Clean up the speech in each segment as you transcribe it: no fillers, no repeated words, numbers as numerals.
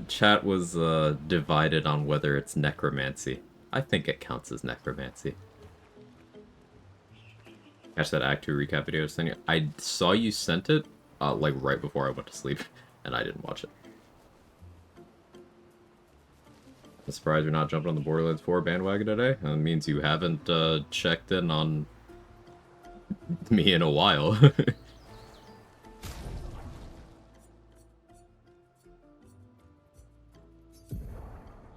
Chat was divided on whether it's necromancy. I think it counts as necromancy. Catch that Act 2 recap video I was sending you. I saw you sent it, like right before I went to sleep, and I didn't watch it. I'm surprised you're not jumping on the Borderlands 4 bandwagon today. That means you haven't checked in on me in a while.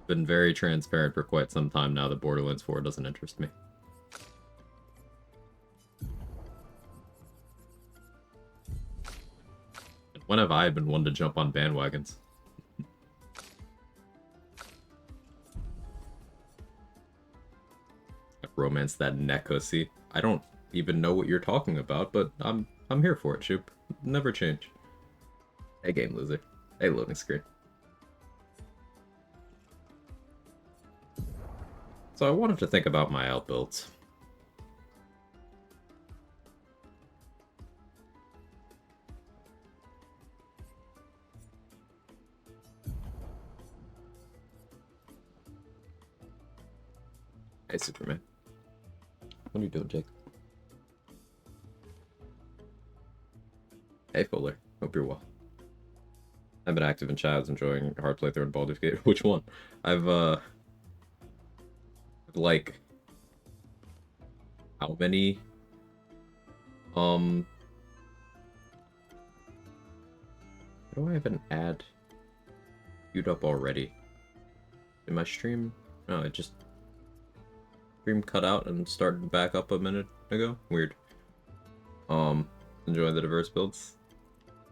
Been very transparent for quite some time now that Borderlands 4 doesn't interest me. When have I been one to jump on bandwagons? Romance that neckosy. I don't even know what you're talking about, but I'm here for it, Shoop. Never change. Hey, game loser. Hey, loading screen. So I wanted to think about my outbuilds. Hey, Superman. What are you doing, Jake? Hey, Fuller. Hope you're well. I've been active in chat. I was enjoying hard playthrough in Baldur's Gate. Which one? I've, like... How many? How do I have an ad queued up already? In my stream? No, it just... Stream cut out and started back up a minute ago? Weird. Enjoying the diverse builds?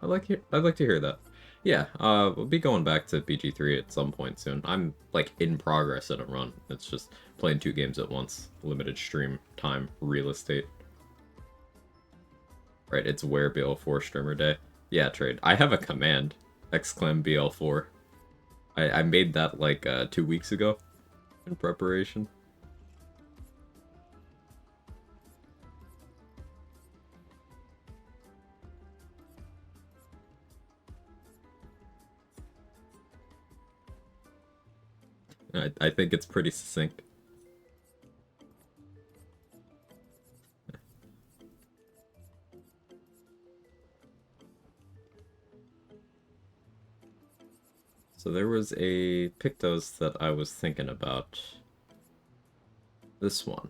I'd like to hear that. Yeah, we'll be going back to BG3 at some point soon. I'm, like, in progress at a run. It's just playing 2 games at once. Limited stream time, real estate. Right, it's where BL4 streamer day. Yeah, trade. I have a command. Exclam BL4. I made that, like, 2 weeks ago. In preparation. I think it's pretty succinct. So there was a Pictos that I was thinking about. This one.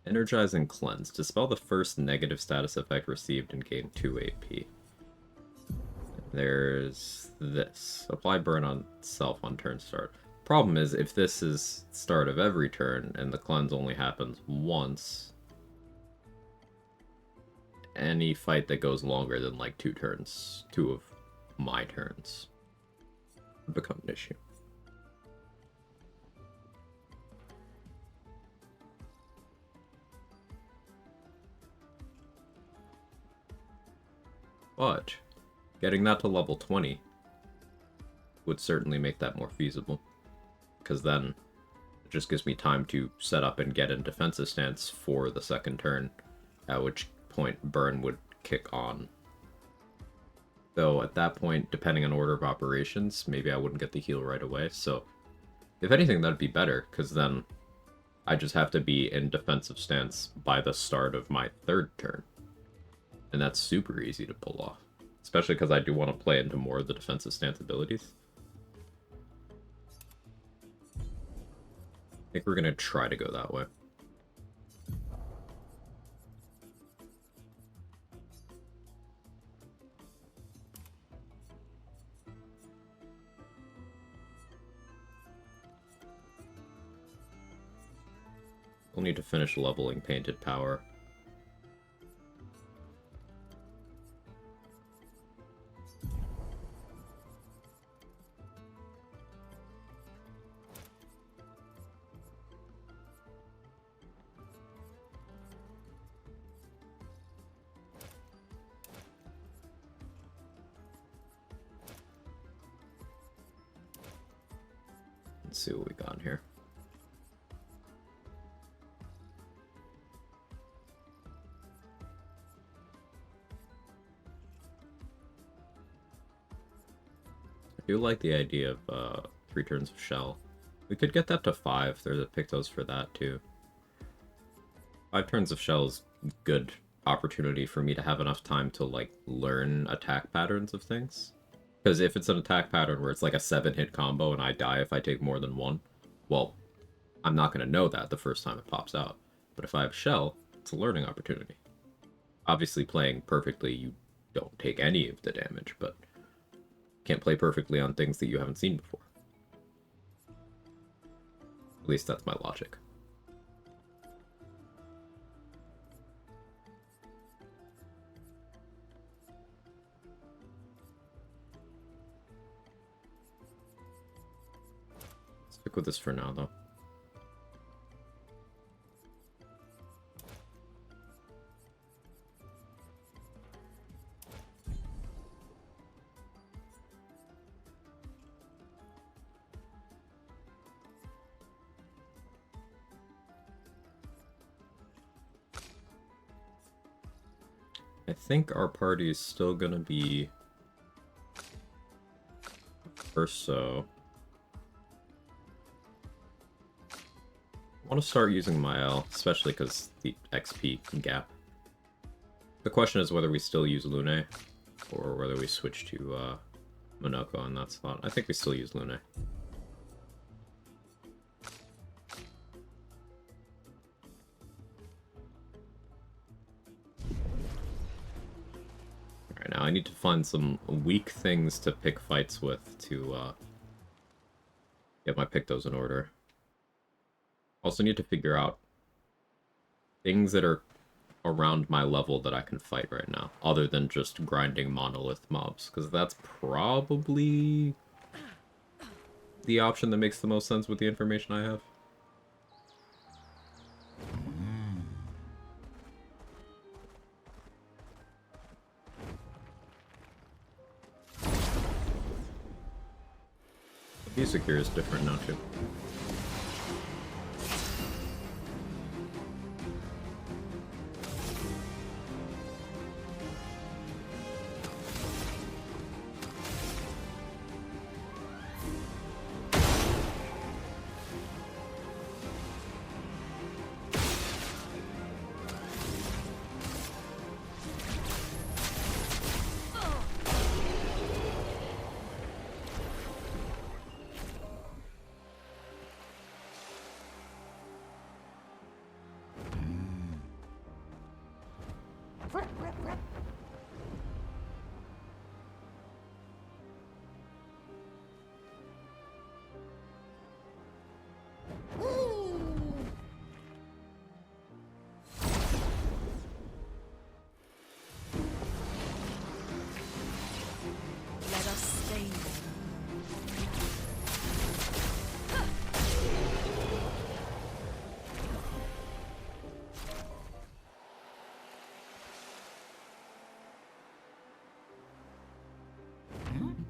Energize and Cleanse. Dispel the first negative status effect received and gain 2 AP. There's this. Apply burn on self on turn start. Problem is, if this is start of every turn and the cleanse only happens once, any fight that goes longer than like 2 turns, 2 of my turns, would become an issue. But getting that to level 20 would certainly make that more feasible. Because then it just gives me time to set up and get in defensive stance for the second turn, at which point burn would kick on. Though at that point, depending on order of operations, maybe I wouldn't get the heal right away. So if anything, that'd be better, because then I just have to be in defensive stance by the start of my 3rd turn. And that's super easy to pull off. Especially because I do want to play into more of the defensive stance abilities. I think we're going to try to go that way. We'll need to finish leveling Painted Power. Let's see what we got here. do like the idea of 3 turns of shell. We could get that to 5. There's a Pictos for that too. 5 turns of shell is good opportunity for me to have enough time to like learn attack patterns of things. Because if it's an attack pattern where it's like a 7-hit combo and I die if I take more than 1, well, I'm not going to know that the first time it pops out. But if I have shell, it's a learning opportunity. Obviously, playing perfectly, you don't take any of the damage, but can't play perfectly on things that you haven't seen before. At least that's my logic. Stick with this for now, though. I think our party is still gonna be Urso. I want to start using Mael, especially because the XP gap. The question is whether we still use Lune, or whether we switch to Monoko on that slot. I think we still use Lune. Alright, now I need to find some weak things to pick fights with to get my Pictos in order. Also need to figure out things that are around my level that I can fight right now, other than just grinding monolith mobs, because that's probably the option that makes the most sense with the information I have. The music here is different now too.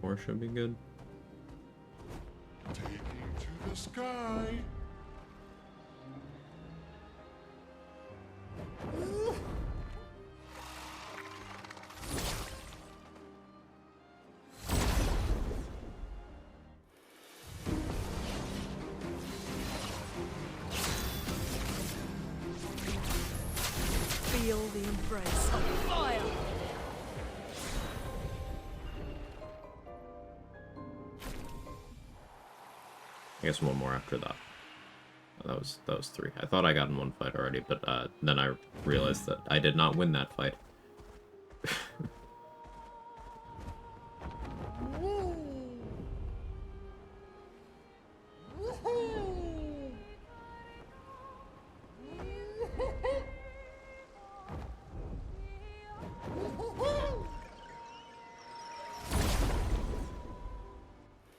More should be good. Taking to the sky. Feel the embrace of fire. I guess one more after that. Oh, that was 3. I thought I got in one fight already, but then I realized that I did not win that fight.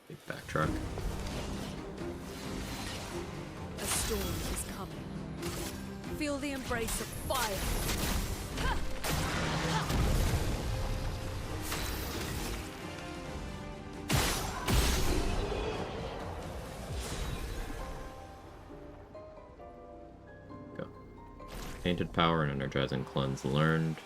Big backtrack. A storm is coming. Feel the embrace of fire. Go. Tainted Power and Energizing Cleanse learned.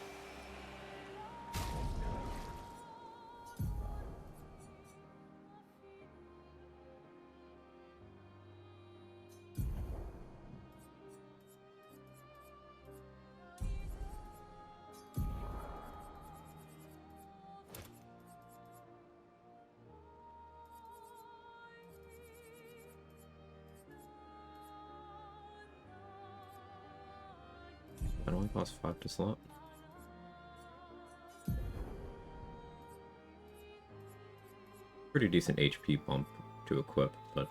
That only costs 5 to slot. Pretty decent HP bump to equip, but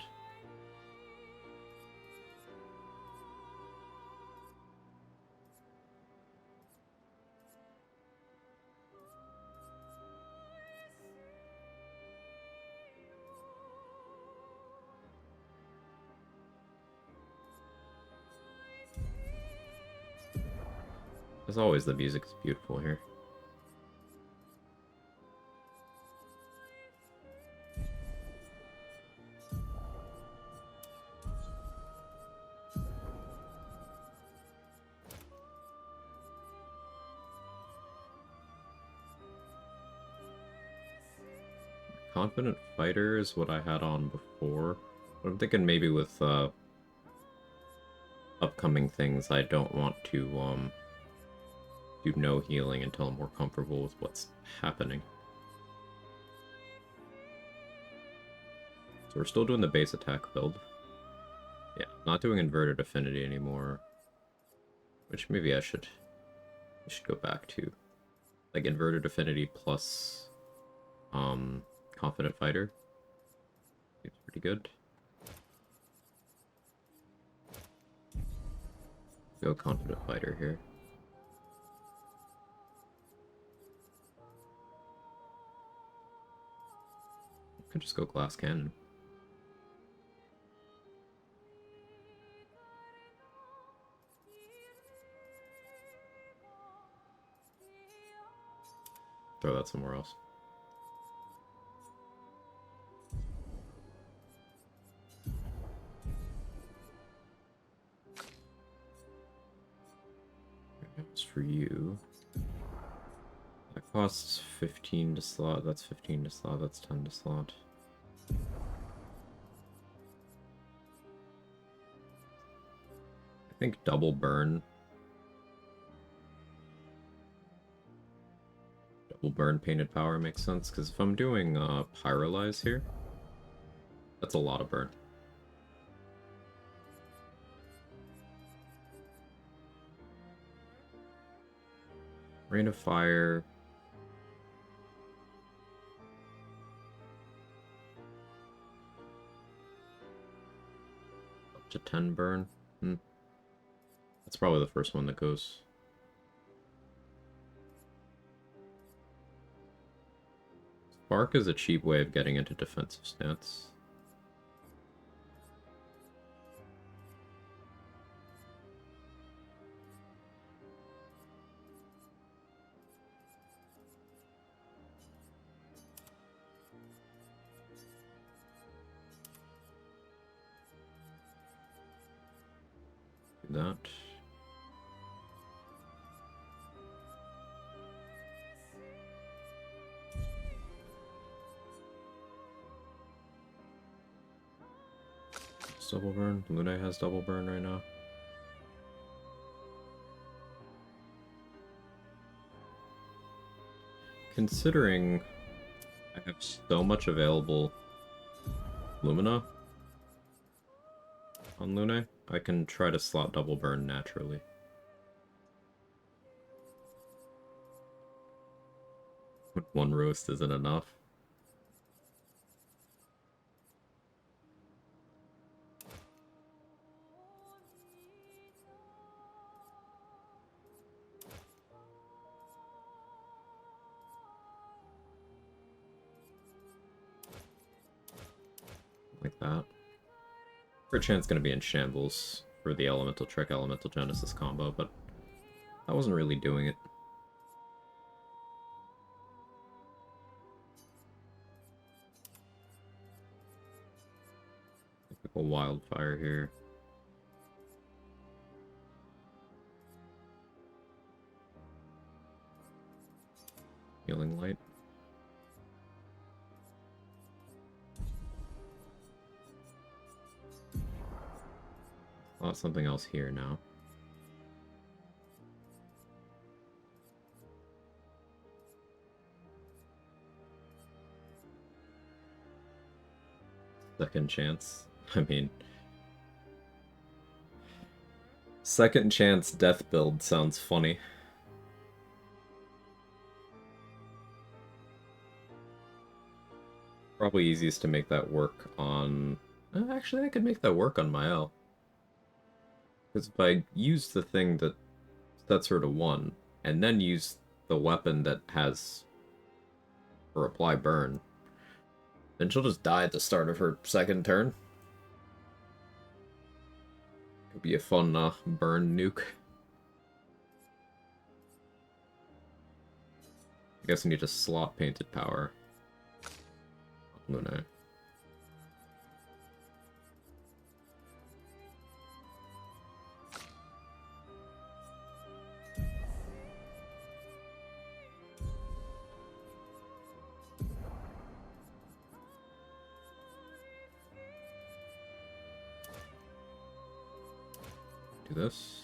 as always, the music is beautiful here. Confident Fighter is what I had on before, but I'm thinking maybe with upcoming things I don't want to do no healing until I'm more comfortable with what's happening. So we're still doing the base attack build. Yeah, not doing Inverted Affinity anymore, which maybe I should go back to. Like Inverted Affinity plus Confident Fighter. Seems pretty good. Go Confident Fighter here. Could just go Glass Cannon. Throw that somewhere else. That's for you. That costs 15 to slot. That's 15 to slot. That's 10 to slot. I think double burn. Double burn painted power makes sense, because if I'm doing Pyrolyze here, that's a lot of burn. Rain of Fire. Up to 10 burn. That's probably the first one that goes. Spark is a cheap way of getting into defensive stance. Do that. Double burn. Luna has double burn right now. Considering I have so much available Lumina on Luna, I can try to slot double burn naturally. One roast isn't enough. Like that. For a chance gonna be in shambles for the Elemental Trick Elemental Genesis combo, but I wasn't really doing it. Typical Wildfire here. Healing Light. Something else here now. Second chance. I mean, Second chance death build sounds funny. Probably easiest to make that work on... Actually, I could make that work on my L. Because if I use the thing that sets her to 1, and then use the weapon that has her apply burn, then she'll just die at the start of her second turn. Could be a fun burn nuke. I guess I need a slot painted power. Luna. Do this.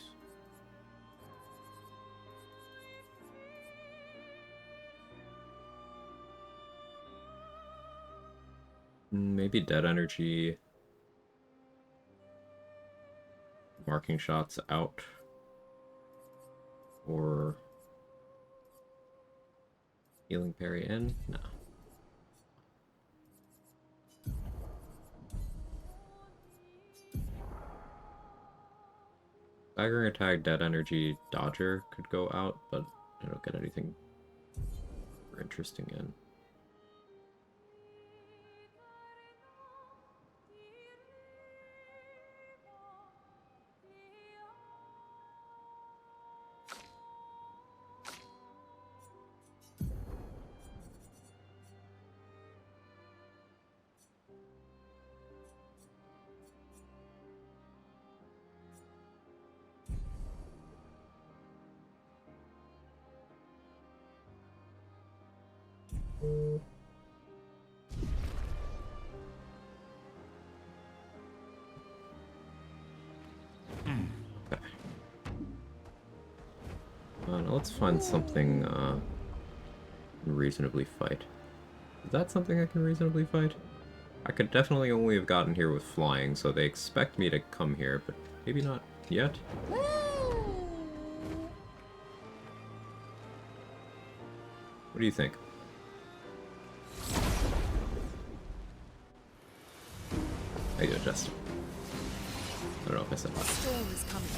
Maybe dead energy. Marking shots out. Or healing parry in? No. Staggering attack, dead energy, dodger could go out, but I don't get anything interesting in. Okay. Now let's find something reasonably fight. Is that something I can reasonably fight? I could definitely only have gotten here with flying, so they expect me to come here, but maybe not yet. What do you think? How you doing, Justin? I don't know if I said A that. storm is coming.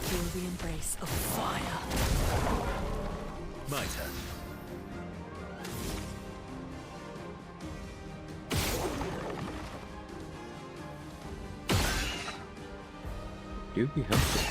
Feel the embrace of fire. My turn. Do be helpful.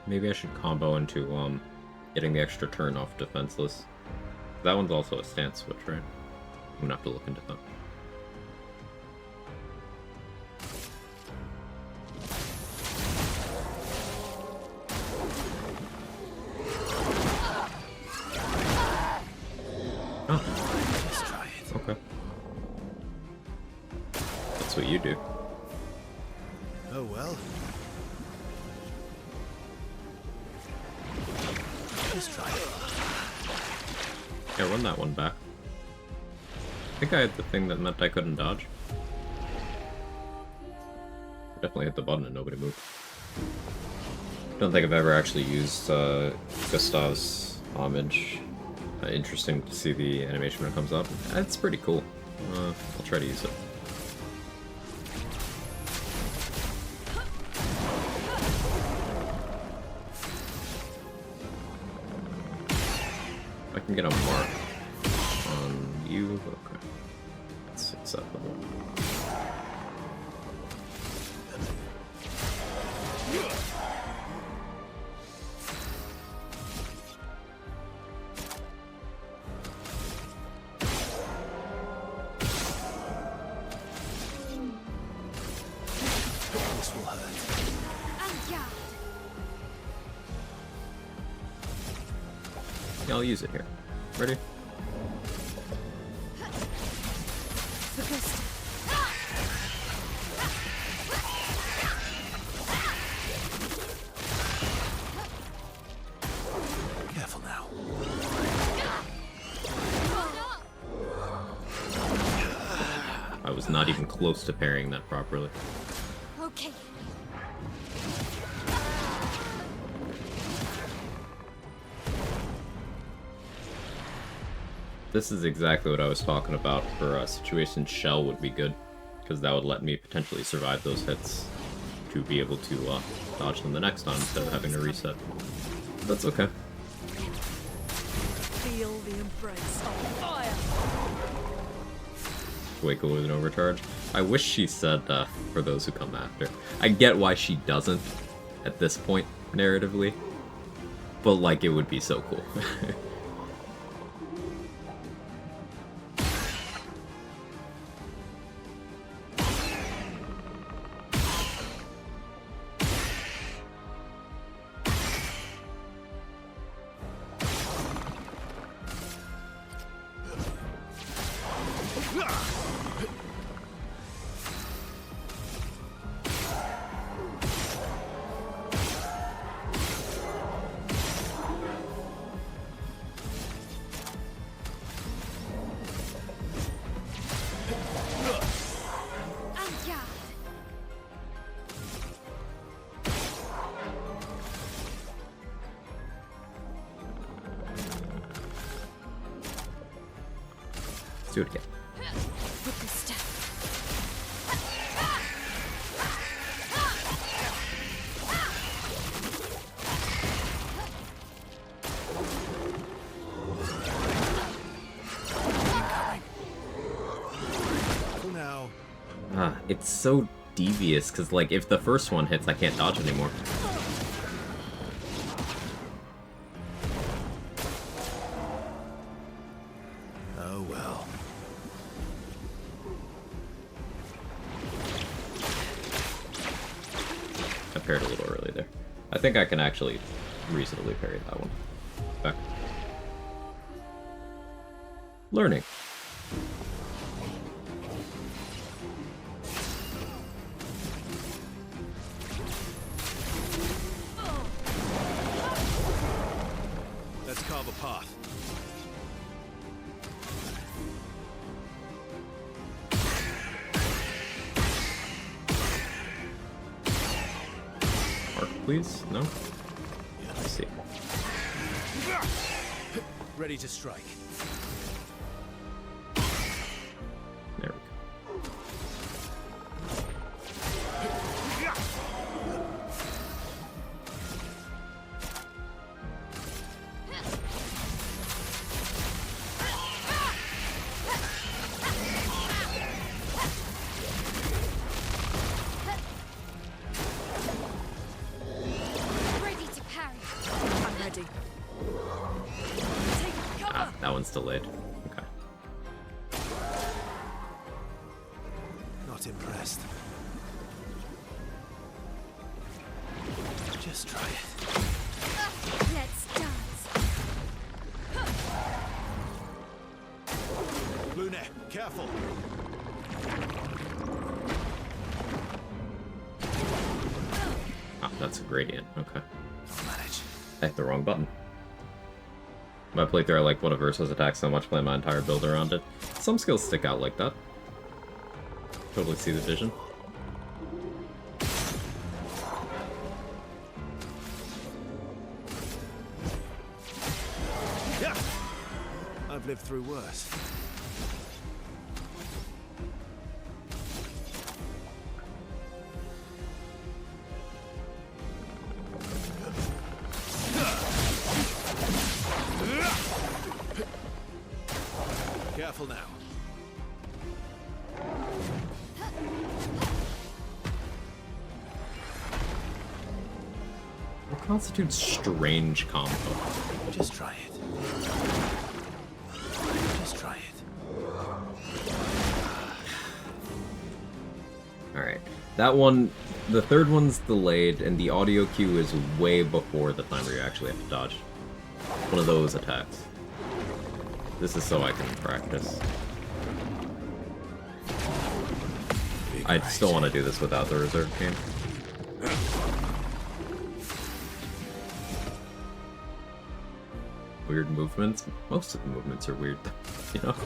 Maybe I should combo into getting the extra turn off defenseless. That one's also a stance switch, right? I'm gonna have to look into that. Oh. Let's try it. Okay. That's what you do. Oh well. Let's try it. Yeah, run that one back. I think I had the thing that meant I couldn't dodge. I definitely hit the button and nobody moved. Don't think I've ever actually used Gustav's homage. Interesting to see the animation when it comes up. It's pretty cool. I'll try to use it. can get a mark on you. Okay. That's acceptable. This will hurt. And guard. Yeah, I'll use it here. Ready? Focus. Careful now. I was not even close to parrying that properly. Okay. This is exactly what I was talking about for a situation shell would be good, because that would let me potentially survive those hits to be able to dodge them the next time instead of having to reset. That's okay. Feel the embrace of fire. Wake with an overcharge. I wish she said for those who come after. I get why she doesn't at this point narratively, but like it would be so cool. And guard. Let's do it again. With the step. For now. It's so devious, because like if the first one hits, I can't dodge anymore. Oh well. I parried a little early there. I think I can actually reasonably parry that one. Okay. Learning. Let's carve a path. Mark, please? No? I see. Ready to strike. There we go. Ready to parry. I'm ready. Take cover. Ah, that one's delayed. Okay. Not impressed. Just try it. Let's dance. Lune, careful. Ah, that's a gradient. Okay. I'll manage. I hit the wrong button. My playthrough, I like one of Ursa's attacks so much, play my entire build around it. Some skills stick out like that. Totally see the vision. Yeah. I've lived through worse. constitutes strange combo? Just try it. Just try it. Alright. That one, the third one's delayed, and the audio cue is way before the time where you actually have to dodge. One of those attacks. This is so I can practice. I still want to do this without the reserve game. Weird movements. Most of the movements are weird, you know?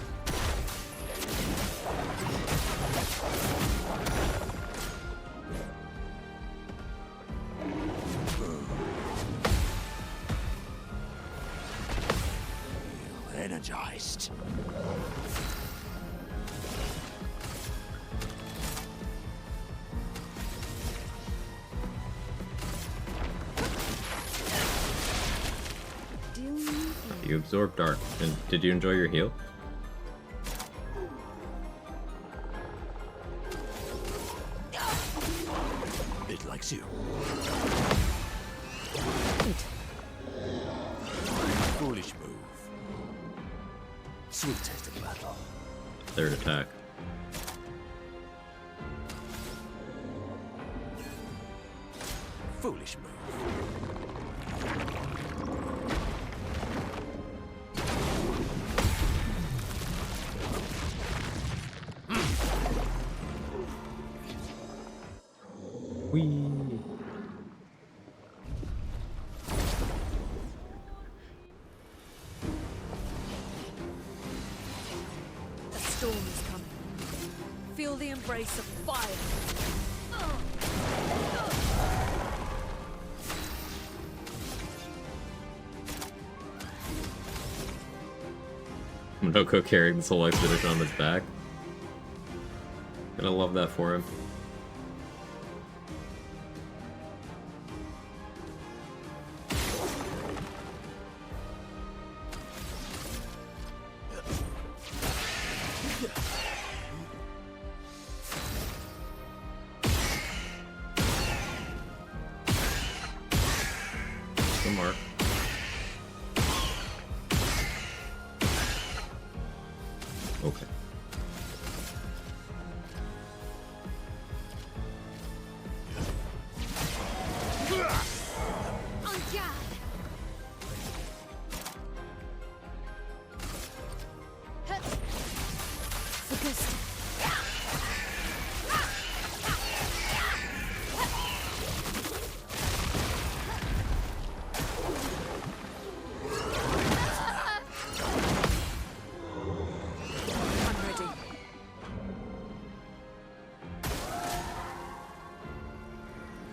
Energized. You absorbed dark. And did you enjoy your heal? It likes you. Foolish move. Sweet taste of battle. Third attack. Foolish move. Whee! A storm is coming. Feel the embrace of fire. Monoko carrying this whole expedition on his back. Gonna love that for him. The mark. Okay. On guard. Focus. I'm ready.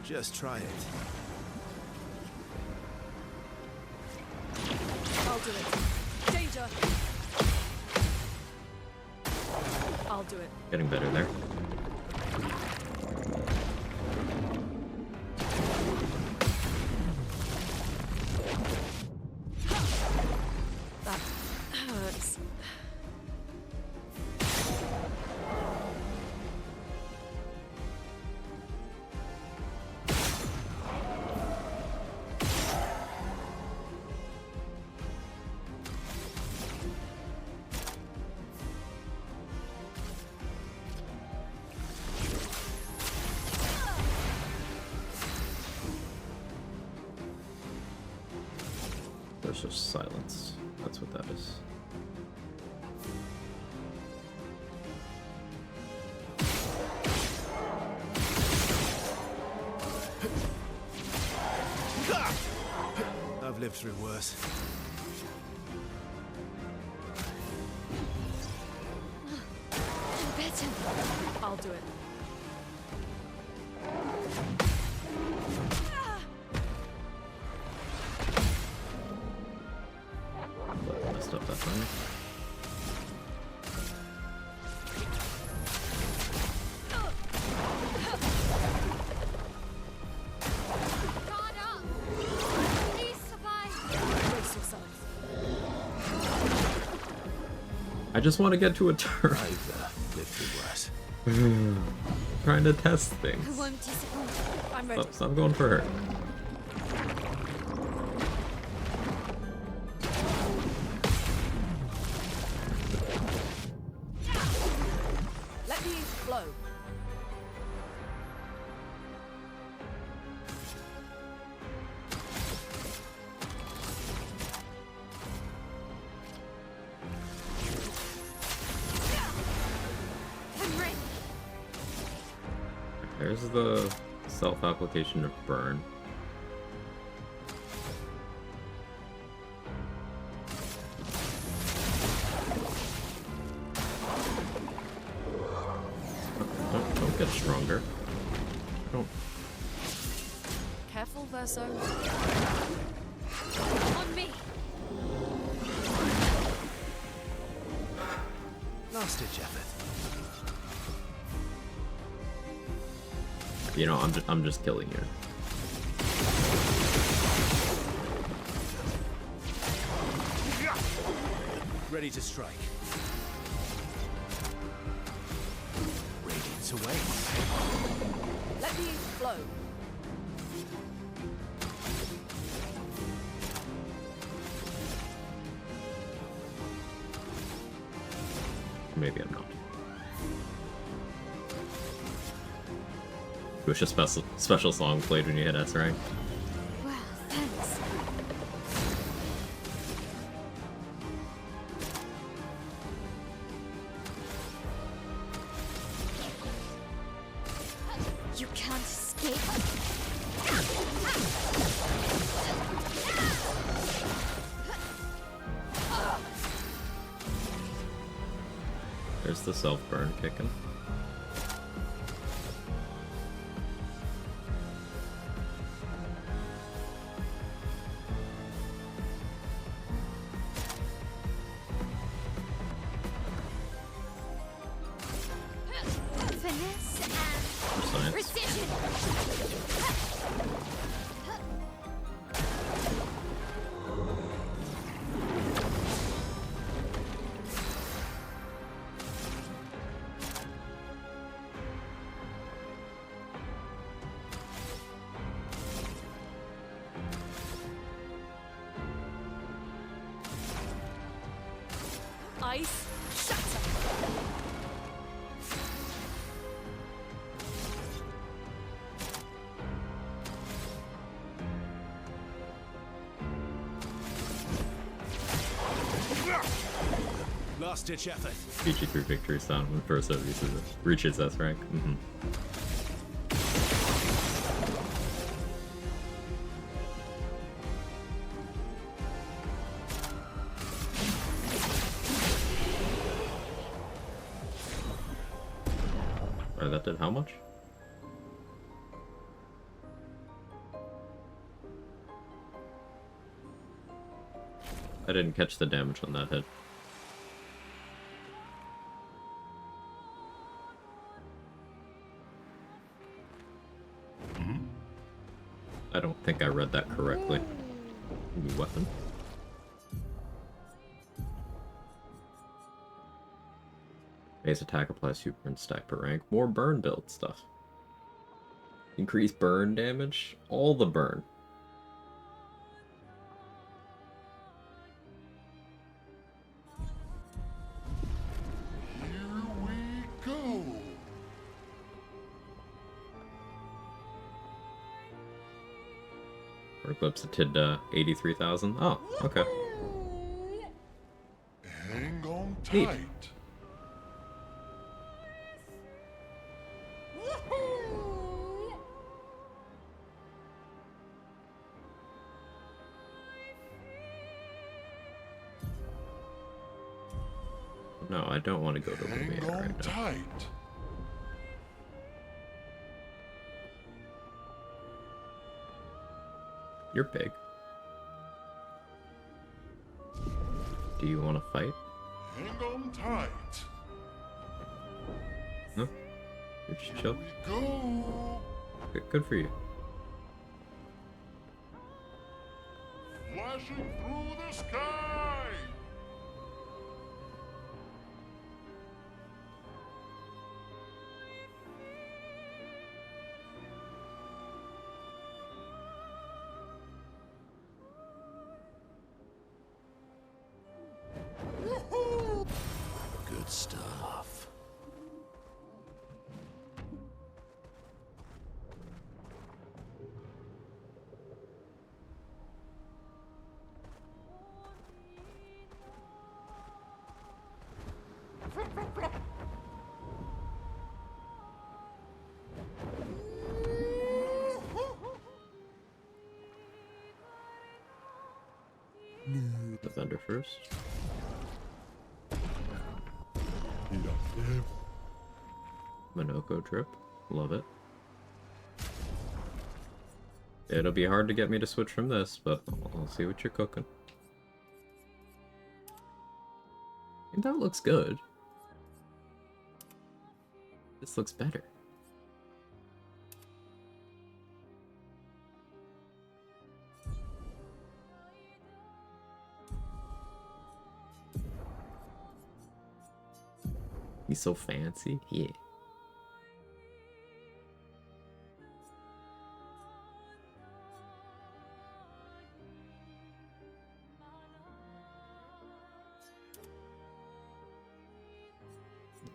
Just try it. I'll do it. Danger. I'll do it. Getting better there. That hurts. There's just silence. That's what that is. I've lived through worse. Better. I'll do it. But messed up that time. Guard up. Please survive. Brace yourselves. I just want to get to a turn. I've lived through worse. Trying to test I things. won't disappoint. I'm ready. Stop going for her. me flow. Henry. There's the self-application of burn. Don't get stronger. Don't. Careful, Verso. On me. Last ditch effort. You know, I'm just killing you. Ready to strike. Radiance awaits. Let me flow. Maybe I'm not. Wish a special song played when you hit S rank. Well, thanks. You can't escape. There's the self-burn kicking. Finesse For and science. precision. Ice shatter. Last ditch effort. PG3 victory sound when first reaches S rank. Alright, that did how much? I didn't catch the damage on that hit. I don't think I read that correctly. New weapon. Base attack applies super and stack per rank. More burn build stuff. Increase burn damage. All the burn. Here we go. Eclipse it did 83,000. Oh, okay. Hang on Neat. tight. No, I don't want to go to Hang Lumia on right now. tight. You're big. Do you want to fight? Hang on tight. No? You're just chill. We go. Good for you. Flashing through the sky. Good stuff. vendor first. Minoko drip. Love it. It'll be hard to get me to switch from this, but I'll see what you're cooking. And that looks good. This looks better. He's so fancy. Yeah.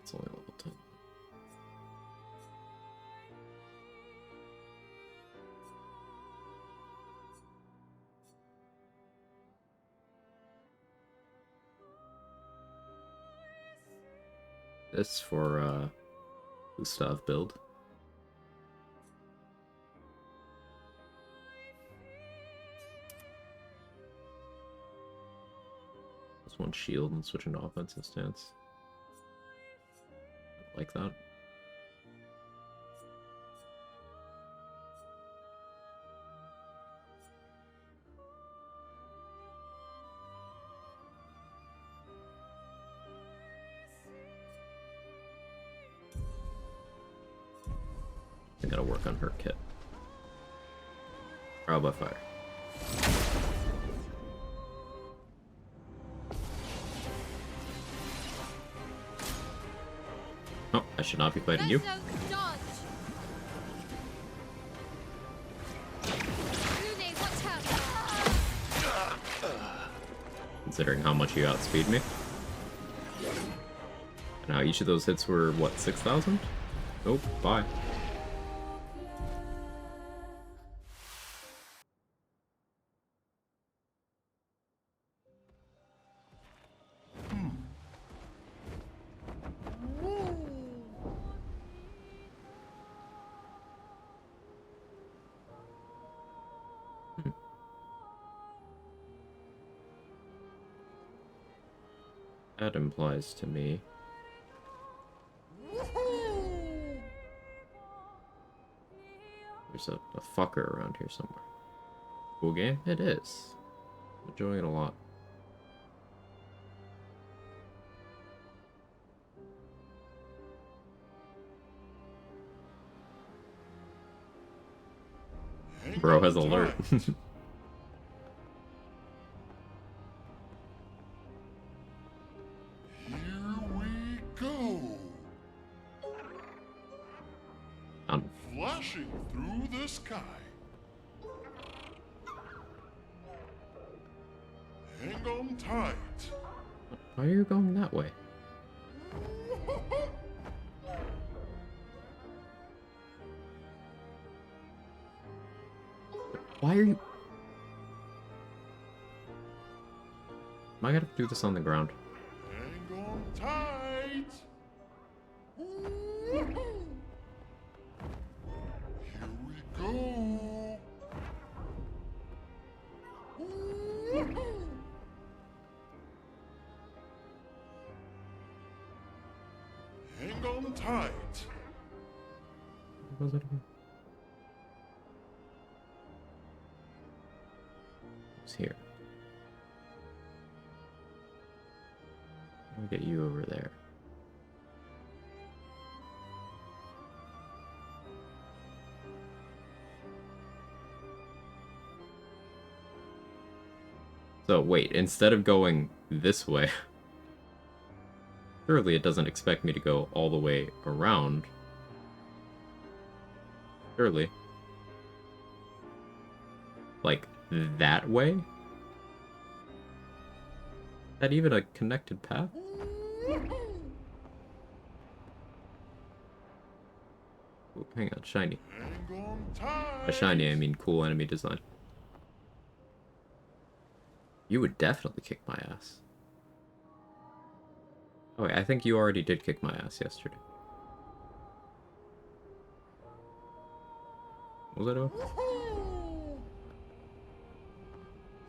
It's only level 10. This for Gustav build. Just one shield and switch into offensive stance. Like that. I gotta work on her kit. Trial by fire. Oh, I should not be fighting you. Considering how much you outspeed me. Now each of those hits were, what, 6,000? Oh, bye. That implies to me there's a fucker around here somewhere. Cool game? It is. I'm enjoying it a lot. Bro has alert. Flashing through the sky. Hang on tight. Why are you going that way? Why are you... Am I gonna do this on the ground? Hang on tight. Here we go. Hang on tight. What was it again? It's here. I'll get you over there. So wait, instead of going this way, surely it doesn't expect me to go all the way around. Surely. Like, that way? Is that even a connected path? Ooh, hang on, shiny. Hang on tight. By shiny, I mean cool enemy design. You would definitely kick my ass. Oh wait, I think you already did kick my ass yesterday. Was it?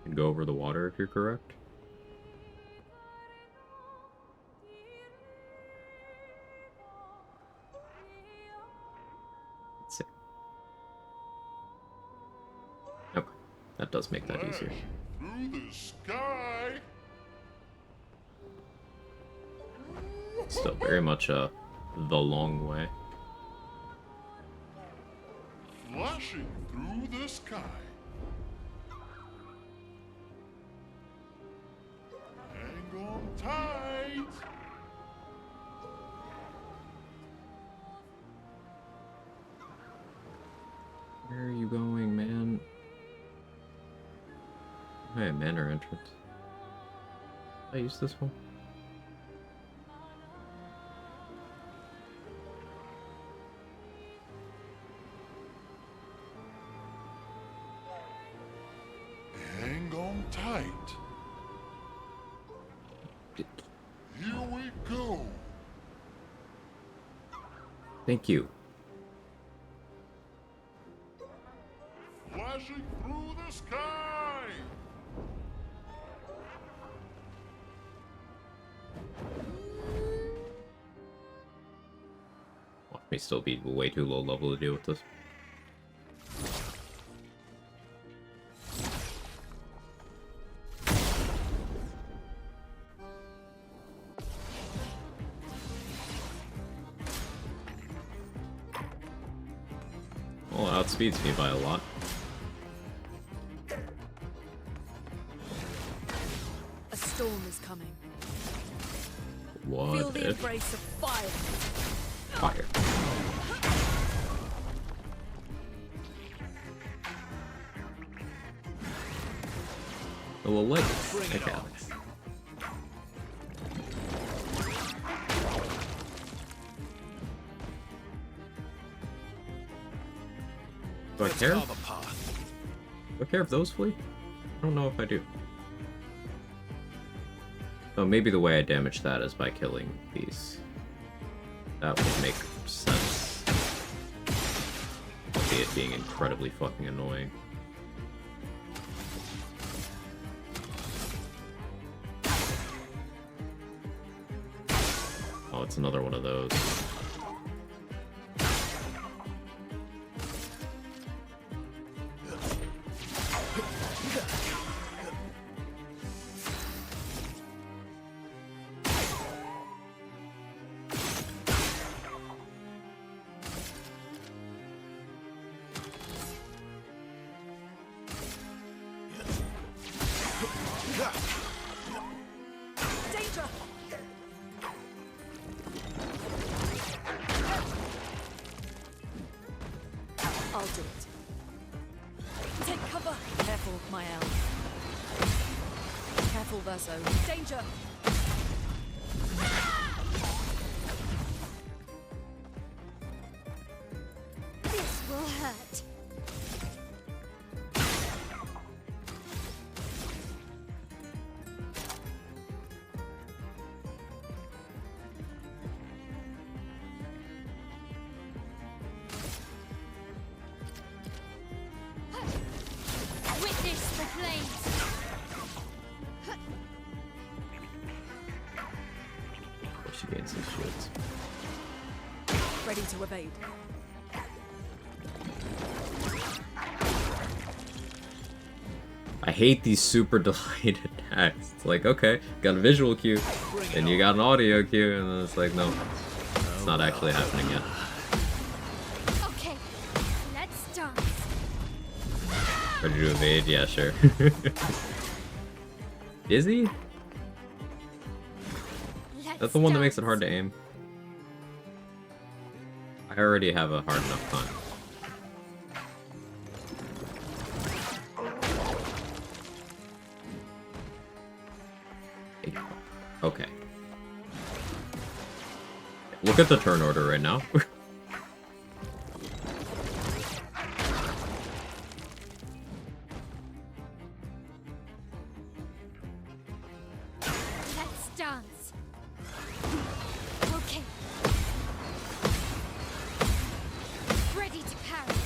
You'd go over the water if you're correct. That does make that easier. Through the sky. Still very much the long way. Flashing through the sky. Hang on tight. Where are you going, man? Hey, manor entrance. I use this one. Hang on tight. Here we go. Thank you. Flashing through the sky. Watch me still be way too low level to deal with this. Well, it outspeeds me by a lot. A storm is coming. Feel What the if embrace of fire. fire? A little late. Bring it Okay. on. Do I Let's care? carve a path. Do I care if those flee? I don't know if I do. Oh, maybe the way I damage that is by killing these. That would make sense. Albeit being incredibly fucking annoying. Oh, it's another one of those. Danger! I'll do it. Take cover. Careful, my elf. Careful, Verso. Danger! This will hurt. Witness the flames. She gains these shields. Ready to evade. I hate these super delayed attacks. It's like, okay, got a visual cue, and you got an audio cue, and then it's like, no, it's not actually happening yet. Okay, let's dance. Ready to evade? Yeah, sure. Is he? That's the one that makes it hard to aim. I already have a hard enough time. Okay. Look at the turn order right now. Let's dance. Okay. Ready to parry.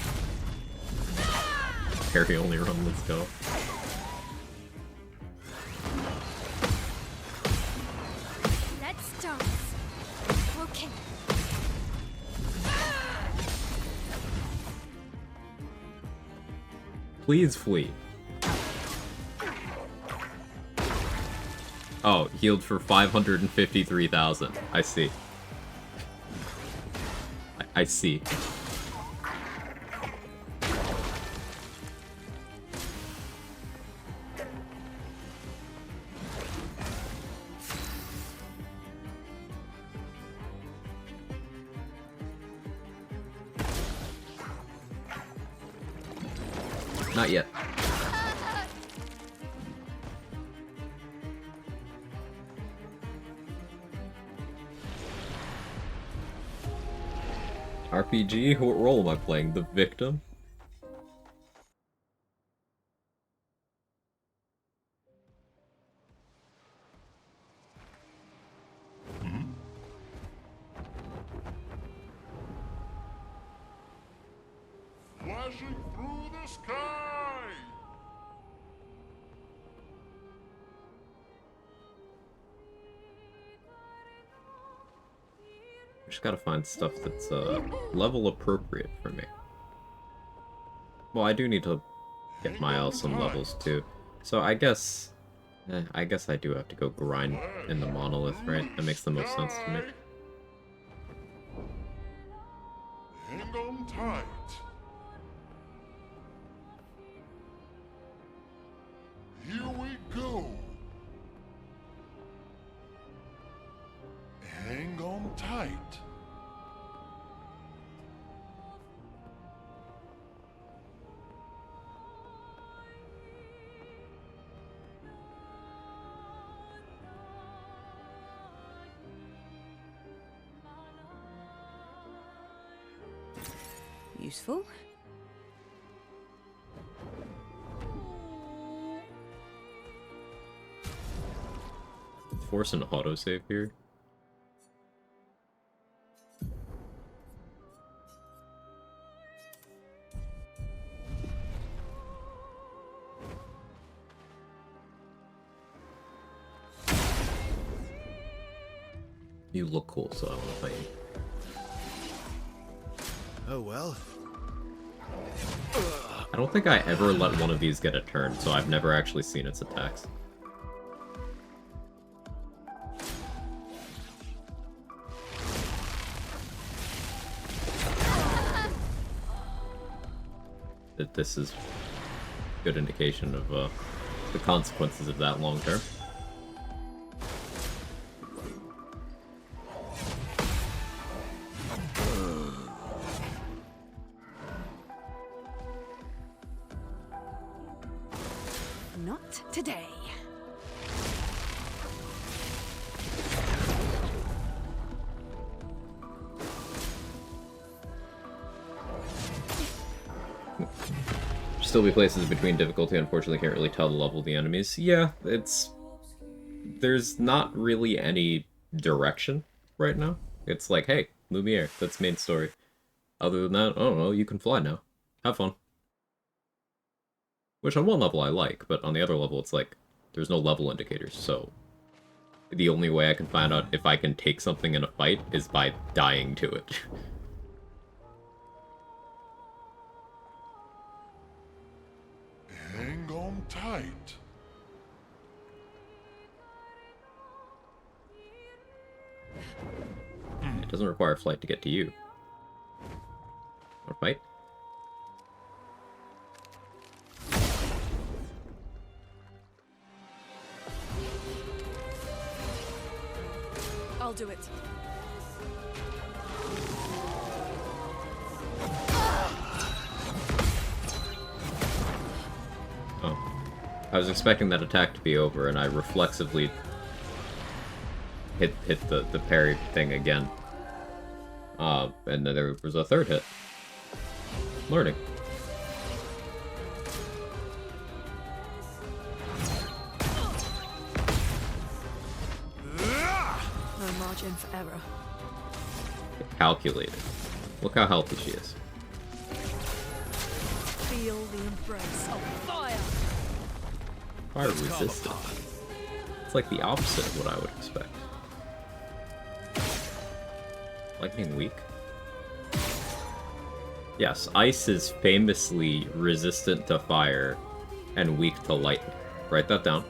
Parry only run, let's go. Let's dance. Okay. Please flee. Oh, healed for 553,000. I see. I see. Not yet. RPG? What role am I playing? The victim? Flashing through the sky! Just gotta find stuff that's level appropriate for me. Well, I do need to get my some levels too. So I guess I do have to go grind in the monolith, right? That makes the most sense to me. Hang on tight. Here we go. Hang on tight. Useful. Force an autosave here. You look cool, so I want to fight you. Oh well. I don't think I ever let one of these get a turn, so I've never actually seen its attacks. That this is a good indication of the consequences of that long term. Not today. Still be places between difficulty. Unfortunately, can't really tell the level of the enemies. Yeah, there's not really any direction right now. It's like, hey, Lumiere, that's main story. Other than that, I don't know, you can fly now. Have fun. Which on one level I like, but on the other level it's like, there's no level indicators, so the only way I can find out if I can take something in a fight is by dying to it. Hang on tight. It doesn't require flight to get to you. Wanna fight? I'll do it. Oh. I was expecting that attack to be over, and I reflexively hit the parry thing again. And then there was a third hit. Learning. No margin for error. Calculated. Look how healthy she is. Feel the embrace of fire. Fire resistant. It's like the opposite of what I would expect. Lightning weak? Yes, ice is famously resistant to fire and weak to lightning. Write that down.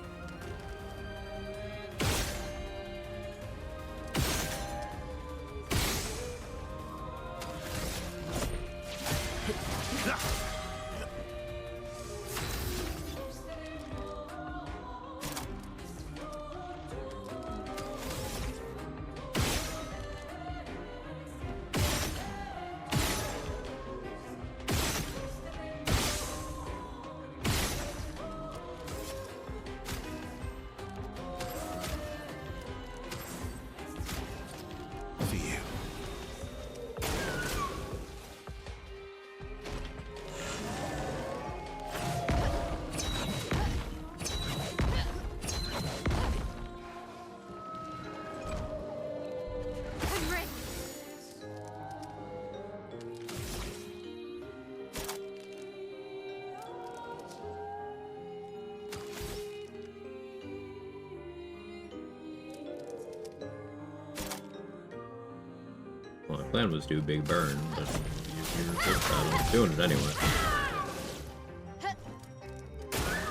Plan was do big burn, but you resist that. I'm doing it anyway.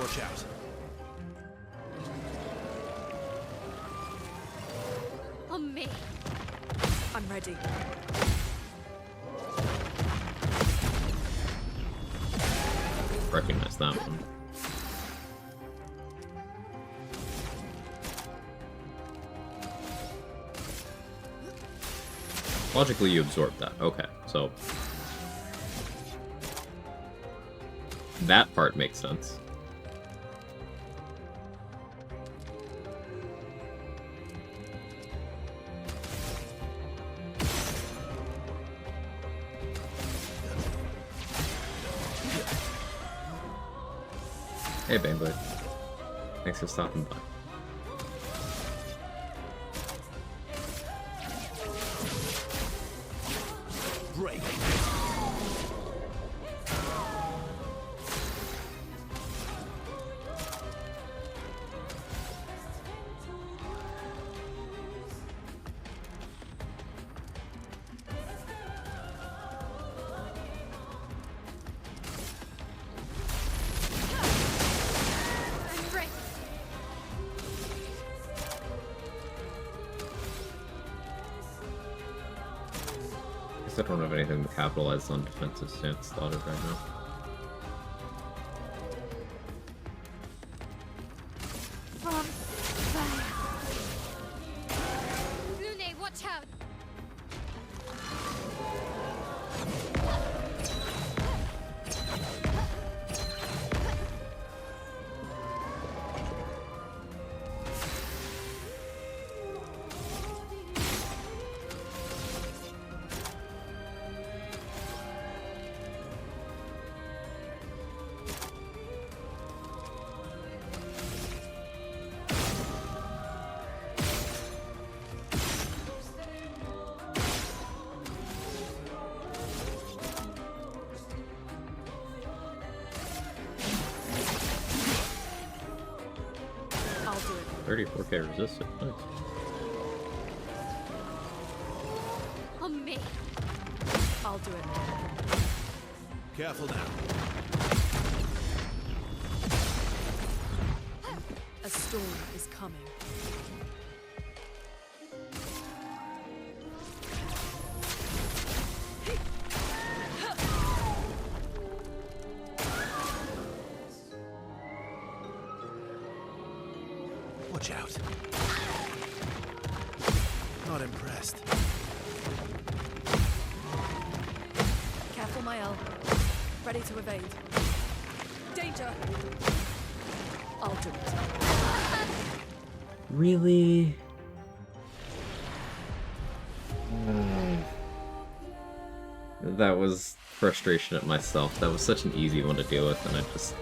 Watch out. On me. I'm ready. Recognize that one. Logically, you absorb that. Okay, so that part makes sense. Hey, Baneblade. Thanks for stopping by. Break. I'm ready. Guess I don't have anything to capitalize on defensive stance slotted right now. From fire. Lune, watch out. I'll do it. 34k resistant. Nice. On me. I'll do it. Careful now. A storm is coming. Watch out. Not impressed. Careful, Mael. Ready to evade. Danger! I'll do it. Really? That was frustration at myself. That was such an easy one to deal with, and I just...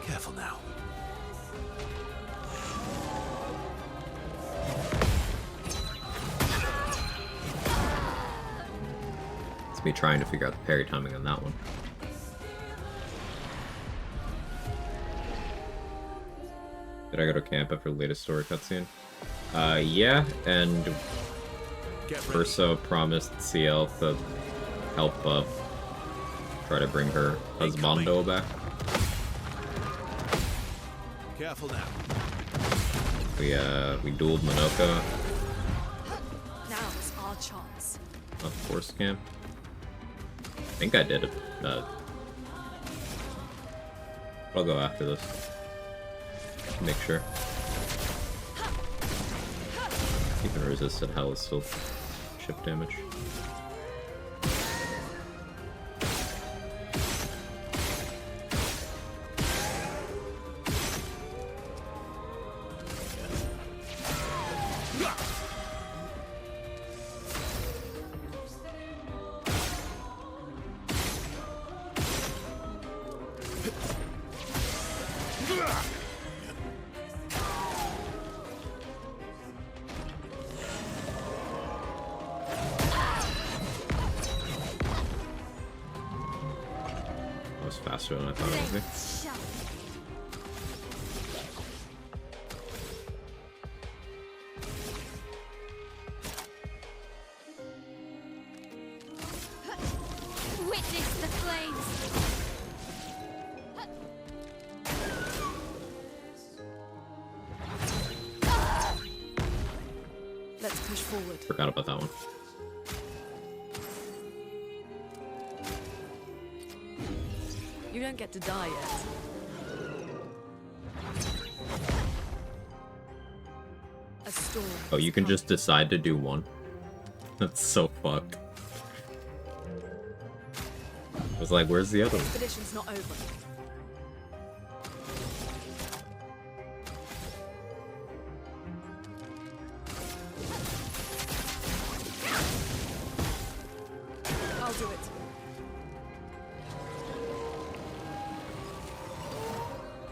Careful now. It's me trying to figure out the parry timing on that one. Did I go to camp after the latest story cutscene? Yeah, and Get ready. Ursa promised CL to help try to bring her husbando back. Careful now. We dueled Minoka Now is our chance. at Force Camp. I think I did it. I'll go after this. Make sure. Keeping resisted hell is still ship damage. That was faster than I thought it would be. Let's shut. flames! Let's push forward. Forgot about that one. You don't get to die yet. A storm. Oh, you is can coming. just decide to do one? That's so fucked. I was like, where's the other one? Expedition's not over. I'll do it.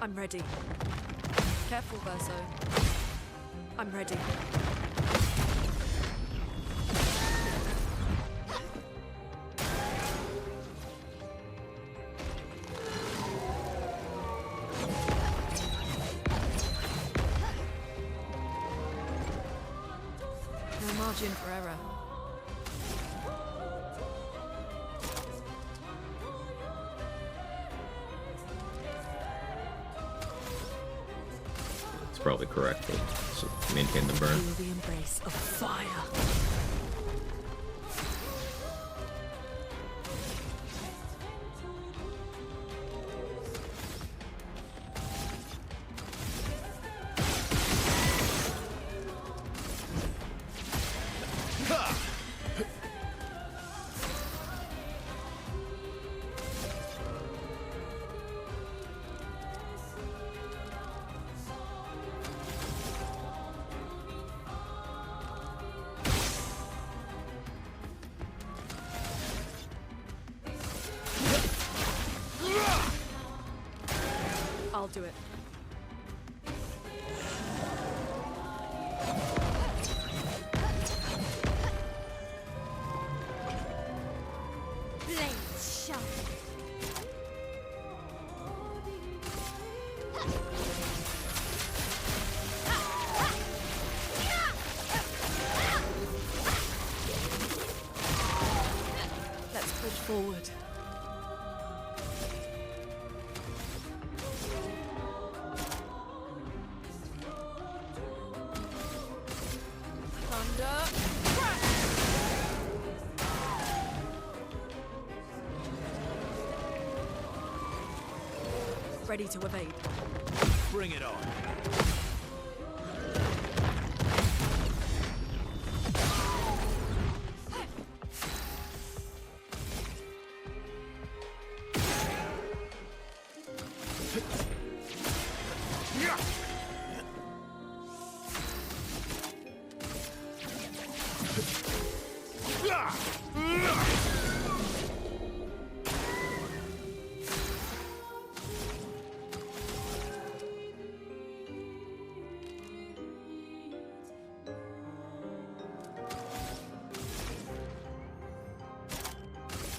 I'm ready. Careful, Verso. I'm ready. No margin for error. It's probably correct, but so maintain the burn. Feel the embrace of fire. I'll do it. Blades sharp. Let's push forward. Thunder. Ready to evade. Bring it on.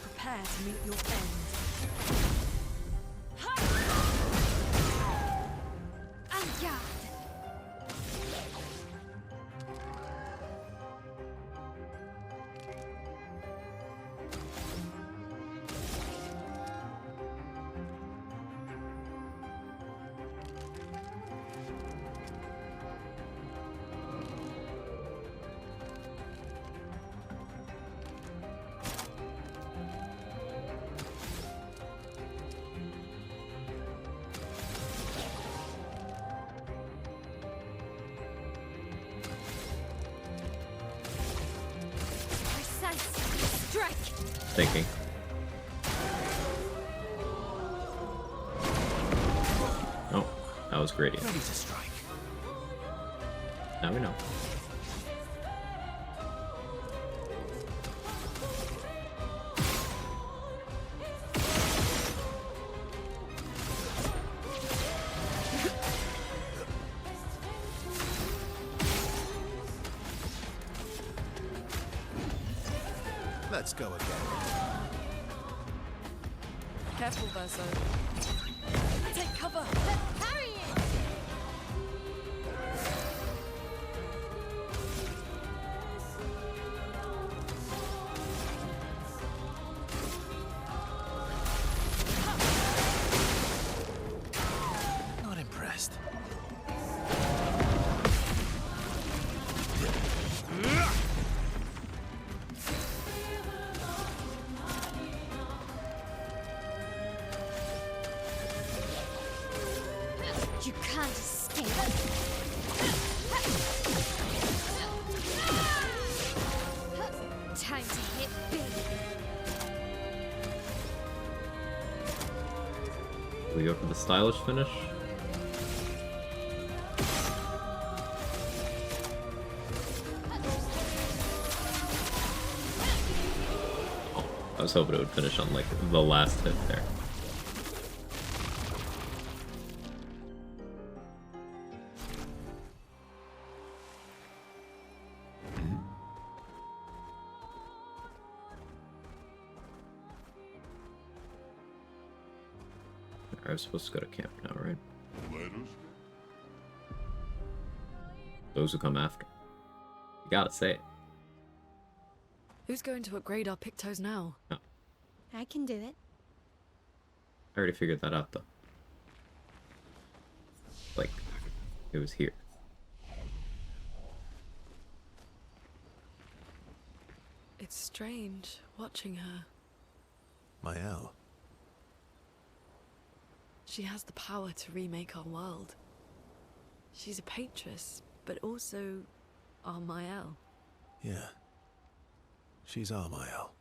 Prepare to meet your end. En garde. Precise. Strike. Thinking. Oh, that was gradient. Ready to strike. Now we know. Let's go again. Careful, Verso. Take cover. Parry it. You can't escape. Time to hit big. Do we go for the stylish finish? Oh, I was hoping it would finish on, like, the last hit there. I was supposed to go to camp now, right? Let us Those who come after. You gotta say it. Who's going to upgrade our Pictos now? I can do it. I already figured that out, though. Like, it was here. It's strange watching her. Mael. She has the power to remake our world. She's a Patris, but also our Mael. Yeah. She's our Mael.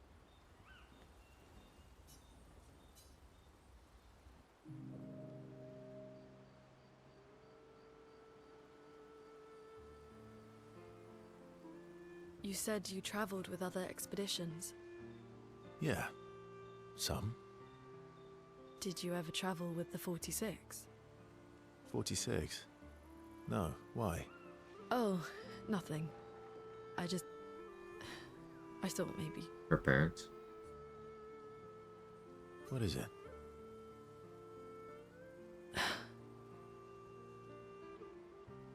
You said you traveled with other expeditions. Yeah. Some. Did you ever travel with the 46? 46. No, why? Oh, nothing. I thought maybe. Her parents. What is it?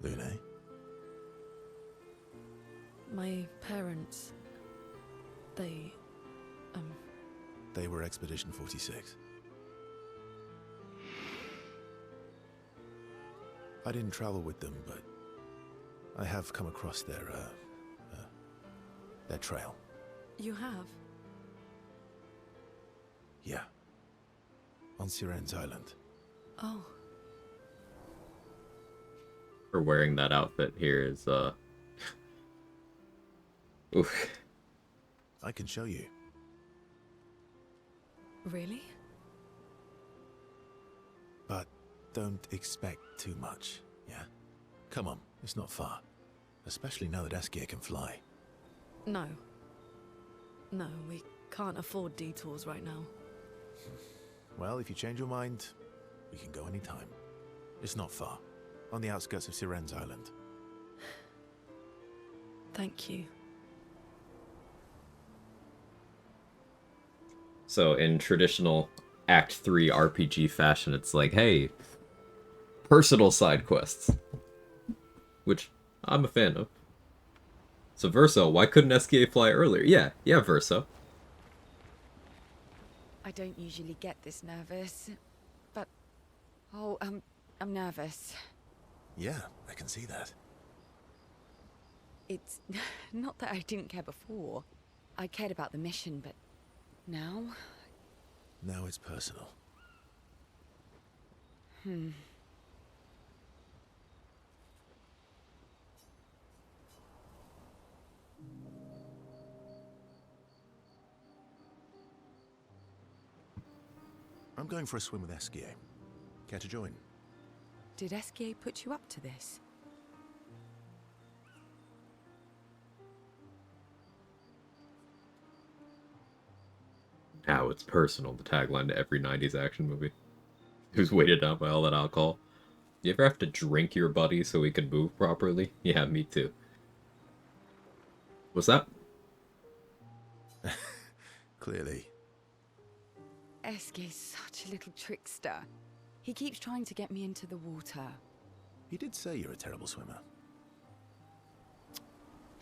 Lune? My parents, they They were Expedition 46. I didn't travel with them, but I have come across their trail. you have? Yeah. On Siren's Island. Oh, Her wearing that outfit here is, oof. I can show you. really? But don't expect too much, yeah? Come on, it's not far. Especially now that Eskia can fly. No. No, we can't afford detours right now. Well, if you change your mind, we can go anytime. It's not far. On the outskirts of Siren's Island. Thank you. So in traditional Act 3 RPG fashion, it's like, hey, personal side quests. Which I'm a fan of. So Verso, why couldn't SKA fly earlier? Yeah, Verso. I don't usually get this nervous, but I'm nervous. Yeah, I can see that. It's not that I didn't care before. I cared about the mission, but now? Now it's personal. I'm going for a swim with Eskia. Care to join? Did SKA put you up to this? Now it's personal, the tagline to every 90s action movie. Who's weighted down by all that alcohol. You ever have to drink your buddy so he can move properly? Yeah, me too. What's that? Clearly. SKA's such a little trickster. He keeps trying to get me into the water. He did say you're a terrible swimmer.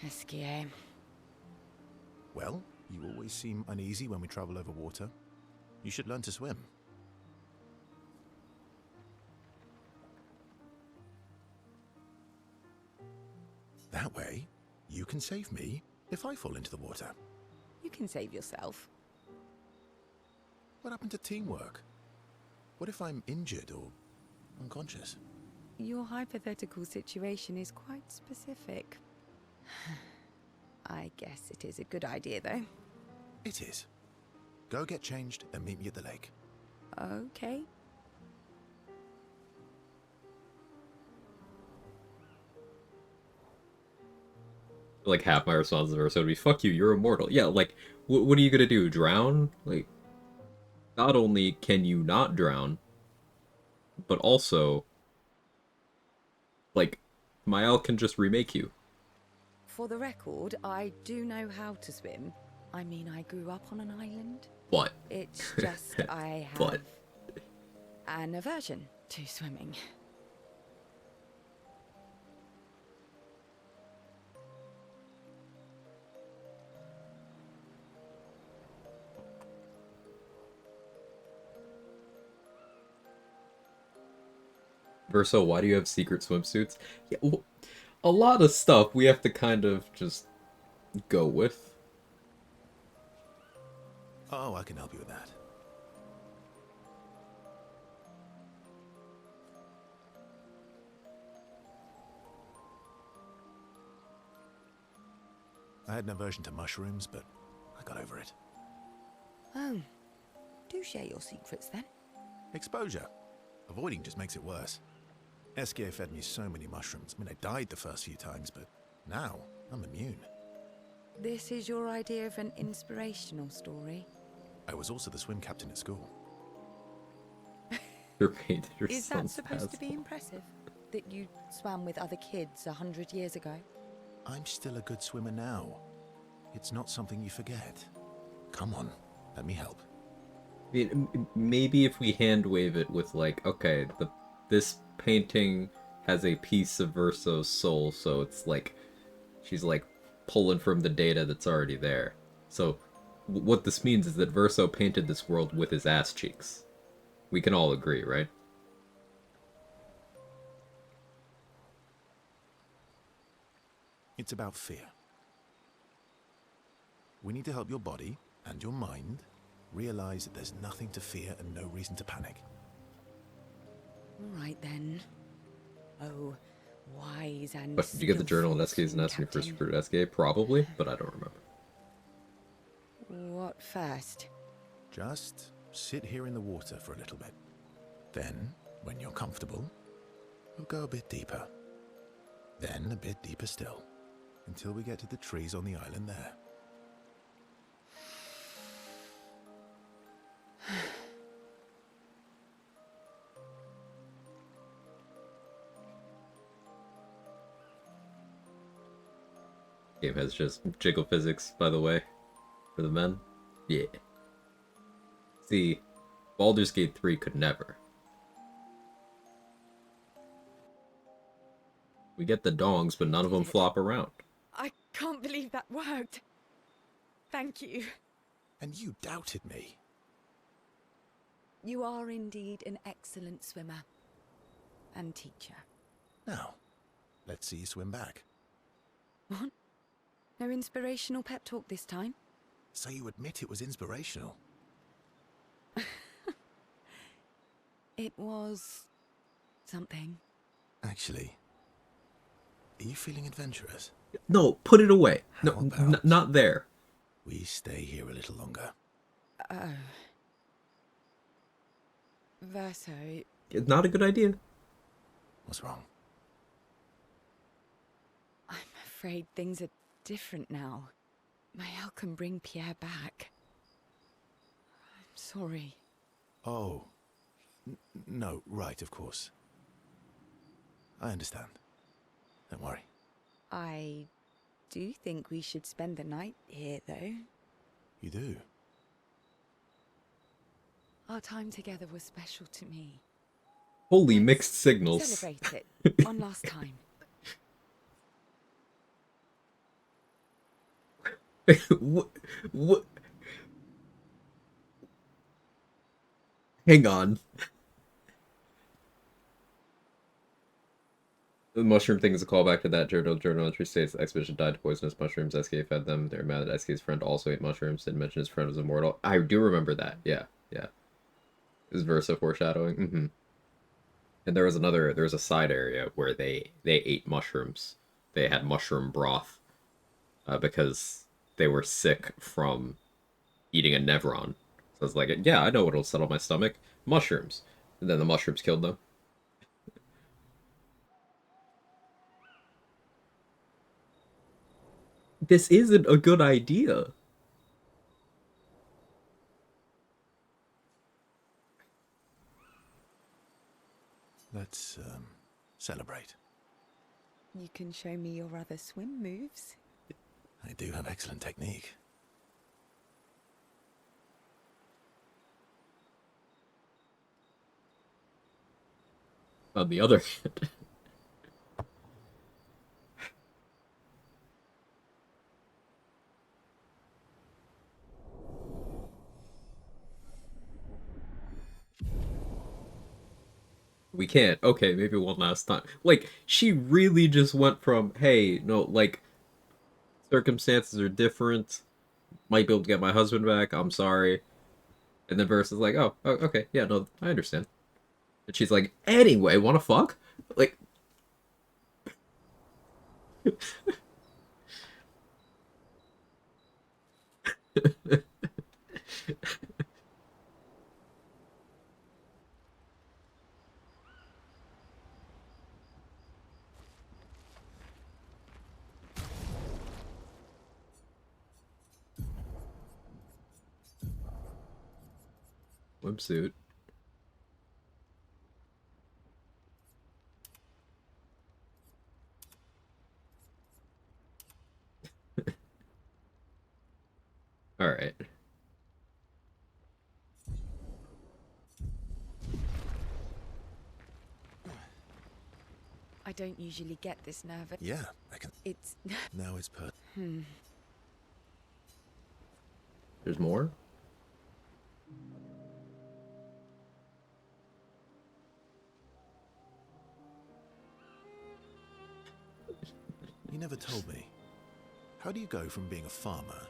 SKA. Well, you always seem uneasy when we travel over water. You should learn to swim. That way, you can save me if I fall into the water. You can save yourself. What happened to teamwork? What if I'm injured or unconscious? Your hypothetical situation is quite specific. I guess it is a good idea, though. It is. Go get changed and meet me at the lake. Okay. Like, half my response to Verso would be, fuck you, you're immortal. Yeah, like, what are you gonna do, drown? Like, not only can you not drown, but also, like, Mael can just remake you. For the record, I do know how to swim. I mean, I grew up on an island. But. It's just I have But. an aversion to swimming. Verso, why do you have secret swimsuits? Yeah, a lot of stuff we have to kind of just go with. Oh, I can help you with that. I had an aversion to mushrooms, but I got over it. Oh, do share your secrets then. Exposure. Avoiding just makes it worse. Eskia fed me so many mushrooms. I mean, I died the first few times, but now I'm immune. This is your idea of an inspirational story. I was also the swim captain at school. Your painted your Is that son's supposed to be asshole. impressive? That you swam with other kids 100 years ago? I'm still a good swimmer now. It's not something you forget. Come on, let me help. I mean, maybe if we hand wave it with like, okay, this painting has a piece of Verso's soul, so it's like she's like pulling from the data that's already there. So what this means is that Verso painted this world with his ass cheeks. We can all agree, right? It's about fear. We need to help your body and your mind realize that there's nothing to fear and no reason to panic. All right then. Oh, wise and But did you get the journal in skillful SK's and ask when you first Captain. recruited SK? Probably, but I don't remember. What first? Just sit here in the water for a little bit. Then, when you're comfortable, we'll go a bit deeper. Then a bit deeper still, until we get to the trees on the island there. Game has just jiggle physics, by the way, for the men. Yeah. See, Baldur's Gate 3 could never. We get the dongs, but none of them flop around. I can't believe that worked. Thank you. And you doubted me. You are indeed an excellent swimmer and teacher. Now, let's see you swim back. What? No inspirational pep talk this time? So you admit it was inspirational. It was something. Actually, are you feeling adventurous? No, put it away. No, How about- not there. We stay here a little longer. Oh. Verso, Not a good idea. What's wrong? I'm afraid things are different now. Mael can bring Pierre back. I'm sorry. Oh. No, right, of course. I understand. Don't worry. I do think we should spend the night here, though. You do? Our time together was special to me. Holy mixed signals. Celebrate it. One last time. what? Hang on. The mushroom thing is a callback to that journal. Journal entry states the expedition died to poisonous mushrooms. SK fed them. They're mad that SK's friend also ate mushrooms. Didn't mention his friend was immortal. I do remember that. Yeah, yeah. Is Versa foreshadowing? Mm-hmm. And there was a side area where they ate mushrooms. They had mushroom broth because they were sick from eating a Nevron. So I was like, yeah, I know what'll settle my stomach. Mushrooms. And then the mushrooms killed them. This isn't a good idea. Let's celebrate. You can show me your other swim moves. I do have excellent technique. On the other hand, we can't. Okay, maybe one last time. Like, she really just went from, hey, no, like, circumstances are different. Might be able to get my husband back. I'm sorry. And then Verse is like, oh, okay, yeah, no, I understand. And she's like, anyway, wanna fuck? Like, swimsuit. Alright. I don't usually get this nervous. Yeah, I can. It's... Now it's per. There's more? You never told me. How do you go from being a farmer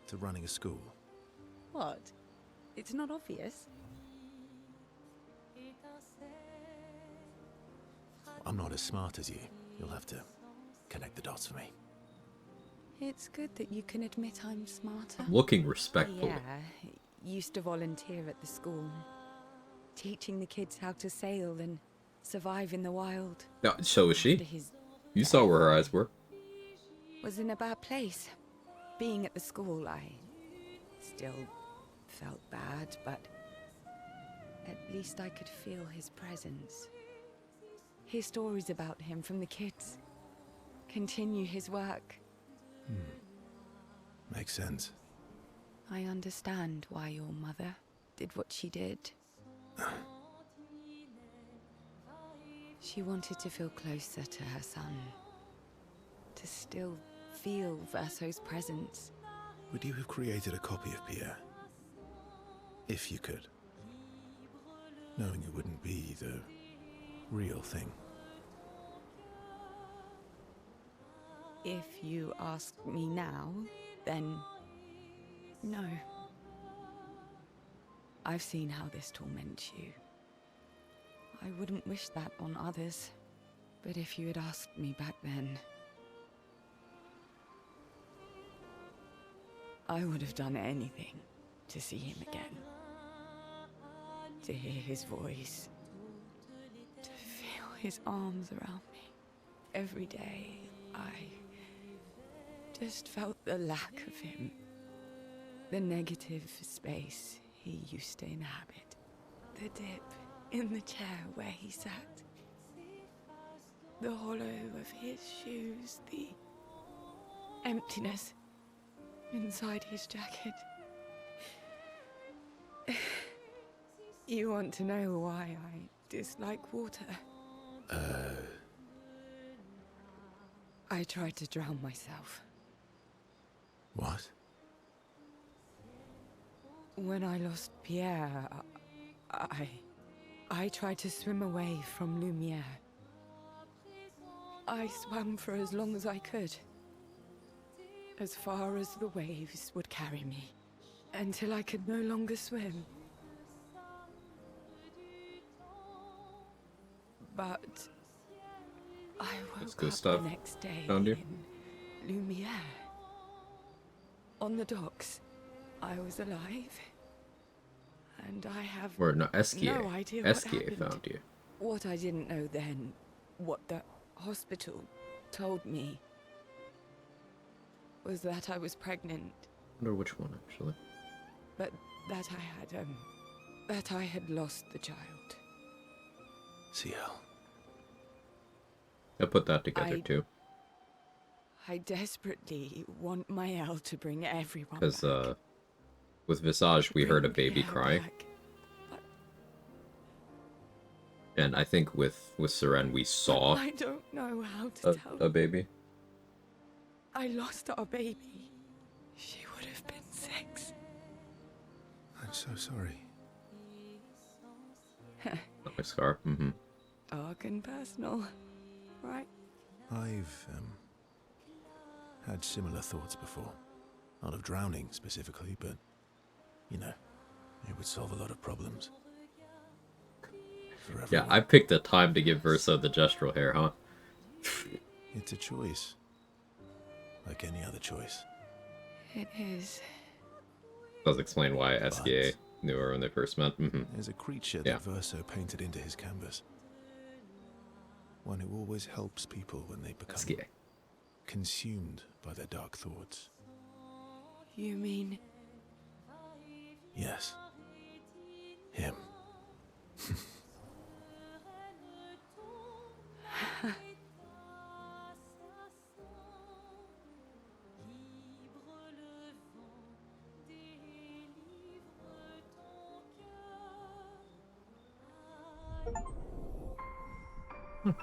to running a school? What? It's not obvious. I'm not as smart as you. You'll have to connect the dots for me. It's good that you can admit I'm smarter. Looking respectfully. Yeah, used to volunteer at the school, teaching the kids how to sail and survive in the wild. So is After she. his You saw where her eyes were. was in a bad place. Being at the school, I still felt bad, but at least I could feel his presence. Hear stories about him from the kids. Continue his work. Makes sense. I understand why your mother did what she did. She wanted to feel closer to her son. To still feel Verso's presence. Would you have created a copy of Pierre? If you could. Knowing it wouldn't be the real thing. If you ask me now, then no. I've seen how this torments you. I wouldn't wish that on others. But if you had asked me back then, I would have done anything to see him again. To hear his voice. To feel his arms around me. Every day, I just felt the lack of him. The negative space he used to inhabit. The dip in the chair where he sat. The hollow of his shoes. The emptiness inside his jacket. You want to know why I dislike water? I tried to drown myself. What? When I lost Pierre, I tried to swim away from Lumiere. I swam for as long as I could. As far as the waves would carry me. Until I could no longer swim. But I That's woke good up stuff. the next day Found you? in Lumiere. On the docks. I was alive. And I have Or no, Esquier. no idea what Esquier happened. found you. What I didn't know then, what the hospital told me, was that I was pregnant, Wonder which one actually. but that I had lost the child. CL. I put that together too. I desperately want Mael to bring everyone Because back. with Visage To we heard a bring baby Pierre cry. back. But And I think with Seren we saw I don't know how to tell a baby. I lost our baby. She would have been 6. I'm so sorry. My scar. Mm-hmm. Dark and personal, right? I've had similar thoughts before. Not of drowning specifically, but, you know, it would solve a lot of problems. For Yeah, everyone. I picked a time to give Verso the gestural hair, huh? It's a choice. Like any other choice. It is. Does explain why Esquier knew her when they first met. Mm-hmm. There's a creature Yeah. that Verso painted into his canvas. One who always helps people when they become Esquier. consumed by their dark thoughts. You mean Yes. Him.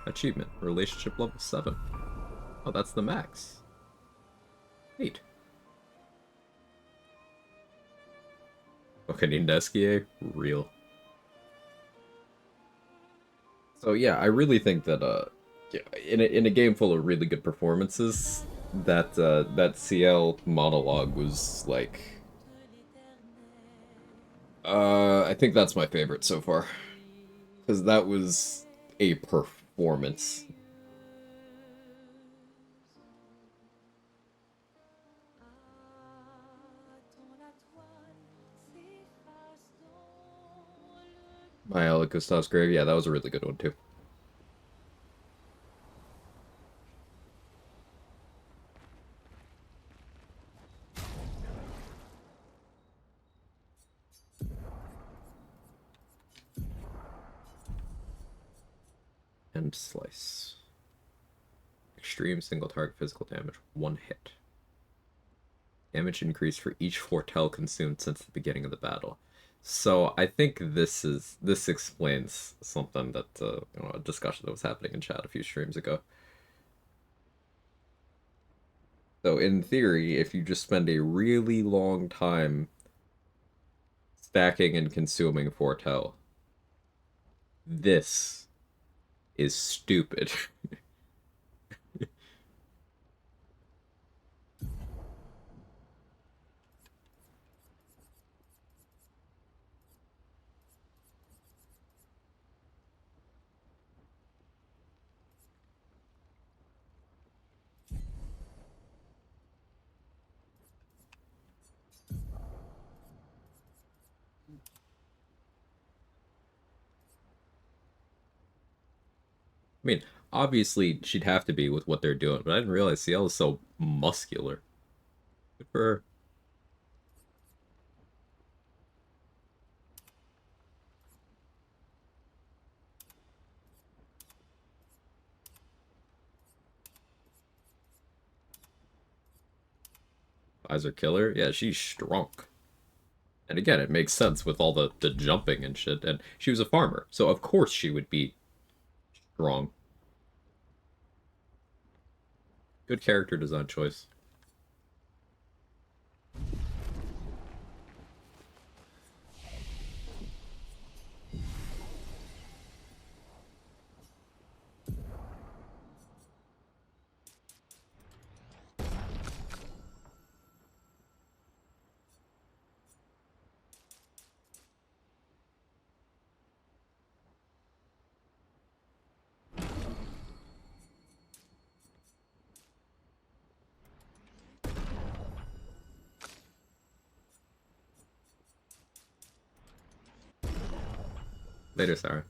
Achievement. Relationship level 7. Oh, that's the max. Neat. Okay, named Esquier? Real. So yeah, I really think that yeah, in a game full of really good performances, that CL monologue was like I think that's my favorite so far. Because that was a performance. My Gustav's Grave, yeah, that was a really good one too. And slice. Extreme single target physical damage, 1 hit. Damage increased for each foretell consumed since the beginning of the battle. So I think this explains something that you know, a discussion that was happening in chat a few streams ago. So in theory, if you just spend a really long time stacking and consuming foretell, this is stupid. I mean, obviously she'd have to be with what they're doing, but I didn't realize CL is so muscular. Good for her. Visor killer? Yeah, she's strong. And again, it makes sense with all the jumping and shit. And she was a farmer, so of course she would be strong. Good character design choice. Later, Sarah.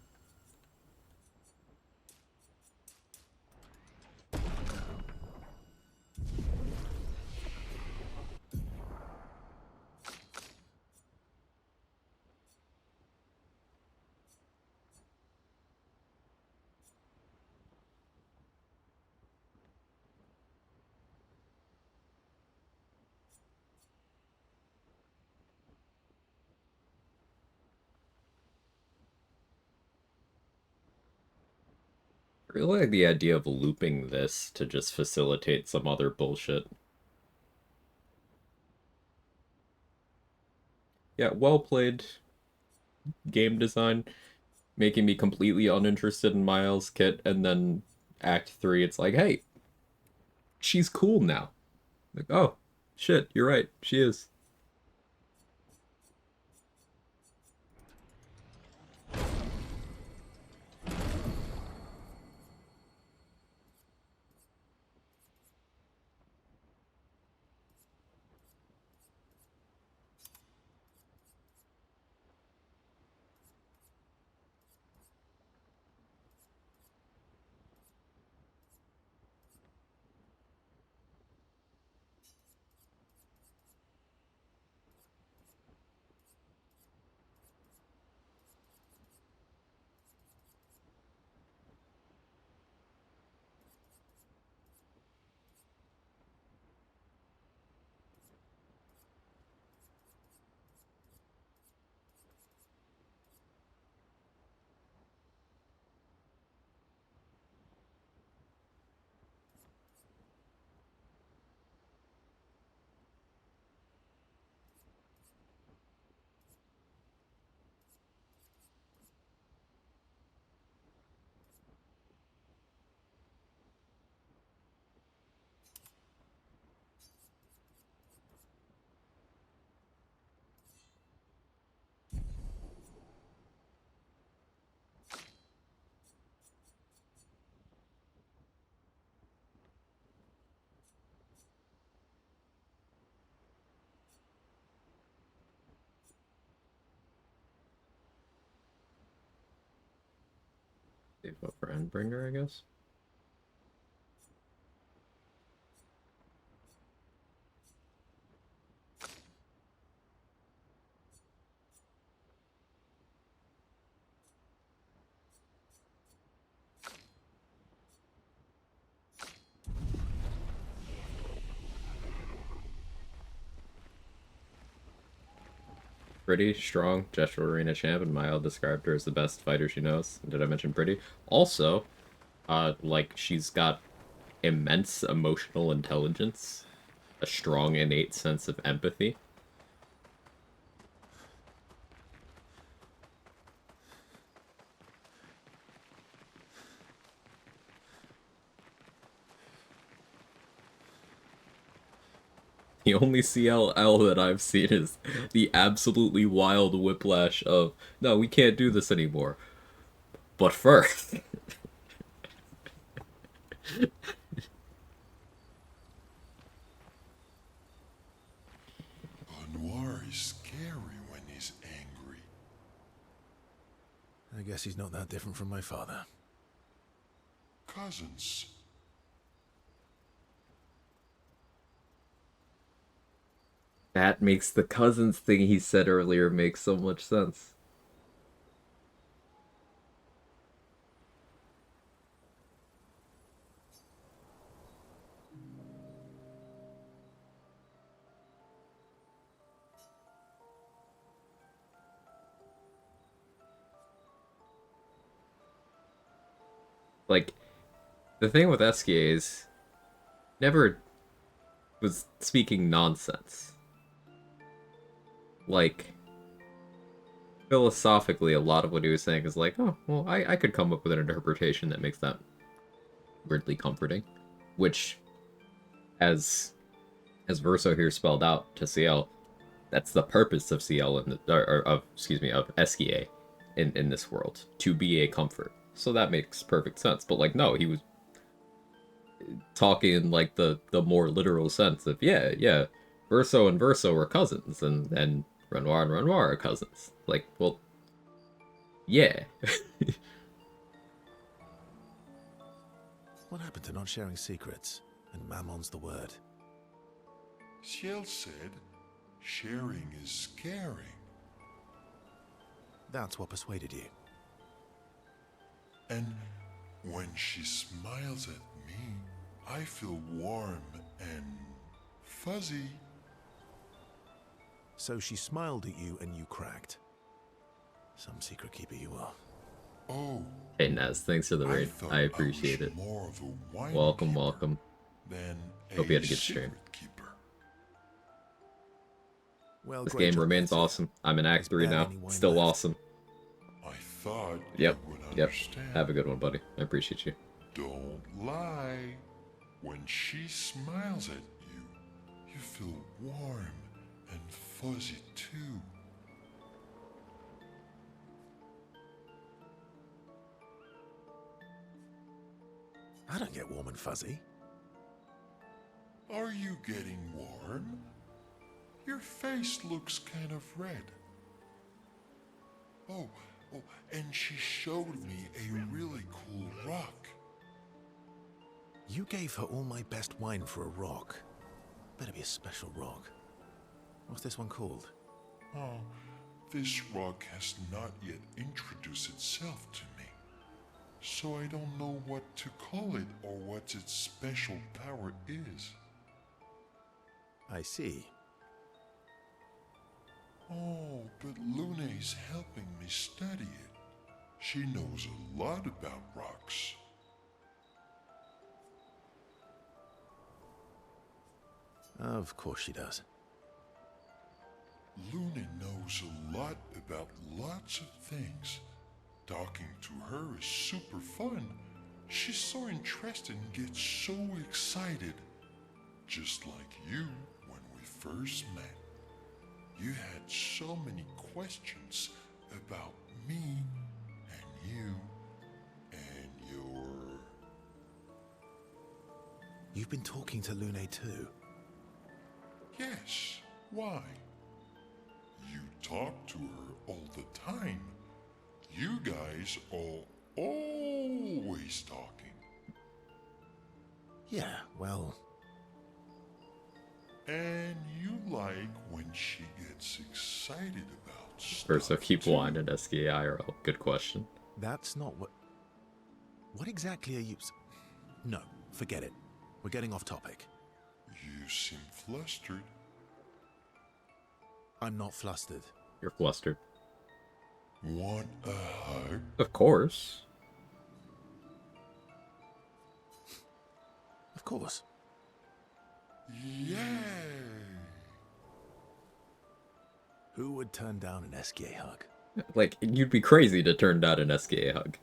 I really like the idea of looping this to just facilitate some other bullshit. Yeah, well played game design, making me completely uninterested in Miles' kit, and then Act 3, it's like, hey, she's cool now. Like, oh, shit, you're right, she is. Save up for Endbringer, I guess. Pretty strong Gesture Arena champ, and Mile described her as the best fighter she knows. Did I mention pretty? Also, like, she's got immense emotional intelligence, a strong innate sense of empathy. The only CLL that I've seen is the absolutely wild whiplash of, no, we can't do this anymore. But first. Noir is scary when he's angry. I guess he's not that different from my father. Cousins. That makes the cousins thing he said earlier make so much sense. Like, the thing with Eskie is, never was speaking nonsense. Like, philosophically, a lot of what he was saying is like, oh, well, I could come up with an interpretation that makes that weirdly comforting. Which, as Verso here spelled out to CL, that's the purpose of CL in the, or of, excuse me, of Eskie in this world, to be a comfort. So that makes perfect sense. But like, no, he was talking in like the more literal sense of, yeah, Verso and Verso are cousins, and Renoir and Renoir are cousins. Like, well, Yeah. What happened to not sharing secrets? And Mammon's the word. Ciel said, sharing is caring. That's what persuaded you. And when she smiles at me, I feel warm and fuzzy. So she smiled at you and you cracked. Some secret keeper you are. Oh, Hey Naz, thanks for the I raid. thought I appreciate was it. more of a wine Welcome, keeper welcome. than Hope you a had a good stream. secret keeper. Well, This great game job, remains Betsy. awesome. I'm in Act There's 3 barely now. any wine Still left. awesome. I thought Yep, you would yep. understand. Have a good one, buddy. I appreciate you. Don't lie. When she smiles at you, you feel warm and fuzzy too. I don't get warm and fuzzy. Are you getting warm? Your face looks kind of red. Oh, and she showed me a really cool rock. You gave her all my best wine for a rock. Better be a special rock. What's this one called? Oh, this rock has not yet introduced itself to me. So I don't know what to call it or what its special power is. I see. Oh, but Luna's helping me study it. She knows a lot about rocks. Of course she does. Luna knows a lot about lots of things. Talking to her is super fun. She's so interested and gets so excited. Just like you when we first met. You had so many questions about me and you and your... You've been talking to Lune too. Yes, why? You talk to her all the time. You guys are always talking. Yeah, well, And you like when she gets excited about stuff. First, I'll keep too. wine and SKIRL. Good question. that's not what... What exactly are you... No, forget it. We're getting off topic. You seem flustered. I'm not flustered. You're flustered. Want a hug? Of course. Of course. Yay! Who would turn down an SKA hug? Like, you'd be crazy to turn down an SKA hug.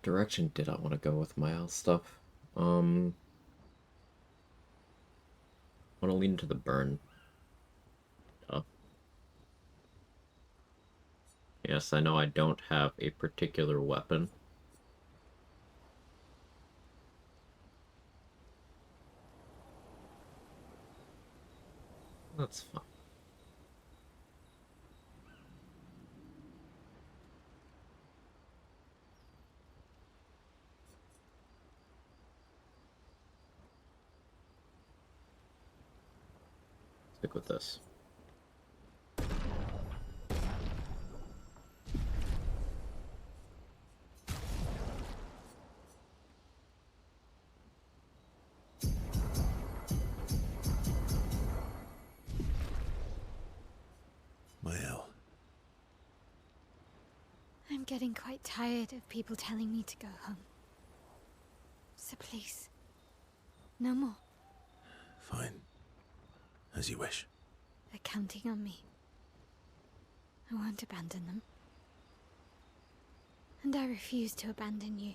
Direction did I want to go with my owl stuff? Want to lean into the burn. Oh. Yes, I know I don't have a particular weapon. That's fine. Stick with this. Mael, I'm getting quite tired of people telling me to go home. So please, no more. fine. As you wish. They're counting on me. I won't abandon them. And I refuse to abandon you.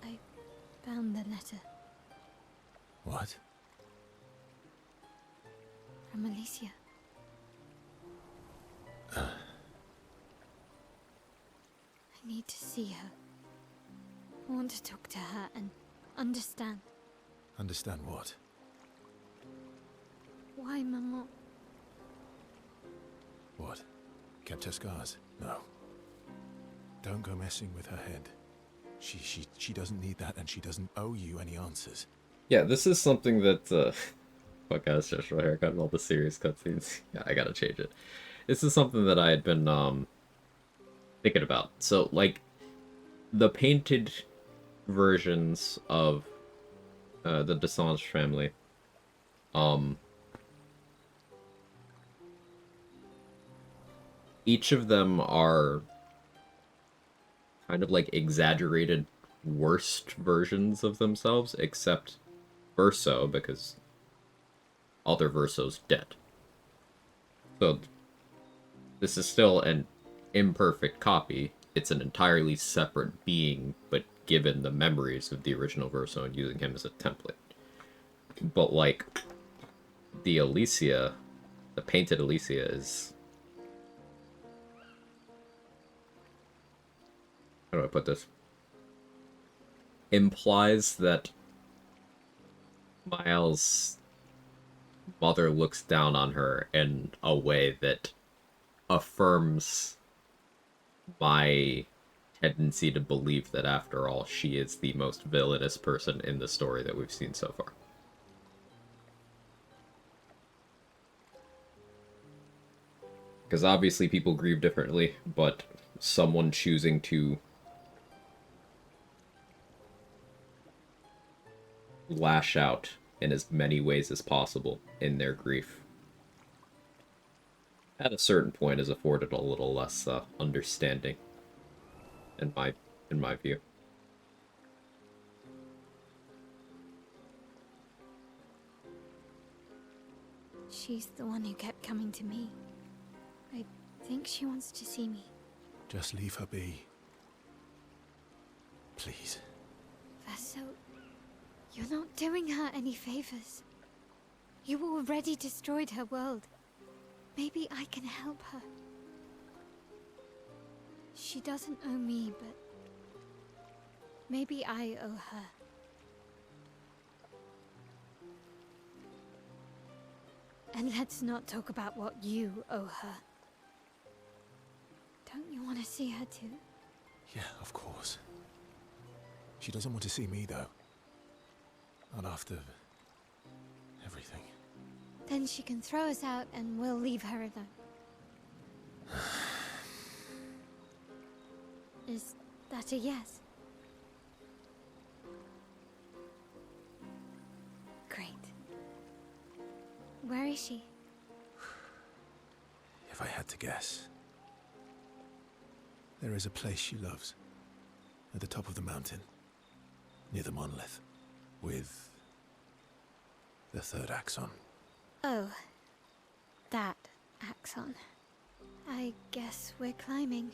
I found the letter What? from Alicia. I need to see her. I want to talk to her and understand Understand what? why Maman. What? Kept her scars? No. Don't go messing with her head. She doesn't need that, and she doesn't owe you any answers. Yeah, this is something that, fuck, I was just my haircut and all the serious cutscenes. Yeah, I gotta change it. This is something that I had been, thinking about. So, like, the painted versions of, the Desange family, each of them are kind of like exaggerated worst versions of themselves, except Verso, because other Verso's dead. So this is still an imperfect copy. It's an entirely separate being, but given the memories of the original Verso and using him as a template. But like the Alicia, the painted Alicia is, how do I put this? Implies that Miles' mother looks down on her in a way that affirms my tendency to believe that, after all, she is the most villainous person in the story that we've seen so far. Because obviously people grieve differently, but someone choosing to lash out in as many ways as possible in their grief at a certain point is afforded a little less understanding in my view. She's the one who kept coming to me. I think she wants to see me. Just leave her be. Please. Vaso, you're not doing her any favors. You already destroyed her world. Maybe I can help her. She doesn't owe me, but maybe I owe her. And let's not talk about what you owe her. Don't you want to see her too? Yeah, of course. She doesn't want to see me, though. Not after everything. Then she can throw us out and we'll leave her alone. Is that a yes? Great. Where is she? If I had to guess, there is a place she loves. At the top of the mountain. Near the monolith. With the third axon. Oh, that axon. I guess we're climbing.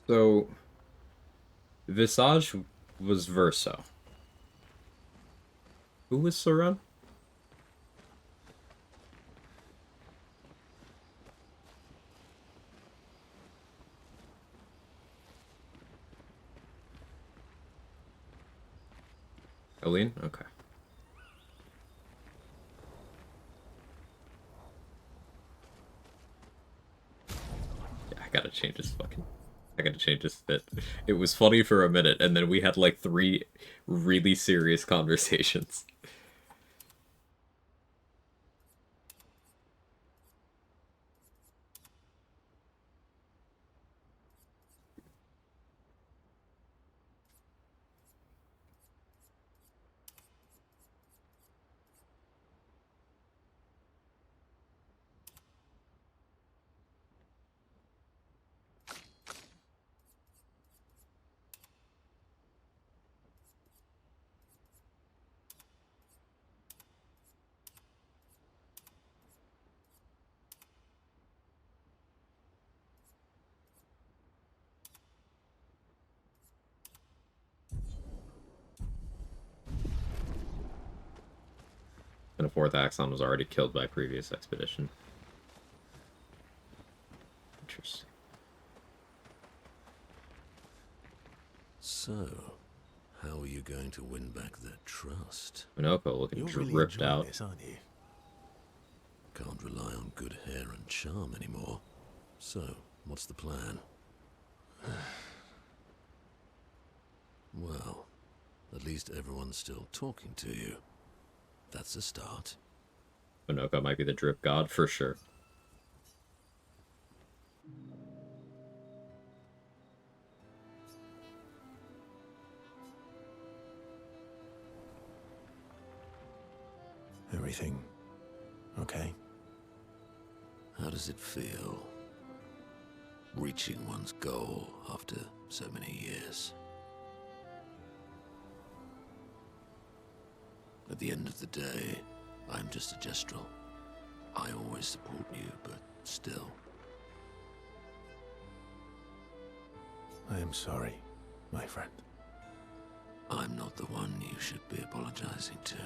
So, Visage was Verso. Who was Seren? Aline? Okay. Yeah, I gotta change this fucking... I gotta change this fit. It was funny for a minute, and then we had like 3 really serious conversations. And a 4th Axon was already killed by previous expedition. Interesting. So, how are you going to win back their trust? Minoko looking You're really ripped enjoying out. this, aren't you? Can't rely on good hair and charm anymore. So, what's the plan? Well, at least everyone's still talking to you. That's a start. Minoko might be the drip god for sure. Everything okay? How does it feel? Reaching one's goal after so many years. At the end of the day, I'm just a gestural. I always support you, but still. I am sorry, my friend. I'm not the one you should be apologizing to.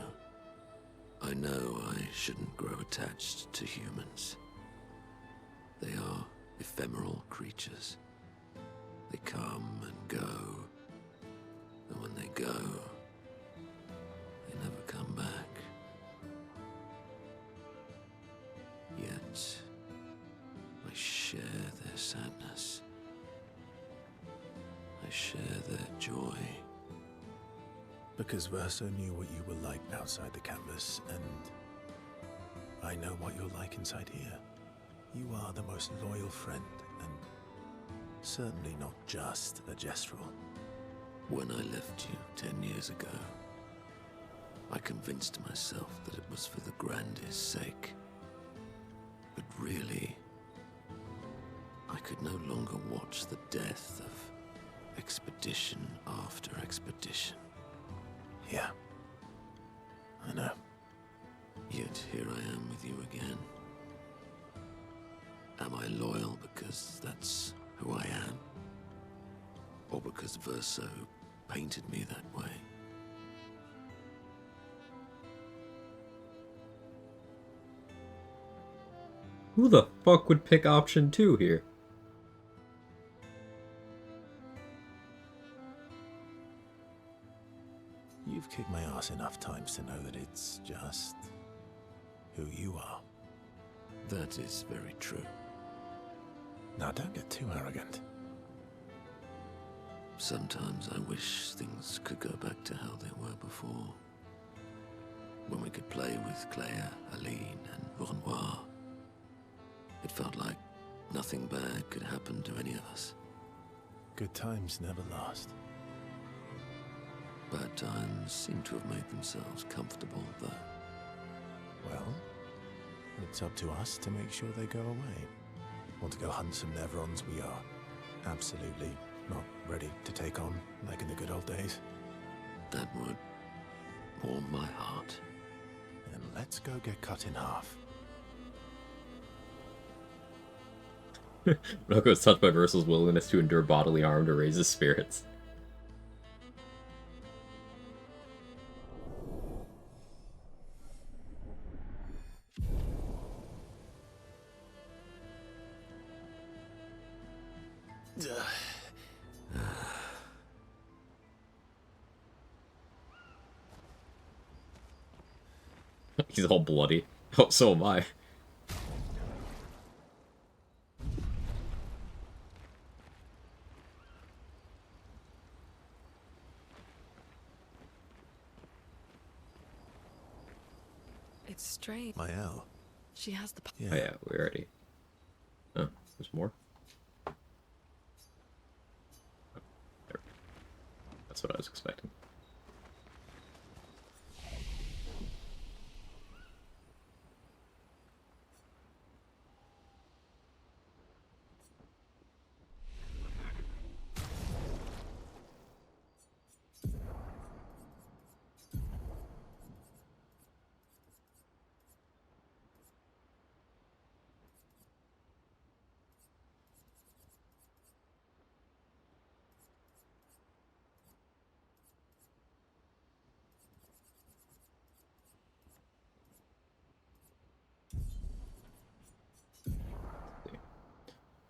I know I shouldn't grow attached to humans. They are ephemeral creatures. They come and go, and when they go, they never come back. Yet, I share their sadness. I share their joy. Because Verso knew what you were like outside the canvas, and I know what you're like inside here. You are the most loyal friend, and certainly not just a gestural. When I left you 10 years ago, I convinced myself that it was for the grandest sake. But really, I could no longer watch the death of expedition after expedition. Yeah, I know. Yet here I am with you again. Am I loyal because that's who I am? Or because Verso painted me that way? Who the fuck would pick option 2 here? You've kicked my ass enough times to know that it's just who you are. That is very true. Now don't get too arrogant. Sometimes I wish things could go back to how they were before. When we could play with Claire, Aline, and Renoir. It felt like nothing bad could happen to any of us. Good times never last. Bad times seem to have made themselves comfortable, though. Well, it's up to us to make sure they go away. Want to go hunt some Nevrons? We are absolutely not ready to take on like in the good old days. That would warm my heart. Then let's go get cut in half. Minako is touched by Versal's willingness to endure bodily harm to raise his spirits. He's all bloody. Oh, so am I. It's strange. Mael. She has the Yeah. Oh yeah, we already... Oh, there's more? Oh, there. That's what I was expecting.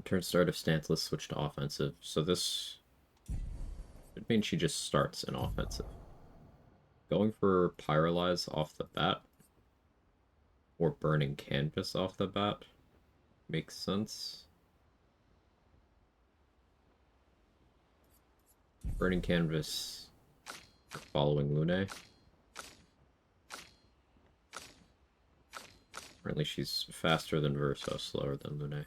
Turn start of stanceless, switch to offensive. So this would mean she just starts an offensive. Going for Pyrolyze off the bat, or Burning Canvas off the bat, makes sense. Burning Canvas following Lune. Apparently she's faster than Verso, slower than Lune.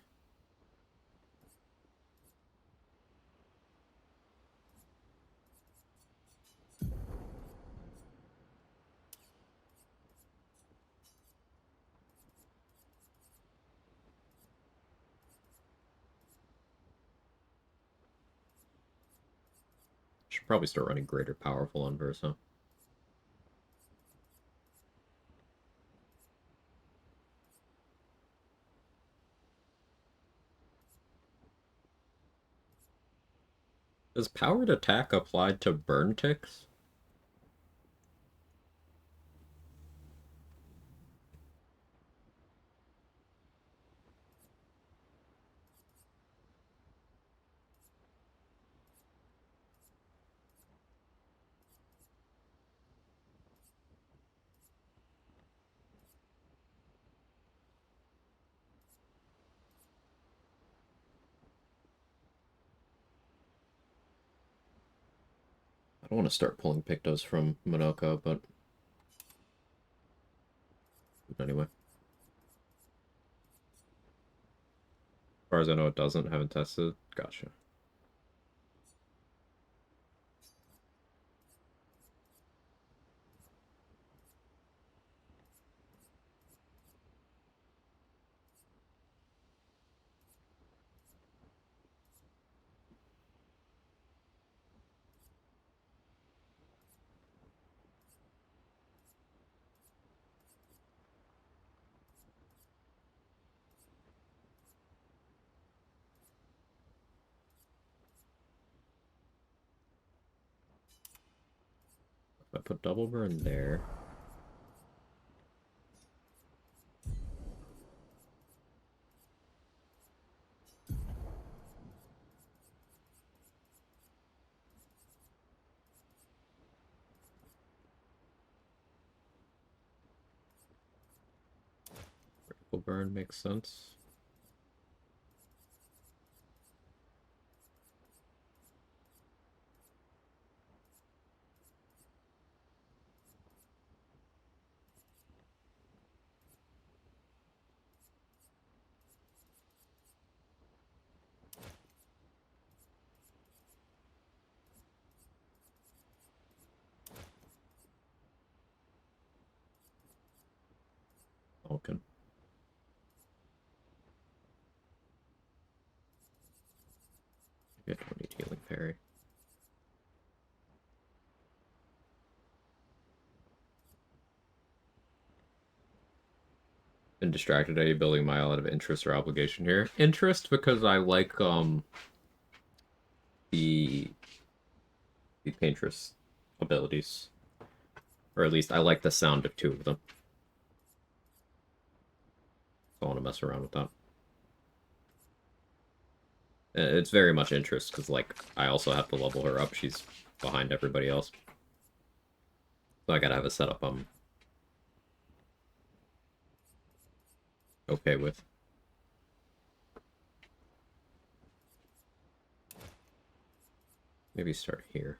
Should probably start running Greater Powerful on Verso. Does Powered Attack apply to burn ticks? I don't want to start pulling Pictos from Monoko, but anyway. As far as I know, it doesn't. Haven't tested. Gotcha. If I put Double Burn there... Double Burn makes sense. Falcon. Get 20 Healing Parry. been distracted. Are you building Mile out of interest or obligation here? Interest, because I like the Paintress abilities. Or at least I like the sound of 2 of them. So I want to mess around with that. It's very much interest, because, like, I also have to level her up. She's behind everybody else. So I gotta have a setup I'm okay with. Maybe start here.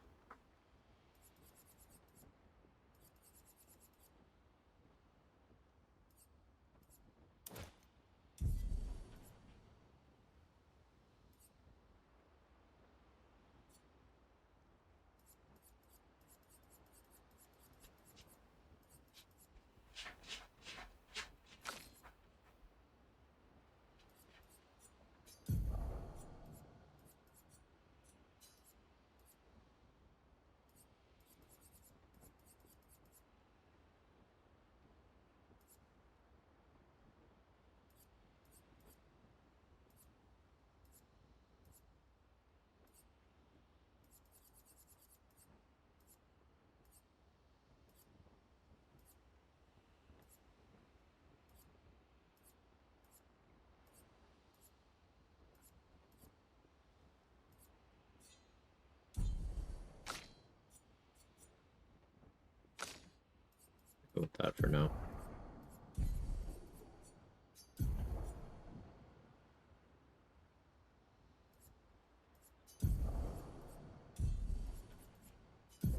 Go with that for now.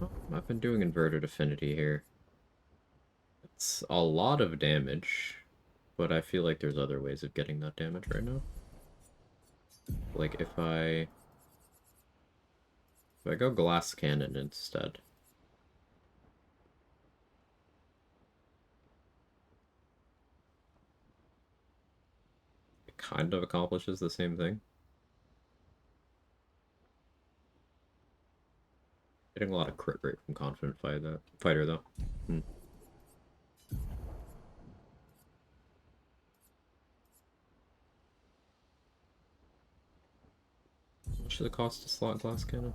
Oh, I've been doing inverted affinity here. It's a lot of damage, but I feel like there's other ways of getting that damage right now. Like if I go glass cannon instead. It kind of accomplishes the same thing. Getting a lot of crit rate from Confident Fighter though. How much does it cost to slot glass cannon?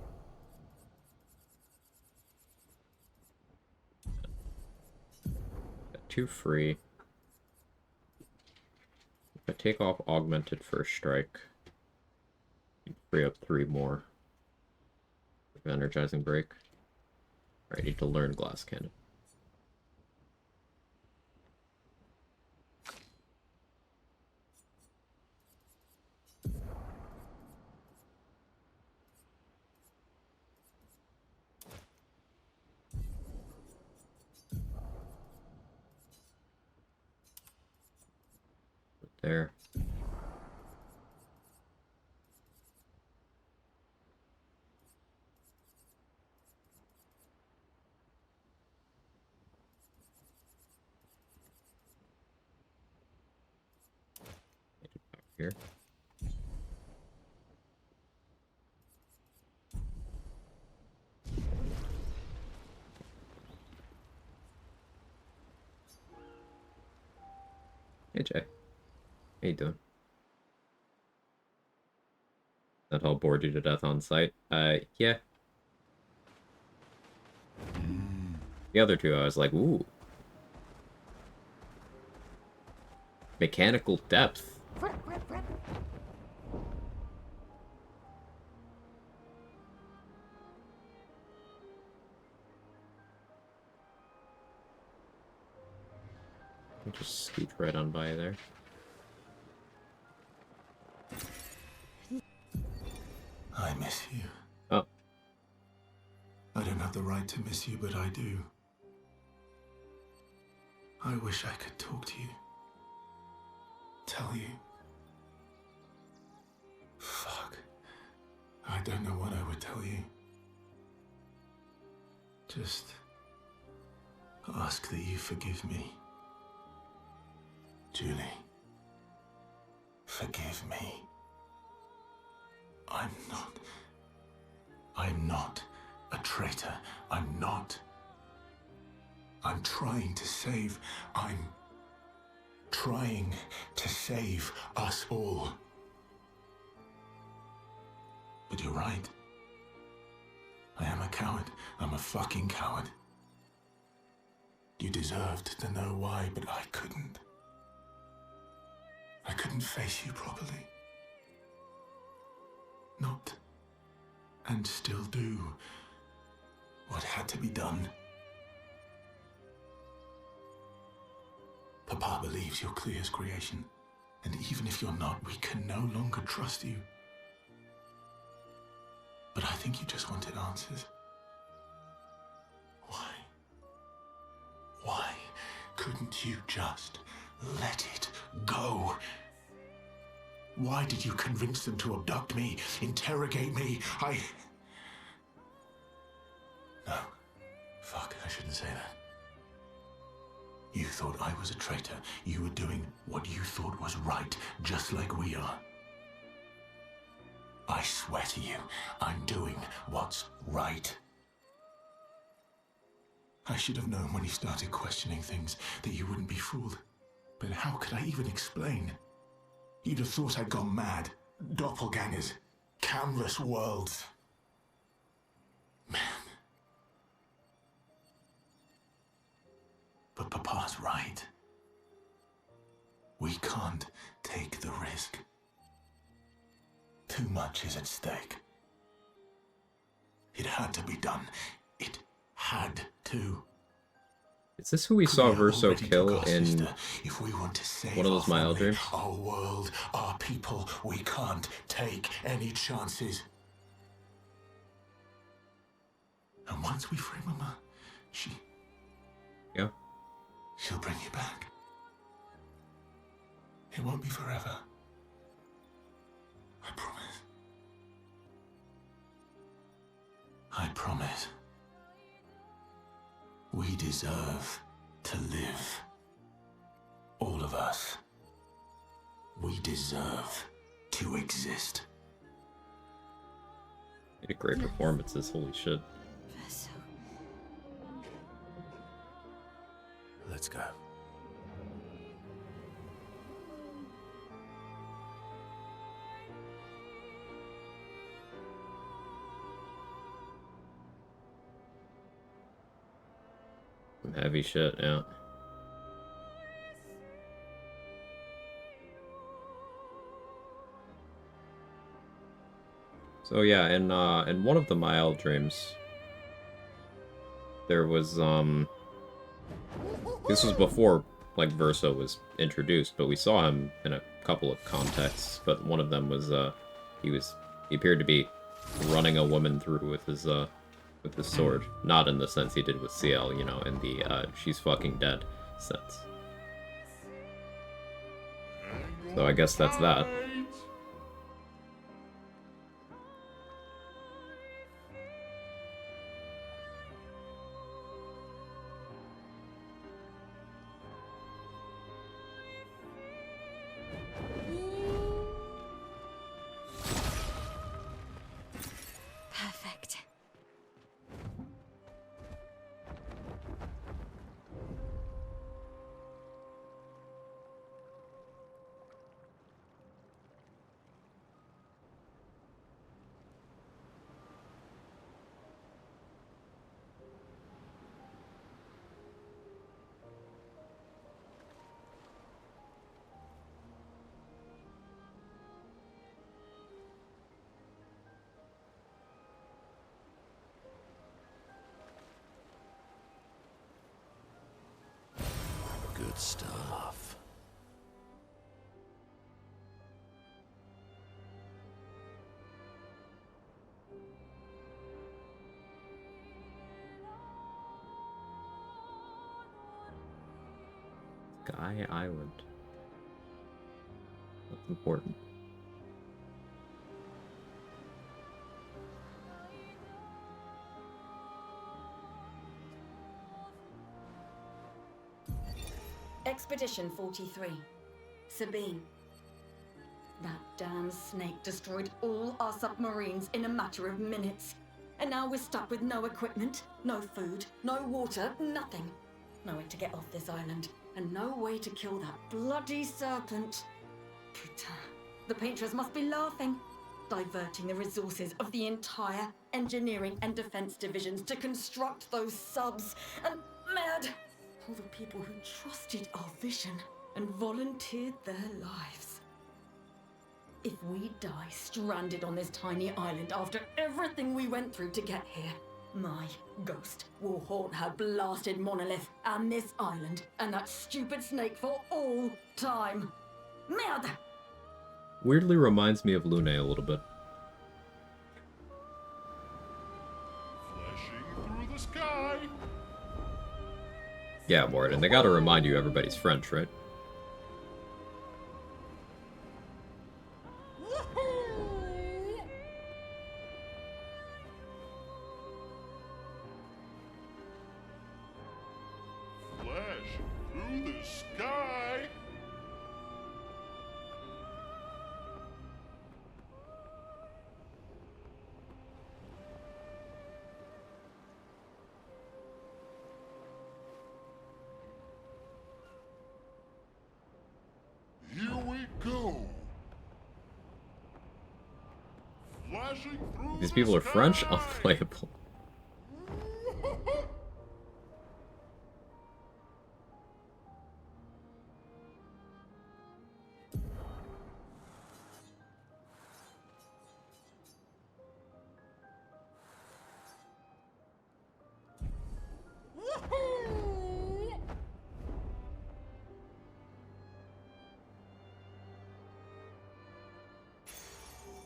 Got 2 free. If I take off augmented first strike, free up 3 more. Energizing break. Alright, I need to learn glass cannon. There. Here. Hey Jay. How you doing? That all bored you to death on site? Yeah. The other 2 I was like, ooh. Mechanical depth. I'll just scoot right on by there. I miss you. Oh. I don't have the right to miss you, but I do. I wish I could talk to you. Tell you. Fuck. I don't know what I would tell you. Just ask that you forgive me. Julie. Forgive me. I'm not a traitor. I'm not. I'm trying to save. I'm trying to save us all. But you're right. I am a coward. I'm a fucking coward. You deserved to know why, but I couldn't. I couldn't face you properly. Not, and still do, what had to be done. Papa believes you're Clear's creation, and even if you're not, we can no longer trust you. But I think you just wanted answers. Why? Why couldn't you just let it go? Why did you convince them to abduct me, interrogate me? No. Fuck, I shouldn't say that. You thought I was a traitor. You were doing what you thought was right, just like we are. I swear to you, I'm doing what's right. I should have known when you started questioning things that you wouldn't be fooled. But how could I even explain? You'd have thought I'd gone mad. Doppelgangers. Canvas worlds. Man. But Papa's right. We can't take the risk. Too much is at stake. It had to be done. It had to. Is this who we saw Verso kill in if we want to save one of those Mile Dreams? Our world, our people, we can't take any chances. And once we free Mama, Yeah. She'll bring you back. It won't be forever. I promise. I promise. We deserve to live. All of us. We deserve to exist. Made a great performances, holy shit. Verso. Let's go. Some heavy shit, yeah. So yeah, in one of the Mile Dreams, there was this was before like Verso was introduced, but we saw him in a couple of contexts. But one of them was he appeared to be running a woman through with his sword, not in the sense he did with CL, you know, in the she's fucking dead sense. So I guess that's that. Perfect. Good stuff. Sky Island. That's important. Expedition 43. Sabine. That damn snake destroyed all our submarines in a matter of minutes. And now we're stuck with no equipment, no food, no water, nothing. No way to get off this island. and no way to kill that bloody serpent. Putain, the painters must be laughing. Diverting the resources of the entire engineering and defense divisions to construct those subs. And mad, all the people who trusted our vision and volunteered their lives. If we die stranded on this tiny island after everything we went through to get here, my ghost will haunt her blasted monolith and this island and that stupid snake for all time. Merde! Weirdly reminds me of Lune a little bit. Flashing through the sky. Yeah, Morden, they gotta remind you everybody's French, right? Flash through the sky. Here we go. Flashing through These the people are French? sky. Unplayable.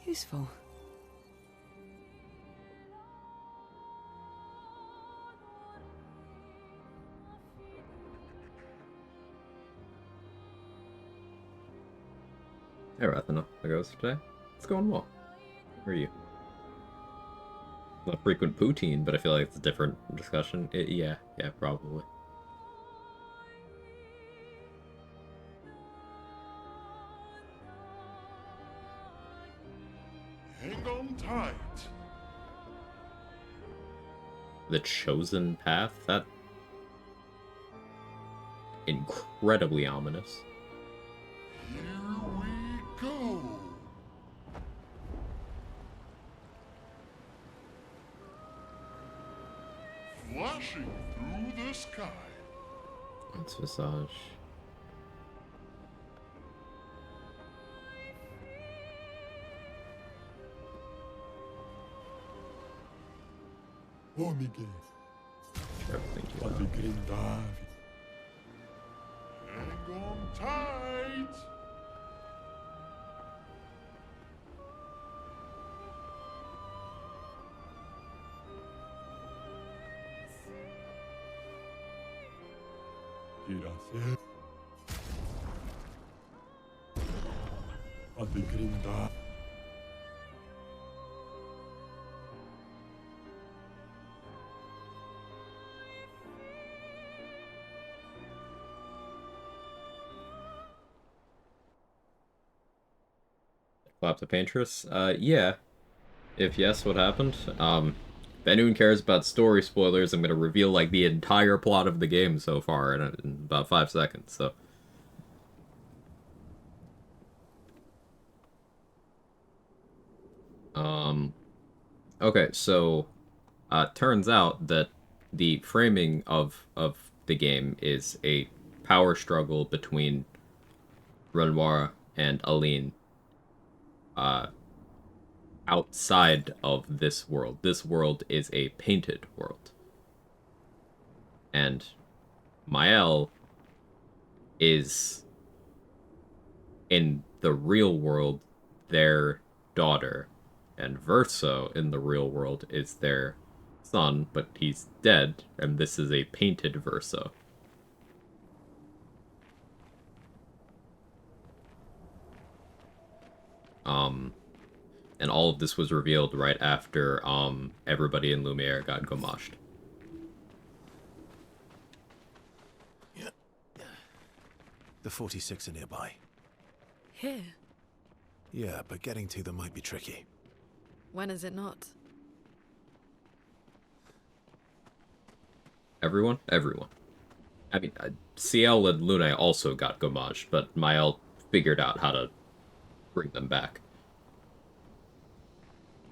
Useful. Hey, Rathana. How goes today? It's going well. How are you? Not frequent poutine, but I feel like it's a different discussion. Yeah, probably. Hang on tight. The chosen path? That... incredibly ominous. Here we go. Flashing through the sky. It's Visage. Oh, Miguel. Everything you What the green Davi. Hang on tight. Gracias. What the green Davi. Clap the Paintress? Yeah. If yes, what happened? If anyone cares about story spoilers, I'm gonna reveal, like, the entire plot of the game so far in about 5 seconds, so... Okay, so, turns out that the framing of the game is a power struggle between Renoir and Aline, outside of this world. This world is a painted world. And Mael is, in the real world, their daughter. And Verso, in the real world, is their son, but he's dead, and this is a painted Verso. And all of this was revealed right after, everybody in Lumiere got gomoshed. Yeah. The 46 are nearby. Here? Yeah, but getting to them might be tricky. When is it not? Everyone? Everyone. I mean, CL and Luna also got gommaged, but Mael figured out how to bring them back.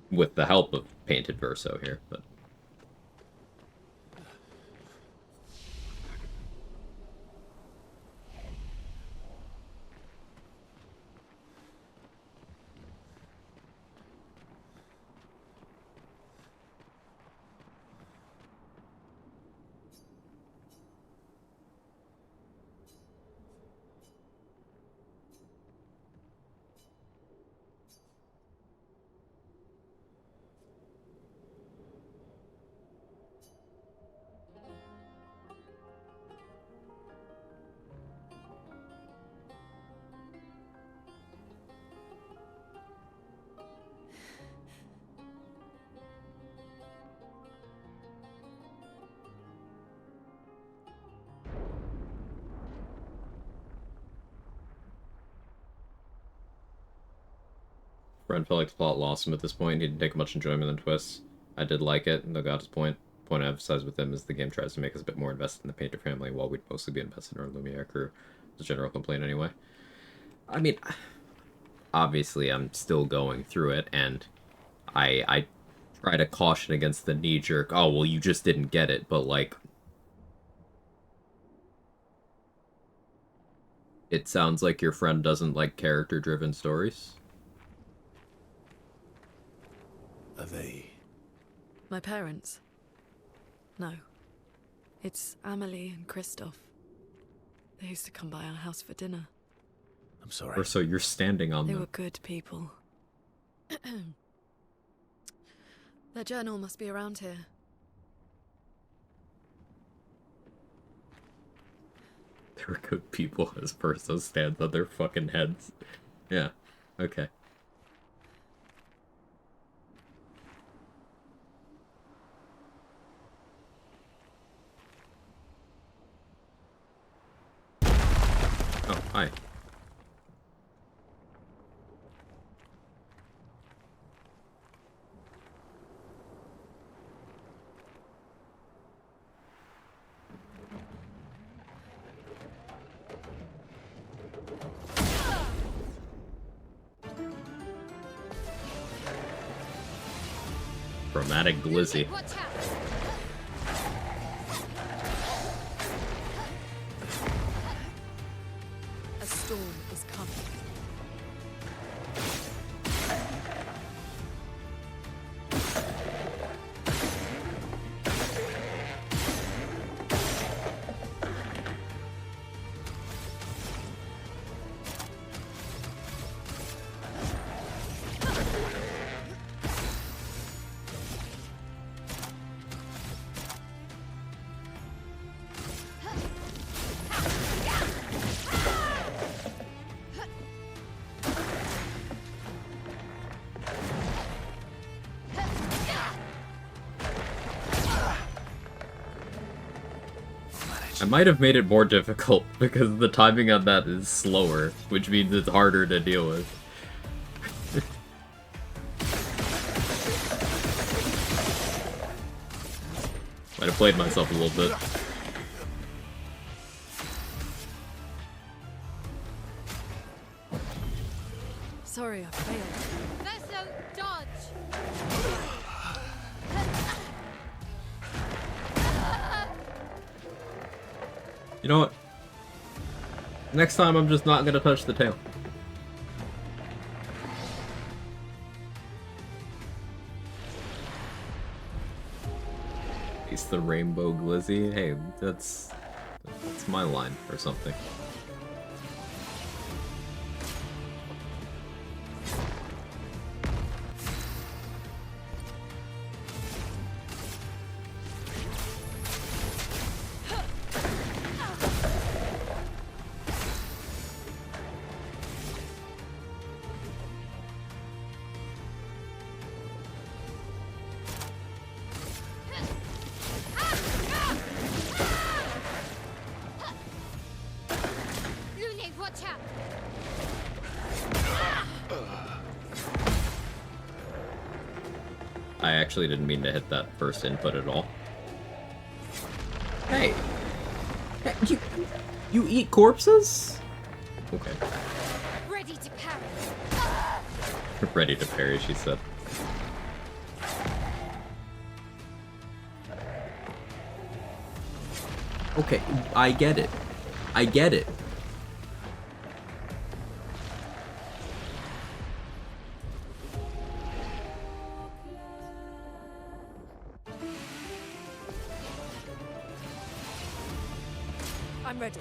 With the help of Painted Verso here, but... Friend felt like the plot lost him at this point. He didn't take much enjoyment in the twists. I did like it, and though got his point. Point I emphasize with him is the game tries to make us a bit more invested in the Painter family, while we'd mostly be invested in our Lumiere crew. It's a general complaint anyway. I mean, obviously I'm still going through it, and I try to caution against the knee-jerk, oh, well, you just didn't get it, but, like... It sounds like your friend doesn't like character-driven stories. Are they... My parents? No. It's Amelie and Christoph. They used to come by our house for dinner. I'm sorry. Or so you're standing on They them. were good people. Their journal must be around here. They were good people as Verso stands on their fucking heads. Yeah, okay. Oh, hi. Chromatic Glizzy. A storm is coming. I might have made it more difficult because the timing on that is slower, which means it's harder to deal with. Might have played myself a little bit. Sorry, I failed. Verso, dodge! You know what? Next time I'm just not gonna touch the tail. It's the Rainbow Glizzy. Hey, that's my line or something. Lune, watch out! I actually didn't mean to hit that first input at all. Hey! You eat corpses? Okay. Ready to parry. Ready to parry, she said. Okay, I get it. I get it. I'm ready.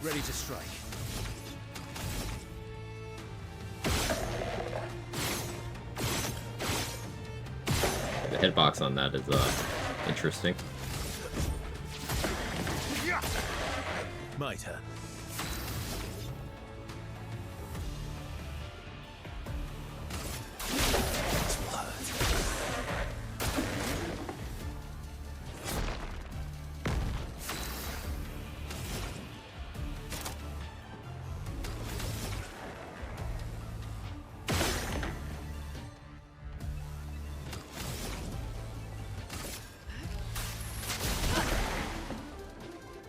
Ready to strike. The hitbox on that is interesting. My turn.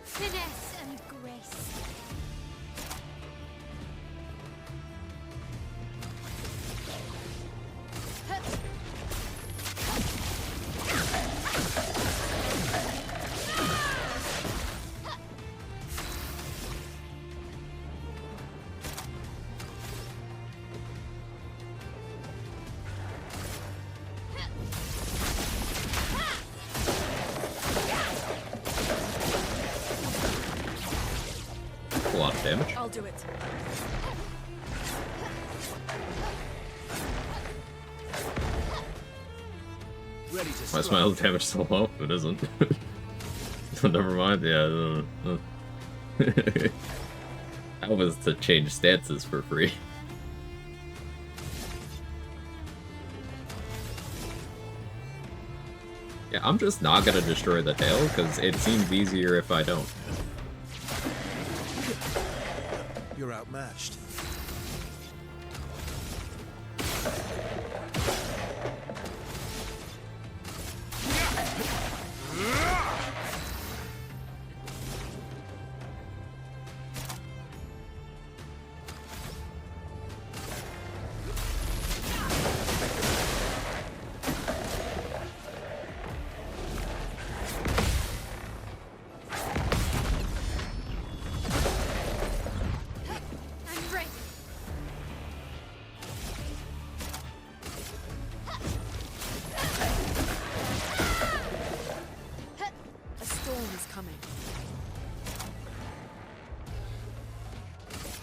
Finesse and grace. A lot of damage. I'll do it. Ready to Why strike. is my health damage so low? It isn't. Never mind. Yeah. That was to change stances for free. Yeah, I'm just not gonna destroy the tail, because it seems easier if I don't. You're outmatched. I'm ready. A storm is coming.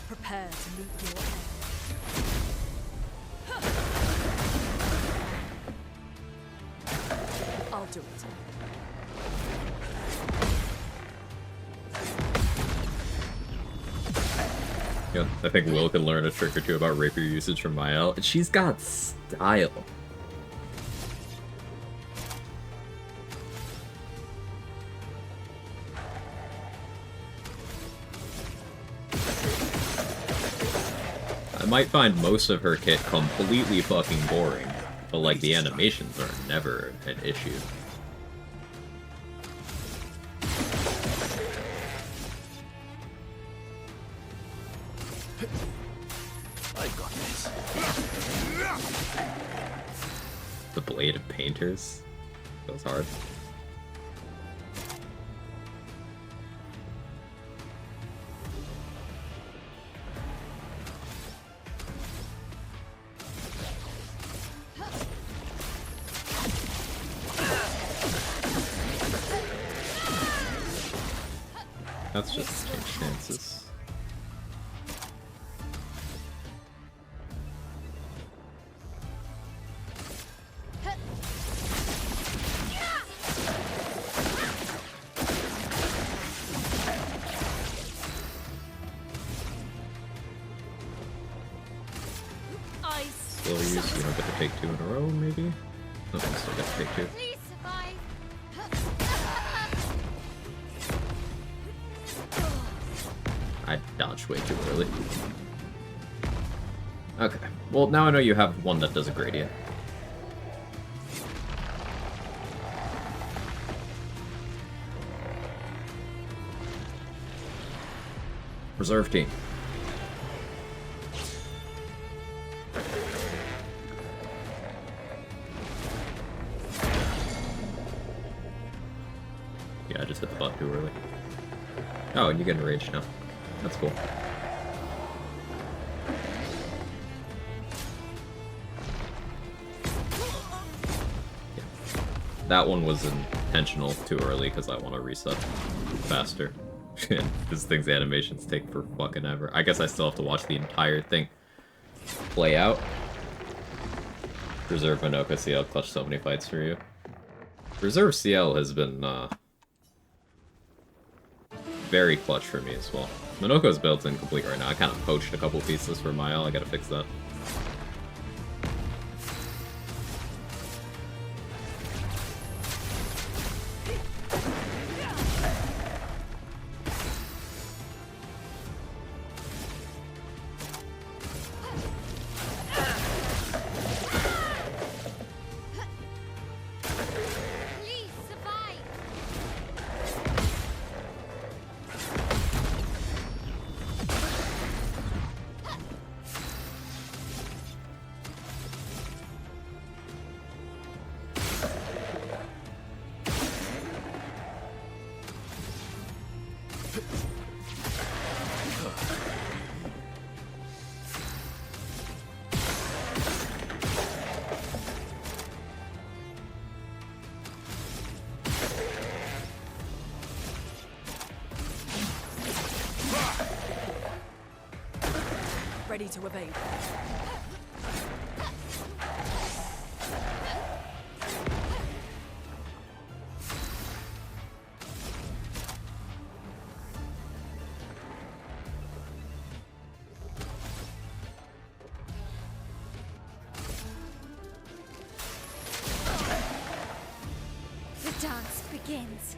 Prepare to meet your end. I'll do it. Yeah, I think Will can learn a trick or two about rapier usage from Mael. And she's got style. I might find most of her kit completely fucking boring, but like the animations are never an issue. I got this. The bladed painters goes hard. That's just change stances. skill use, you don't get to take 2 in a row, maybe? No, you still get to take 2. Please survive. I dodged way too early. Okay, well now I know you have one that does a gradient. Reserve team. Yeah, I just hit the button too early. Oh, and you get enraged now. That's cool. Yeah. That one was intentional too early because I want to reset faster. This thing's animations take for fucking ever. I guess I still have to watch the entire thing play out. Reserve Minoka CL clutched so many fights for you. Reserve CL has been very clutch for me as well. Minoko's build's incomplete right now. I kind of poached a couple pieces for Mael. I gotta fix that. Please survive. Ready to evade. The dance begins.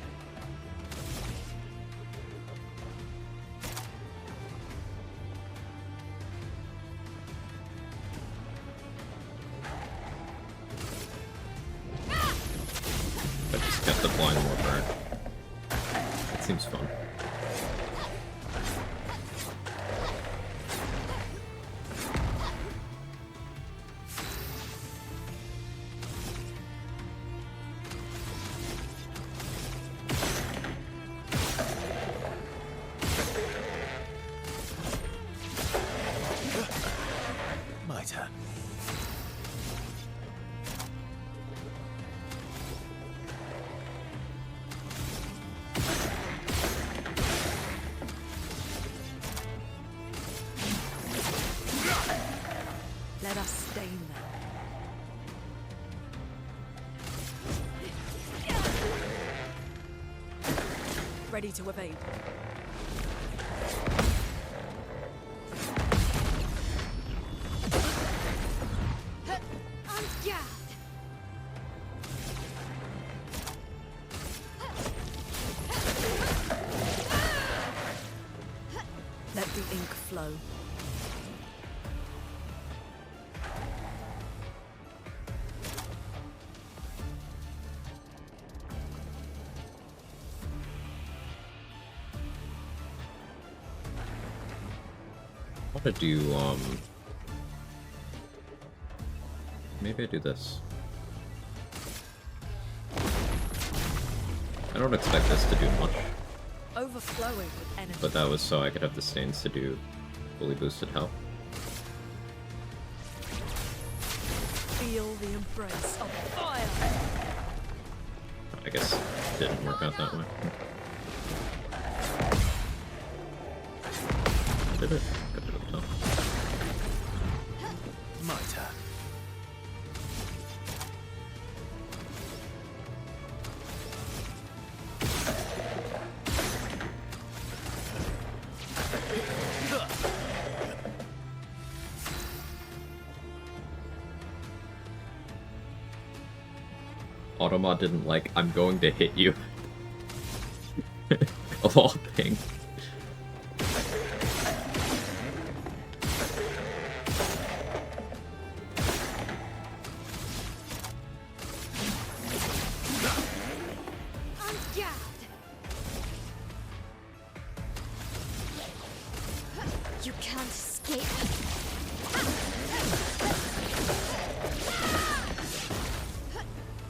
I just kept applying more burn. It seems fun. My turn. Let us stain them. Ready to evade. On guard. Let the ink flow. I want to do, maybe I do this. I don't expect this to do much, Overflowing with energy. but that was so I could have the stains to do fully boosted health. Feel the embrace of fire. I guess it didn't work out that way. Did it? Could have been tough. My turn. Automa didn't like, I'm going to hit you. Of all things. You can't escape.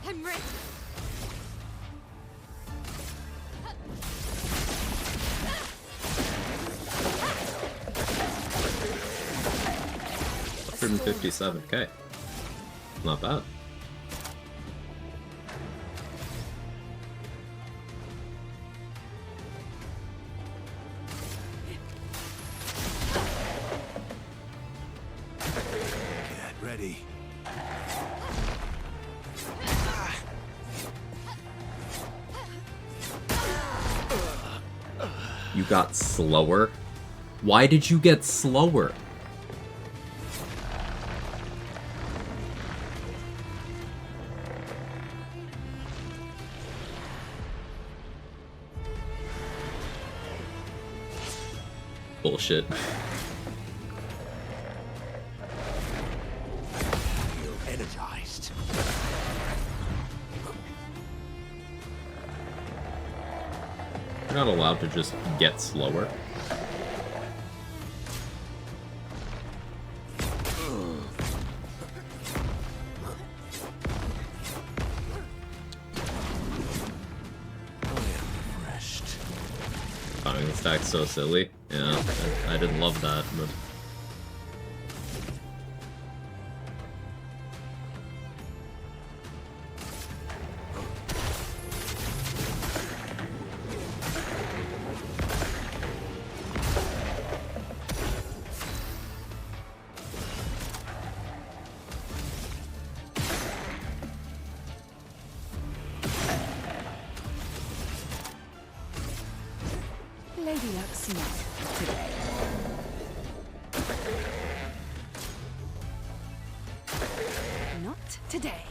I'm ready. $157K. Not bad. Get ready. You got slower? Why did you get slower? Bullshit. Feel energized. You're not allowed to just get slower. Finding the stack's so silly. Yeah, I didn't love that, but... Lady Luck's not today. Not today.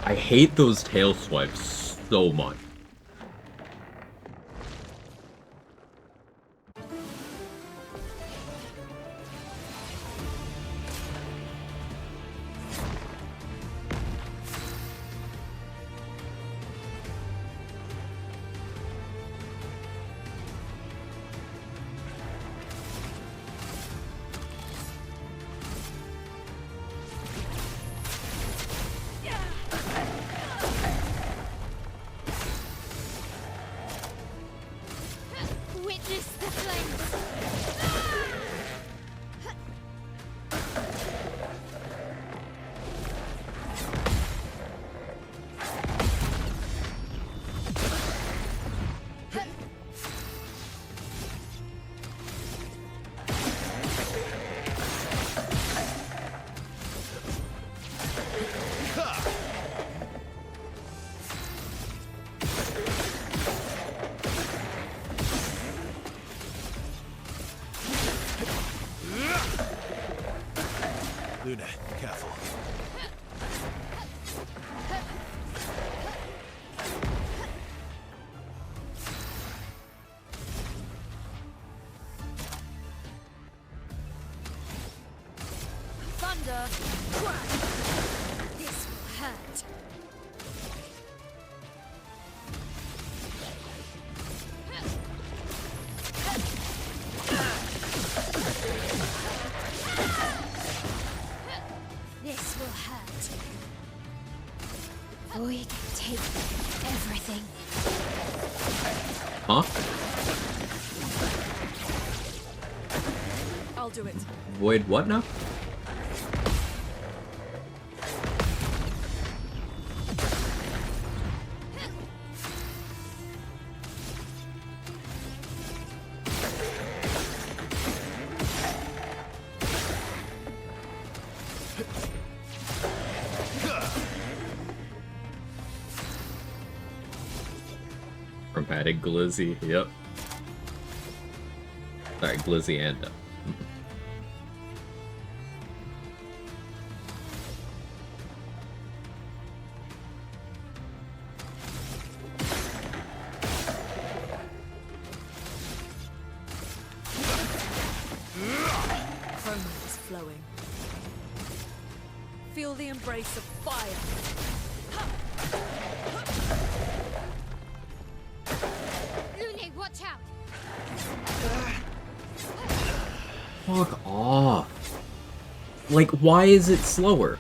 I hate those tail swipes so much. Witness the flames. Luna, careful. Thunder. Quag. This will hurt. This will hurt. Void, take everything. Huh? I'll do it. Void what now? Dramatic glizzy, yep. Sorry, glizzy and Foam is flowing. Feel the embrace of fire. Lune, watch out! Fuck off. Like, why is it slower?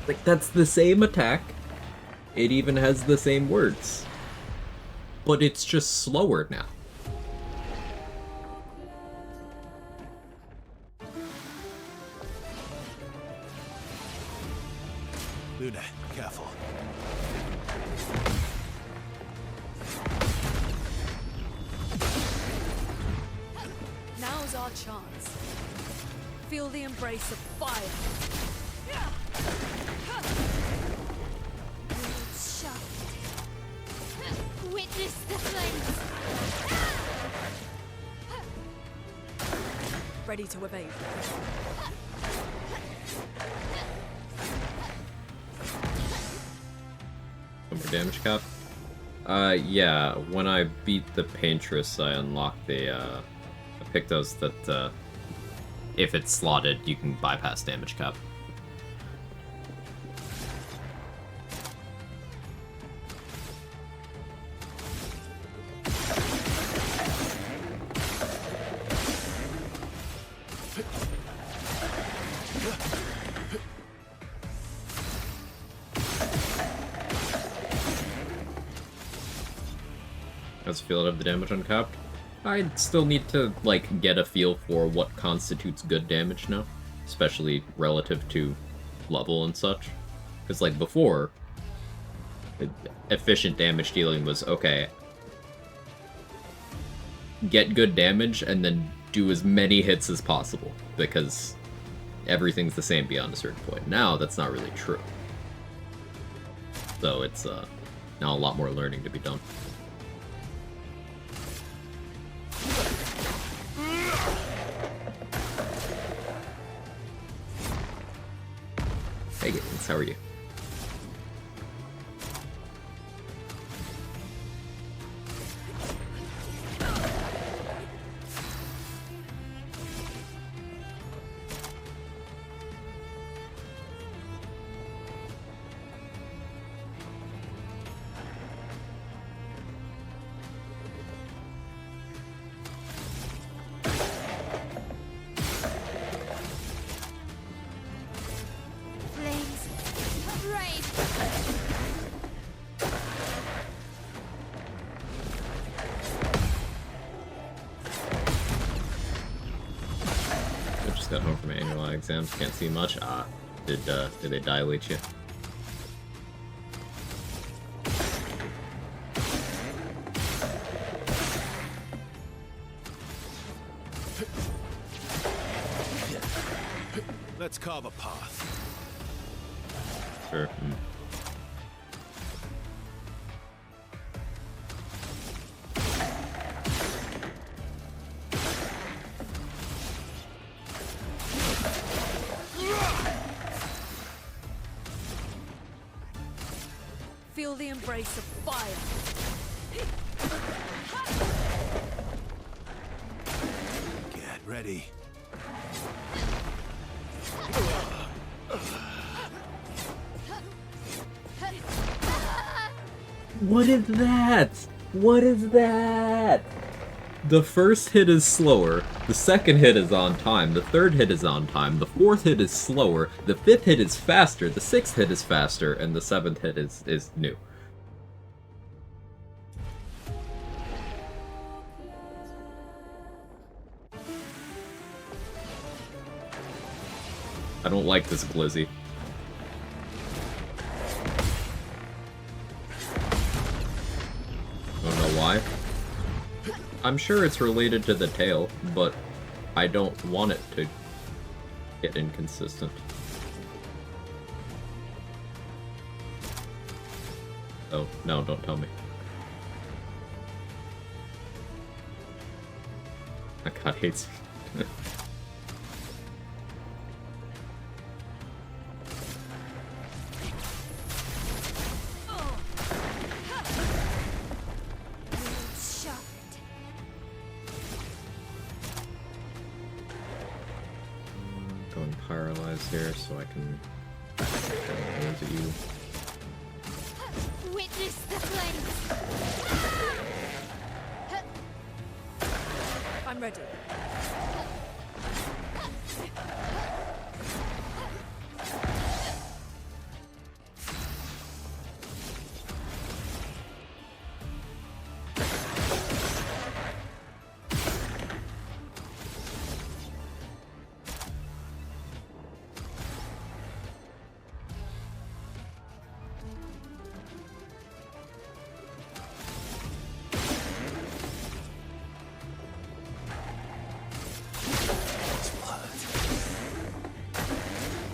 Like, that's the same attack. It even has the same words. But it's just slower now. Luna, careful. Now's our chance. Feel the embrace of fire. Shut. Witness the flames. Ready to evade. One more damage cap. Yeah, when I beat the Paintress, I unlocked the, I picked those that, if it's slotted, you can bypass damage cap. How's the feel of the damage uncapped? I still need to, like, get a feel for what constitutes good damage now. Especially relative to level and such. Because, like, before, efficient damage dealing was, okay, get good damage and then do as many hits as possible. Because everything's the same beyond a certain point. Now, that's not really true. So it's, now a lot more learning to be done. Hey Giggins, how are you? Flames. Rain. I just got home from annual exams, can't see much. Did they dilate you? Let's carve a path. Sure. Feel the embrace of fire. Get ready. What is that? What is that? The first hit is slower, the second hit is on time, the third hit is on time, the fourth hit is slower, the fifth hit is faster, the sixth hit is faster, and the seventh hit is new. I don't like this glizzy. I don't know why. I'm sure it's related to the tail, but I don't want it to. get inconsistent. Oh, no, don't tell me. My god hates me. Going paralyzed here so I can hands at you. Witness the flames. I'm ready.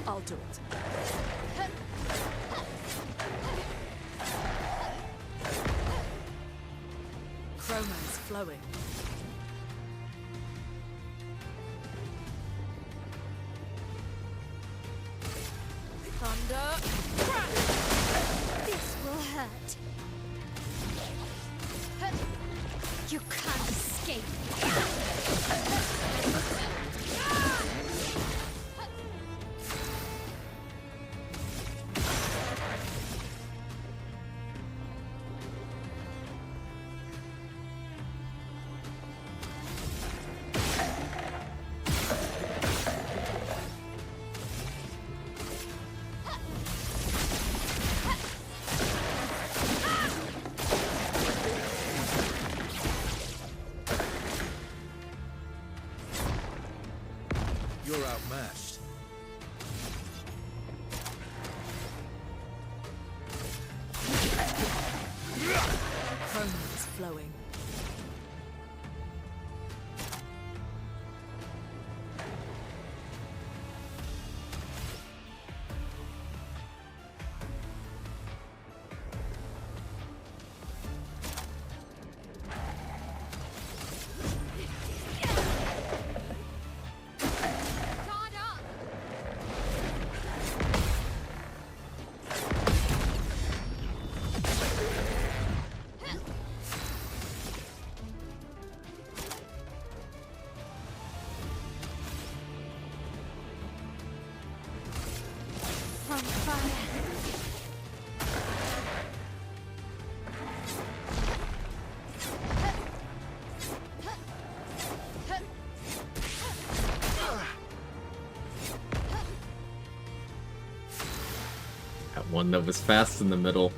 I'll do it. Chroma's flowing. Thunder. This will hurt. You can't escape. You're outmatched. Chroma's flowing. Guard up! From fire. That one that was fast in the middle.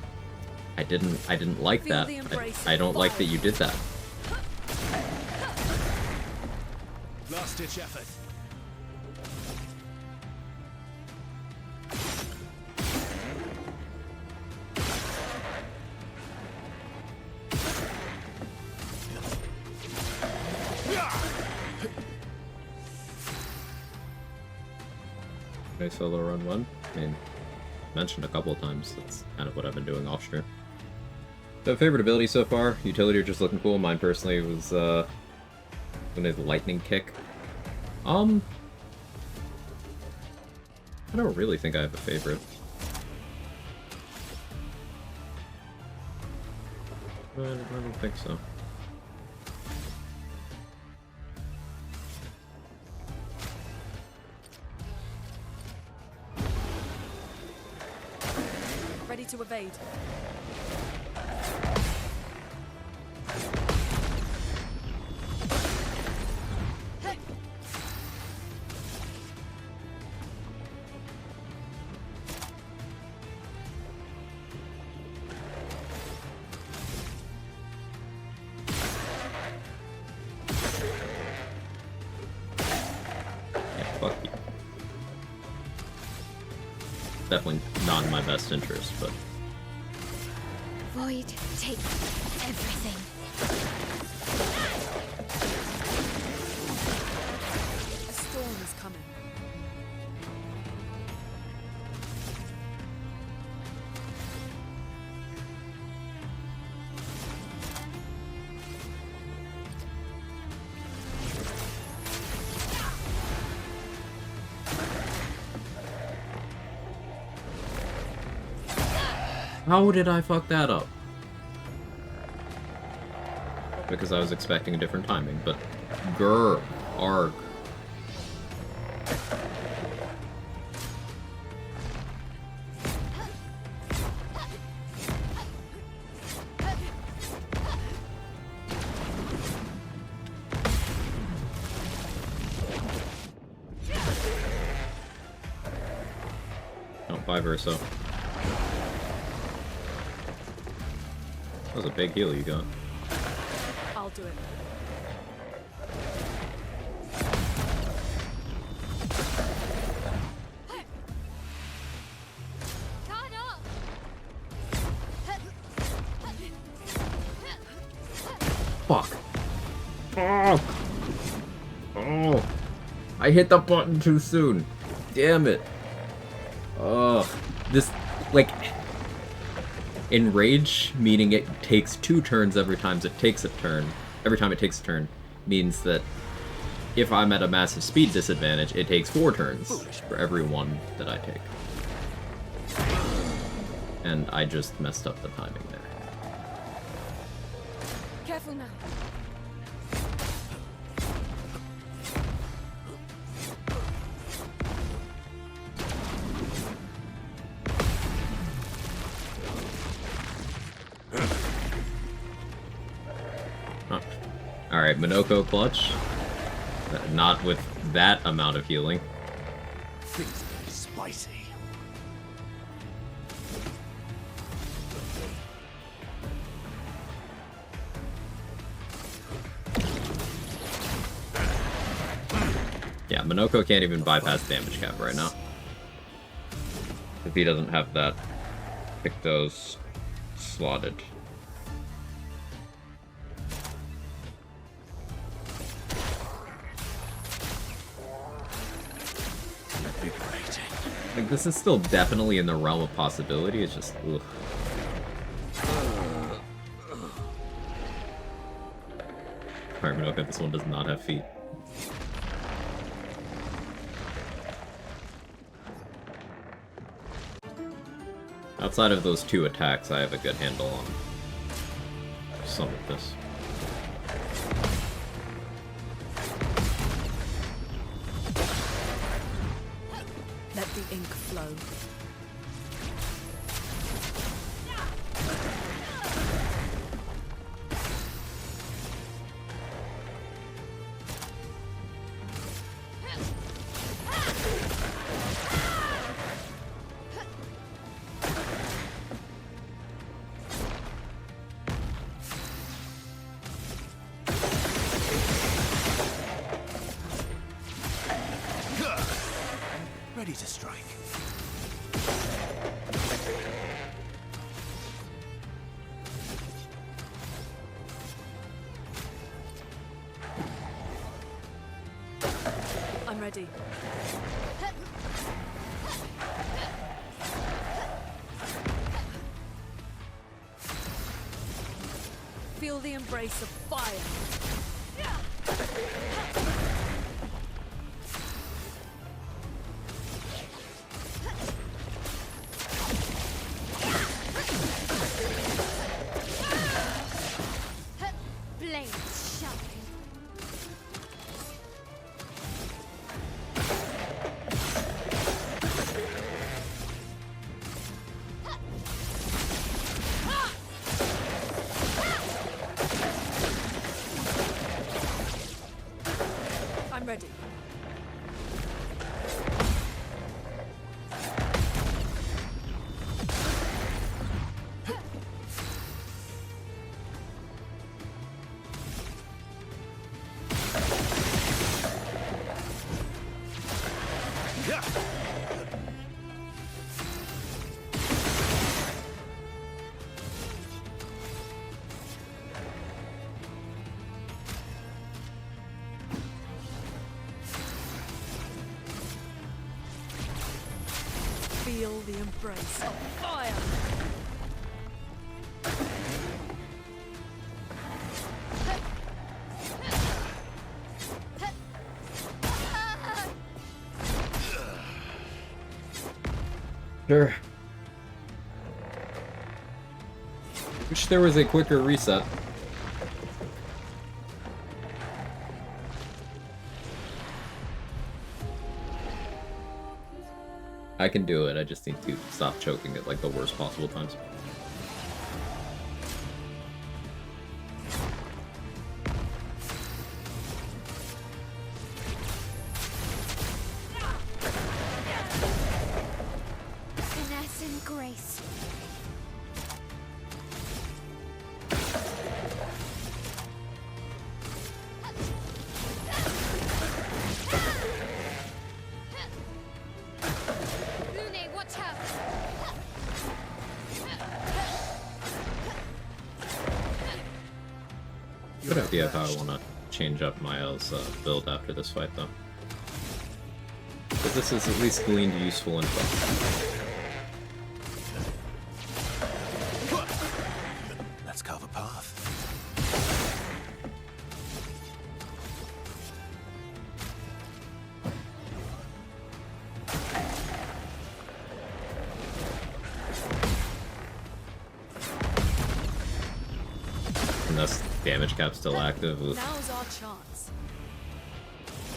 I didn't like Feel that. the embrace I of don't like fire. that you did that. Last ditch effort. Okay, solo run one. I mean, mentioned a couple of times. That's kind of what I've been doing off stream. So favorite ability so far, utility are just looking cool. Mine personally was when it's lightning kick. I don't really think I have a favorite. I don't think so. Ready to evade. Yeah, fuck you. Definitely not in my best interest, but Void, take everything. A storm is coming. How did I fuck that up? Because I was expecting a different timing, but... Grr. Arg. Oh, vice versa. That was a big heal you got. I'll do it. Fuck. Fuck. Oh. I hit the button too soon. Damn it. Ugh. This, like... Enrage, meaning it takes 2 turns every time it takes a turn. Every time it takes a turn, means that if I'm at a massive speed disadvantage, it takes 4 turns for every one that I take. And I just messed up the timing there. Careful now. Huh. Alright, Minoko clutch. Not with that amount of healing. Things are getting spicy. Yeah, Minoko can't even bypass damage cap right now. If he doesn't have that Pictos slotted. Like, this is still definitely in the realm of possibility, it's just, ugh. Alright, Minoko, this one does not have feet. Outside of those 2 attacks, I have a good handle on some of this. Let the ink flow. Ready to strike. I'm ready. Feel the embrace of fire. Blades sharpen. I'm ready. Feel the embrace of fire. Sure. Wish there was a quicker reset. I can do it, I just need to stop choking at like the worst possible times. Finesse and grace. Lune, watch out! Good idea how I want to change up Mael's build after this fight, though. But this is at least gleaned useful info. Let's carve a path. And that's damage cap still active. Oof. Now's our chance.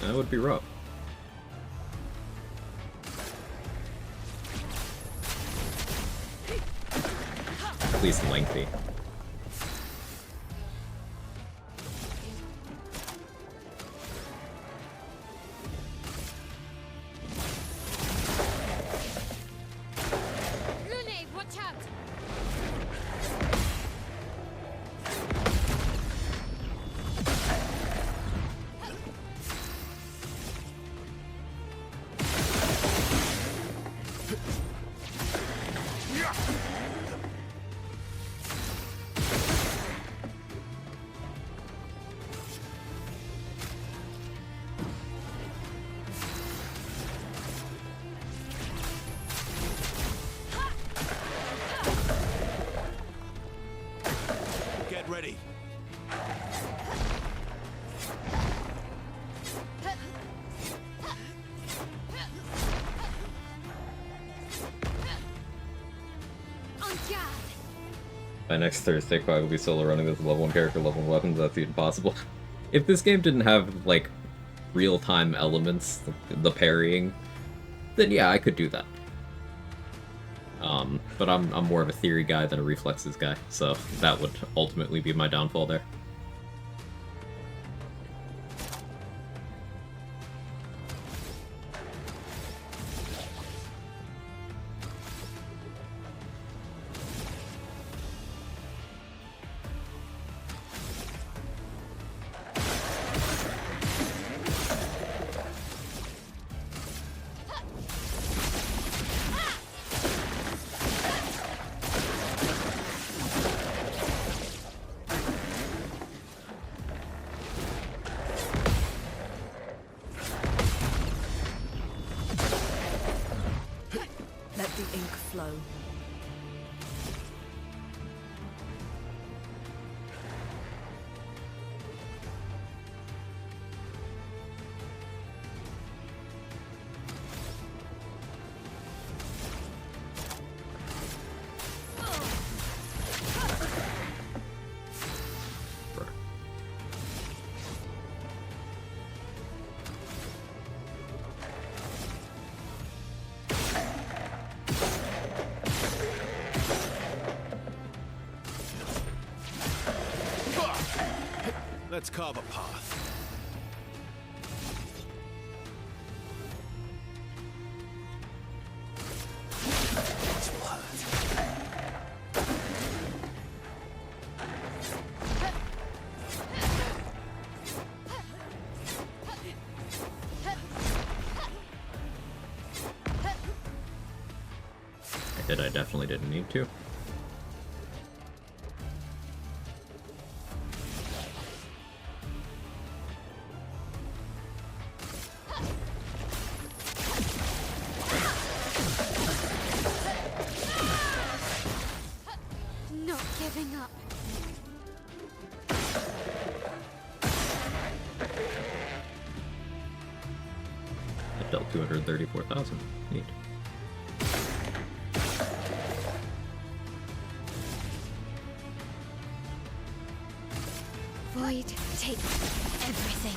That would be rough. At least lengthy. Lune, watch out! Get ready. On guard! By next Thursday, Quag will be solo running with level 1 character, level 1 weapons. That's even possible. If this game didn't have, like, real-time elements, the parrying, then yeah, I could do that. But I'm more of a theory guy than a reflexes guy, so that would ultimately be my downfall there. Let the ink flow. Let's carve a path. This will hurt. I definitely didn't need to. Not giving up. It dealt 234,000. Neat. take everything.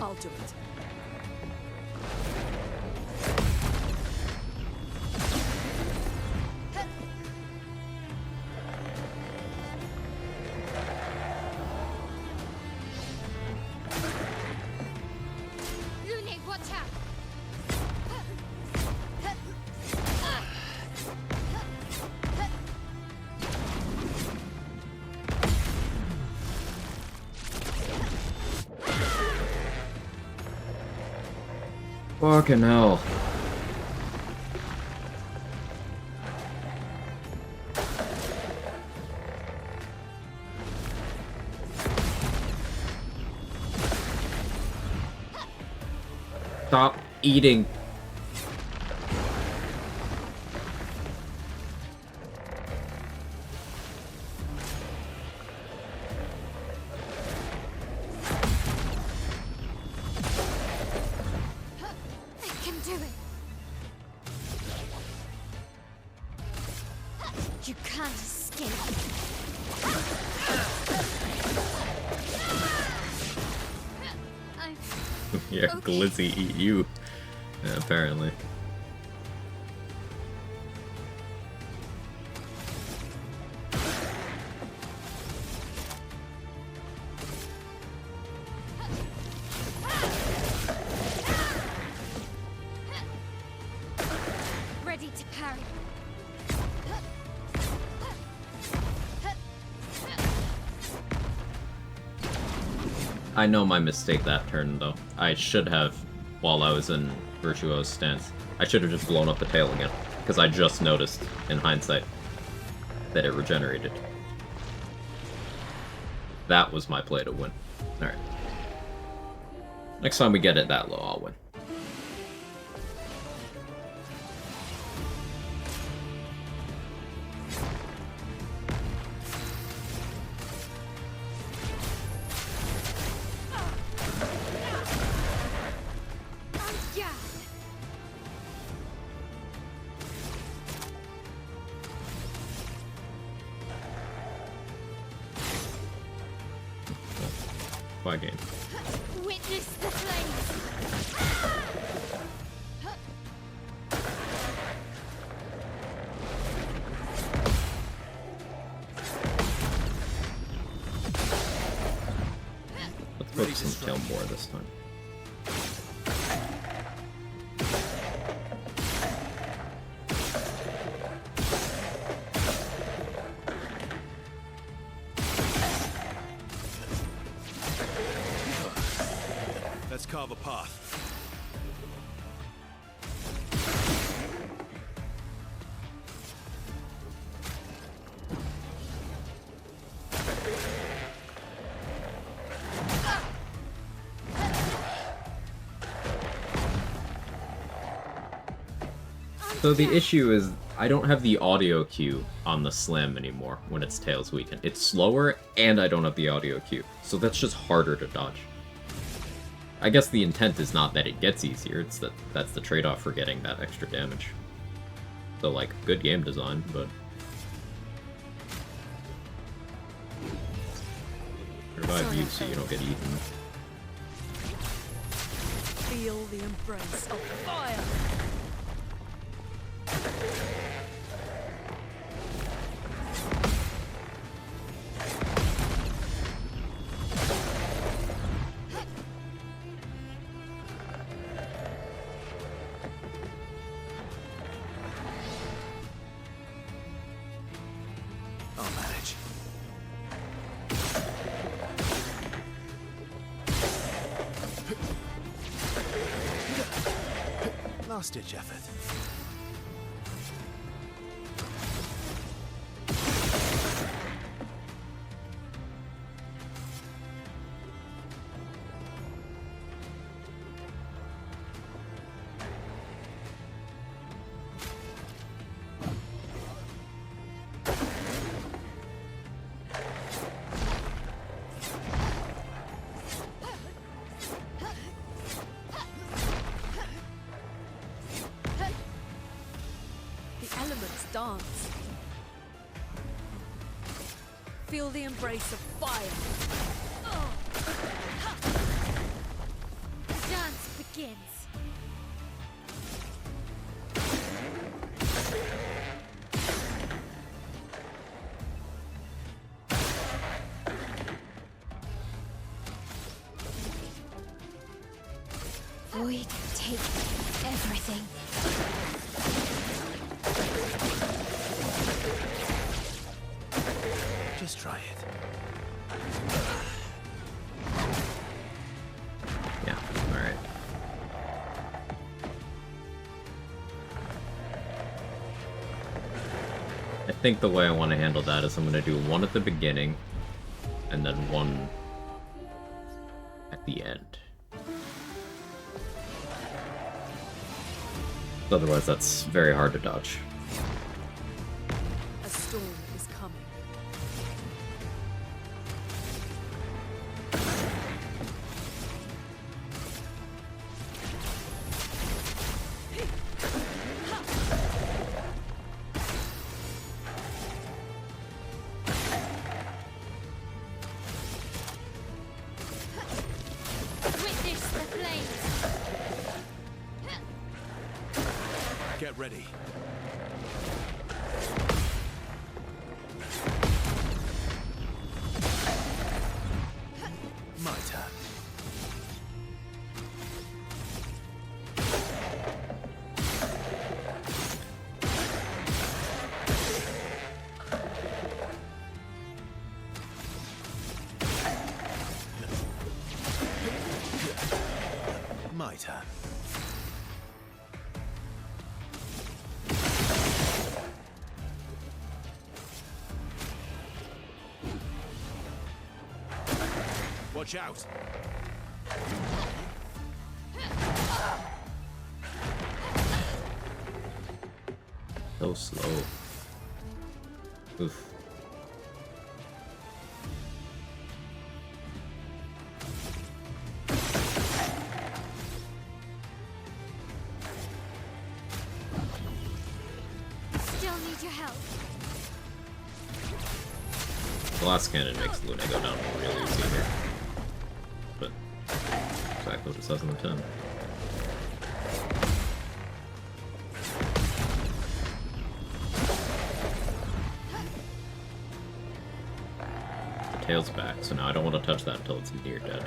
I'll do it. Lune, watch out! Fucking hell. Stop eating. I can do it. You can't escape. I'm Yeah, okay. Glizzy eat you. Yeah, apparently. Ready to parry. I know my mistake that turn, though. I should have, while I was in Virtuo's stance, I should have just blown up the tail again. Because I just noticed, in hindsight, that it regenerated. That was my play to win. Alright. Next time we get it that low, I'll win. Yeah. Quag game. Witness the flames. Let's focus on the tail more this time. Let's carve a path. So the issue is, I don't have the audio cue on the slam anymore when it's Tails Weekend. It's slower, and I don't have the audio cue, so that's just harder to dodge. I guess the intent is not that it gets easier, it's that that's the trade-off for getting that extra damage. So, like, good game design, but... Revive you so you don't get eaten. Feel the embrace of fire. I'll manage. Last-ditch effort. dance. Feel the embrace of fire. The dance begins. Void, take everything. Just try it. Yeah, alright. I think the way I want to handle that is I'm going to do one at the beginning, and then one at the end. Otherwise, that's very hard to dodge. A storm is coming. Witness the flames. Get ready. My turn. My turn. Watch out! So slow. Oof. Still need your help. Glass cannon makes Luna go down really easy here. But exactly what it says on the tin. The tail's back, so now I don't want to touch that until it's near dead.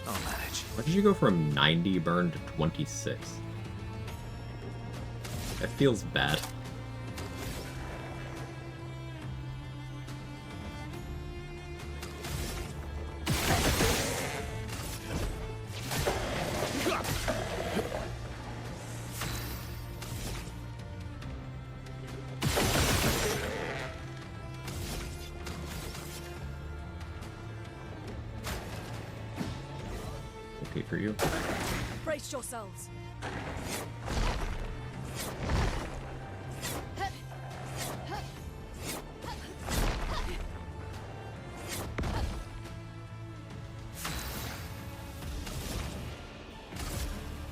I'll manage. Why did you go from 90 burn to 26? That feels bad. Okay for you. Brace yourselves.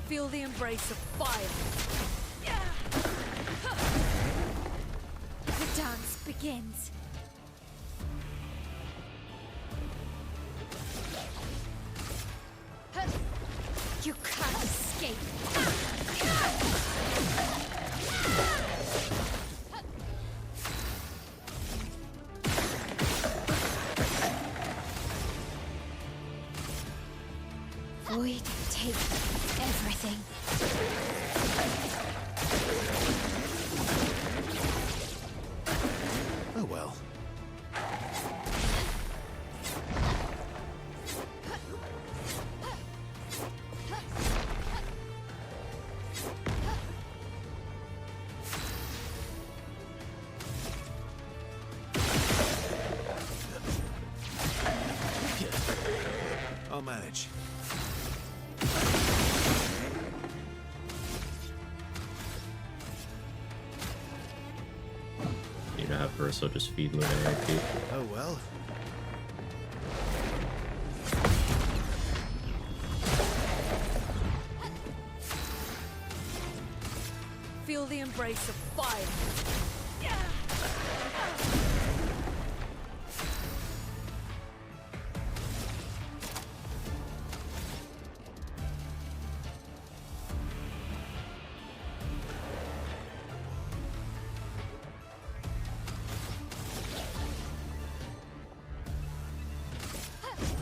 Feel the embrace of fire. The dance begins. You can't escape. Void, take everything. Oh well. I'll manage. Need to have her, so just feed Luna AP. Oh well. Feel the embrace of fire.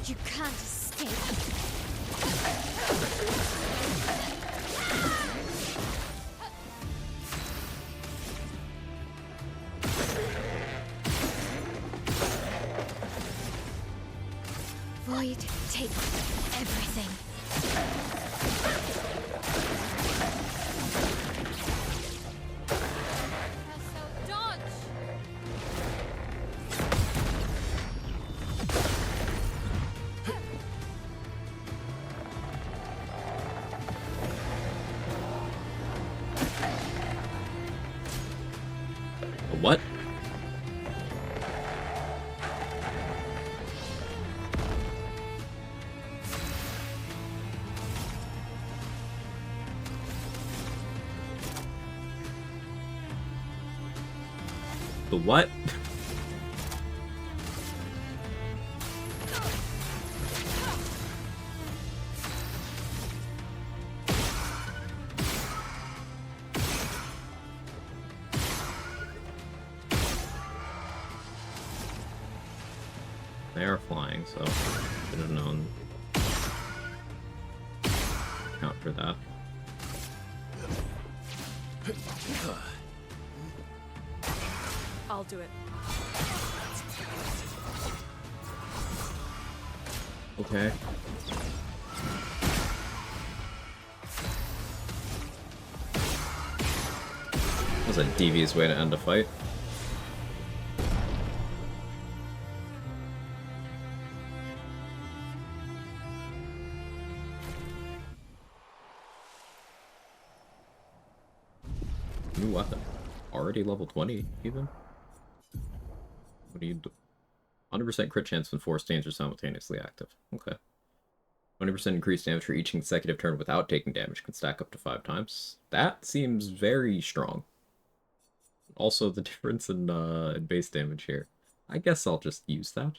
You can't escape. Void takes everything. Dodge! What? The what? They are flying, so should have known. Count for that. I'll do it. Okay. That was a devious way to end a fight. New weapon. Already level 20, even? What do you do? 100% crit chance when 4 stains are simultaneously active. Okay. 20% increased damage for each consecutive turn without taking damage can stack up to 5 times. That seems very strong. Also, the difference in base damage here. I guess I'll just use that.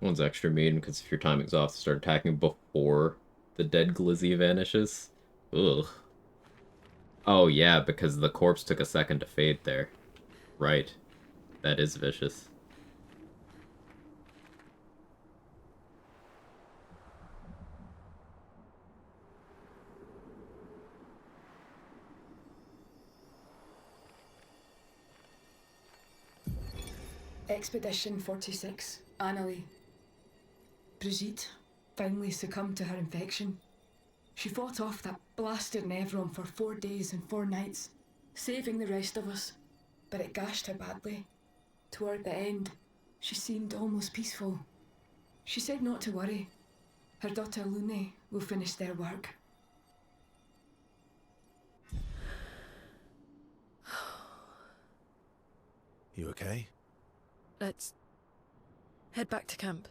One's extra mean because if your timing's off, start attacking before the dead glizzy vanishes. Ugh. Oh yeah, because the corpse took a second to fade there. Right. That is vicious. Expedition 46, Annalie. Brigitte finally succumbed to her infection. She fought off that blasted Nevron for 4 days and 4 nights, saving the rest of us, but it gashed her badly. Toward the end, she seemed almost peaceful. She said not to worry. Her daughter Lune will finish their work. You okay? Let's head back to camp.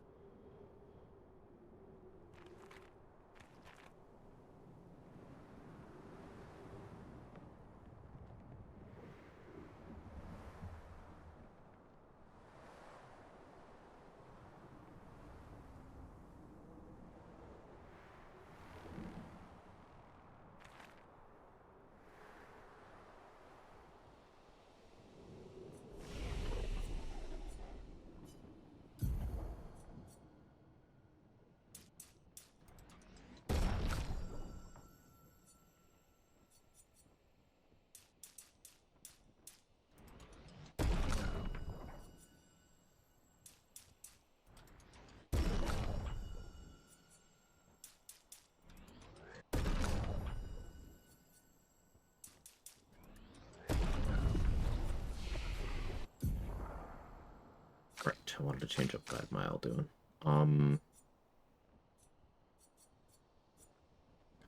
Right, I wanted to change up what I had Mile doing. I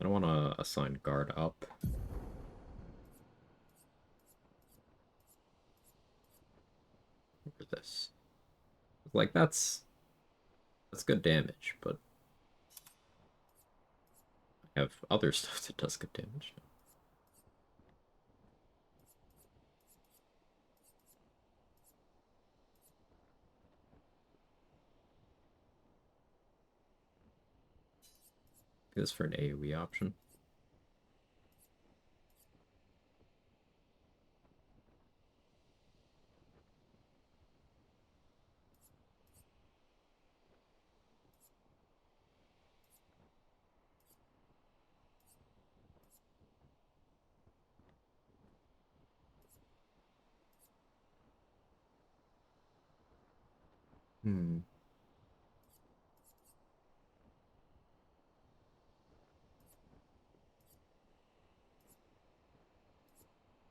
don't want to assign guard up. For this. Like, that's good damage, but I have other stuff that does good damage. This for an AoE option.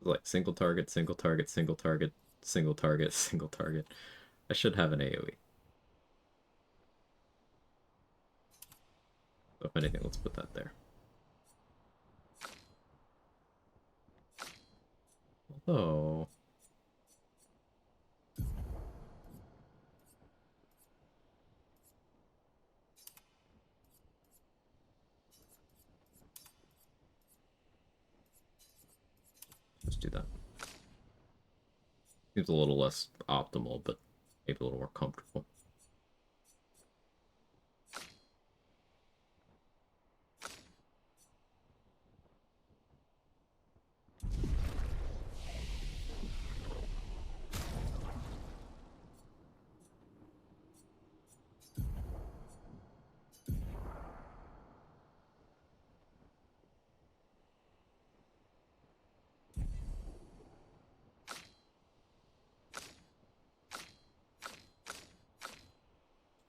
Like single target, single target, single target, single target, single target. I should have an AoE. So if anything, let's put that there. Although... Just do that. Seems a little less optimal, but maybe a little more comfortable.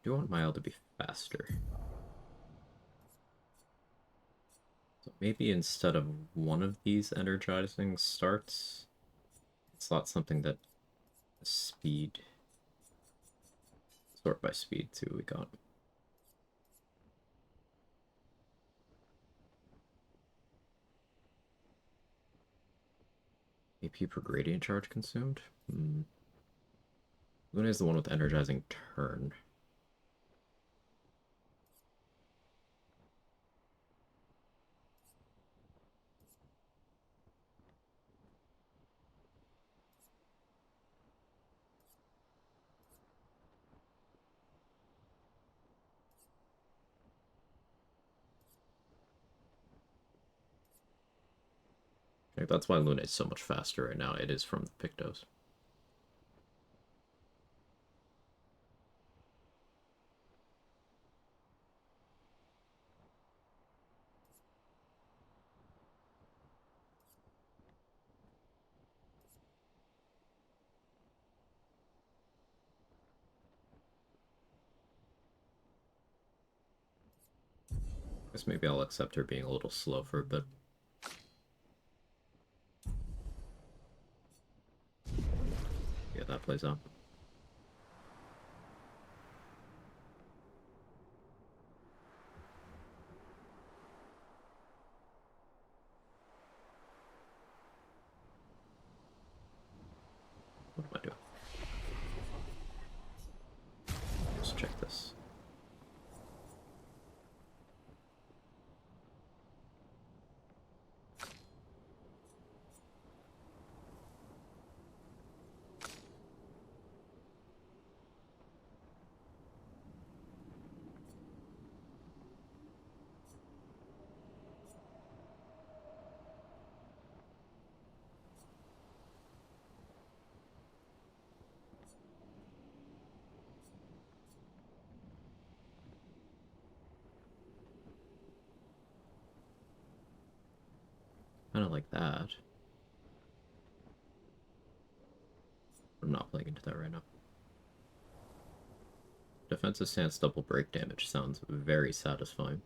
Do you want Mile to be faster? So maybe instead of one of these energizing starts, slot something that speed. Sort by speed, see what we got. AP per gradient charge consumed? Luna is the one with energizing turn. Okay, that's why Luna is so much faster right now. It is from the Pictos. Guess maybe I'll accept her being a little slow for a bit. Yeah, that plays out. What am I doing? Let's check this. Kind of like that. I'm not playing into that right now. Defensive stance double break damage sounds very satisfying.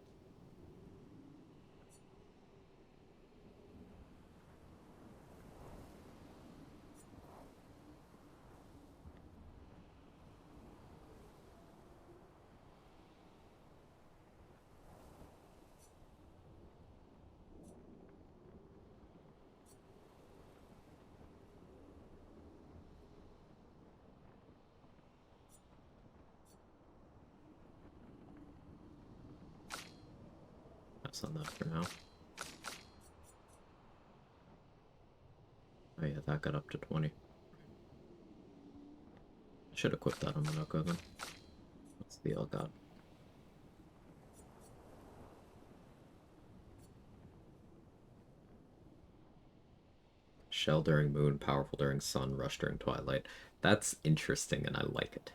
pass on that for now. Oh yeah, that got up to 20. Should equip that on Minoko then. What's the Elgod? Shell during moon, powerful during sun, rush during twilight. That's interesting and I like it.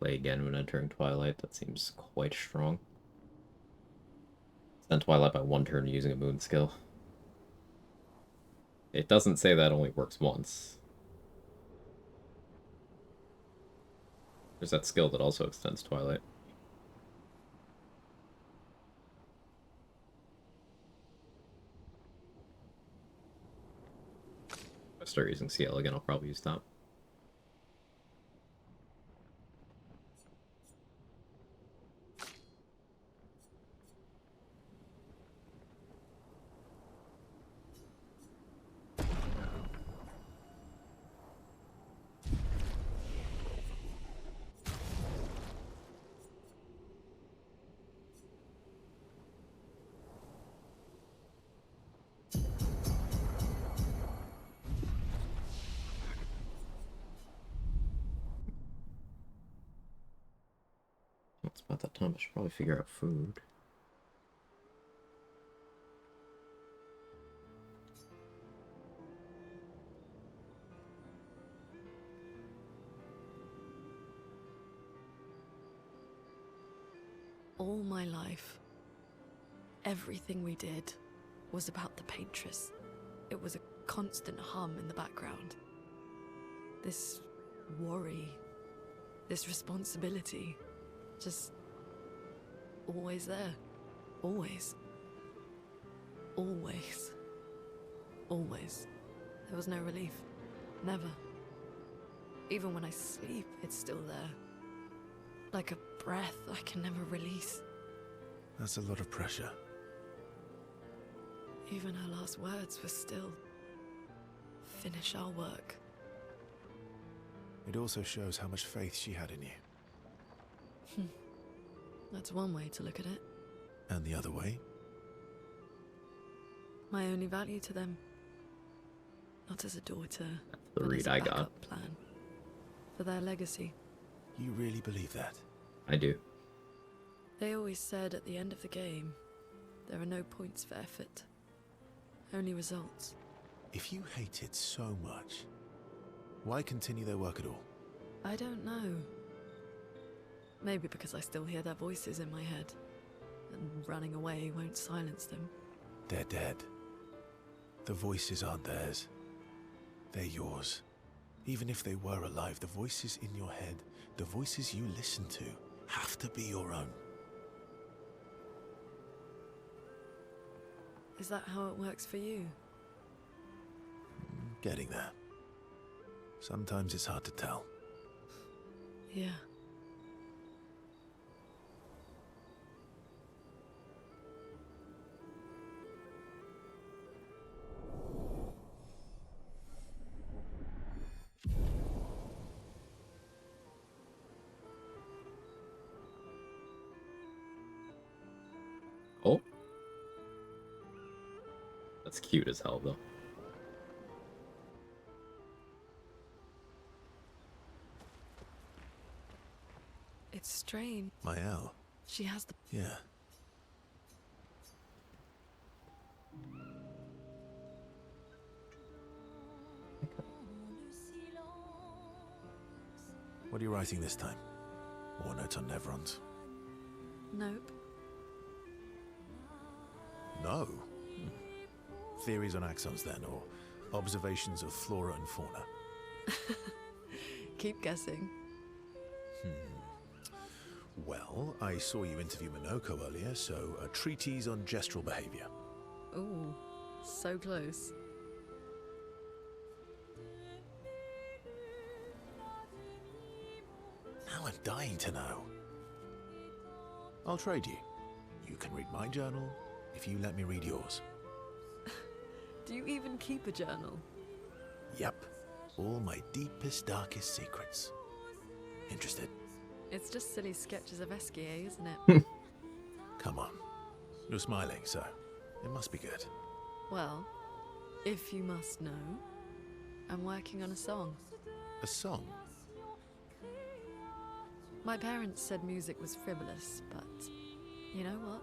Play again when entering twilight. That seems quite strong. Spend twilight by 1 turn using a moon skill. It doesn't say that only works once. There's that skill that also extends twilight. If I start using CL again, I'll probably use that. It's about that time. I should probably figure out food. All my life, everything we did was about the Paintress. It was a constant hum in the background. This worry, this responsibility, just always there. Always. Always. Always. There was no relief. Never. Even when I sleep, it's still there. Like a breath I can never release. That's a lot of pressure. Even her last words were still, finish our work. It also shows how much faith she had in you. That's one way to look at it. And the other way? My only value to them. Not as a daughter, The but read as a I backup got. plan. For their legacy. You really believe that? I do. They always said at the end of the game, there are no points for effort. Only results. If you hate it so much, why continue their work at all? I don't know. Maybe because I still hear their voices in my head. And running away won't silence them. They're dead. The voices aren't theirs. They're yours. Even if they were alive, the voices in your head, the voices you listen to, have to be your own. Is that how it works for you? Getting there. Sometimes it's hard to tell. Yeah. Oh. That's cute as hell, though. It's strange. Mael. She has the... Yeah. What are you writing this time? War notes on Nevrons? Nope. No. Theories on axons then, or observations of flora and fauna? Keep guessing. Well, I saw you interview Minoko earlier, so a treatise on gestural behavior. Ooh, so close. Now I'm dying to know. I'll trade you. You can read my journal if you let me read yours. Do you even keep a journal? Yep. All my deepest, darkest secrets. Interested? It's just silly sketches of Esquier, isn't it? Come on. You're smiling, so it must be good. Well, if you must know, I'm working on a song. A song? My parents said music was frivolous, but you know what?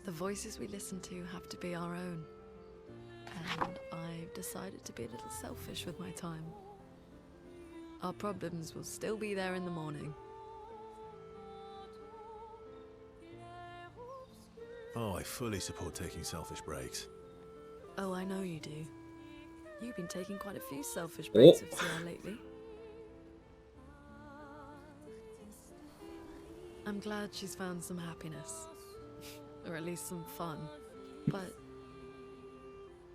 The voices we listen to have to be our own. And I've decided to be a little selfish with my time. Our problems will still be there in the morning. Oh, I fully support taking selfish breaks. Oh, I know you do. You've been taking quite a few selfish breaks of CR lately. I'm glad she's found some happiness. Or at least some fun. But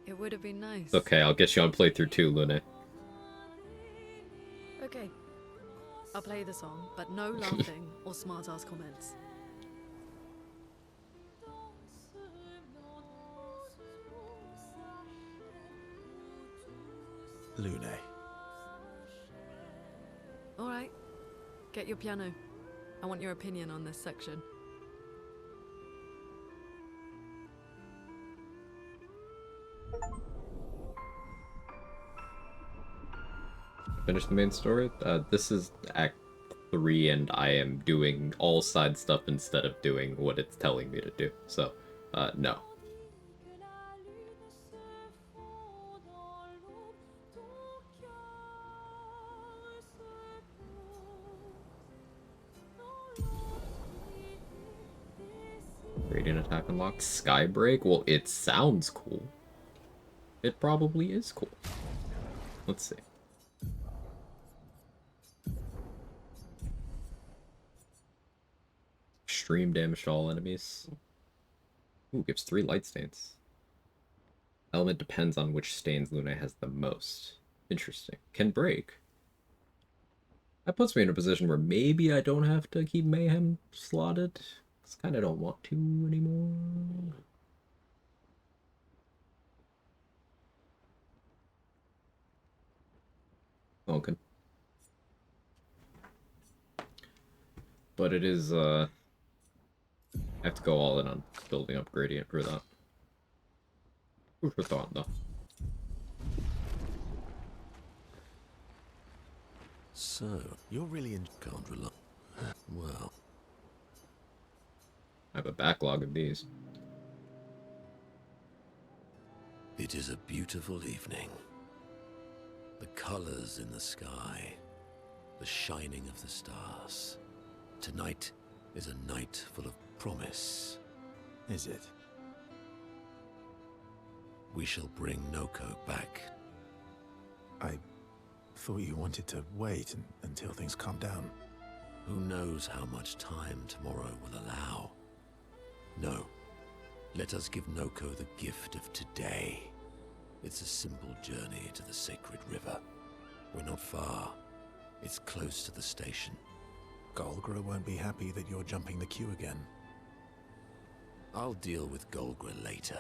it would have been nice. Okay, I'll get you on playthrough 2, Lune. Okay. I'll play the song, but no laughing or smart-ass comments. Lune. Alright. Get your piano. I want your opinion on this section. Finish the main story. This is Act 3, and I am doing all side stuff instead of doing what it's telling me to do. So, no. Radiant attack unlocked. Skybreak? Well, it sounds cool. It probably is cool. Let's see. Extreme damage to all enemies. Ooh, gives 3 light stains. Element depends on which stains Lune has the most. Interesting. Can break. That puts me in a position where maybe I don't have to keep Mayhem slotted. Because I kind of don't want to anymore. Okay. But it is, I have to go all in on building up Gradient for that. Food for thought, though. So, You're really in... can't rely. Well, I have a backlog of these. it is a beautiful evening. The colors in the sky, the shining of the stars. Tonight is a night full of promise. Is it? We shall bring Noko back. I thought you wanted to wait until things calm down. Who knows how much time tomorrow will allow? No. Let us give Noko the gift of today. It's a simple journey to the sacred river. We're not far. It's close to the station. Golgra won't be happy that you're jumping the queue again. I'll deal with Golgra later.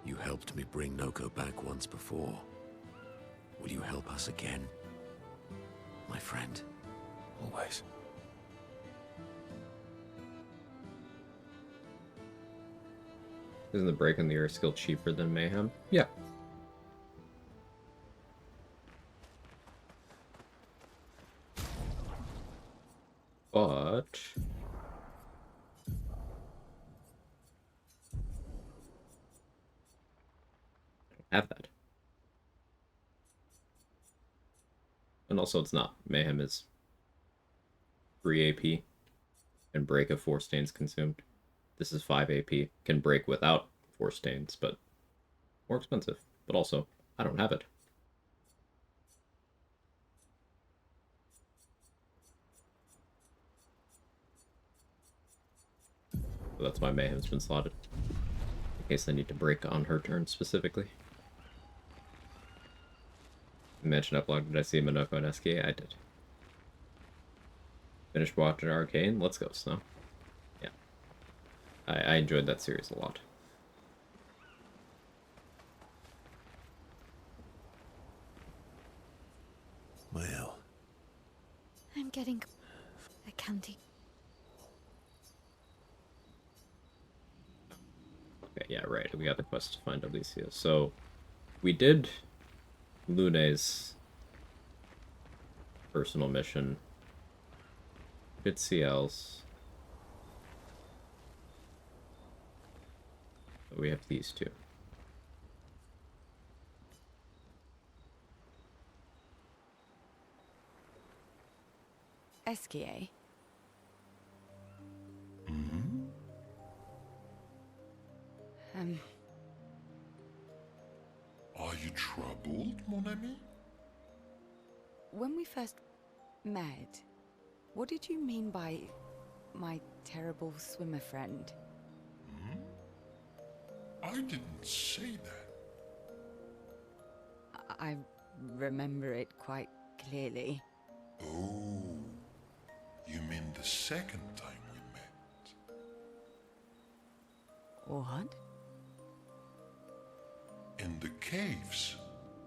You helped me bring Noko back once before. Will you help us again, my friend? Always. Isn't the break in the air skill cheaper than Mayhem? Yeah. But... I don't have that. And also it's not. Mayhem is 3 AP and break if 4 stains consumed. This is 5 AP. Can break without 4 stains, but more expensive. But also, I don't have it. So that's why Mayhem's been slotted. In case I need to break on her turn specifically. Mansion Epilogue, did I see Minoko and SK? I did. Finished watching Arcane? Let's go, Snow. Yeah. I enjoyed that series a lot. Well, I'm getting accounting. Okay, yeah, right. We got the quest to find Alicia. So, we did Lune's personal mission. Did CL's. We have these two. Esquier. Mm-hmm. Are you troubled, mon ami? When we first met, what did you mean by my terrible swimmer friend? I didn't say that. I remember it quite clearly. Oh, you mean the second time we met? What? In the caves,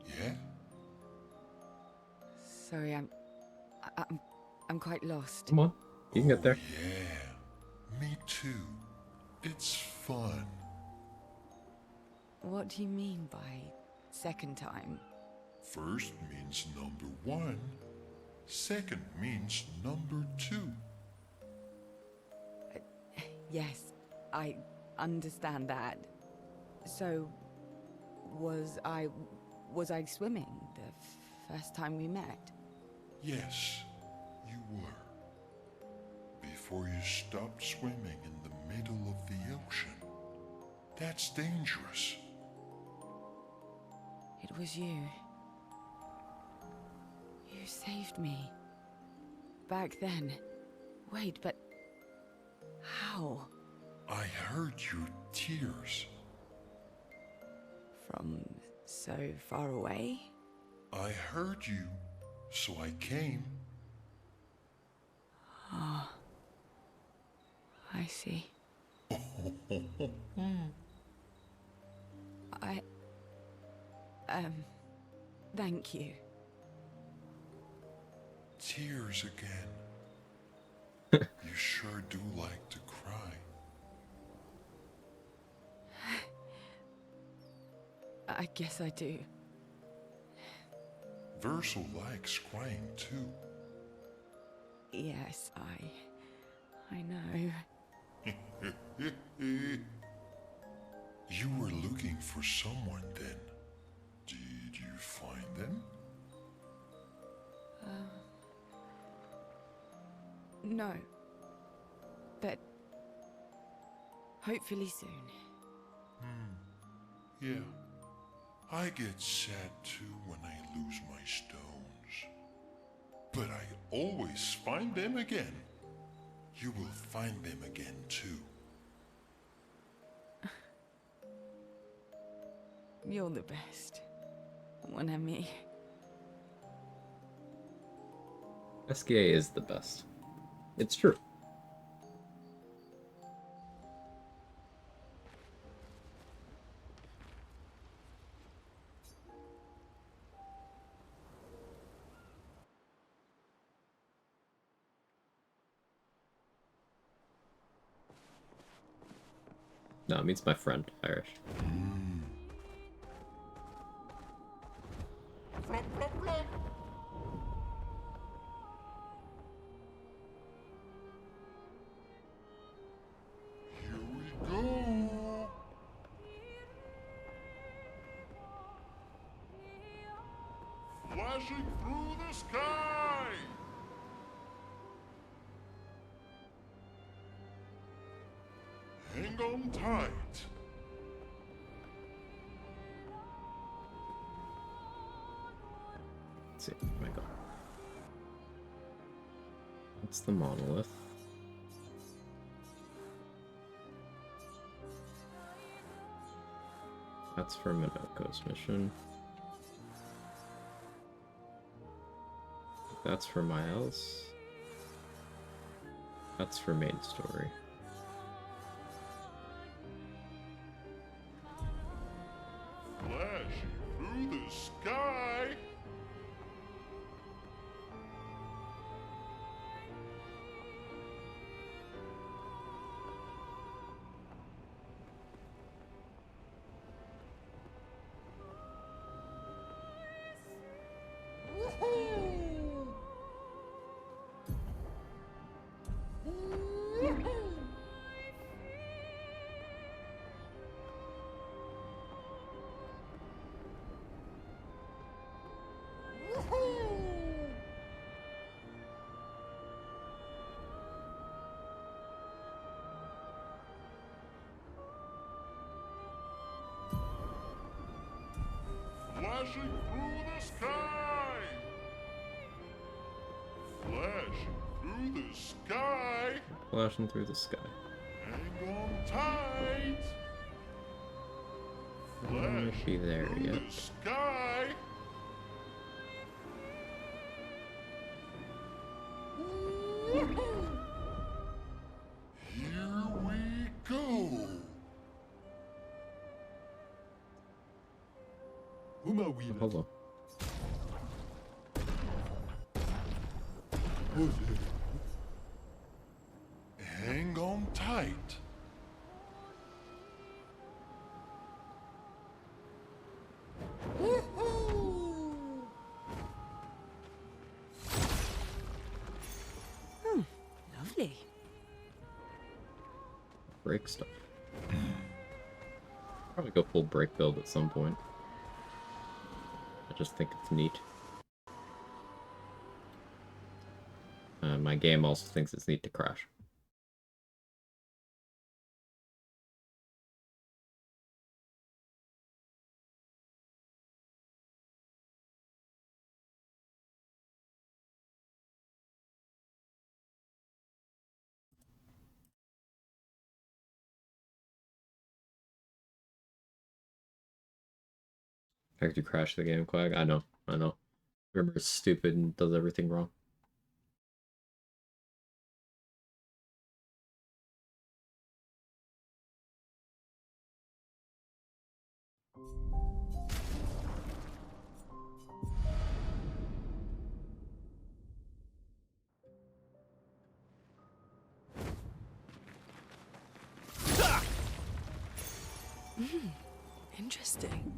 yeah? Sorry, I'm quite lost. Come on, you can get there. Yeah, me too. It's fun. What do you mean by second time? First means number one. Second means number two. Yes, I understand that. So, was I swimming the first time we met? Yes, you were. Before you stopped swimming in the middle of the ocean. That's dangerous. It was you. You saved me. Back then. Wait, but how? I heard your tears. From so far away? I heard you, so I came. Ah, I see. Thank you. Tears again. You sure do like to cry. I guess I do. Verso likes crying too. Yes, I know. You were looking for someone then. Did you find them? No. But hopefully soon. Yeah. I get sad too when I lose my stones. But I always find them again. You will find them again too. You're the best. Mon ami. SKA is the best. It's true. No, it means my friend, Irish. Here we go. Flashing through the sky. Hang on tight. Let's see. Oh my god. That's the monolith. That's for Minoko's mission. That's for Miles. That's for main story. the sky. Flashing through the sky! Flashing through the sky! Flashing through the sky. Hang on tight! Might be there Flashing yet. through the sky! Here we go! Hello. Hang on tight. Lovely. Break stuff. Probably go full break build at some point. I just think it's neat. My game also thinks it's neat to crash. Fact you crash the game, Quag? I know. Remember, it's stupid and does everything wrong. Interesting.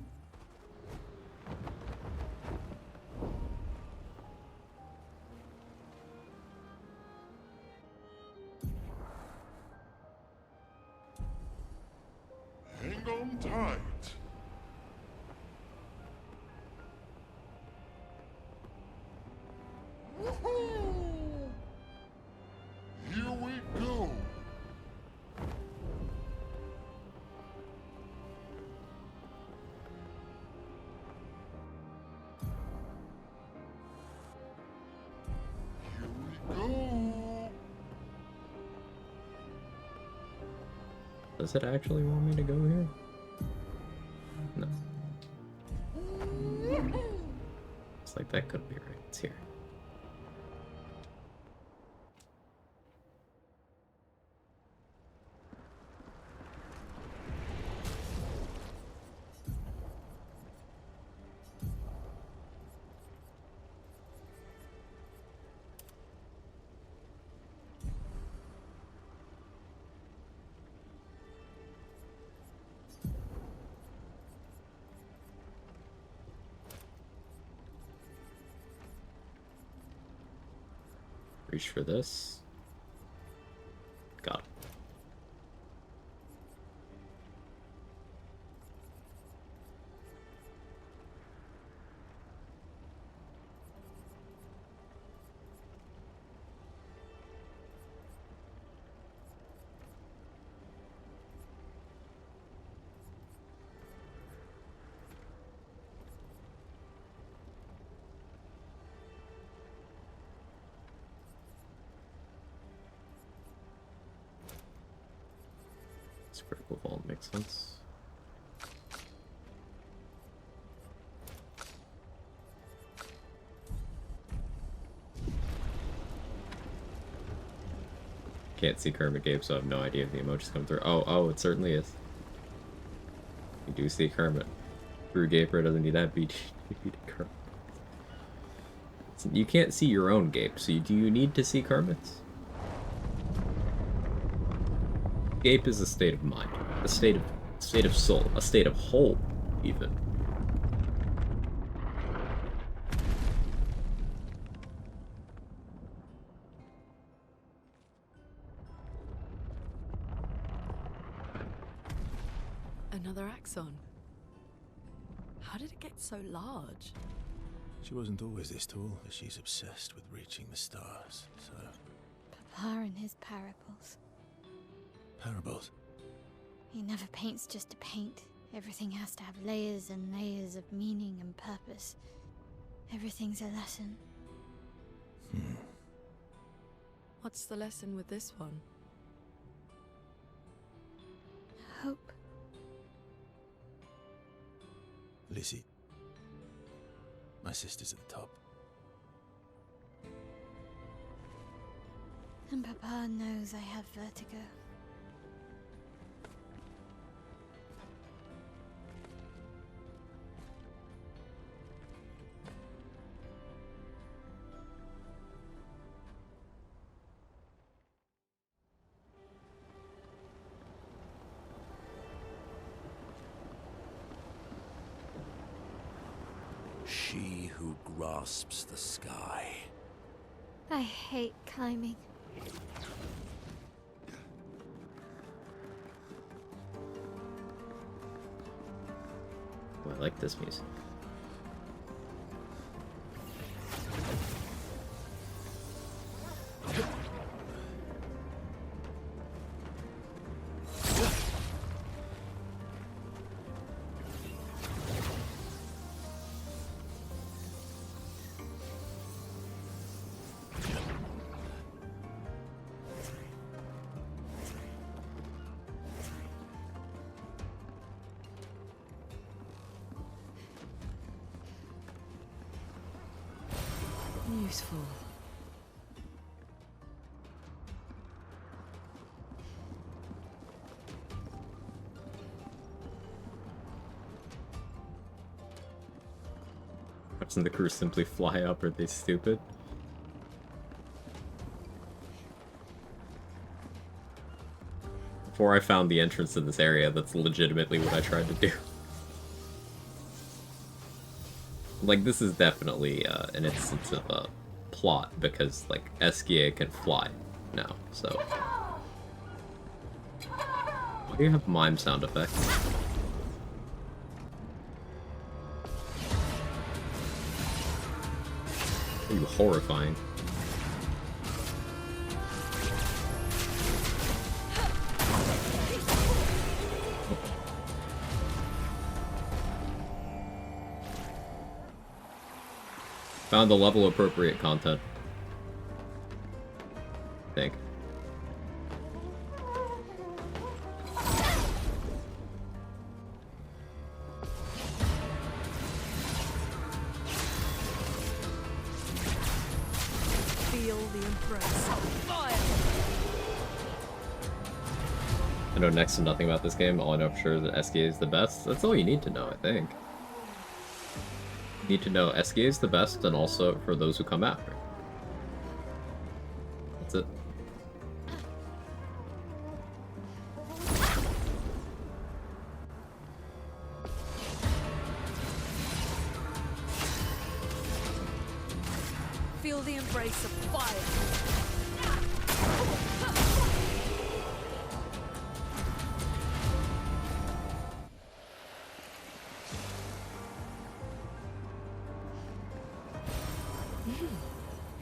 Hang on tight. Here we go. Here we go. Does it actually want me to go here? No. It's like that could be right. It's here. Reach for this. Got it. This critical vault makes sense. Can't see Kermit Gabe, so I have no idea if the emoji's come through. Oh, it certainly is. You do see Kermit. True gaper doesn't need that BT. You can't see your own gape, so do you need to see Kermit's? Gape is a state of mind, a state of soul, a state of whole, even. Another axon. How did it get so large? She wasn't always this tall, but she's obsessed with reaching the stars, so... Papa and his parables. Parables? He never paints just to paint. Everything has to have layers and layers of meaning and purpose. Everything's a lesson. What's the lesson with this one? Hope. Lizzie. My sister's at the top. And Papa knows I have vertigo. She who grasps the sky. I hate climbing. Oh, I like this music. Useful. Watching the crew simply fly up, are they stupid? Before I found the entrance in this area, that's legitimately what I tried to do. Like, this is definitely an instance of a plot, because, like, Eskia can fly now, so... Why do you have mime sound effects? Are you horrifying? Found the level appropriate content. I think. Feel the impress. Fire! I know next to nothing about this game. All I know for sure is that SK is the best. That's all you need to know, I think. You need to know SK is the best, and also for those who come after. That's it. Feel the embrace of fire.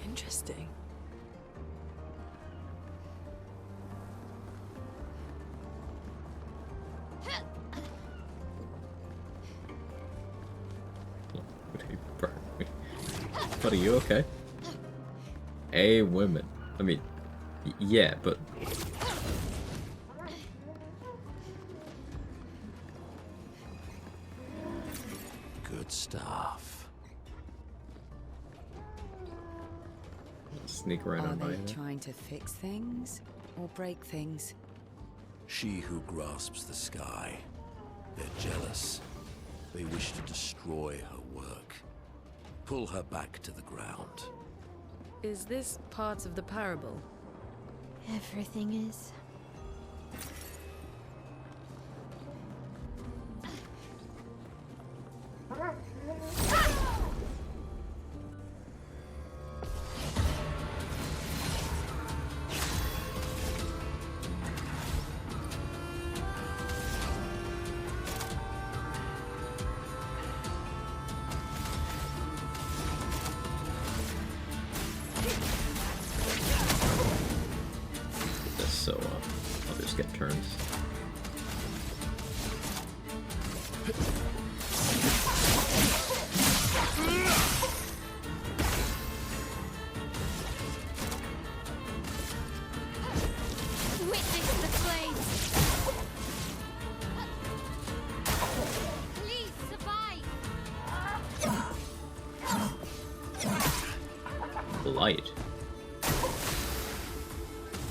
Interesting. But are you okay? A women. I mean, yeah, but... Good stuff. Sneak right Are on by they you. trying to fix things or break things? She who grasps the sky. They're jealous. They wish to destroy her work. Pull her back to the ground. Is this part of the parable? Everything is. So others get turns. Witness the flames! Please survive! Blight.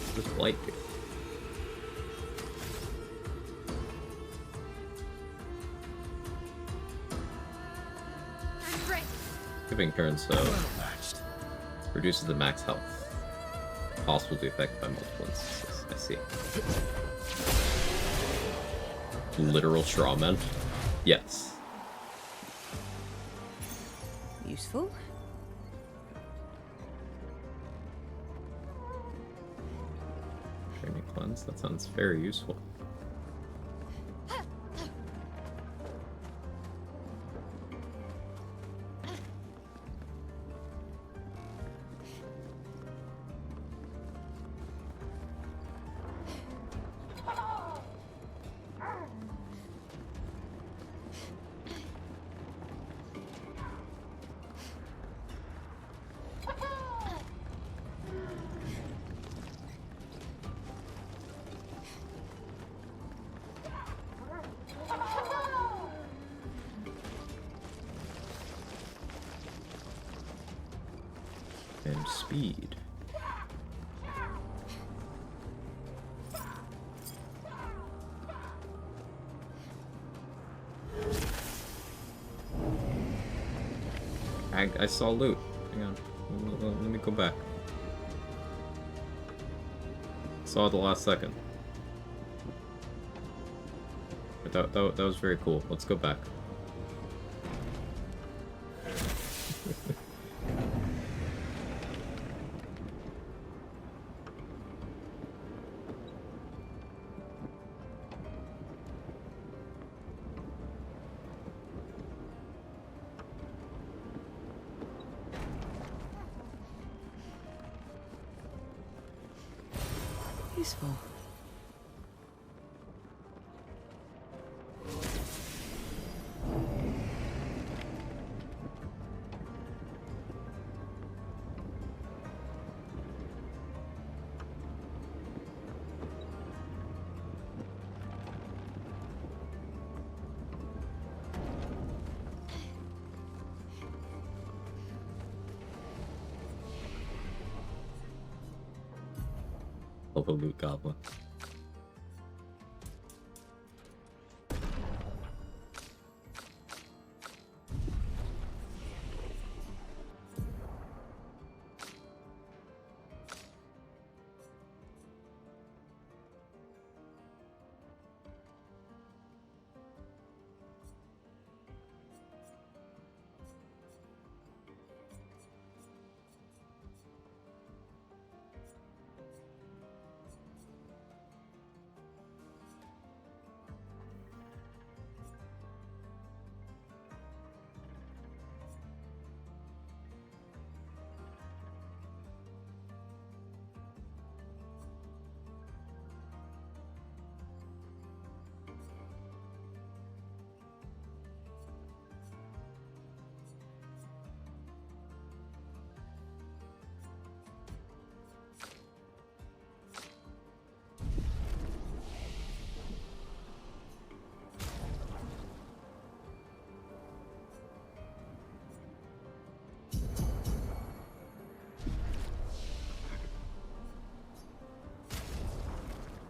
What does blight do? Skipping turns, so reduces the max health possible to affect by multiple instances. I see. Literal strawmen? Yes. Useful. Training cleanse, that sounds very useful. And speed. I saw loot. Hang on. Let me go back. Saw it the last second. But that was very cool. Let's go back. Useful. Love a loot goblin.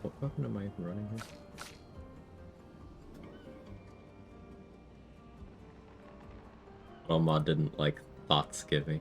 What weapon am I even running here? Grandma didn't like thoughts giving.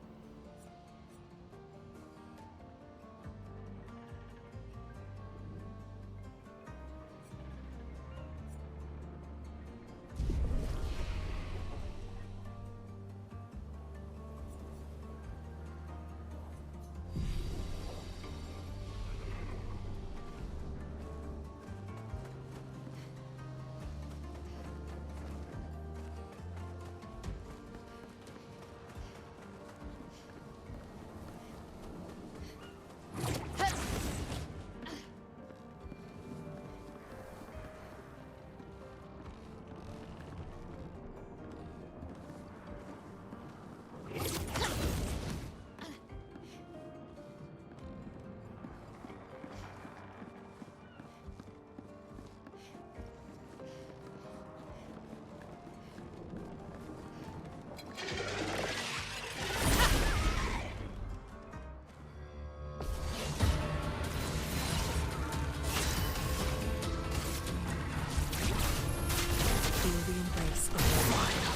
Feel the embrace of the wild.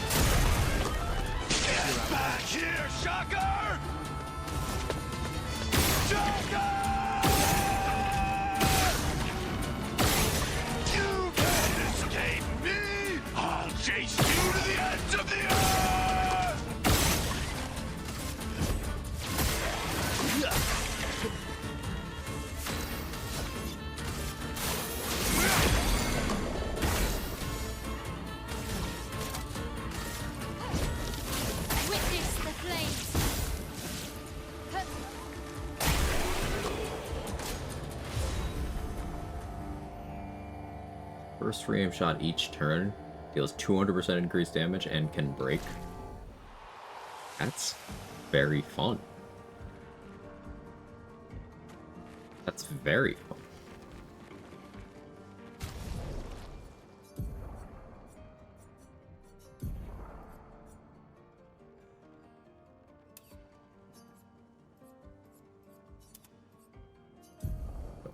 Get back here, Shocker! Shocker! You can't escape me! I'll chase you to the ends of the earth! Witness the flames. First free aim shot each turn deals 200% increased damage and can break. That's very fun. That's very fun.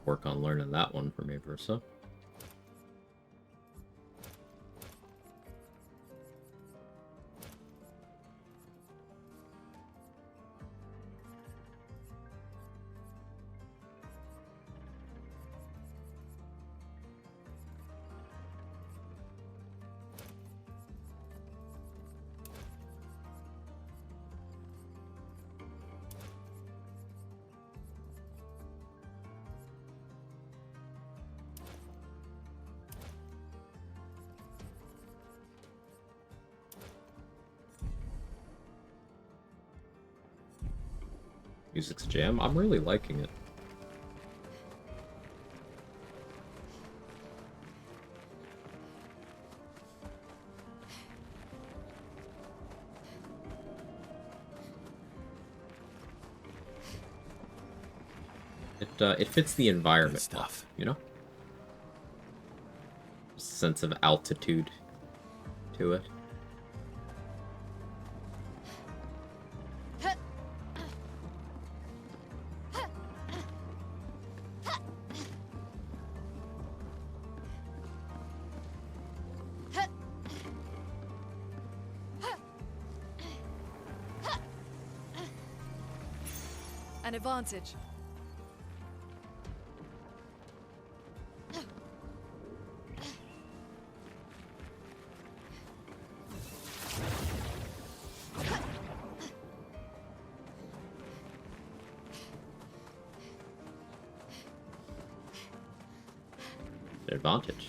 Work on learning that one for me, Versa. Music's jam. I'm really liking it. It fits the environment stuff, you know? Sense of altitude to it. An advantage. Advantage.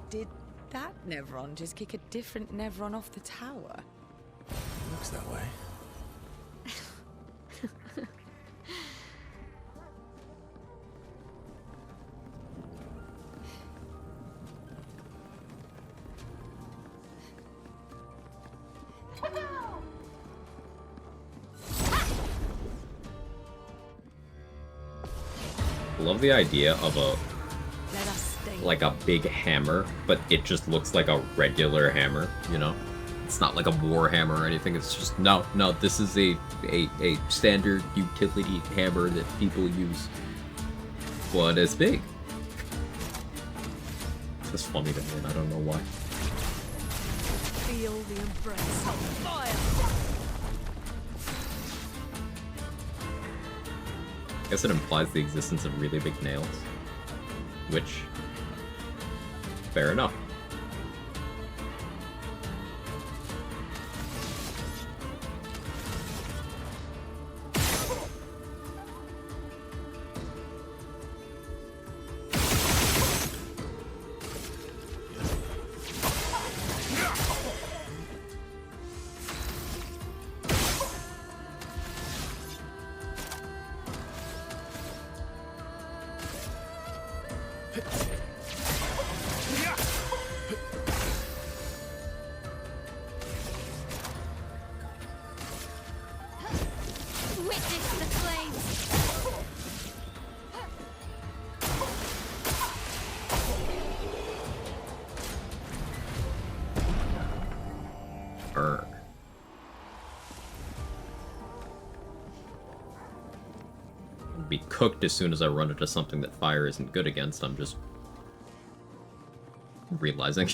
Did that Nevron just kick a different Nevron off the tower? Looks that way. I love the idea of Let us stay. like a big hammer, but it just looks like a regular hammer, you know? It's not like a war hammer or anything. It's just, no, this is a standard utility hammer that people use. But it's big. It's just funny to me, and I don't know why. Feel the embrace of fire. I guess it implies the existence of really big nails. Which, fair enough. Witness the flames! Burn. Be cooked as soon as I run into something that fire isn't good against. I'm just realizing.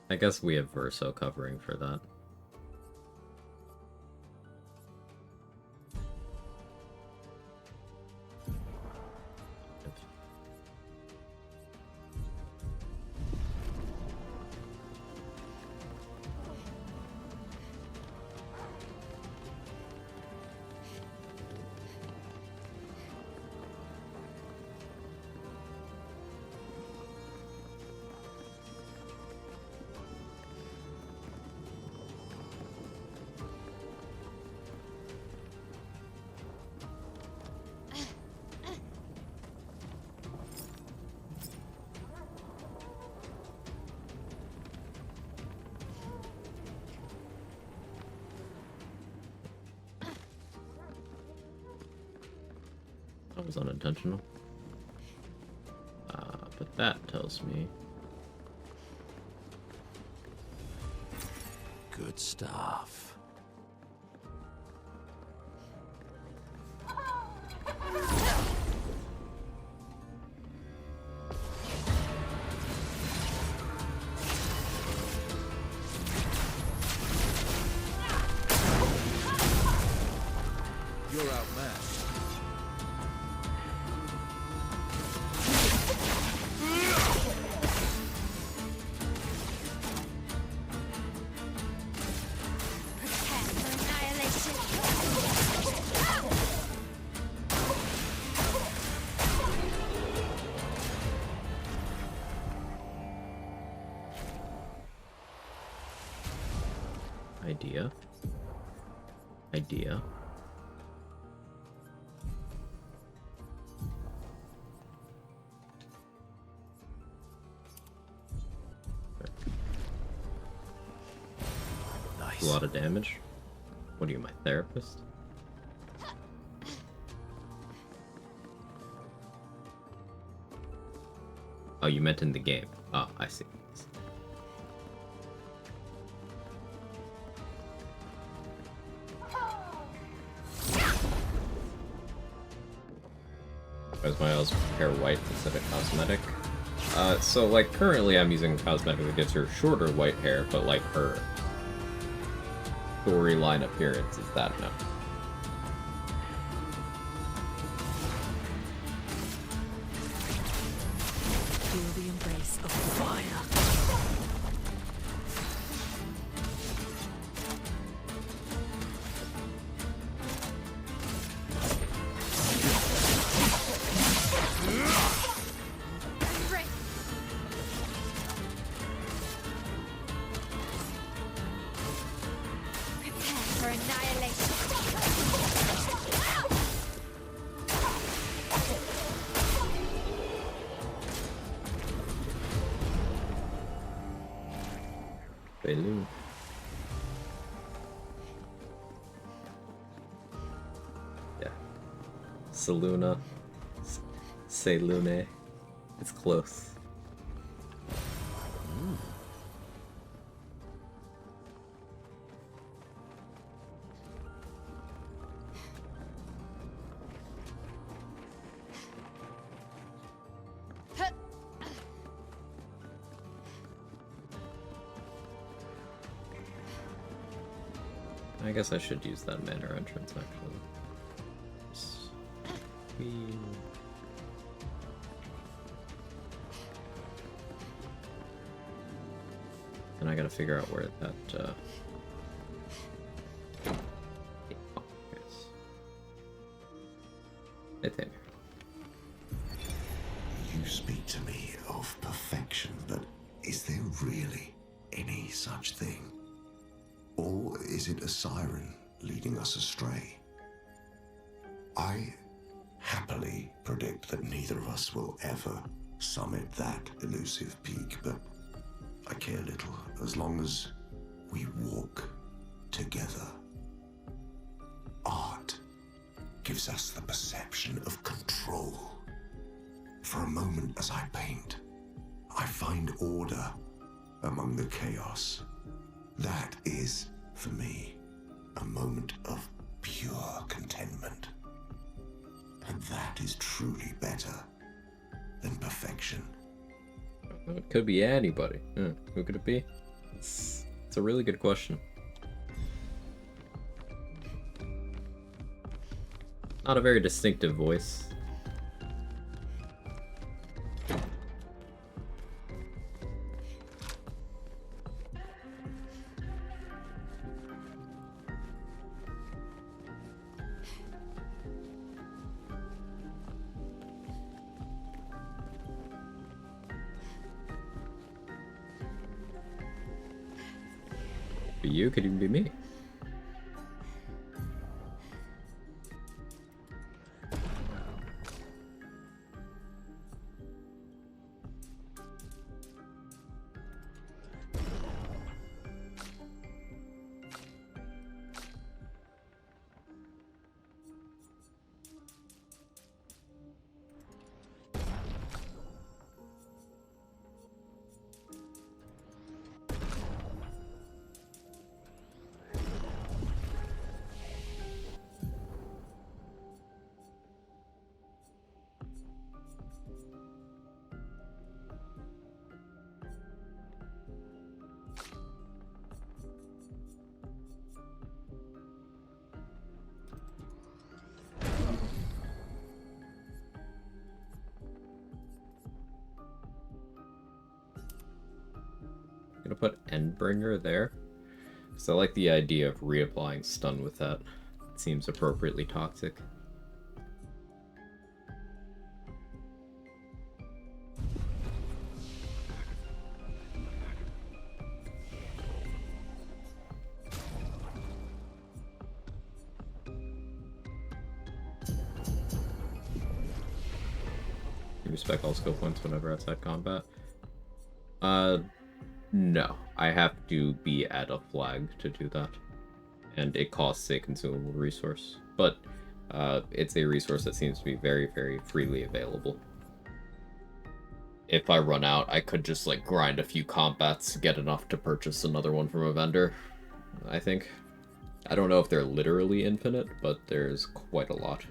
I guess we have Verso covering for that. That was unintentional. But that tells me... Good stuff. You're outmatched. Prepare for annihilation! Idea. Idea. Nice. A lot of damage. What are you, my therapist? Oh, you meant in the game. Oh, I see. Where's my hair white instead of cosmetic? So like currently I'm using cosmetic that gives her shorter white hair, but like her storyline appearance is that now. Feel the embrace of fire. annihilation. Balloon. Yeah. Saluna. Selune. It's close. I guess I should use that manor entrance, actually. Sweet. And I gotta figure out where that, oh, yes. Right there. You speak to me of perfection, but is there really any such thing? Or is it a siren leading us astray? I happily predict that neither of us will ever summit that elusive peak, but I care little as long as we walk together. Art gives us the perception of control. For a moment as I paint, I find order among the chaos. That is, for me, a moment of pure contentment. And that is truly better than perfection. It could be anybody. Who could it be? It's a really good question. Not a very distinctive voice. Be you, could even be me. I'm gonna put Endbringer there, because I like the idea of reapplying stun with that. It seems appropriately toxic. You respect all skill points whenever outside combat. No. I have to be at a flag to do that. And it costs a consumable resource. But it's a resource that seems to be very, very freely available. If I run out, I could just like grind a few combats, get enough to purchase another one from a vendor, I think. I don't know if they're literally infinite, but there's quite a lot.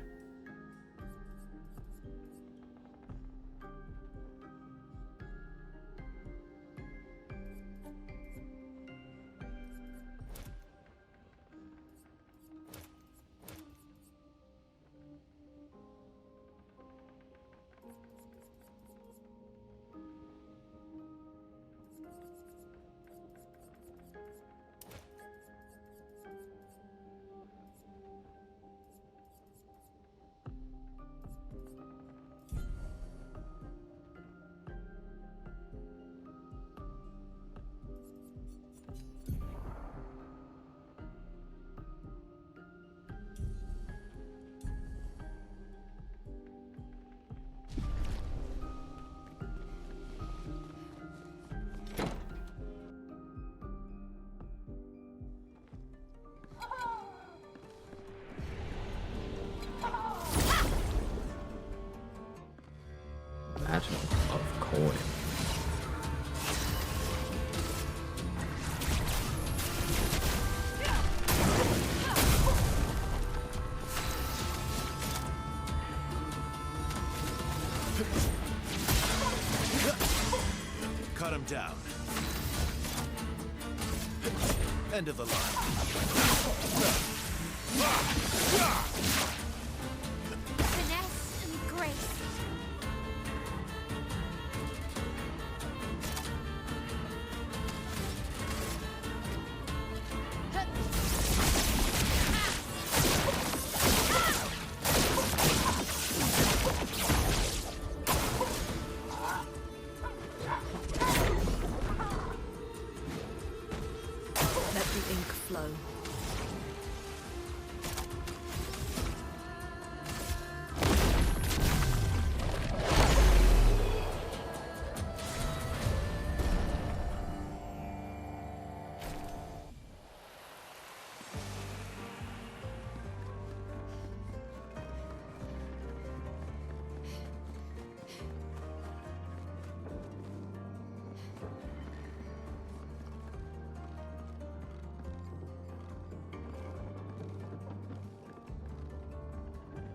down. End of the line. Finesse and grace. Let the ink flow.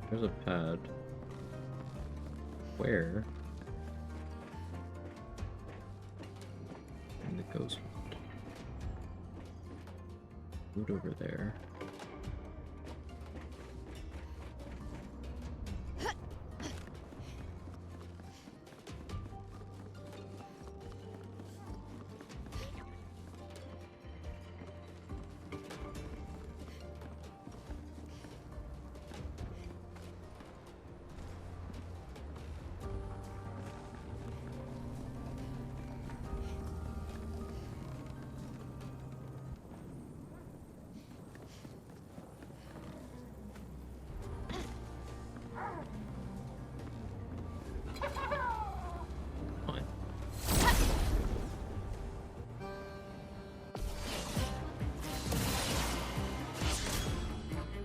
There's a pad. Where? And the ghost wood. Wood over there. Fine.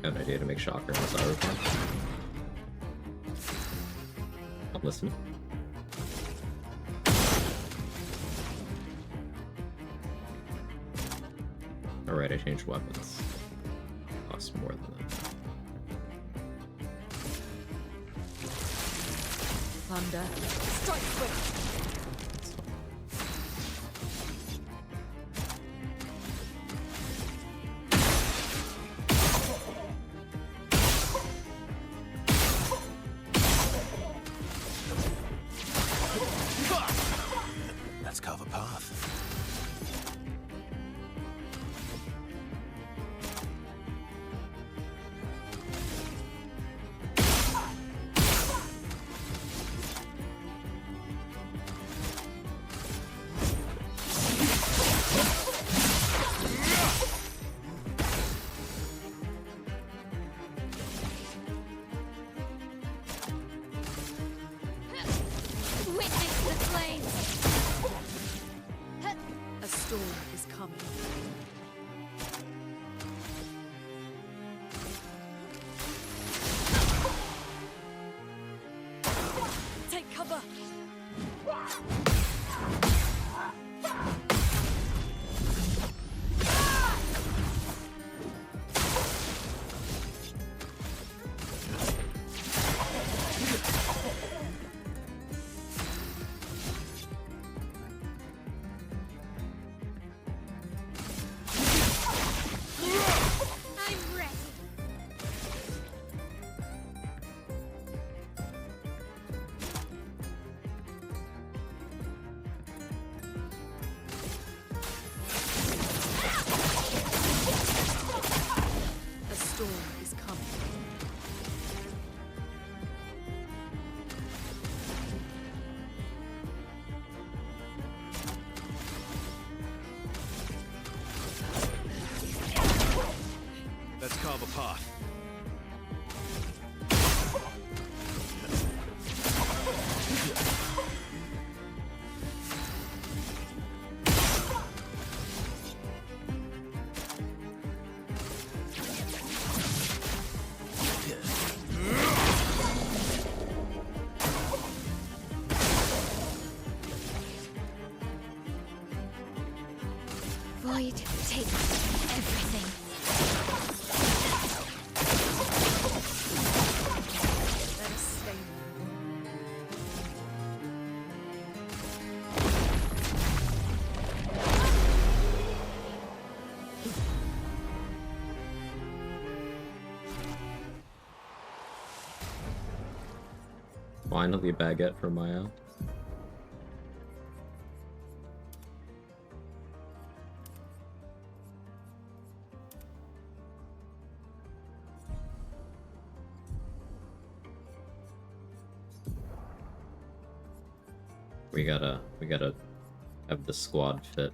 Got an idea to make Shocker in the Cyberpunk. I'm listening. Alright, I changed weapons. Costs more than that. Thunder. Strike swift. Let's carve a path. Witness the flames. A storm is coming. Take cover. I'm ready. A storm is coming. Let's carve a path. Void takes everything. Finally a baguette for Maya. We gotta have the squad fit.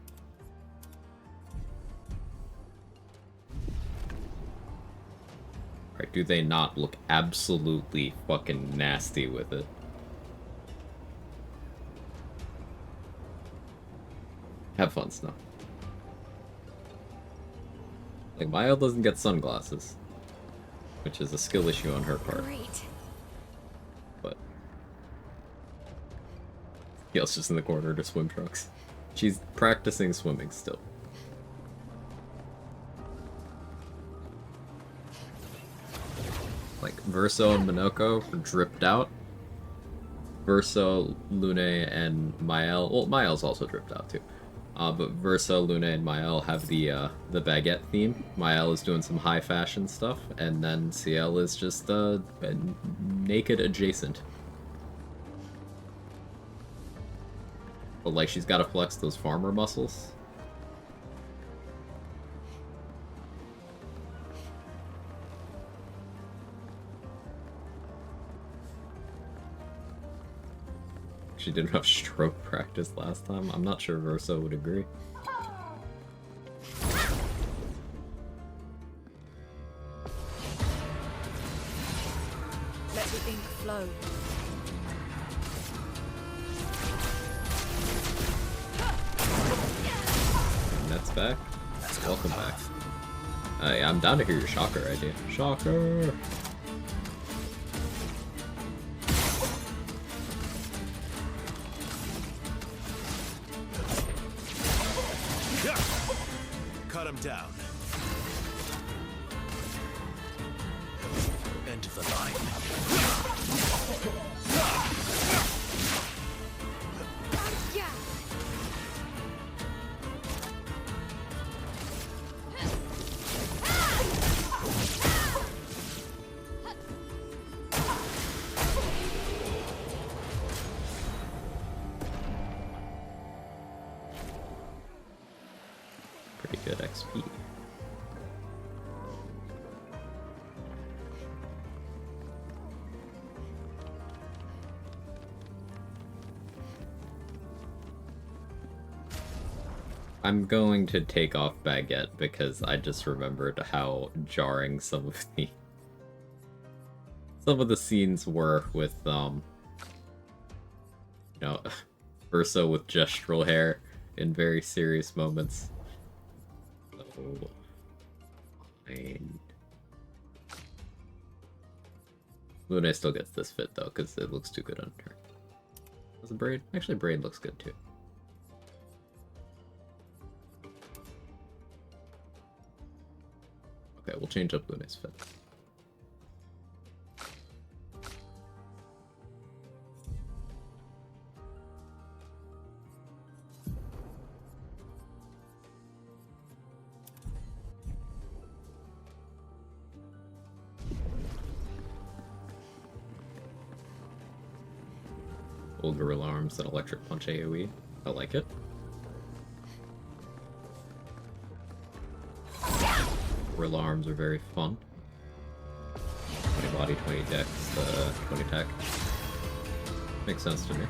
Right, do they not look absolutely fucking nasty with it? Have fun, Snow. Like, Maya doesn't get sunglasses, which is a skill issue on her part. Great. But Yale's just in the corner to swim trunks. She's practicing swimming still. Like, Verso and Minoko are dripped out. Verso, Lune, and Mael... Well, Mael's also dripped out, too. But Verso, Lune, and Mael have the baguette theme. Mael is doing some high fashion stuff, and then CL is just naked adjacent. But, like, she's gotta flex those farmer muscles. She didn't have stroke practice last time. I'm not sure Verso would agree. Let the ink flow. Net's back. Welcome back. Yeah, I'm down to hear your shocker idea. Shocker! Cut him down. End of the line. Pretty good XP. I'm going to take off Baguette because I just remembered how jarring some of the scenes were with you know, Verso with gestural hair in very serious moments. So, fine. Lune still gets this fit though because it looks too good on her. Does a braid? Actually, braid looks good too. Okay, we'll change up Lune's fit. Old Gorilla Arms and Electric Punch AoE. I like it. Gorilla Arms are very fun. 20 body, 20 dex, 20 attack. Makes sense to me.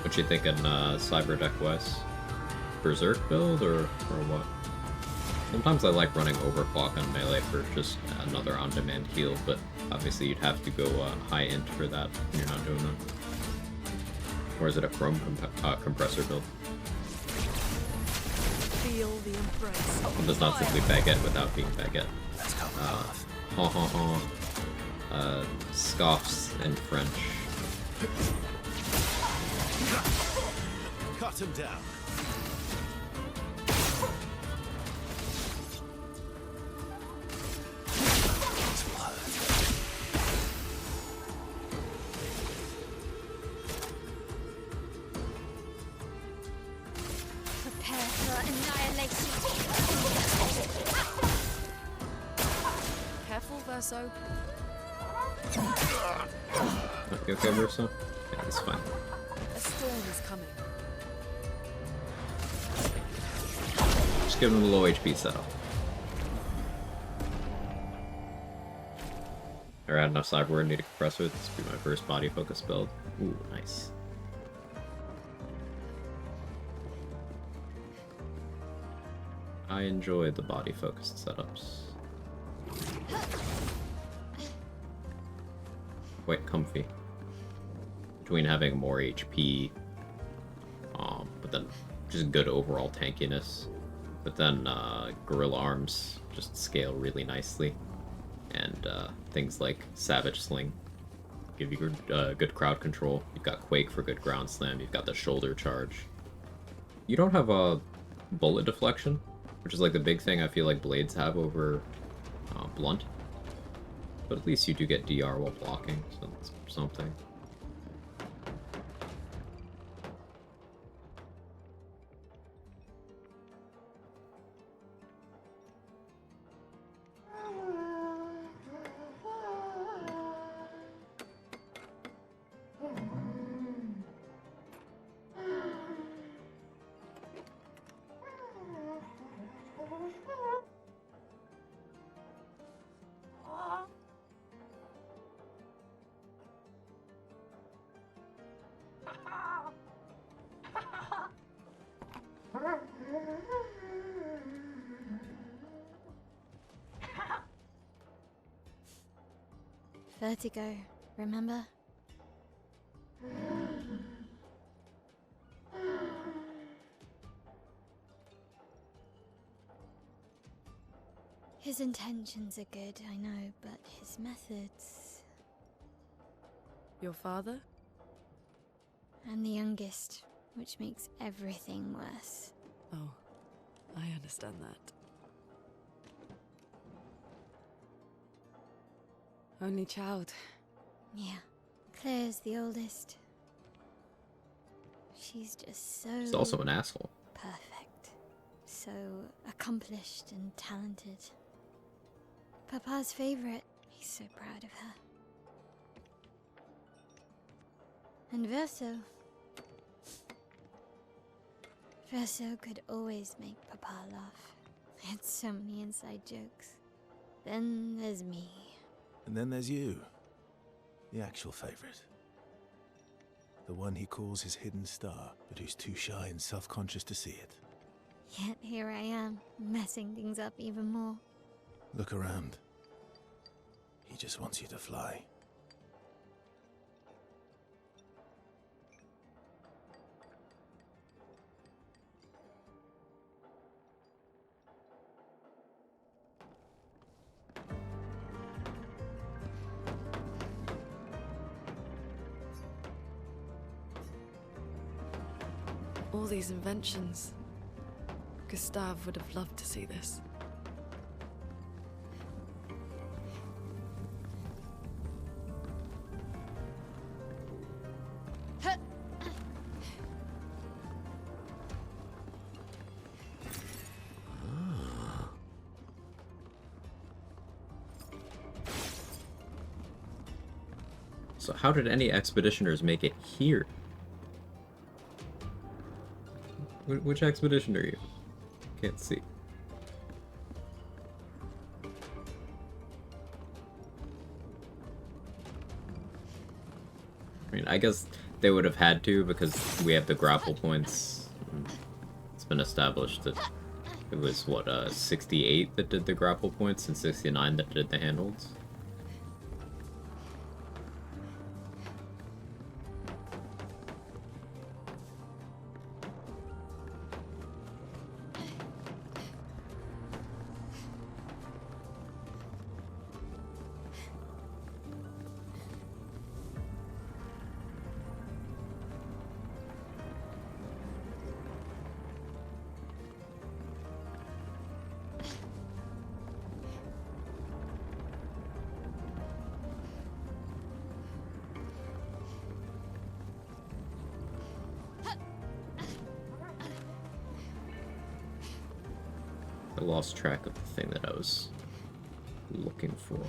What you thinking, cyber deck wise? Berserk build or what? Sometimes I like running overclock on melee for just another on-demand heal, but obviously you'd have to go high int for that when you're not doing that. Or is it a chrome compressor build? Feel the embrace. One does not simply baguette without being baguette. Scoffs in French. Cut him down. Prepare for annihilation. Careful, Verso. You okay, Verso? Yeah, he's fine. A storm is coming. Just give him a low HP setup. Alright, enough cyberware, need a compressor. This will be my first body focus build. Ooh, nice. I enjoy the body focused setups. Quite comfy. Between having more HP, but then just good overall tankiness. But then gorilla arms just scale really nicely. And things like Savage Sling give you good crowd control. You've got Quake for good ground slam. You've got the shoulder charge. You don't have a bullet deflection, which is like the big thing I feel like blades have over blunt. But at least you do get DR while blocking, so that's something. Vertigo, remember? His intentions are good, I know, but his methods... Your father? I'm the youngest, which makes everything worse. Oh, I understand that. Only child. Yeah, Claire's the oldest. She's just so... He's also an asshole. perfect. So accomplished and talented. Papa's favorite. He's so proud of her. And Verso. Verso could always make Papa laugh. Had so many inside jokes. Then there's me. And then there's you. The actual favorite. The one he calls his hidden star, but who's too shy and self-conscious to see it. Yet here I am, messing things up even more. Look around. He just wants you to fly. All these inventions. Gustave would have loved to see this. So how did any expeditioners make it here? Which expedition are you? Can't see. I mean, I guess they would have had to because we have the grapple points. It's been established that it was, what, 68 that did the grapple points and 69 that did the handholds. I lost track of the thing that I was looking for.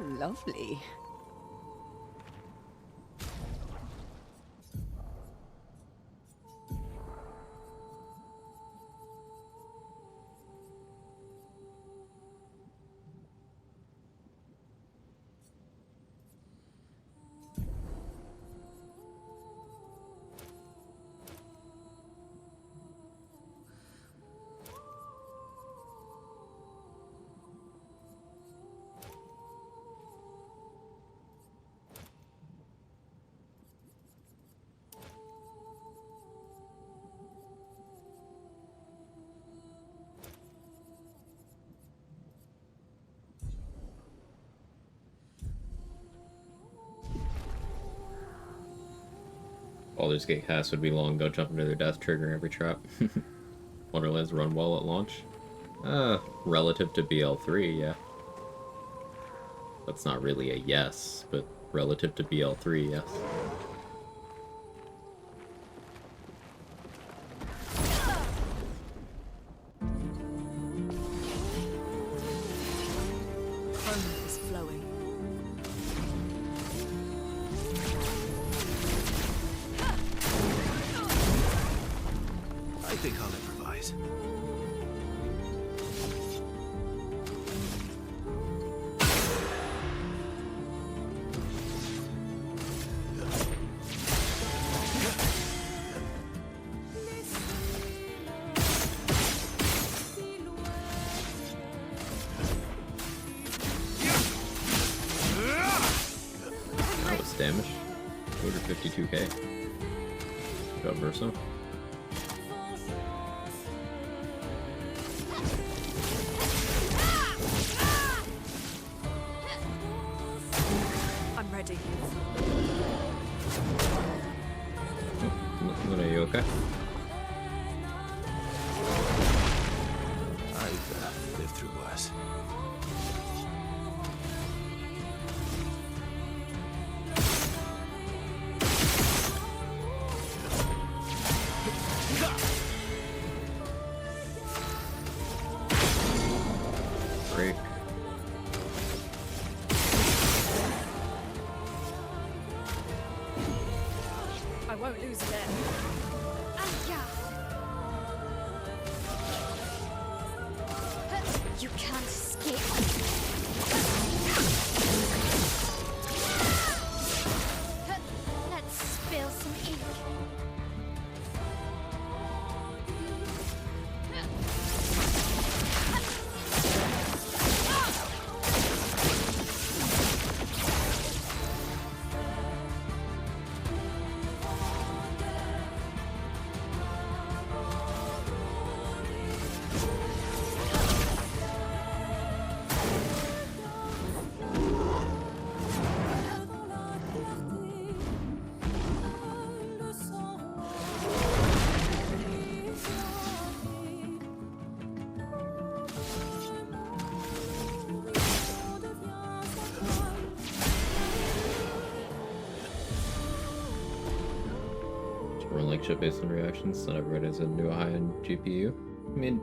Lovely. Baldur's Gate casts would be long ago jumping to their death, triggering every trap. Wonderlands run well at launch. Relative to BL3, yeah. That's not really a yes, but relative to BL3, yes. Foam is flowing. I think I'll improvise. That was damage. 252k. Good job, Verso. I'm ready. Luna, are you okay? I've lived through worse. Break. I won't lose again. You can't escape. Let's spill some ink. Run like shit based on reactions. Not everybody has a new high-end GPU. I mean,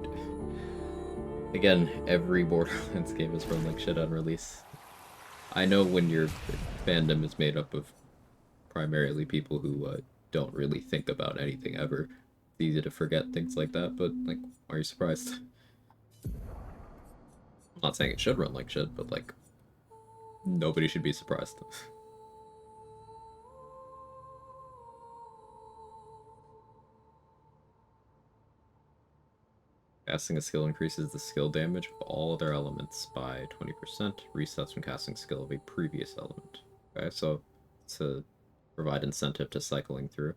again, every Borderlands game is run like shit on release. I know when your fandom is made up of primarily people who don't really think about anything ever, it's easy to forget things like that, but, like, why are you surprised? I'm not saying it should run like shit, but, like, nobody should be surprised. Casting a skill increases the skill damage of all other elements by 20%, resets when casting skill of a previous element. Okay, so to provide incentive to cycling through.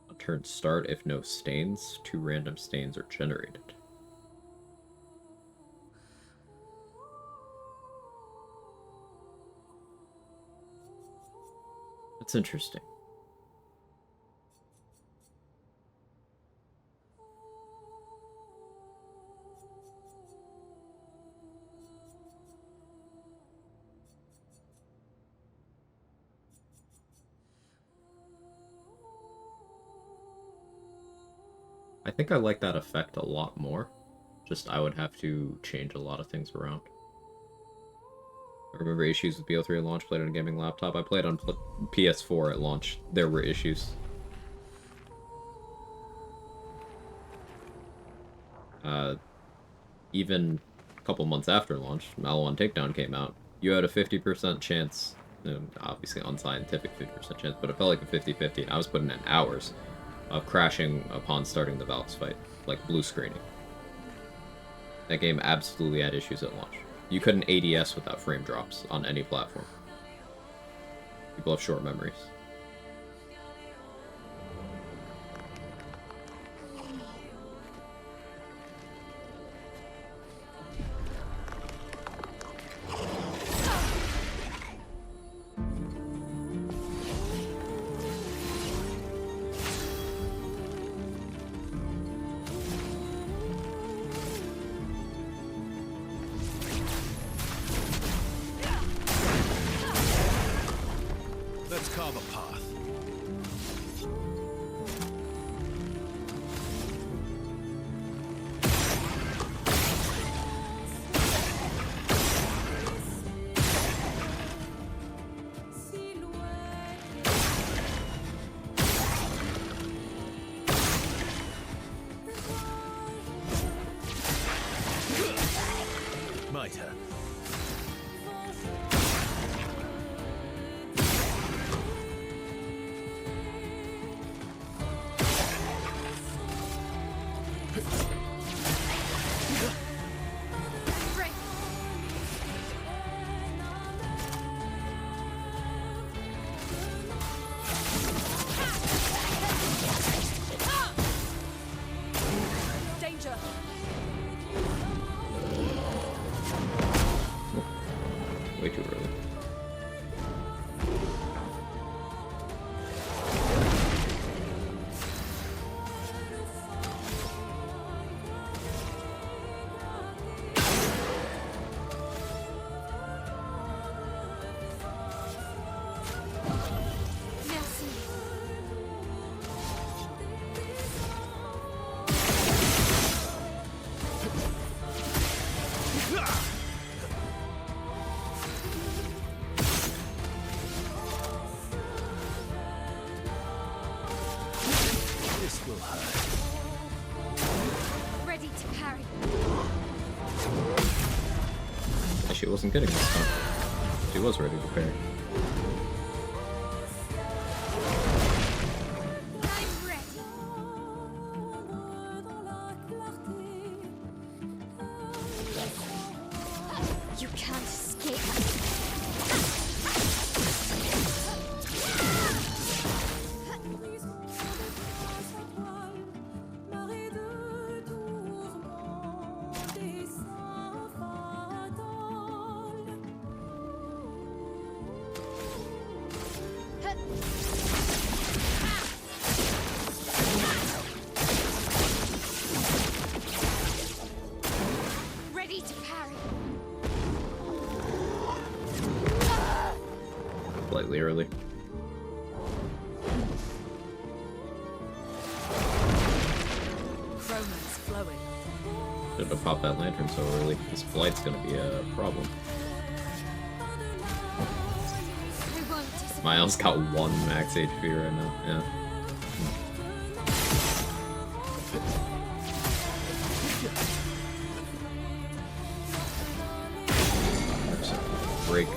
On turn start, if no stains, 2 random stains are generated. That's interesting. I think I like that effect a lot more. Just I would have to change a lot of things around. I remember issues with BO3 at launch, played on a gaming laptop. I played on PS4 at launch. There were issues. Even a couple months after launch, Malwan Takedown came out. You had a 50% chance, obviously unscientific 50% chance, but it felt like a 50-50, and I was putting in hours of crashing upon starting the Valks fight, like blue screening. That game absolutely had issues at launch. You couldn't ADS without frame drops on any platform. People have short memories. Let's carve a path. My turn. Danger! Way too early. Merci. This will hurt. Ready to parry. She wasn't getting this time. She was ready to parry. I'm ready. You can't escape. Ready to parry. Slightly early. Chroma's flowing. Shouldn't have popped that lantern so early. This flight's gonna be a problem. I won't disappoint. Miles got 1 max HP right now. Yeah. There's a break.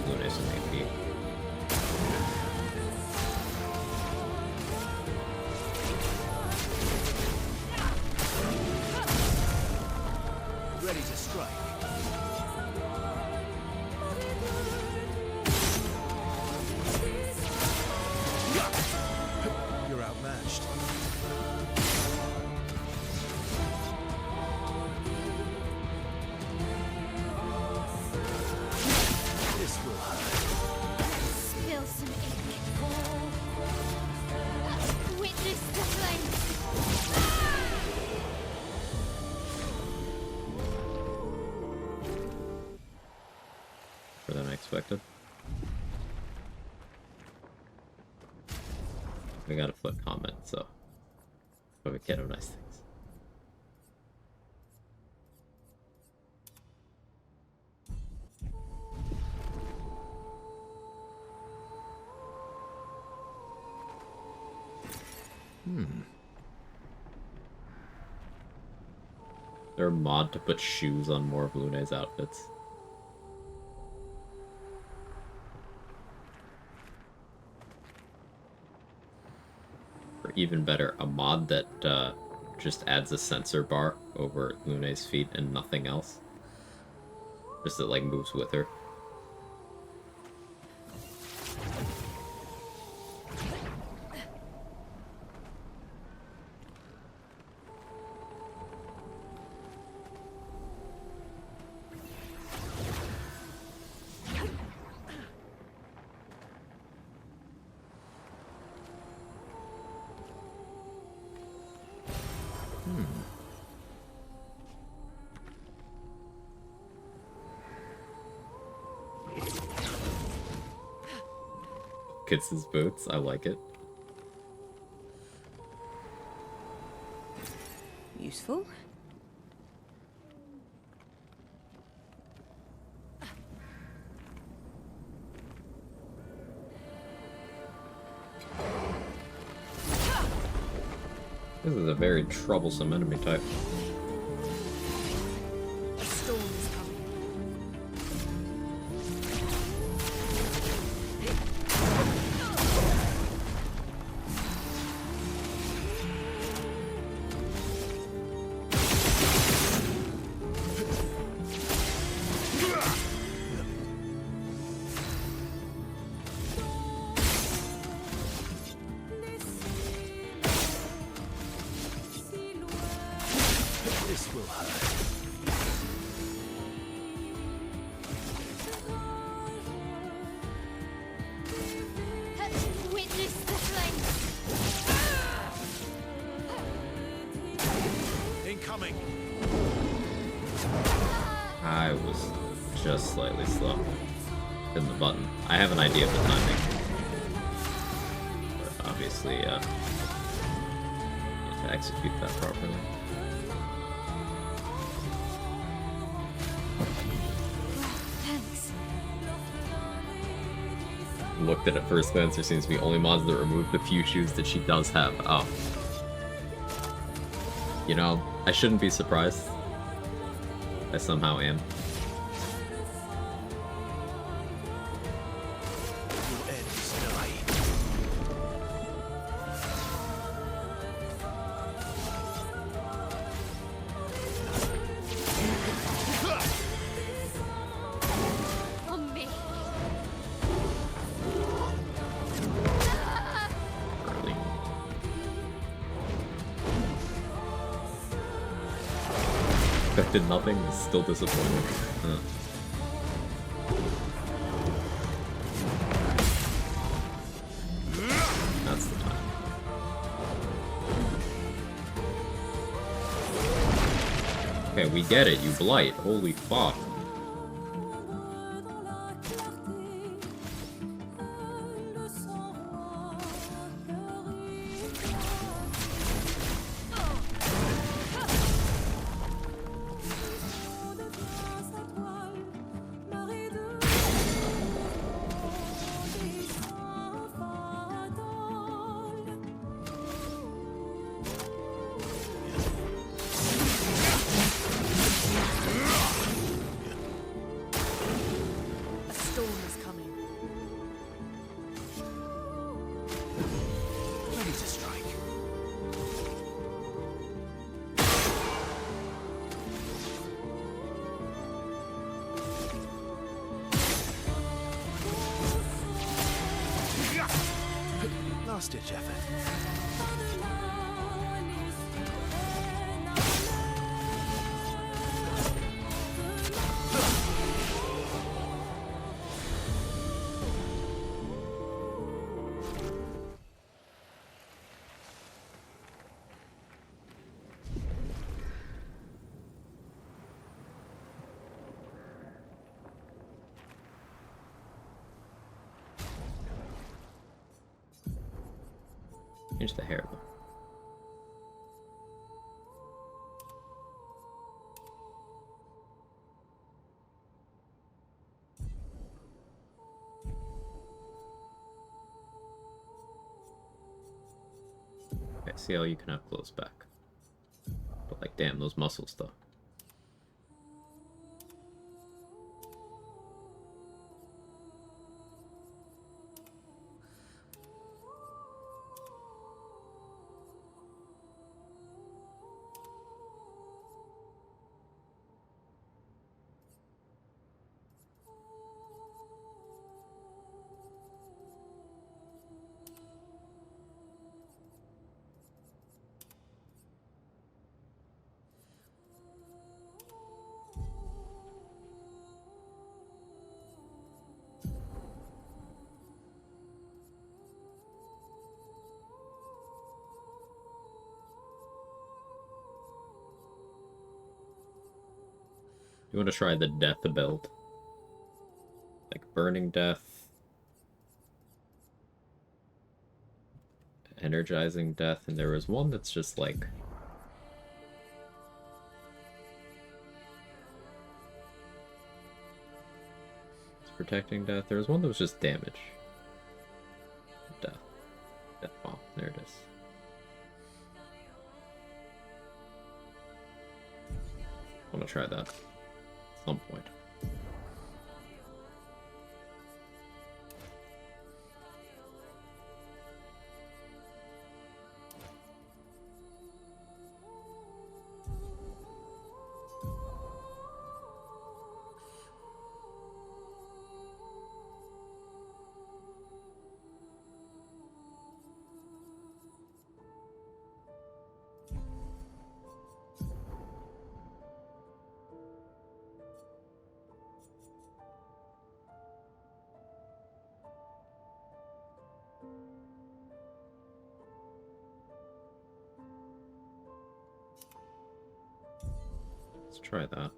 Lunas and AP. Ready to strike. You're outmatched. This will hurt. Spill some ink. Witness the flames. Better than I expected. We got a flip comment, so But we can't have nice things. There a mod to put shoes on more of Lune's outfits. Or even better, a mod that just adds a sensor bar over Lune's feet and nothing else. Just that like moves with her. Gets his boots. I like it. Useful. This is a very troublesome enemy type. A storm is coming. This will hurt. Witness the flames. Incoming. I was just slightly slow. Hitting the button. I have an idea of the timing. But obviously, need to execute that properly. Thanks. Looked at it first glance, there seems to be only mods that remove the few shoes that she does have. Oh. You know, I shouldn't be surprised. I somehow am. Your end is delayed. On me. Early. Expected nothing, is still disappointed. Huh. That's the time. Okay, we get it, you blight. Holy fuck. A storm is coming. Ready to strike. Last-ditch effort. Here's the hair though. I see how you can have clothes back. But like, damn, those muscles though. You want to try the death build? Like burning death, energizing death, and there was one that's just like it's protecting death. There was one that was just damage. Death. Death bomb. There it is. I want to try that at some point. Let's try that.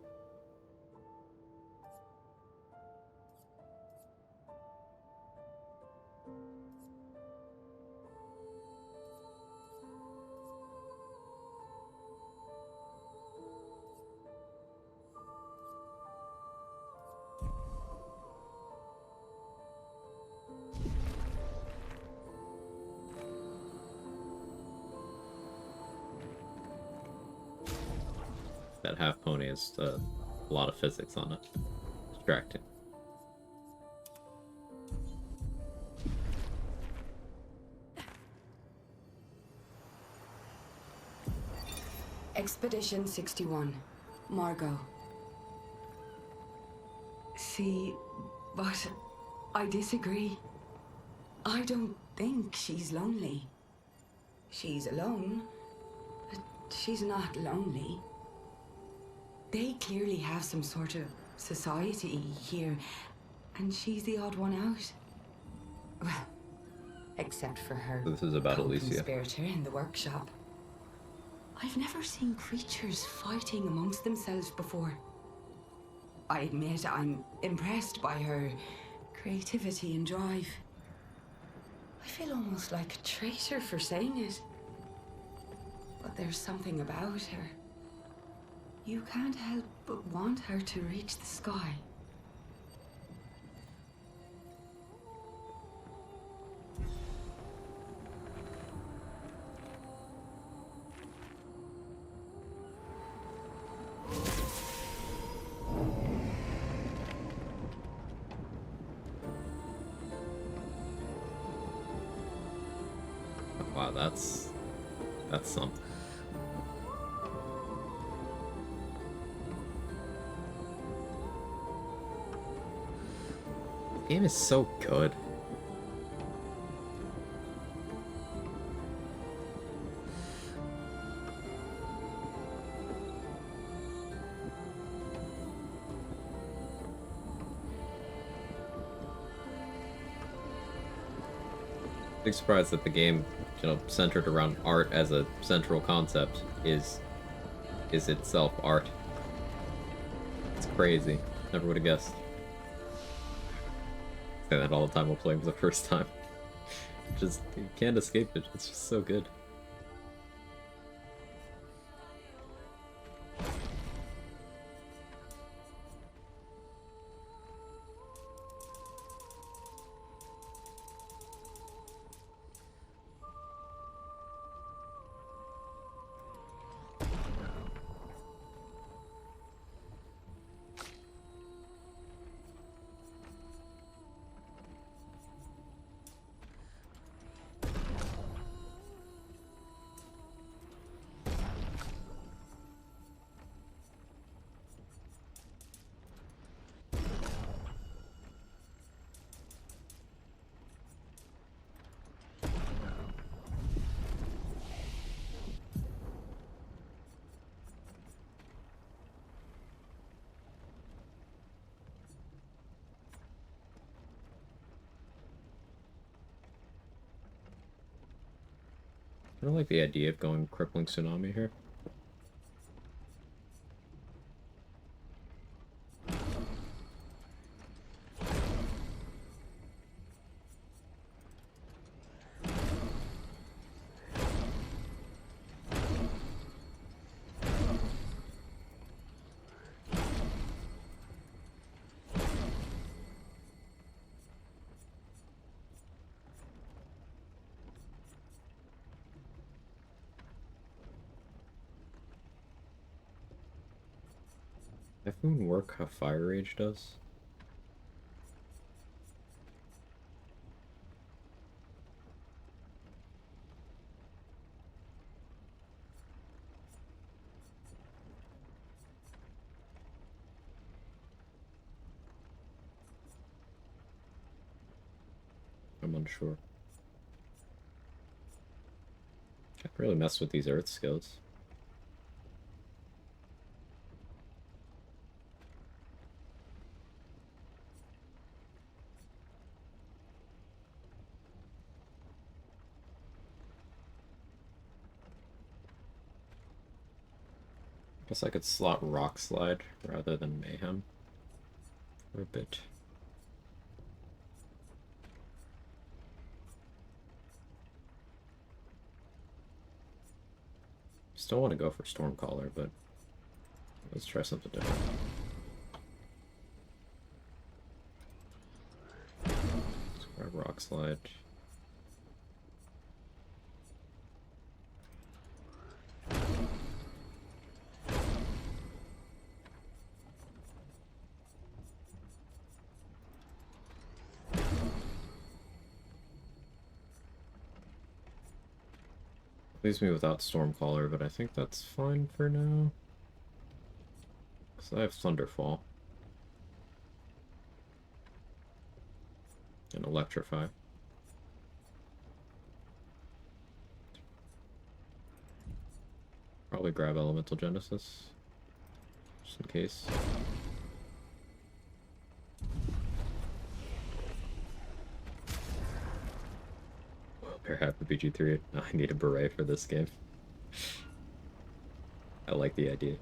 That half pony has a lot of physics on it. Distracting. Expedition 61. Margot. See, but I disagree. I don't think she's lonely. She's alone, but she's not lonely. They clearly have some sort of society here, and she's the odd one out. Well, except for her So this is about Alicia. co-conspirator in the workshop. I've never seen creatures fighting amongst themselves before. I admit I'm impressed by her creativity and drive. I feel almost like a traitor for saying it. But there's something about her. You can't help but want her to reach the sky. Wow, that's something. The game is so good. Big surprise that the game, centered around art as a central concept is itself art. It's crazy. Never would have guessed. I say that all the time while playing for the first time. Just, you can't escape it. It's just so good. I don't like the idea of going crippling tsunami here. Typhoon work how Fire Rage does? I'm unsure. Can't really mess with these earth skills. Guess I could slot Rock Slide rather than Mayhem for a bit. Still want to go for Stormcaller, but let's try something different. Let's grab Rock Slide. Leaves me without Stormcaller, but I think that's fine for now. Because I have Thunderfall. And Electrify. Probably grab Elemental Genesis. Just in case. Pair half the BG3. I need a beret for this game. I like the idea.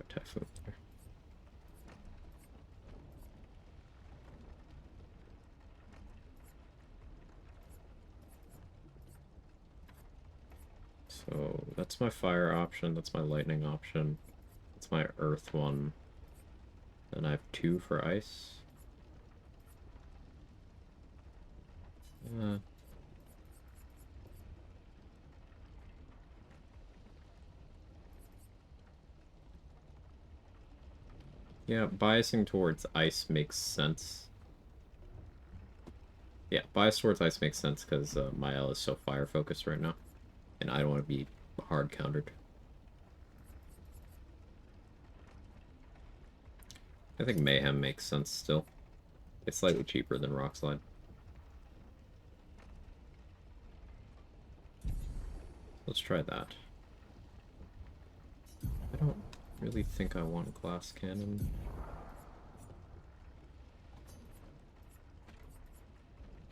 Typhoon there. So that's my fire option, that's my lightning option, that's my earth one. Then I have 2 for ice. Yeah, biasing towards ice makes sense. Yeah, bias towards ice makes sense because my L is so fire focused right now. And I don't want to be hard countered. I think Mayhem makes sense still. It's slightly cheaper than Rock Slide. Let's try that. I don't really think I want Glass Cannon.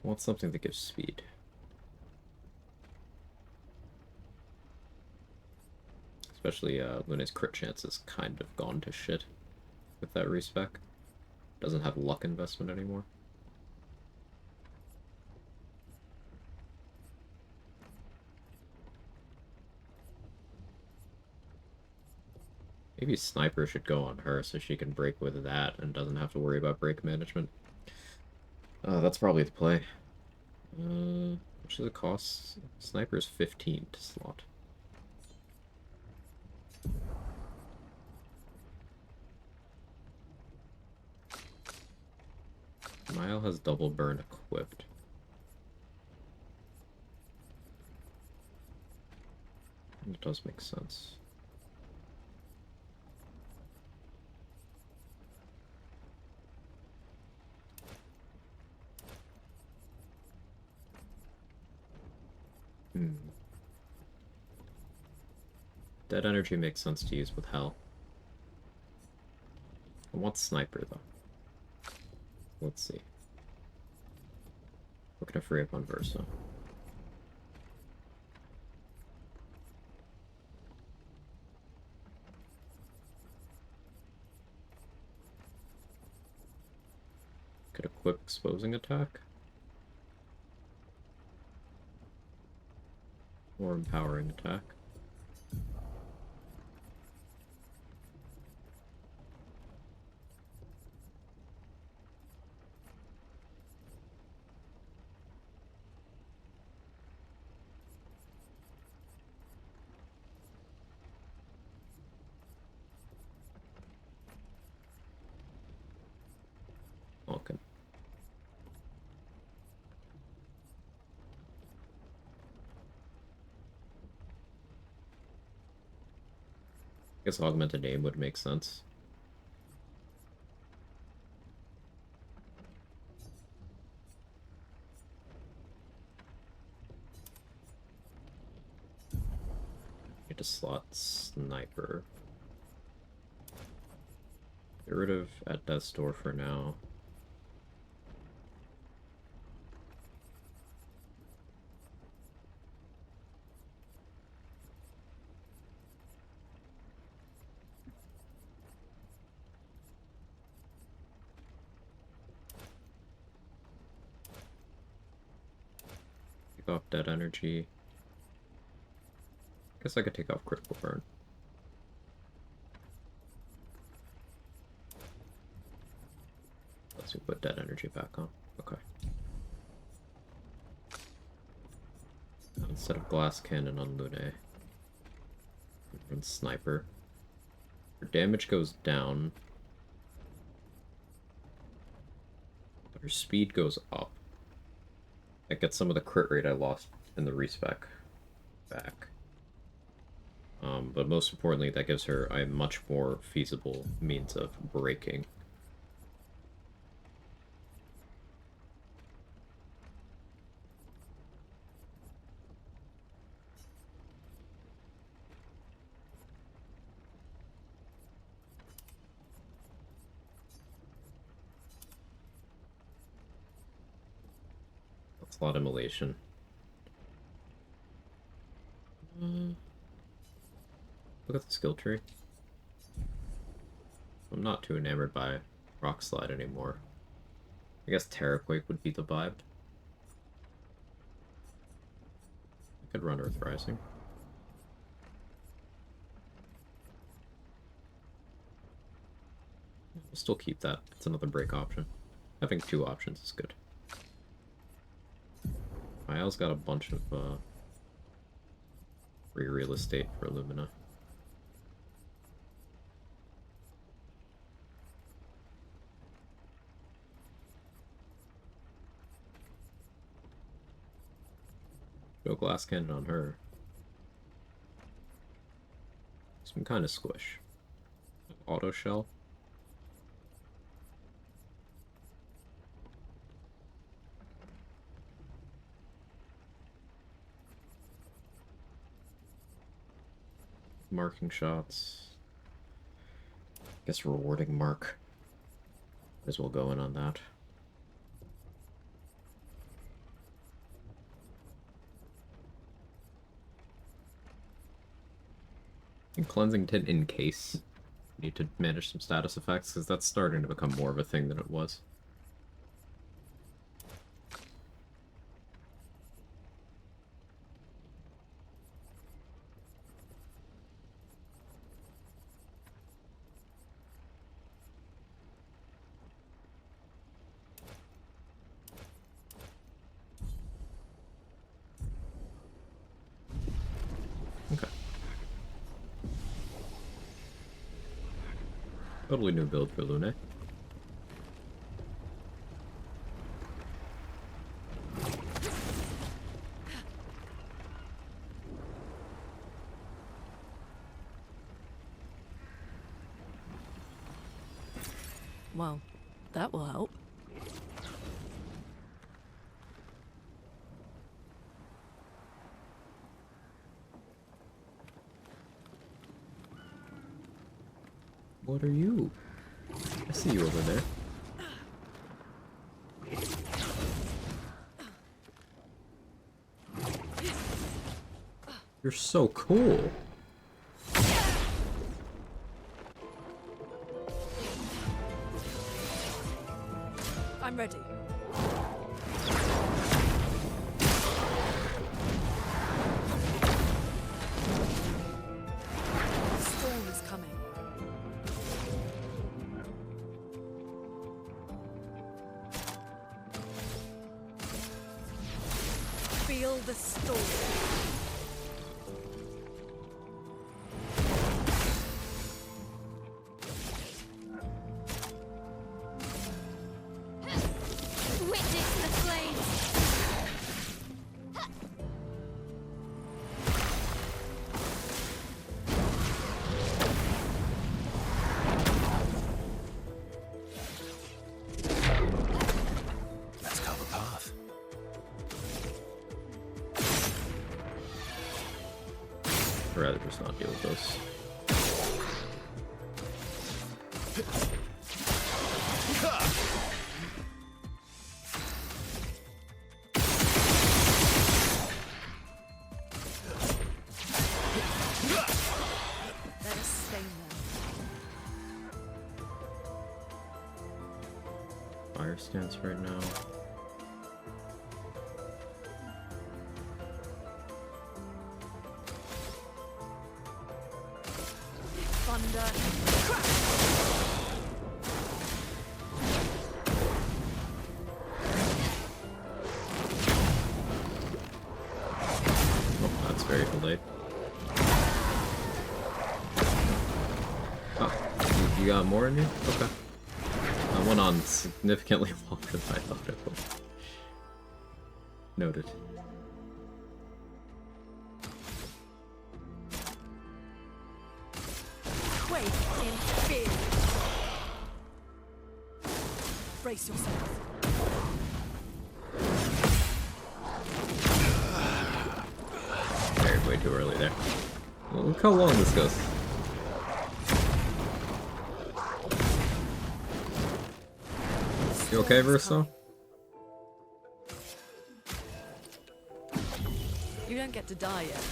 I want something that gives speed. Especially Luna's crit chance is kind of gone to shit with that respec. Doesn't have luck investment anymore. Maybe Sniper should go on her so she can break with that and doesn't have to worry about break management. That's probably the play. How much does it cost? Sniper's 15 to slot. Mile has double burn equipped. It does make sense. Dead energy makes sense to use with Hell. I want Sniper, though. Let's see. What can I free up on Versa? Could equip Exposing Attack? Or Empowering Attack? Okay. I guess Augmented Aim would make sense. Need to slot Sniper. Get rid of at Death's Door for now. Take off Dead Energy. Guess I could take off Critical Burn. Let's put Dead Energy back on. Okay. Instead of Glass Cannon on Lune, and Sniper. Her damage goes down, but her speed goes up. It gets some of the crit rate I lost in the respec back. But most importantly, that gives her a much more feasible means of breaking. That's a lot of immolation. Look at the skill tree. I'm not too enamored by Rock Slide anymore. I guess Terraquake would be the vibe. I could run Earth Rising. We'll still keep that. It's another break option. Having two options is good. Miles got a bunch of free real estate for Illumina. Go Glass Cannon on her. Some kind of squish. Auto Shell. Marking shots. Guess rewarding mark. As well go in on that. And Cleansing Tint in case. Need to manage some status effects, because that's starting to become more of a thing than it was. Totally new build for Lune. Well, that will help. What are you? I see you over there. You're so cool. I'm ready. The storm is coming. Feel the storm. Witness the flames! Let's carve a path. I'd rather just not deal with this. Let us stay there. Fire stance right now. Thunder. Oh, that's very delayed. Oh, you got more in you? Okay. That went on significantly longer than I thought it would. Noted. Quake in fear. Brace yourself. Buried way too early there. Well, look how long this goes. You okay, Verso? You don't get to die yet.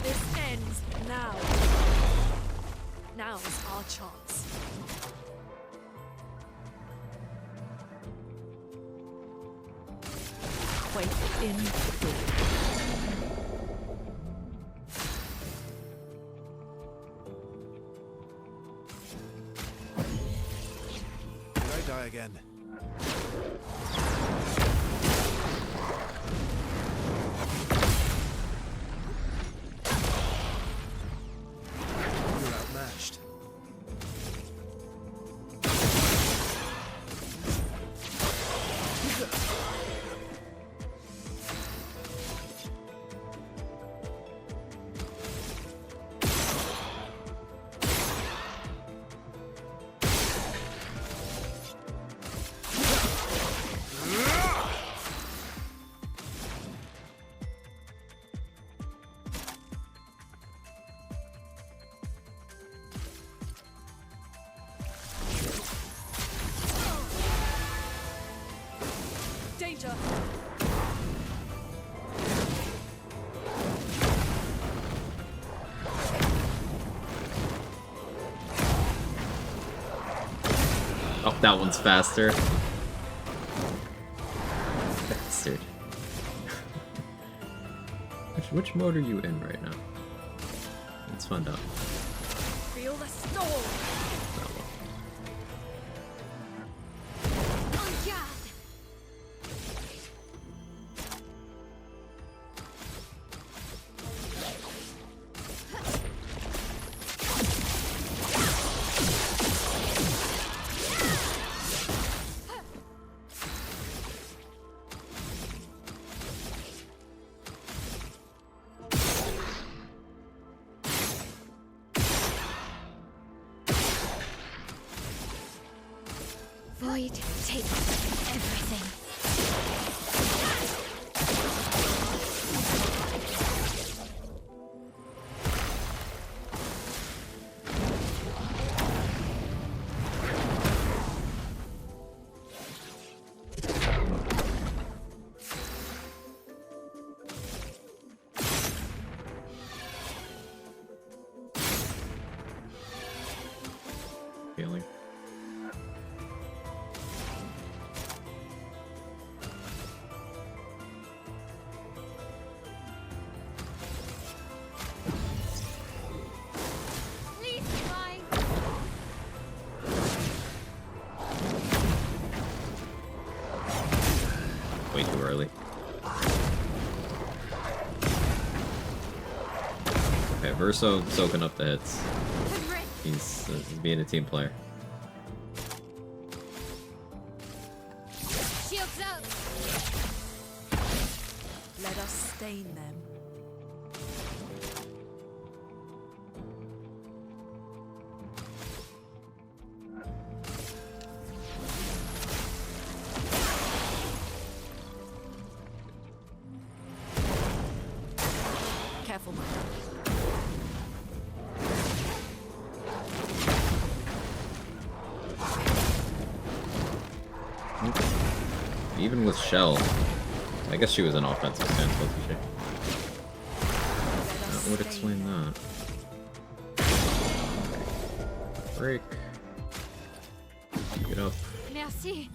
This ends now. Now is our chance. Quake in fear. Did I die again? You're outmatched. Danger! Oh, that one's faster. Bastard. Which mode are you in right now? Let's find out. Feel the storm. That one. On guard. Void takes everything. Feeling. Please try. Way too early. Okay, Verso soaking up the hits. He's being a team player. Shields up. Let us stain them. Careful, my friend. Even with Shell, I guess she was an offensive stance, wasn't she? That would explain that. Break. Get up. Merci.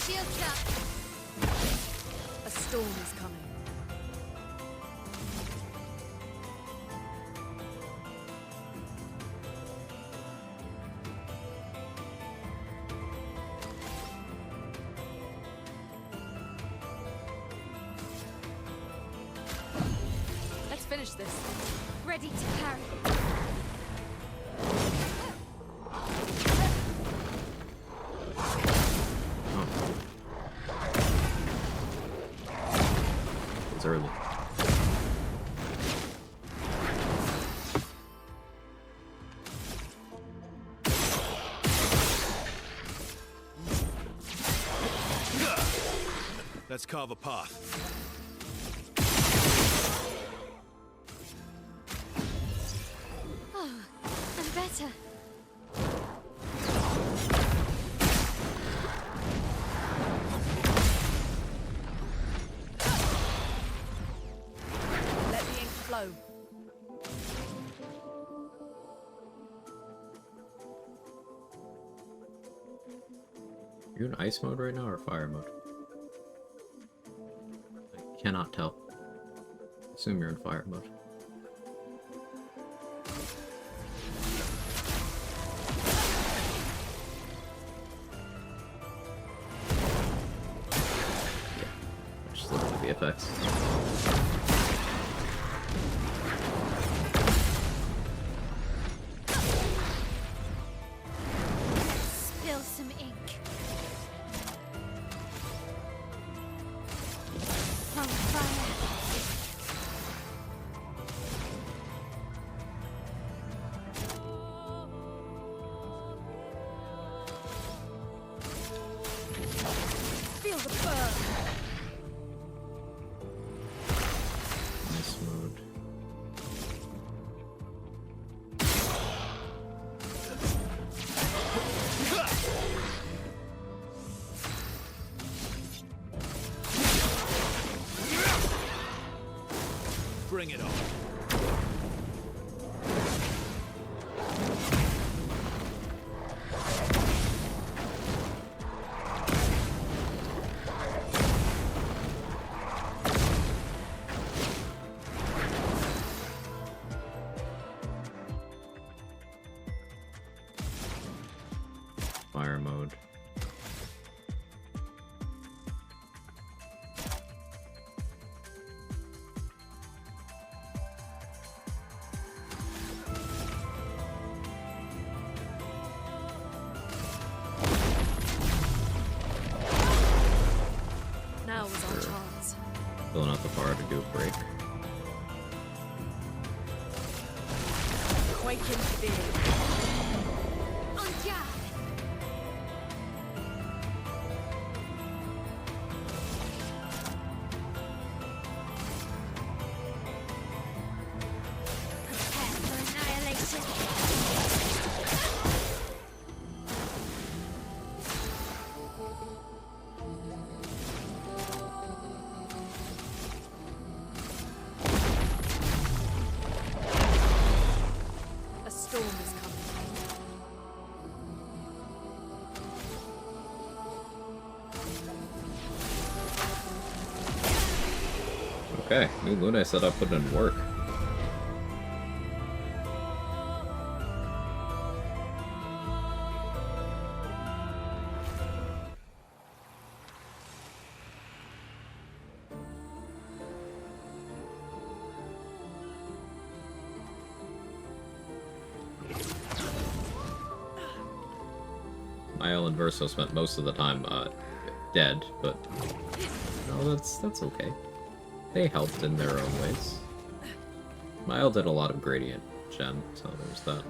Shields up. A storm is coming. Let's finish this. Ready to parry. It's early. Let's carve a path. Oh, I'm better. Let the ink flow. Are you in ice mode right now or fire mode? I cannot tell. Assume you're in fire mode. Yeah, just look at the effects. Spill some ink. On fire. Feel the burn. Ice mode. Bring it on. Fire mode. Now was our chance. Filling out the fire to do a break. Quake in fear. A storm is coming. Okay, new Luna setup put in work. Mael and Verso spent most of the time dead, but no, that's okay. They helped in their own ways. Mael did a lot of gradient gen, so there's that.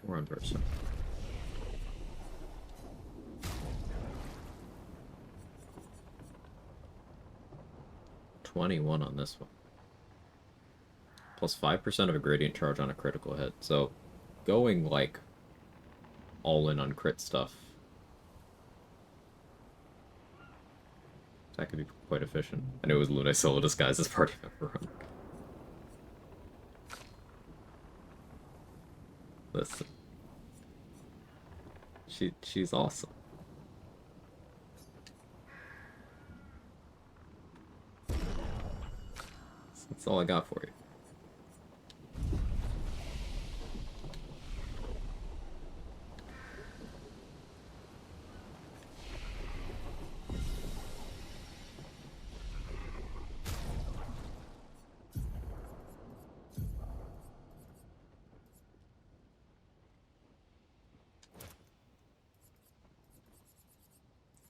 Or on Verso. $21 on this one. Plus 5% of a gradient charge on a critical hit. So going like all in on crit stuff. That could be quite efficient. I knew it was Luna solo disguised as party member. Listen. She's awesome. That's all I got for you.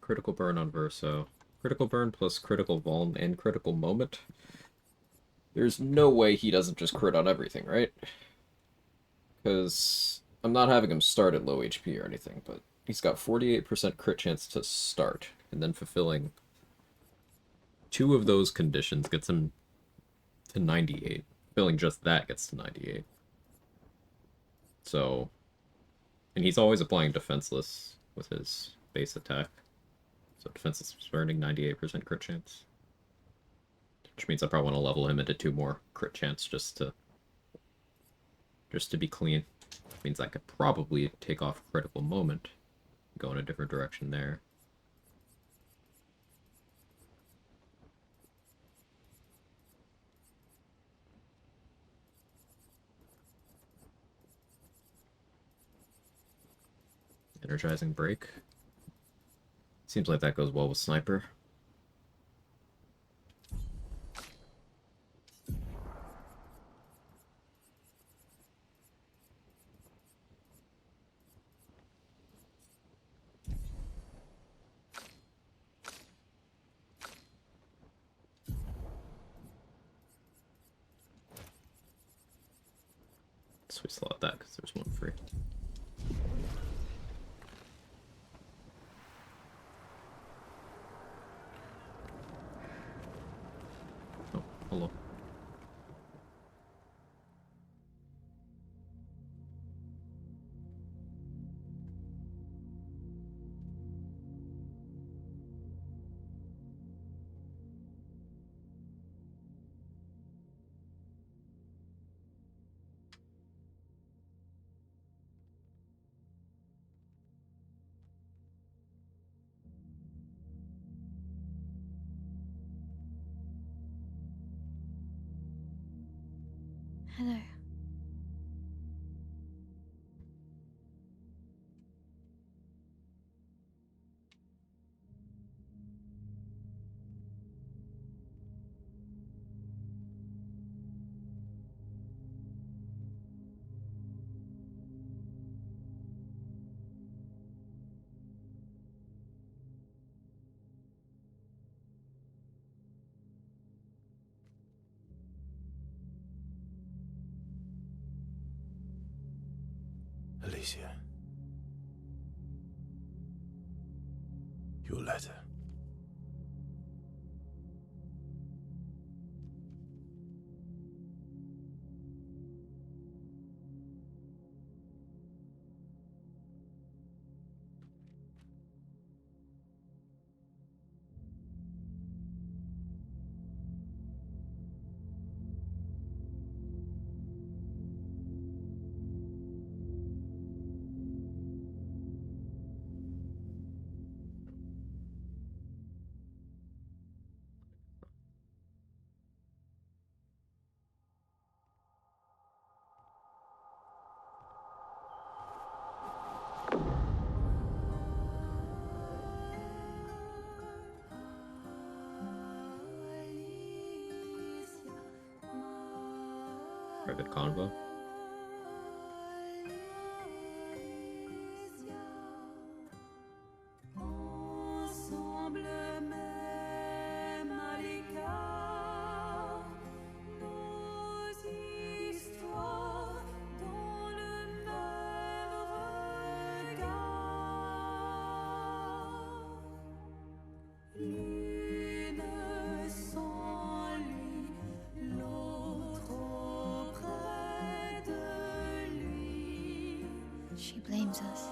Critical burn on Verso. Critical burn plus critical vuln and critical moment. There's no way he doesn't just crit on everything, right? Because I'm not having him start at low HP or anything, but he's got 48% crit chance to start, and then fulfilling 2 of those conditions gets him to 98. Fulfilling just that gets to 98. So, and he's always applying defenseless with his base attack. So defenseless burning, 98% crit chance. Which means I probably want to level him into 2 more crit chance just to Just to be clean. Means I could probably take off Critical Moment, go in a different direction there. Energizing Break. Seems like that goes well with Sniper. So we slot that because there's one free. Oh, hello. Hello. Alicia. Your letter. Private convo. She blames us.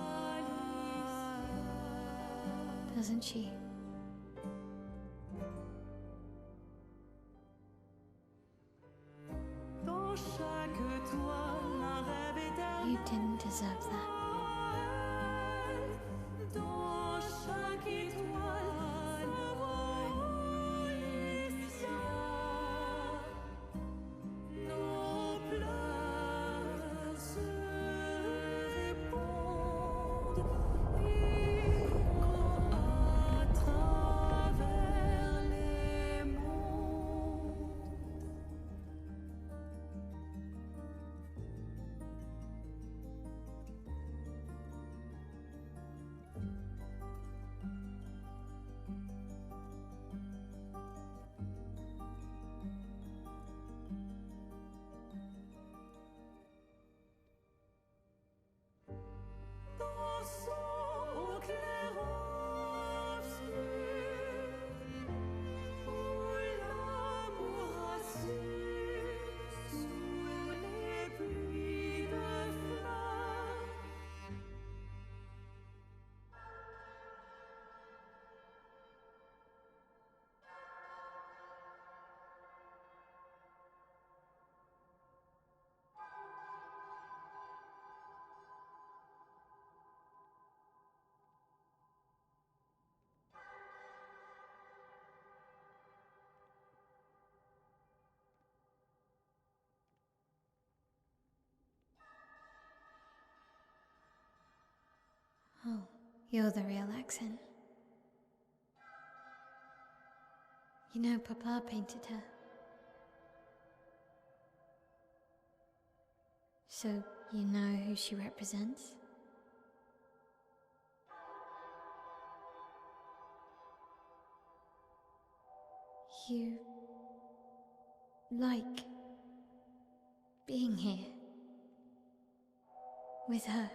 Doesn't she? You didn't deserve that. Oh, you're the real accent. You know, Papa painted her. So, you know who she represents? You like being here with her.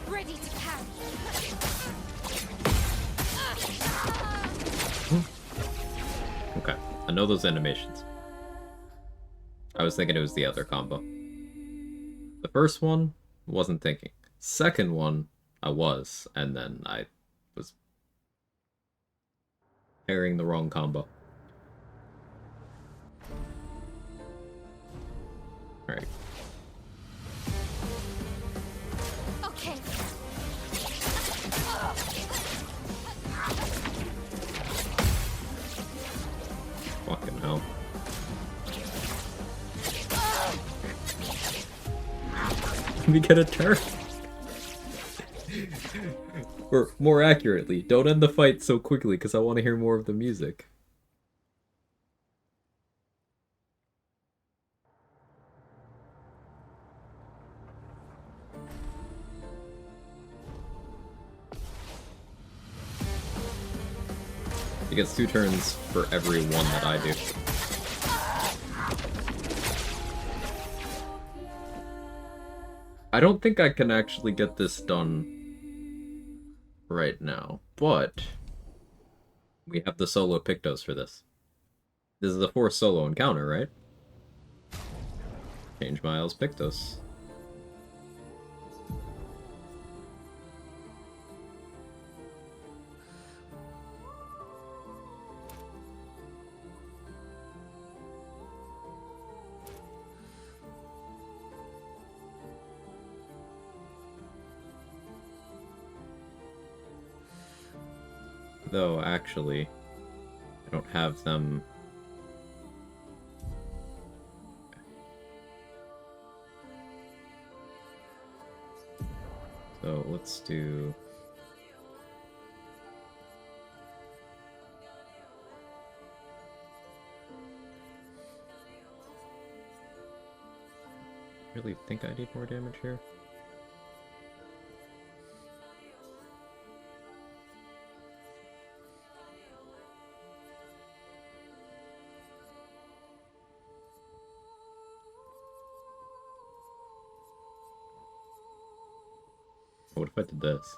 Ready to carry. Okay, I know those animations. I was thinking it was the other combo. The first one, wasn't thinking. Second one, I was, and then I was pairing the wrong combo. Alright. Okay. Fucking hell. Let me get a turn. Or, more accurately, don't end the fight so quickly because I want to hear more of the music. He gets 2 turns for every one that I do. I don't think I can actually get this done right now, but we have the solo Pictos for this. This is the 4th solo encounter, right? Change Miles Pictos. Though, actually, I don't have them... So, let's do... Really think I need more damage here? What if I did this?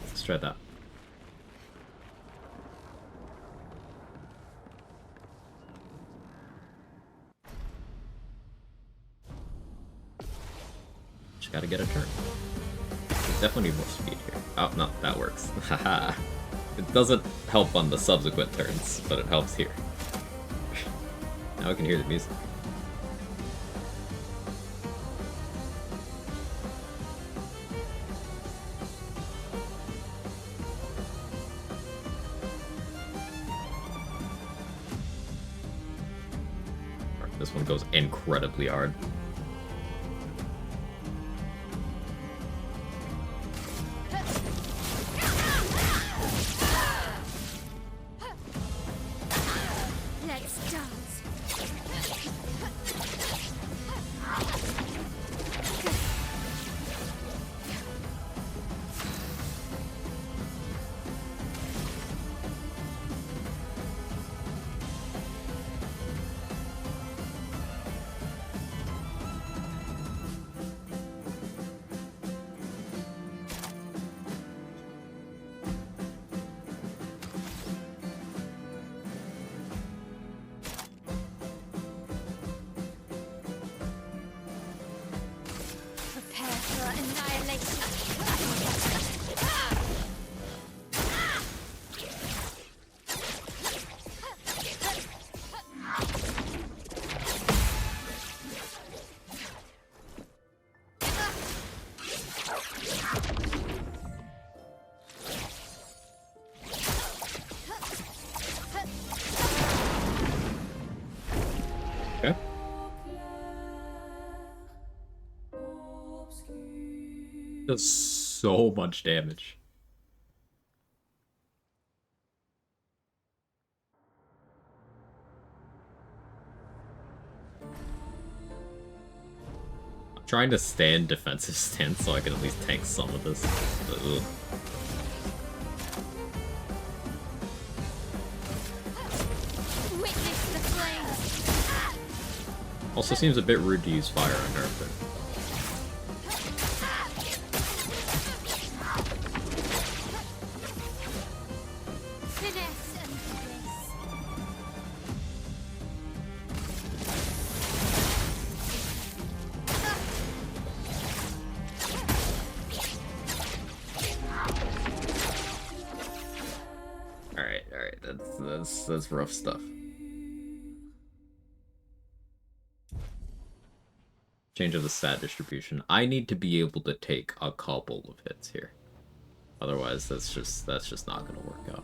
Let's try that. Just gotta get a turn. Definitely need more speed here. Oh, no, that works. Haha. It doesn't help on the subsequent turns, but it helps here. Now I can hear the music. This one goes incredibly hard. Let's dance. Okay. Does so much damage. I'm trying to stay in defensive stance so I can at least tank some of this. Ugh. Witness the flames. Also seems a bit rude to use fire on her, but Finesse and grace. alright, that's rough stuff. Change of the stat distribution. I need to be able to take a couple of hits here. Otherwise, that's just not gonna work out.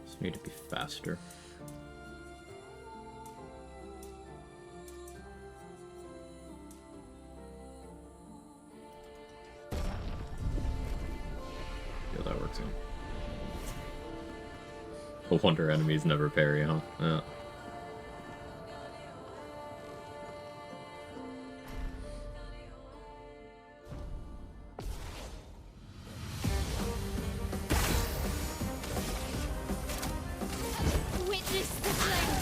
Just need to be faster. That works out. No wonder enemies never parry, huh? Yeah. Witness the flames.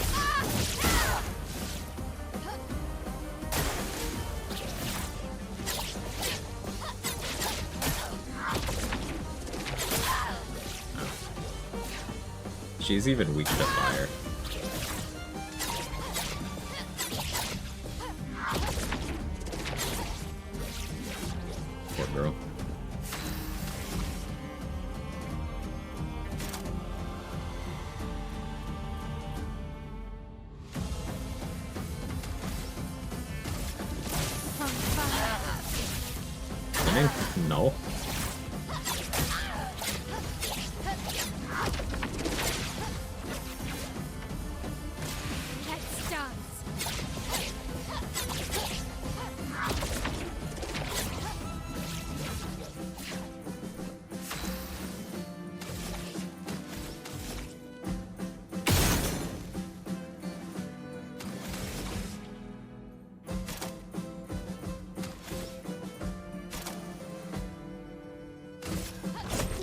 She's even weak to fire. Poor girl. On fire. Winning? No. Let's dance.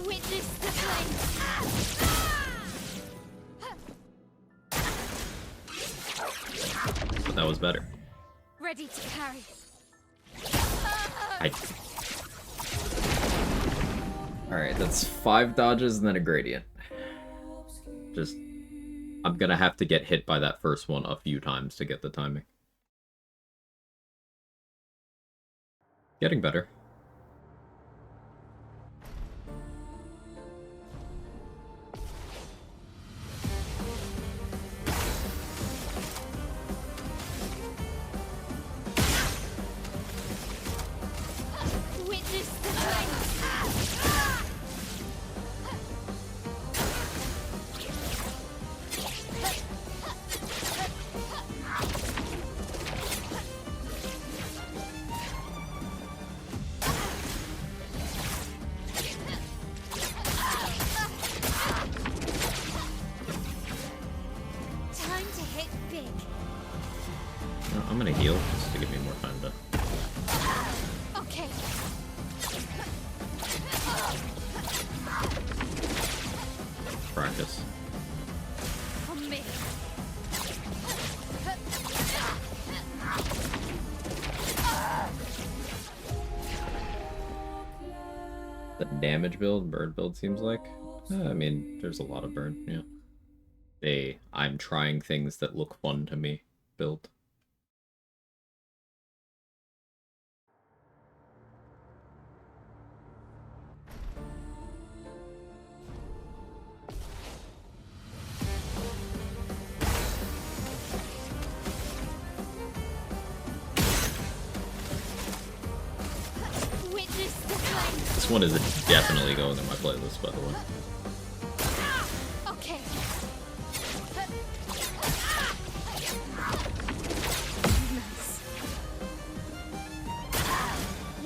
Witness the flames. But that was better. Ready to carry. Alright, that's 5 dodges and then a gradient. Just... I'm gonna have to get hit by that first one a few times to get the timing. Getting better. Witness the flames. Time to hit big. No, I'm gonna heal just to give me more time to Okay. practice. On me. The damage build, burn build seems like. I mean, there's a lot of burn, yeah. I'm trying things that look fun to me build. This one is definitely going in my playlist, by the way. Okay. Nice.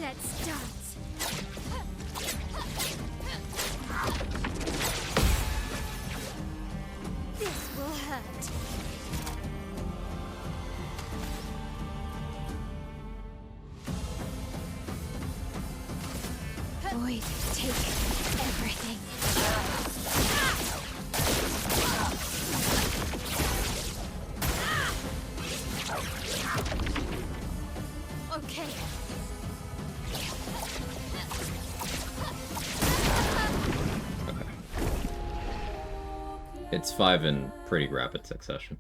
Let's dance. This will hurt. Void, take everything. Okay. Okay. It's 5 in pretty rapid succession.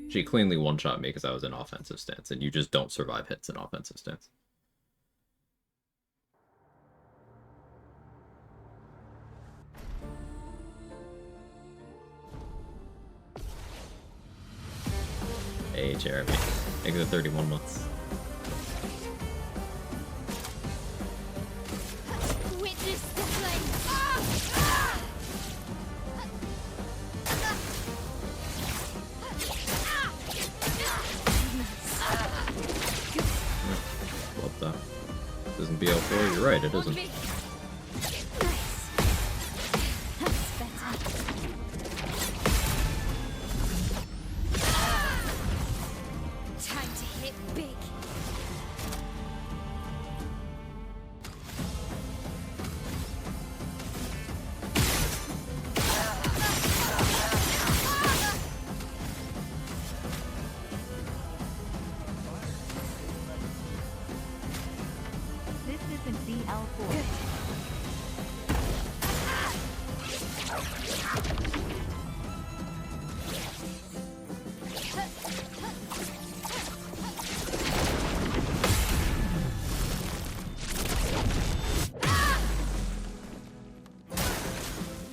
She cleanly one-shot me because I was in offensive stance, and you just don't survive hits in offensive stance. Hey, Jeremy. Thank you for 31 months. Witness the flame. Love that. Isn't BL4? You're right, it isn't. Time to hit big. This isn't BL4.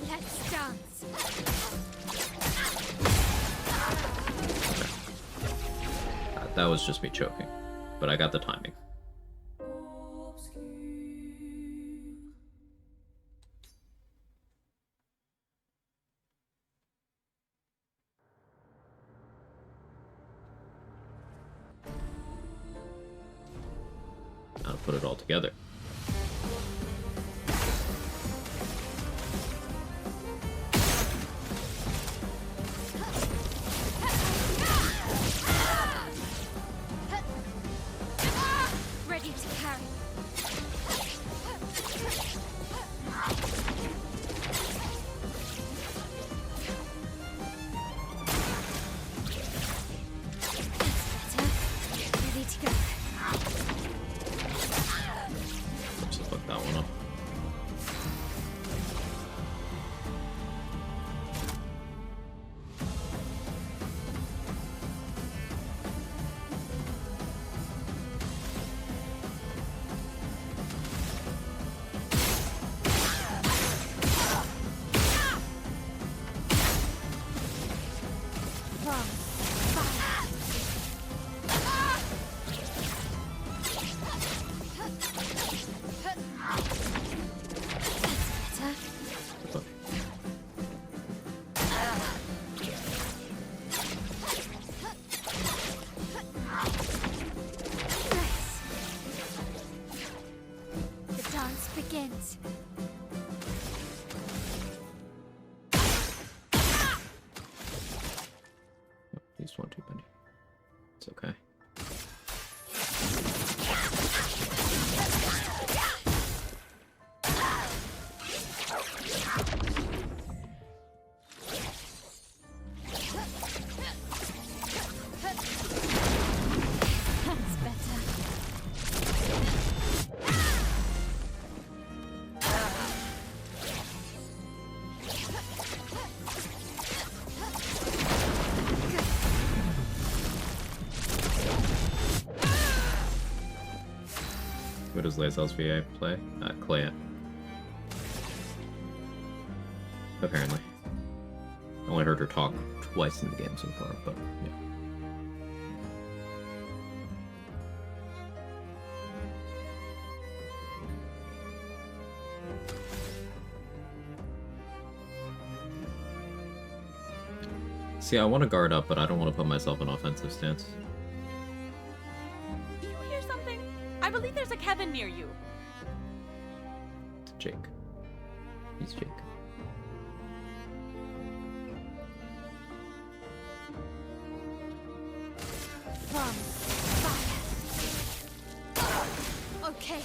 Let's dance. That was just me choking, but I got the timing. Now to put it all together. Ready to carry. That's better. Ready to go. Let's just fuck that one up. From fire. That's better. Nice. The dance begins. These one too many. It's okay. That's better. What does Lae'zel's VA play? Clay. Apparently. I only heard her talk twice in the game so far, but yeah. See, I want to guard up, but I don't want to put myself in offensive stance. Do you hear something? I believe there's a Kevin near you. It's Jake. He's Jake. From fire. Okay.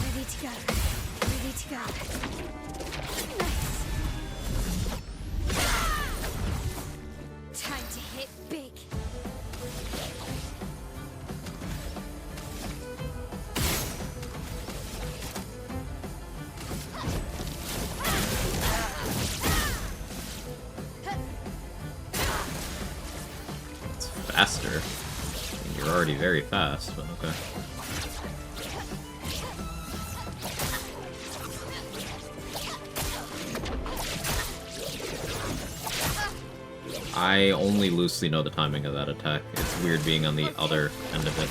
Ready to go. Ready to go. Nice. Time to hit big. It's faster. I mean, you're already very fast, but okay. I only loosely know the timing of that attack. It's weird being on the other end of it.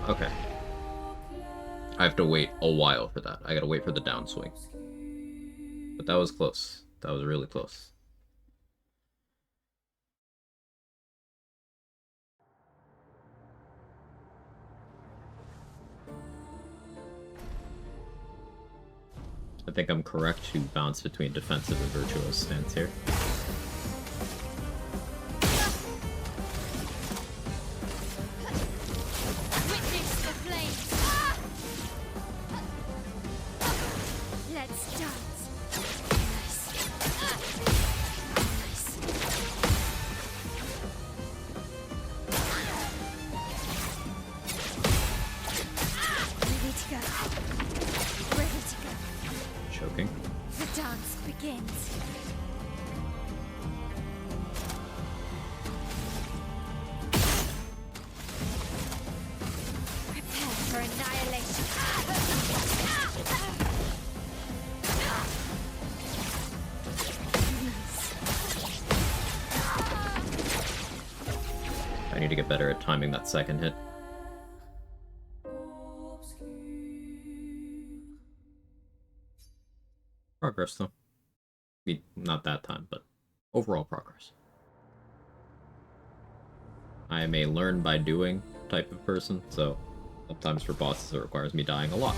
Okay. I have to wait a while for that. I gotta wait for the downswing. But that was close. That was really close. I think I'm correct to bounce between defensive and virtuous stance here. Witness the flames. Let's dance. Nice. Nice. Ready to go. Ready to go. Choking. The dance begins. Prepare for annihilation. I need to get better at timing that second hit. Progress, though. I mean, not that time, but overall progress. I am a learn by doing type of person, so sometimes for bosses it requires me dying a lot.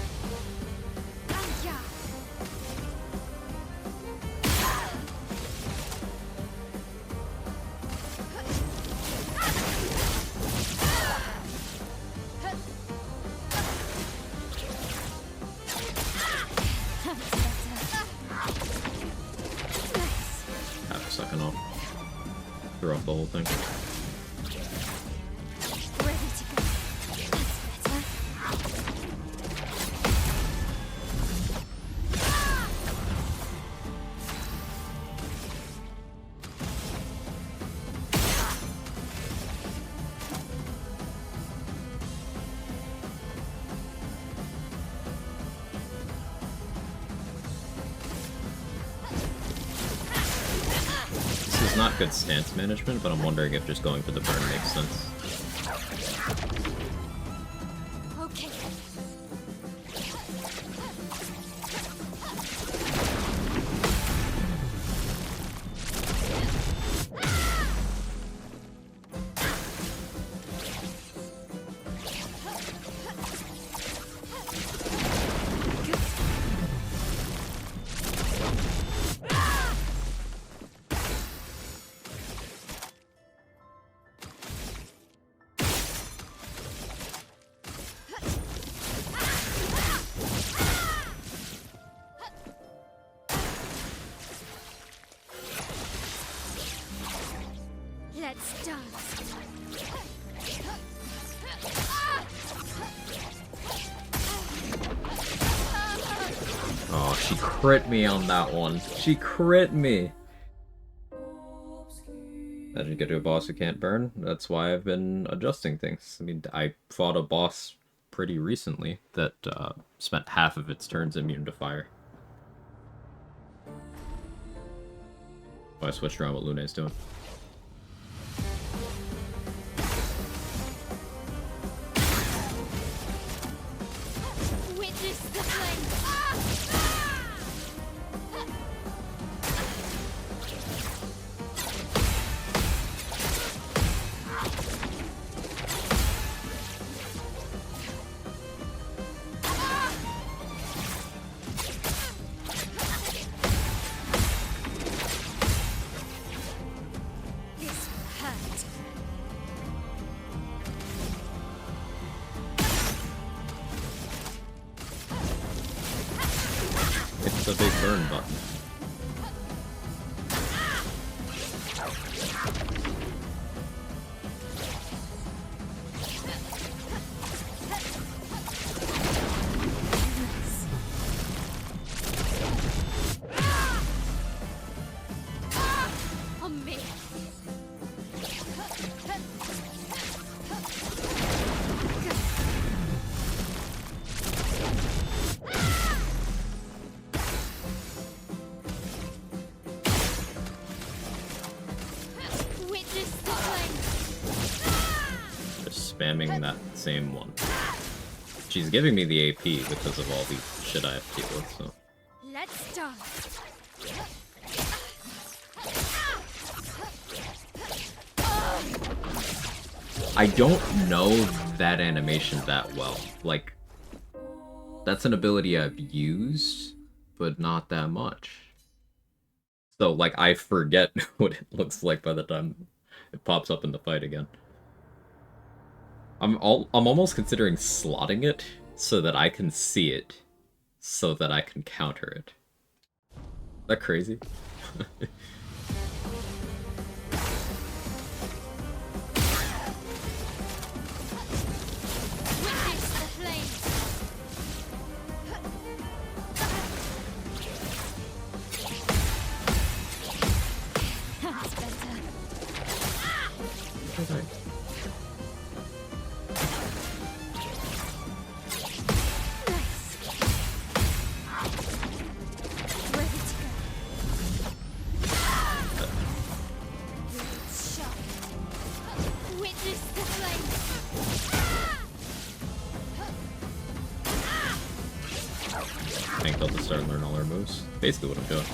Half a second off. Throw off the whole thing. Ready to go. That's better. This is not good stance management, but I'm wondering if just going for the burn makes sense. Okay. Let's dance. she crit me on that one. She crit me. Imagine you get to a boss who can't burn. That's why I've been adjusting things. I mean, I fought a boss pretty recently that spent half of its turns immune to fire. Oh, I switched around what Lune's doing. Witness the flame. This will hurt. It's the big burn button. On me. Witness the flame. Just spamming that same one. She's giving me the AP because of all the shit I have to deal with, so. Let's start. I don't know that animation that well. Like, that's an ability I've used, but not that much. So, like, I forget what it looks like by the time it pops up in the fight again. I'm almost considering slotting it so that I can see it, so that I can counter it. Is that crazy? Witness the flame. That's better. Ready to go. Blades sharp. Witness the flame. I think they'll just start and learn all our moves. Basically what I'm doing.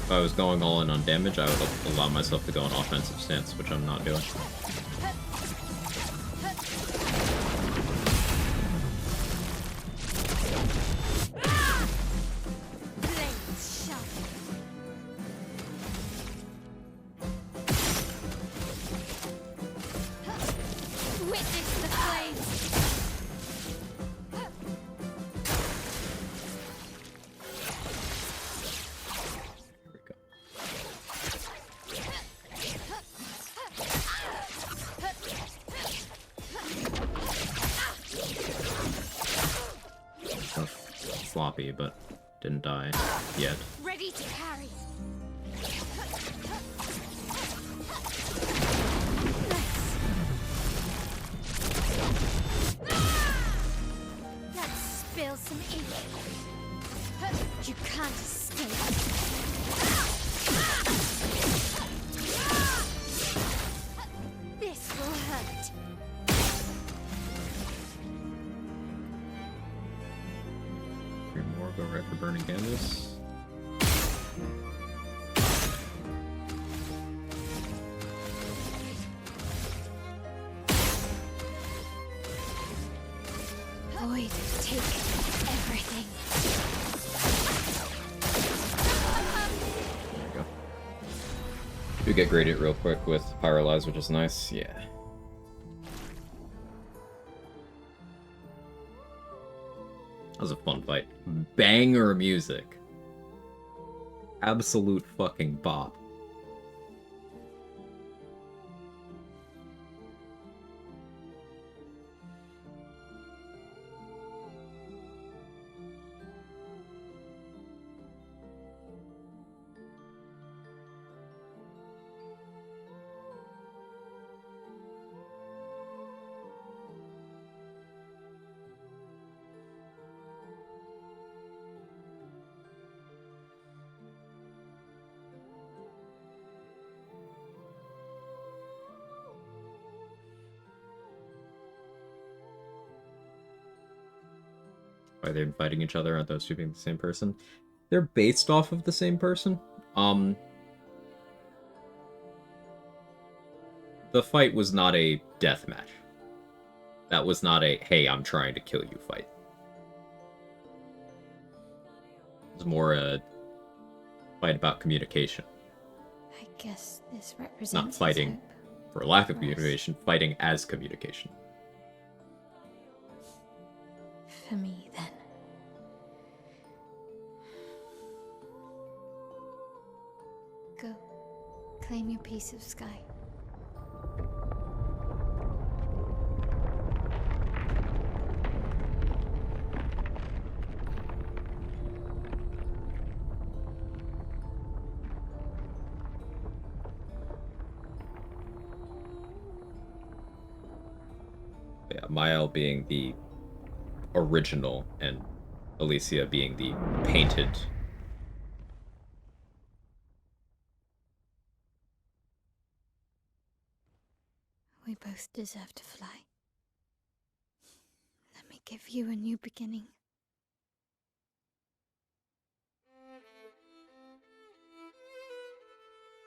If I was going all in on damage, I would allow myself to go in offensive stance, which I'm not doing. Blades sharp. Witness the flames. Here we go. Tough, sloppy, but didn't die yet. Ready to carry. Let's spill some ink. You can't escape. This will hurt. Three more, go right for burning canvas. Void, take everything. There we go. Do get gradient real quick with Pyrolyze, which is nice. Yeah. That was a fun fight. Banger music. Absolute fucking bop. Are they fighting each other? Aren't those two being the same person? They're based off of the same person. The fight was not a death match. That was not a, hey, I'm trying to kill you fight. It was more a fight about communication. I guess this represents Not fighting for lack of communication, fighting as communication. For me, then. Go. Claim your piece of sky. Yeah, Mael being the original and Alicia being the painted. We both deserve to fly. Let me give you a new beginning.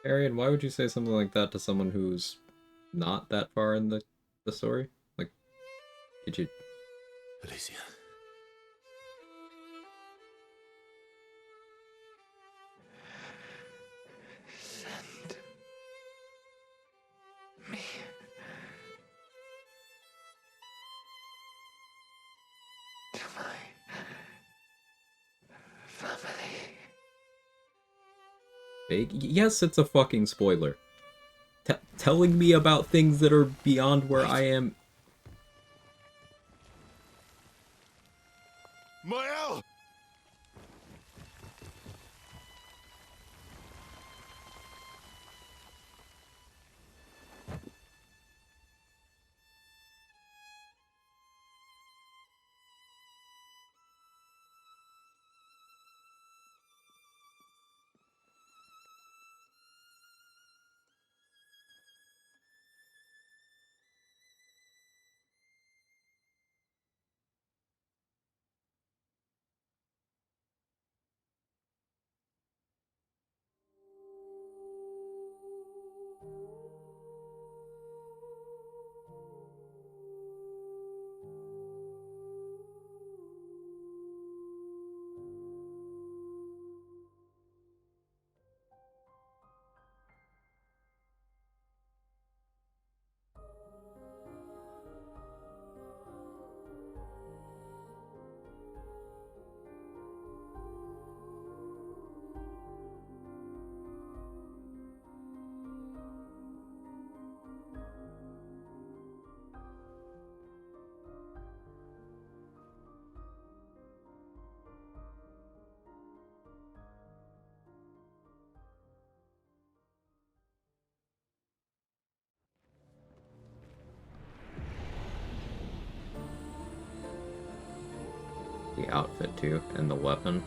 Arian, why would you say something like that to someone who's not that far in the story? Like, did you... Alicia. Send me to my family. Yes, it's a fucking spoiler. Telling me about things that are beyond where I am. Mael! The outfit, too, and the weapon.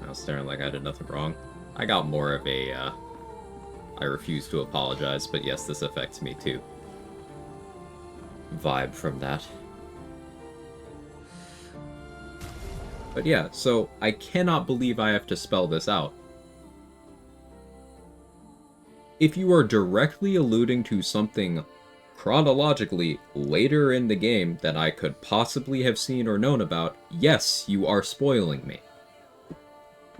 I was staring like I did nothing wrong. I got more of a, I refuse to apologize, but yes, this affects me too vibe from that. But yeah, so I cannot believe I have to spell this out. If you are directly alluding to something chronologically later in the game that I could possibly have seen or known about, yes, you are spoiling me.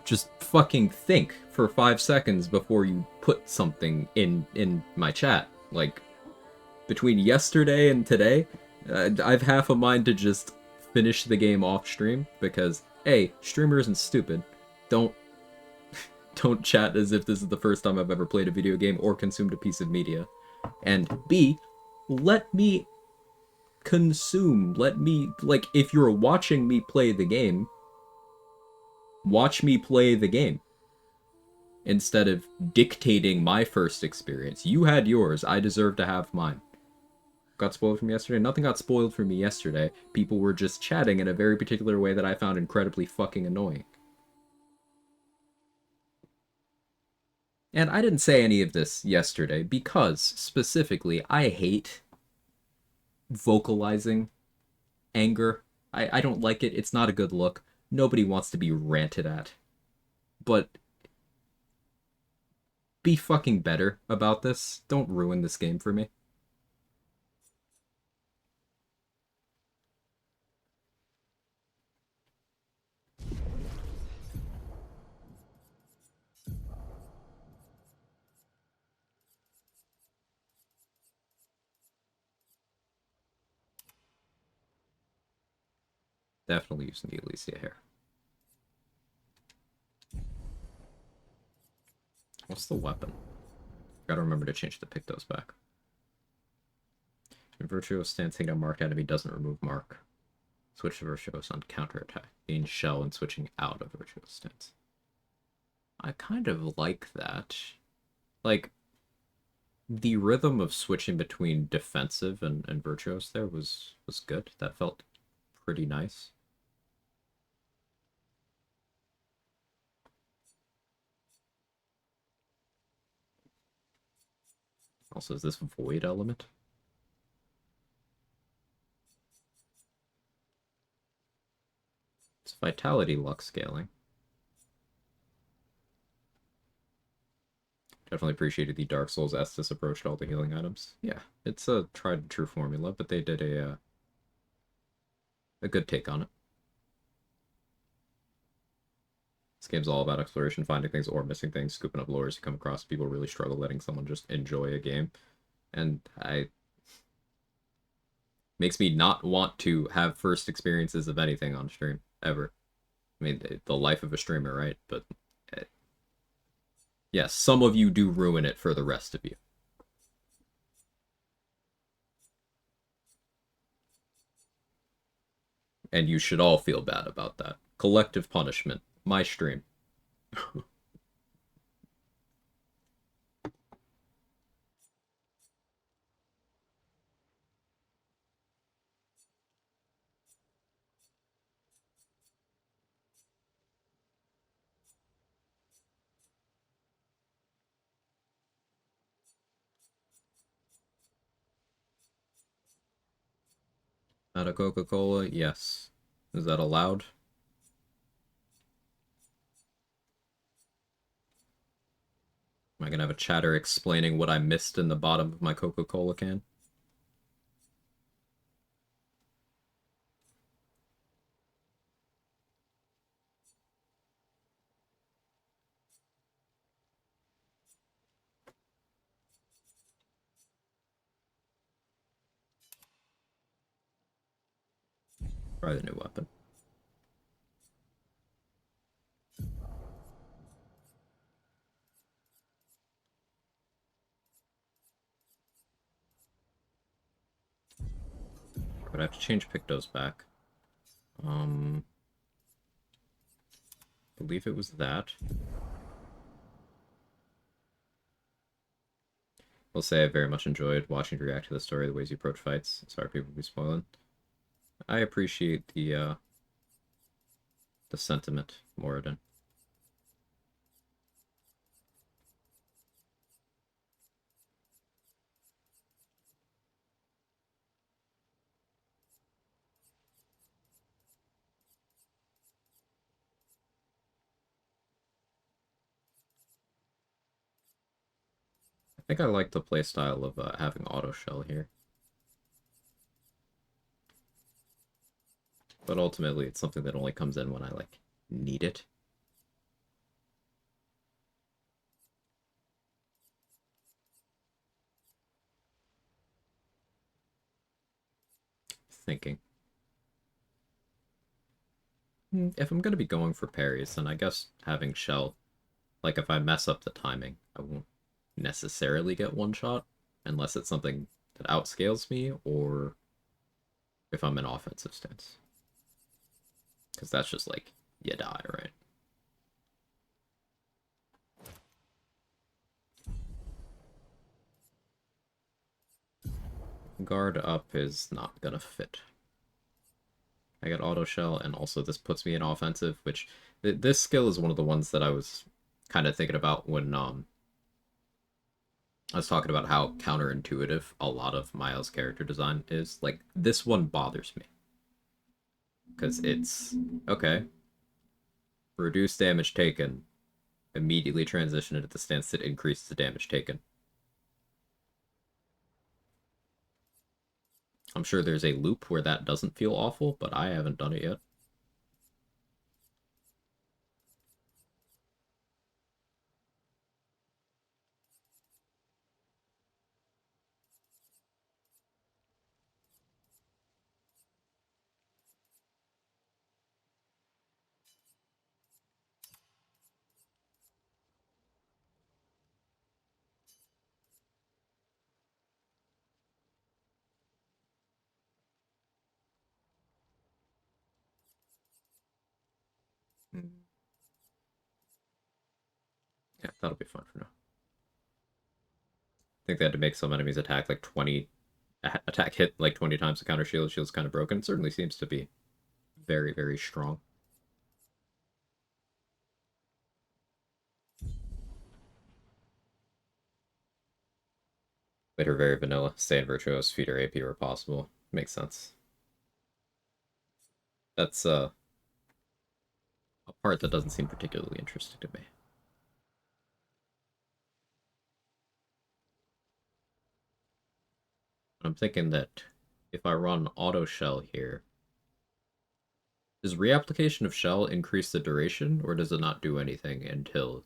Just fucking think for 5 seconds before you put something in my chat. Like, between yesterday and today, I've half a mind to just finish the game off stream, because A, streamer isn't stupid. Don't chat as if this is the first time I've ever played a video game or consumed a piece of media. And B, let me consume, like, if you're watching me play the game, watch me play the game. Instead of dictating my first experience. You had yours, I deserve to have mine. Got spoiled from yesterday? Nothing got spoiled for me yesterday. People were just chatting in a very particular way that I found incredibly fucking annoying. And I didn't say any of this yesterday because, specifically, I hate vocalizing anger. I don't like it. It's not a good look. Nobody wants to be ranted at. But be fucking better about this. Don't ruin this game for me. Definitely using the Elysia hair. What's the weapon? Gotta remember to change the Pictos back. In Virtuo's stance, hitting a marked enemy doesn't remove mark. Switch to Virtuo's on counterattack. Gain shell and switching out of Virtuo's stance. I kind of like that. Like, the rhythm of switching between defensive and Virtuos there was good. That felt pretty nice. Also, is this void element? It's vitality luck scaling. Definitely appreciated the Dark Souls Estus approach to all the healing items. Yeah, it's a tried and true formula, but they did a good take on it. This game's all about exploration, finding things or missing things, scooping up lures you come across. People really struggle letting someone just enjoy a game. And makes me not want to have first experiences of anything on stream, ever. I mean, the life of a streamer, right? But, yes, some of you do ruin it for the rest of you. And you should all feel bad about that. Collective punishment. My stream. Not a Coca-Cola? Yes. Is that allowed? Am I gonna have a chatter explaining what I missed in the bottom of my Coca-Cola can? Try the new weapon. But I have to change Pictos back. I believe it was that. I'll say I very much enjoyed watching you react to the story, the ways you approach fights. Sorry people be spoiling. I appreciate the sentiment, Moradin. I think I like the playstyle of having auto shell here. But ultimately, it's something that only comes in when I, like, need it. Thinking. If I'm gonna be going for parries, then I guess having shell, like, if I mess up the timing, I won't necessarily get one shot, unless it's something that outscales me, or if I'm in offensive stance. Because that's just like, you die, right? Guard up is not gonna fit. I got auto shell, and also this puts me in offensive, which this skill is one of the ones that I was kind of thinking about when I was talking about how counterintuitive a lot of Miles' character design is. Like, this one bothers me. Because it's, okay, reduce damage taken, immediately transition into the stance that increases the damage taken. I'm sure there's a loop where that doesn't feel awful, but I haven't done it yet. Yeah, that'll be fine for now. I think they had to make some enemies attack like 20... attack hit like 20 times the counter shield. Shield's kind of broken. It certainly seems to be very, very strong. Made her very vanilla. Stay in Virtuos, feed her AP where possible. Makes sense. That's a part that doesn't seem particularly interesting to me. I'm thinking that if I run auto shell here, does reapplication of shell increase the duration, or does it not do anything until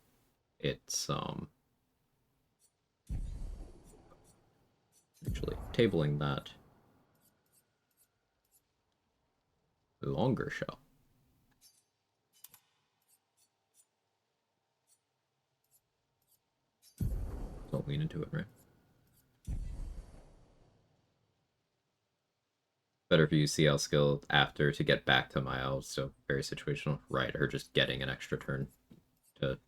it's actually tabling that longer shell? Don't lean into it, right? Better if you use CL skill after to get back to my L, so very situational. Right, or just getting an extra turn to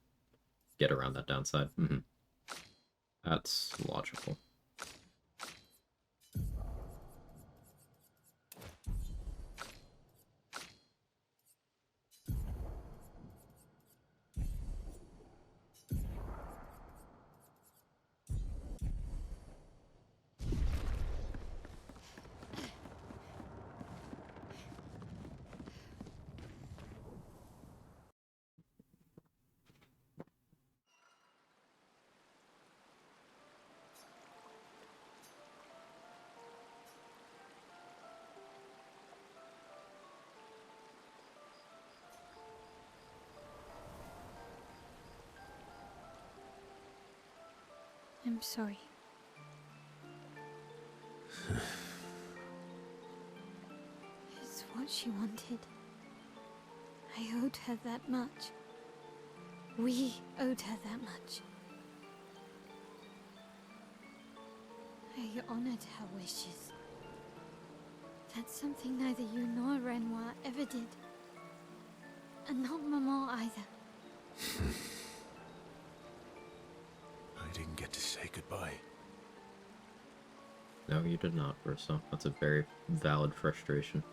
get around that downside. That's logical. I'm sorry. It's what she wanted. I owed her that much. We owed her that much. I honored her wishes. That's something neither you nor Renoir ever did. And not Maman either. I didn't get to say goodbye. No, you did not, Verso. That's a very valid frustration.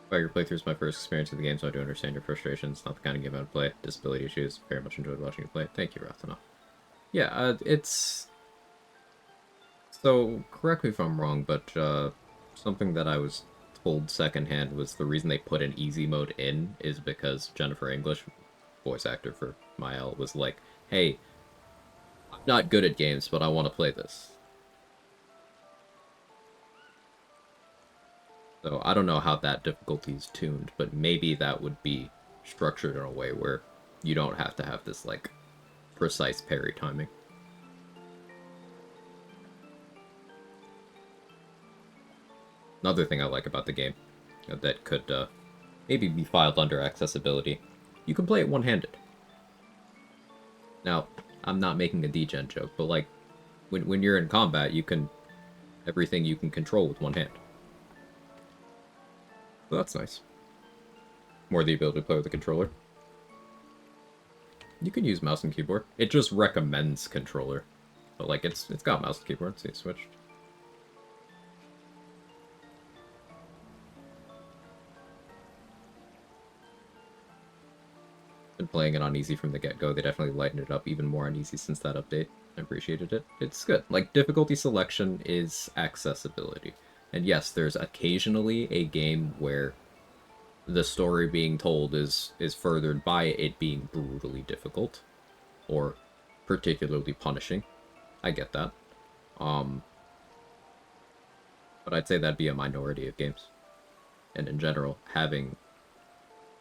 Well, your playthrough is my first experience of the game, so I do understand your frustrations. Not the kind of game I would play. Disability issues. Very much enjoyed watching you play. Thank you, Rathana. Yeah, it's... So, correct me if I'm wrong, but something that I was told secondhand was the reason they put an easy mode in is because Jennifer English, voice actor for Mael, was like, hey, I'm not good at games, but I want to play this. So I don't know how that difficulty is tuned, but maybe that would be structured in a way where you don't have to have this, like, precise parry timing. Another thing I like about the game that could maybe be filed under accessibility, you can play it one-handed. Now, I'm not making a degen joke, but like, when you're in combat, you can... everything you can control with one hand. So that's nice. More the ability to play with the controller. You can use mouse and keyboard. It just recommends controller. But like, it's got mouse and keyboard, so you switched. playing it on easy from the get-go. They definitely lightened it up even more on easy since that update. I appreciated it. It's good. Like, difficulty selection is accessibility. And yes, there's occasionally a game where the story being told is furthered by it being brutally difficult or particularly punishing. I get that. But I'd say that'd be a minority of games. And in general, having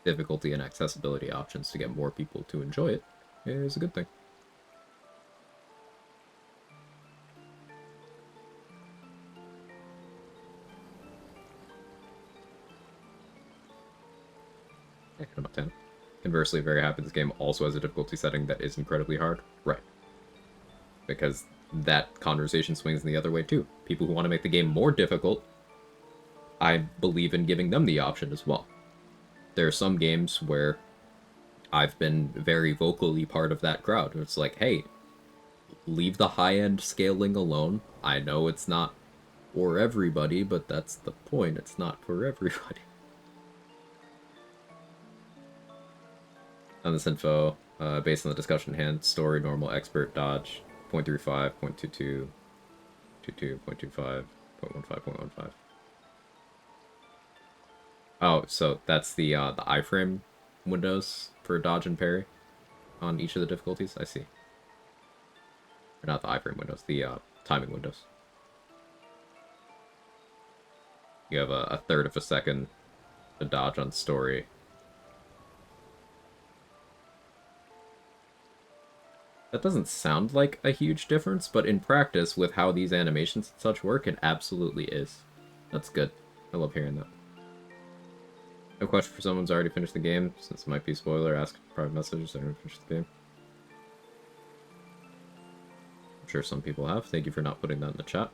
difficulty and accessibility options to get more people to enjoy it is a good thing. Yeah, I'm up 10. Conversely, very happy this game also has a difficulty setting that is incredibly hard. Right. Because that conversation swings in the other way too. People who want to make the game more difficult, I believe in giving them the option as well. There are some games where I've been very vocally part of that crowd. It's like, hey, leave the high-end scaling alone. I know it's not for everybody, but that's the point. It's not for everybody. On this info, based on the discussion hand, story, normal, expert, dodge, 0.35, 0.22, 22, 0.25, 0.15, 0.15. Oh, so that's the iframe windows for dodge and parry on each of the difficulties? I see. Or not the iframe windows, the timing windows. You have a third of a second to dodge on story. That doesn't sound like a huge difference, but in practice, with how these animations and such work, it absolutely is. That's good. I love hearing that. No question for someone who's already finished the game, since it might be a spoiler, ask private messages or finish the game. I'm sure some people have. Thank you for not putting that in the chat.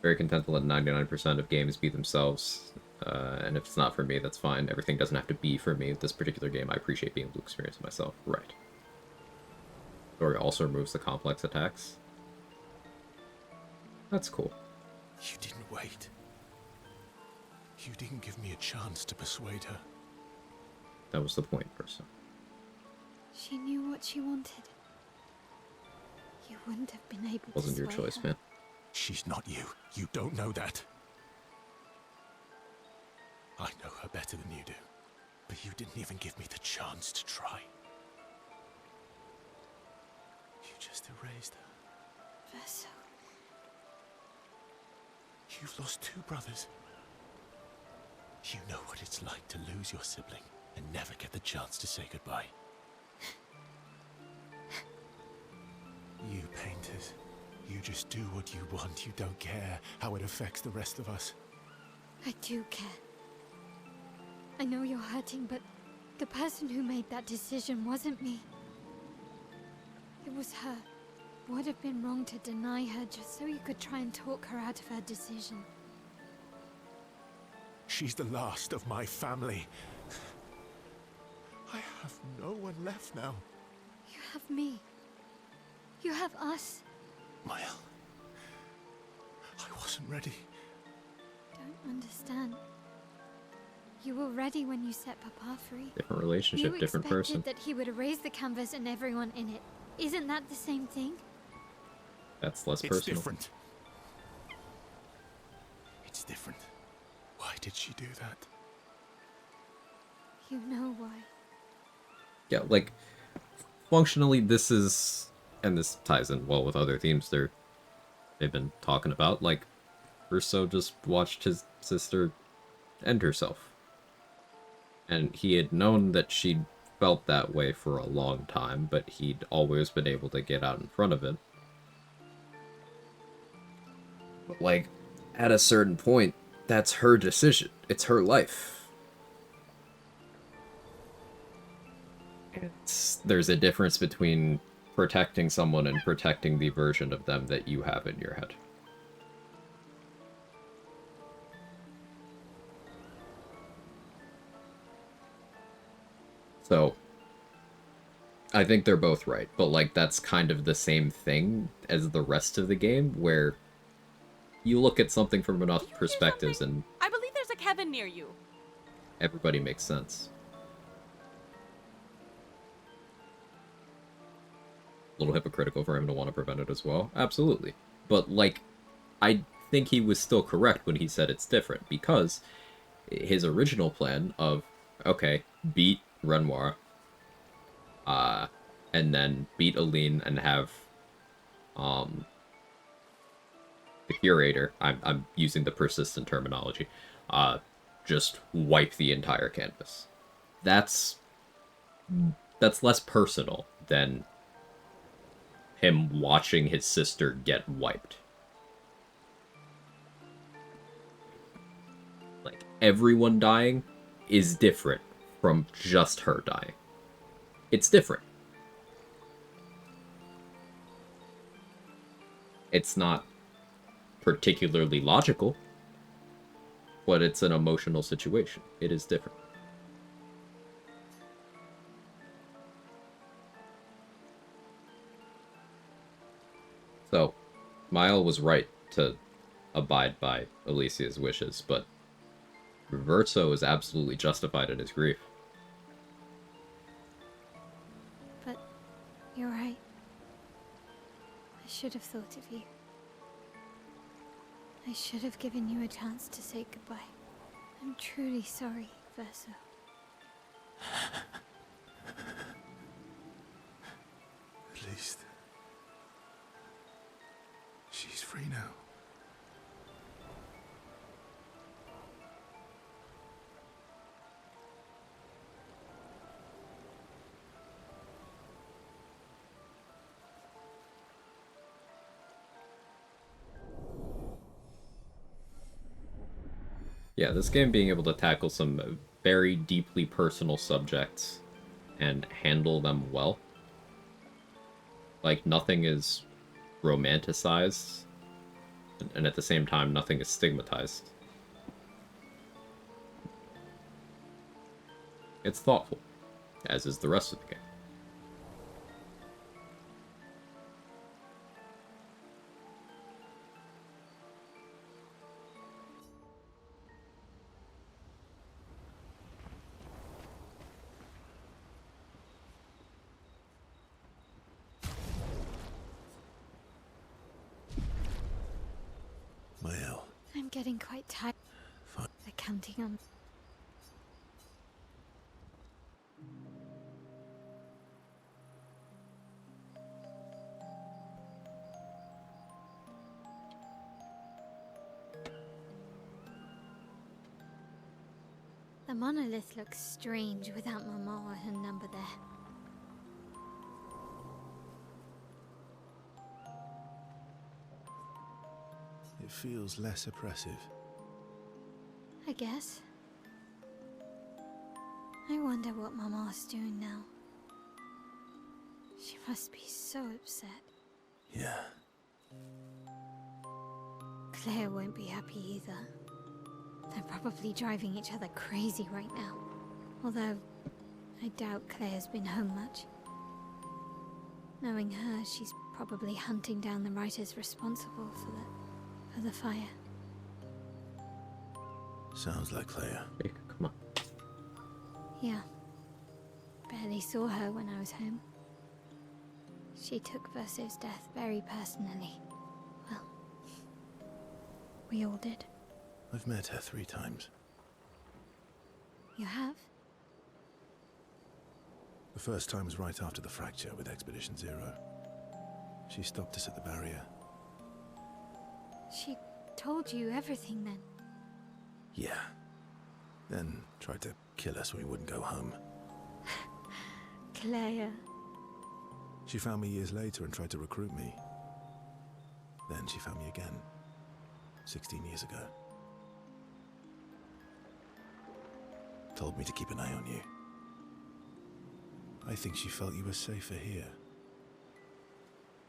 Very content to let 99% of games be themselves, and if it's not for me, that's fine. Everything doesn't have to be for me. This particular game, I appreciate being able to experience it myself. Right. Story also removes the complex attacks. That's cool. You didn't wait. You didn't give me a chance to persuade her. That was the point, person. She knew what she wanted. You wouldn't have been able to Wasn't your sway choice, her. man. She's not you. You don't know that. I know her better than you do. But you didn't even give me the chance to try. You just erased her. Vessel. You've lost two brothers. You know what it's like to lose your sibling and never get the chance to say goodbye. You painters, you just do what you want. You don't care how it affects the rest of us. I do care. I know you're hurting, but the person who made that decision wasn't me. It was her. Would have been wrong to deny her just so you could try and talk her out of her decision. She's the last of my family. I have no one left now. You have me. You have us. Maya, I wasn't ready. Don't understand. You were ready when you set Papa free. Different relationship, you different person. expected that he would erase the canvas and everyone in it. Isn't that the same thing? That's less It's personal. different. It's different. Why did she do that? You know why. Yeah, like, functionally, this is, and this ties in well with other themes they've been talking about, like, Russo just watched his sister end herself. And he had known that she'd felt that way for a long time, but he'd always been able to get out in front of it. But, like, at a certain point, that's her decision. It's her life. There's a difference between protecting someone and protecting the version of them that you have in your head. So, I think they're both right, but like that's kind of the same thing as the rest of the game, where you look at something from enough perspectives and I believe there's a Kevin near you. everybody makes sense. A little hypocritical for him to want to prevent it as well. Absolutely. But, like, I think he was still correct when he said it's different, because his original plan of, okay, beat Renoir, and then beat Aline and have, the Curator, I'm using the persistent terminology, just wipe the entire canvas. That's less personal than him watching his sister get wiped. Like, everyone dying is different from just her dying. It's different. It's not particularly logical, but it's an emotional situation. It is different. So, Mile was right to abide by Alicia's wishes, but Verso is absolutely justified in his grief. But you're right. I should have thought of you. I should have given you a chance to say goodbye. I'm truly sorry, Verso. At least she's free now. Yeah, this game being able to tackle some very deeply personal subjects and handle them well. Like, nothing is romanticized, and at the same time, nothing is stigmatized. It's thoughtful, as is the rest of the game. Mael. I'm getting quite tired of counting on. The monolith looks strange without Mama or her number there. It feels less oppressive. I guess. I wonder what Mama's doing now. She must be so upset. Yeah. Claire won't be happy either. They're probably driving each other crazy right now. Although, I doubt Claire's been home much. Knowing her, she's probably hunting down the writers responsible for the fire. Sounds like Claire. Hey, come on. Yeah. Barely saw her when I was home. She took Verso's death very personally. Well, we all did. I've met her 3 times. You have? The first time was right after the fracture with Expedition Zero. She stopped us at the barrier. She told you everything then? Yeah. Then tried to kill us when we wouldn't go home. Claire. She found me years later and tried to recruit me. Then she found me again, 16 years ago. Told me to keep an eye on you. I think she felt you were safer here.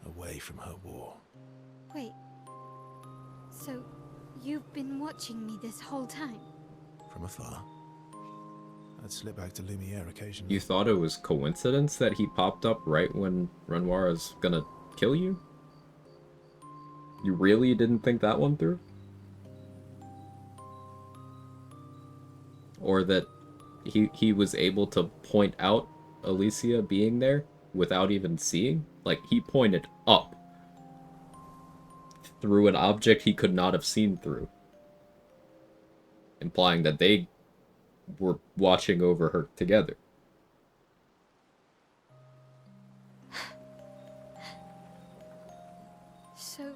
Away from her war. Wait. So, you've been watching me this whole time? From afar. I'd slip back to Lumiere occasionally. You thought it was coincidence that he popped up right when Renoir is gonna kill you? You really didn't think that one through? Or that he was able to point out Alicia being there without even seeing? Like, he pointed up through an object he could not have seen through, implying that they were watching over her together. So,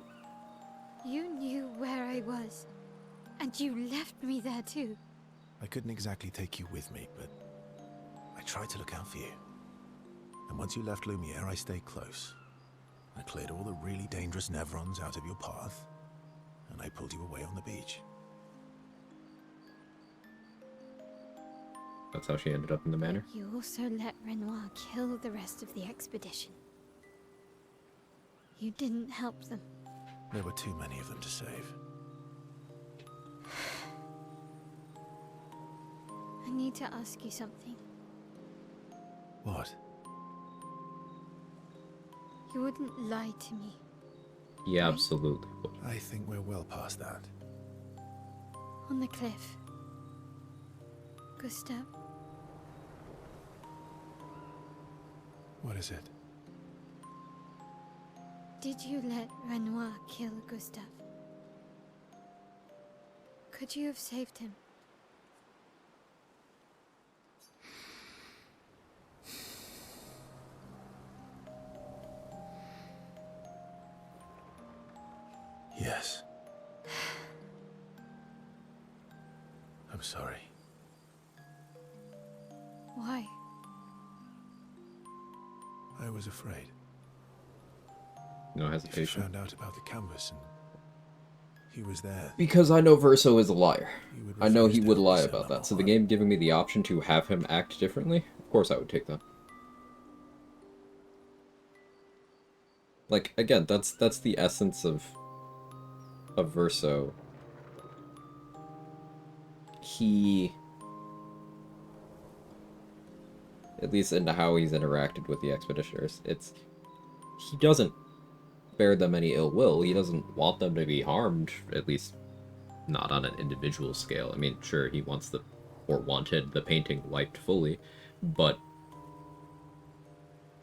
you knew where I was, and you left me there too. I couldn't exactly take you with me, but I tried to look out for you. And once you left Lumiere, I stayed close. I cleared all the really dangerous Nevrons out of your path, and I pulled you away on the beach. That's how she ended up in the manor. You also let Renoir kill the rest of the expedition. You didn't help them. There were too many of them to save. I need to ask you something. What? You wouldn't lie to me. Yeah, absolutely. I think we're well past that. On the cliff. Gustav. What is it? Did you let Renoir kill Gustav? Could you have saved him? Yes. I'm sorry. Why? I was afraid. No If you hesitation. found out about the canvas and he was there. Because I know Verso is a liar. would I know refuse he to would help me lie sell about them that. So all. the game giving me the option to have him act differently, of course I would take that. Like, again, that's the essence of Verso. He, at least into how he's interacted with the expeditioners, he doesn't bear them any ill will. He doesn't want them to be harmed, at least not on an individual scale. I mean, sure, he wanted the painting wiped fully, but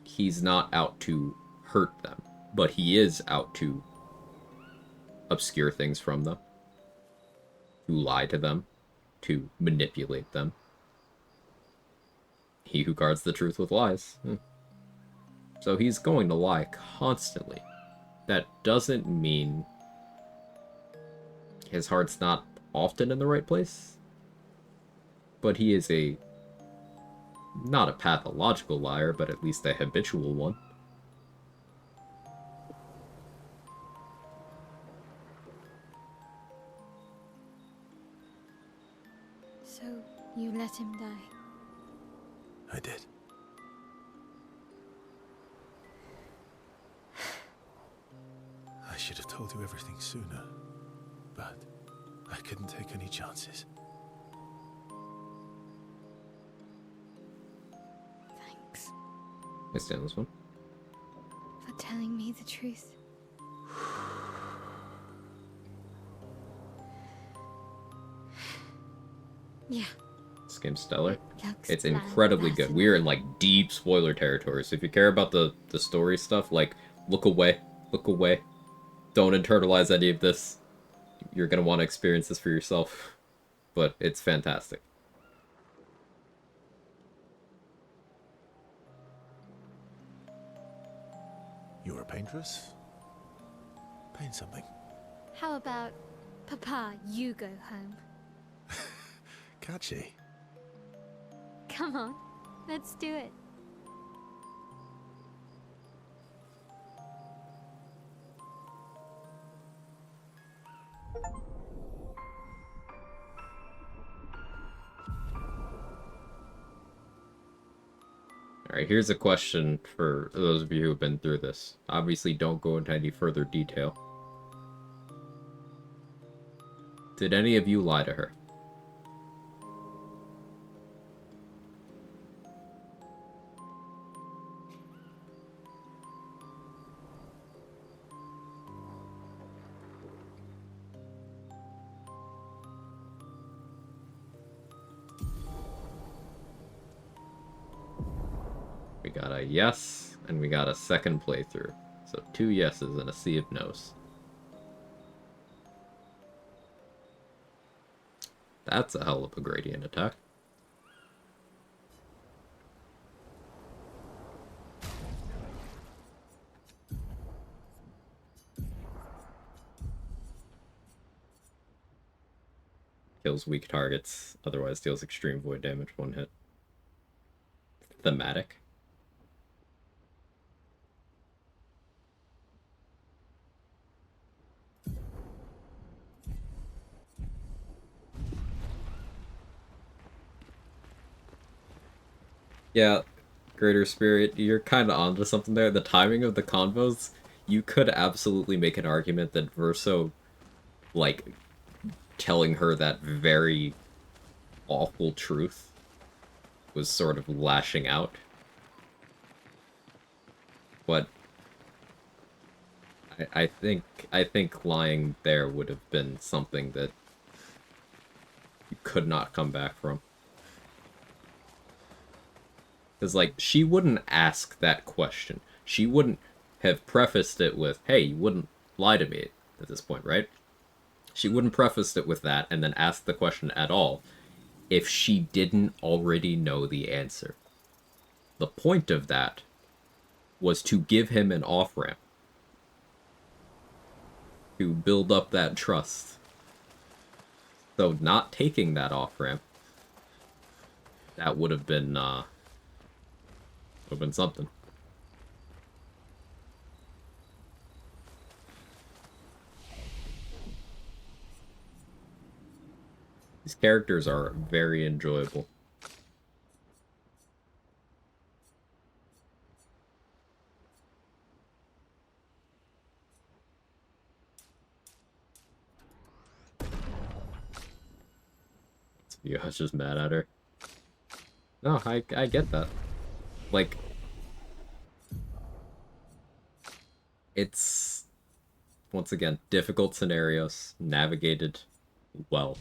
he's not out to hurt them. But he is out to obscure things from them, to lie to them, to manipulate them. He who guards the truth with lies. So he's going to lie constantly. That doesn't mean his heart's not often in the right place, but he is not a pathological liar, but at least a habitual one. So, you let him die? I did. I should have told you everything sooner, but I couldn't take any chances. Thanks I stand this one. for telling me the truth. Yeah. This game's stellar. Looks It's bland, incredibly good. doesn't We're it? in like deep spoiler territory, so if you care about the story stuff, like look away. Look away. Don't internalize any of this. You're gonna want to experience this for yourself. But it's fantastic. You're a paintress? Paint something. How about, Papa, you go home? Catchy. Come on, let's do it. Alright, here's a question for those of you who have been through this. Obviously, don't go into any further detail. Did any of you lie to her? We got a yes, and we got a second playthrough. So 2 yeses and a sea of no's. That's a hell of a gradient attack. Kills weak targets, otherwise deals extreme void damage 1 hit. Thematic. Yeah, Greater Spirit, you're kind of onto something there. The timing of the convos, you could absolutely make an argument that Verso, like, telling her that very awful truth was sort of lashing out. But I think lying there would have been something that you could not come back from. Because, like, she wouldn't ask that question. She wouldn't have prefaced it with, hey, you wouldn't lie to me at this point, right? She wouldn't preface it with that and then ask the question at all if she didn't already know the answer. The point of that was to give him an off-ramp. To build up that trust. So not taking that off-ramp, that would have been something. These characters are very enjoyable. You was just mad at her. No, I get that. Like, it's, once again, difficult scenarios, navigated well.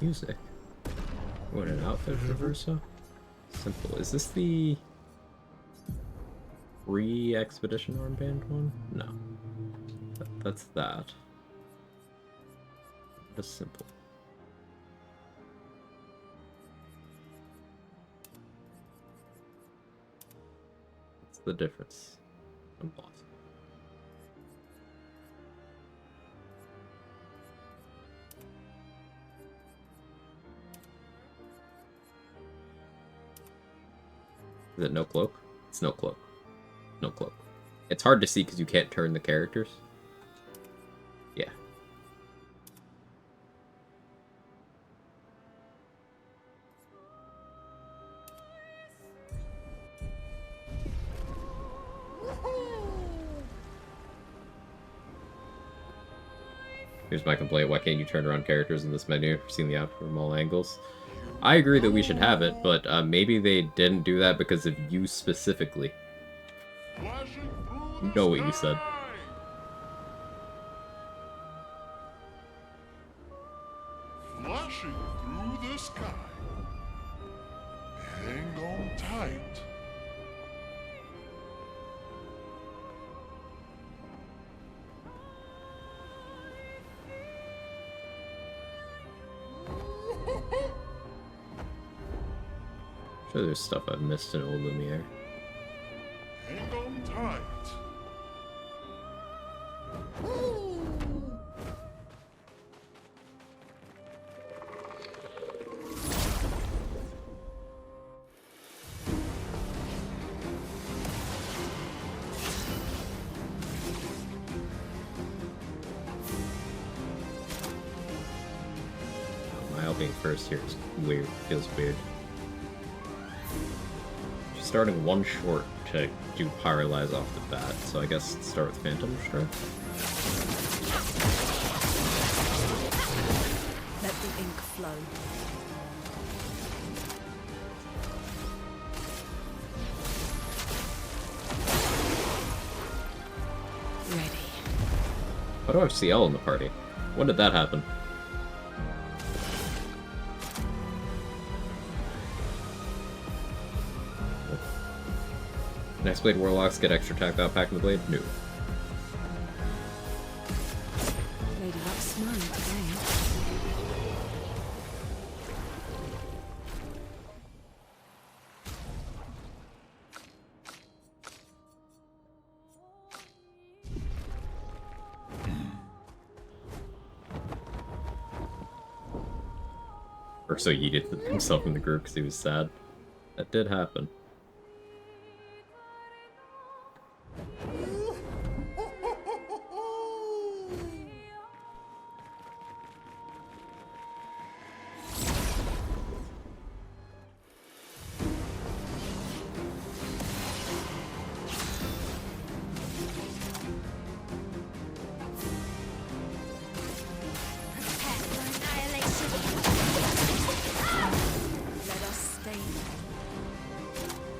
Music. What, an outfit for Verso? Simple. Is this the free expedition armband one? No. That's that. Just simple. What's the difference? I'm lost. Is it no cloak? It's no cloak. No cloak. It's hard to see because you can't turn the characters. Yeah. Here's my complaint. Why can't you turn around characters in this menu? Seeing the outfit from all angles. I agree that we should have it, but maybe they didn't do that because of you specifically. You know what you said. Flashing through the sky. Hang on tight. I'm sure there's stuff I've missed in Old Lumiere. Hang on tight. now being first here is weird. Feels weird. She's starting one short to do Pyrolyze off the bat, so I guess start with Phantom Strike. Let the ink flow. Ready. Why do I have CL in the party? When did that happen? Next Blade Warlocks get extra attack without packing the blade? No. Lady Luck's smiling today. Or so he did himself in the group because he was sad. That did happen.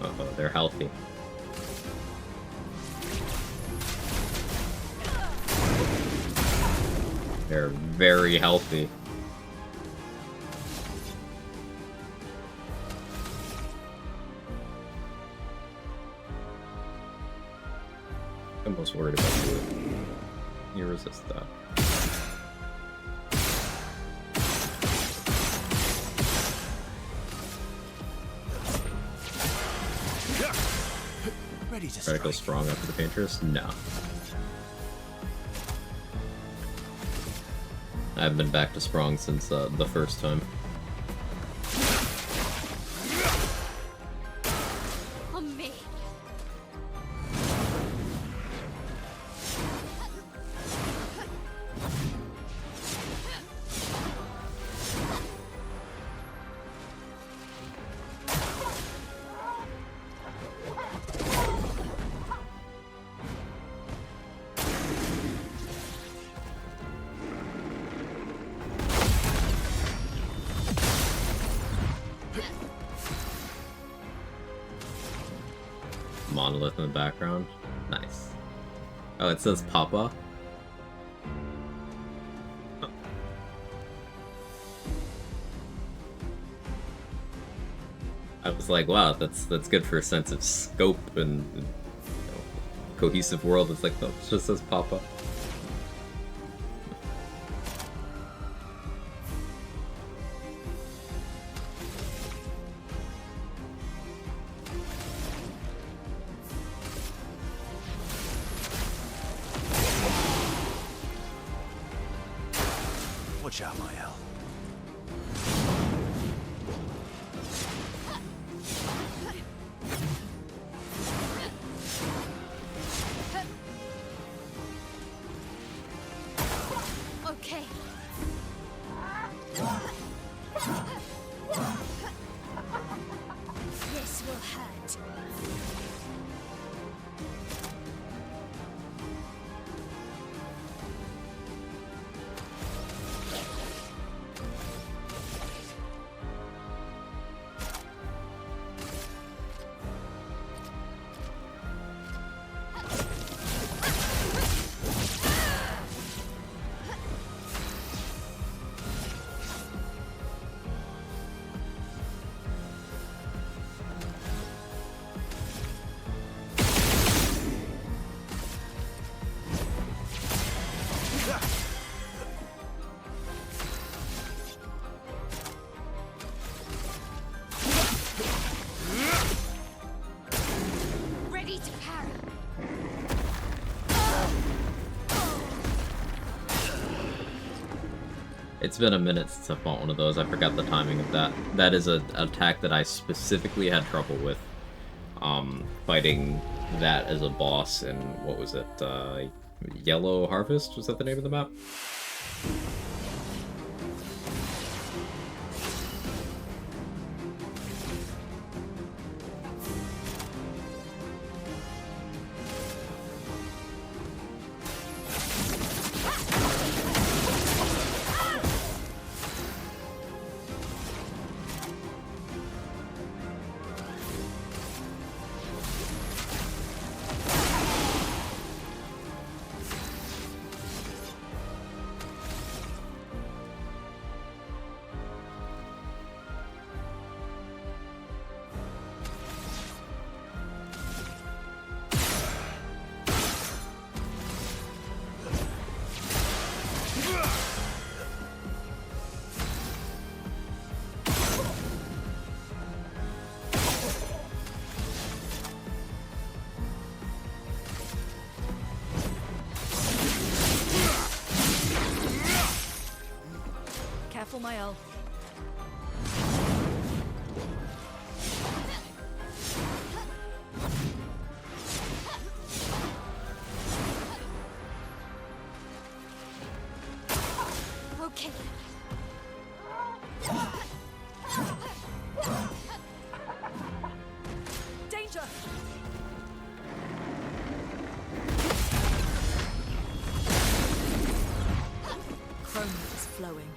Uh-oh, they're healthy. They're very healthy. I'm most worried about you. You resist that. Ready to Try to go strong after the Paintress? No. I haven't been back to Sprong since the first time. On me. Monolith in the background. Nice. Oh, it says Papa. Oh. I was like, wow, that's good for a sense of scope and cohesive world. It's like, no, it just says Papa. Watch out, Mael. Okay. This will hurt. Ready to para. It's been a minute since I fought one of those. I forgot the timing of that. That is an attack that I specifically had trouble with. Fighting that as a boss in, what was it, Yellow Harvest? Was that the name of the map? my L. Okay. Danger! Chrome is flowing.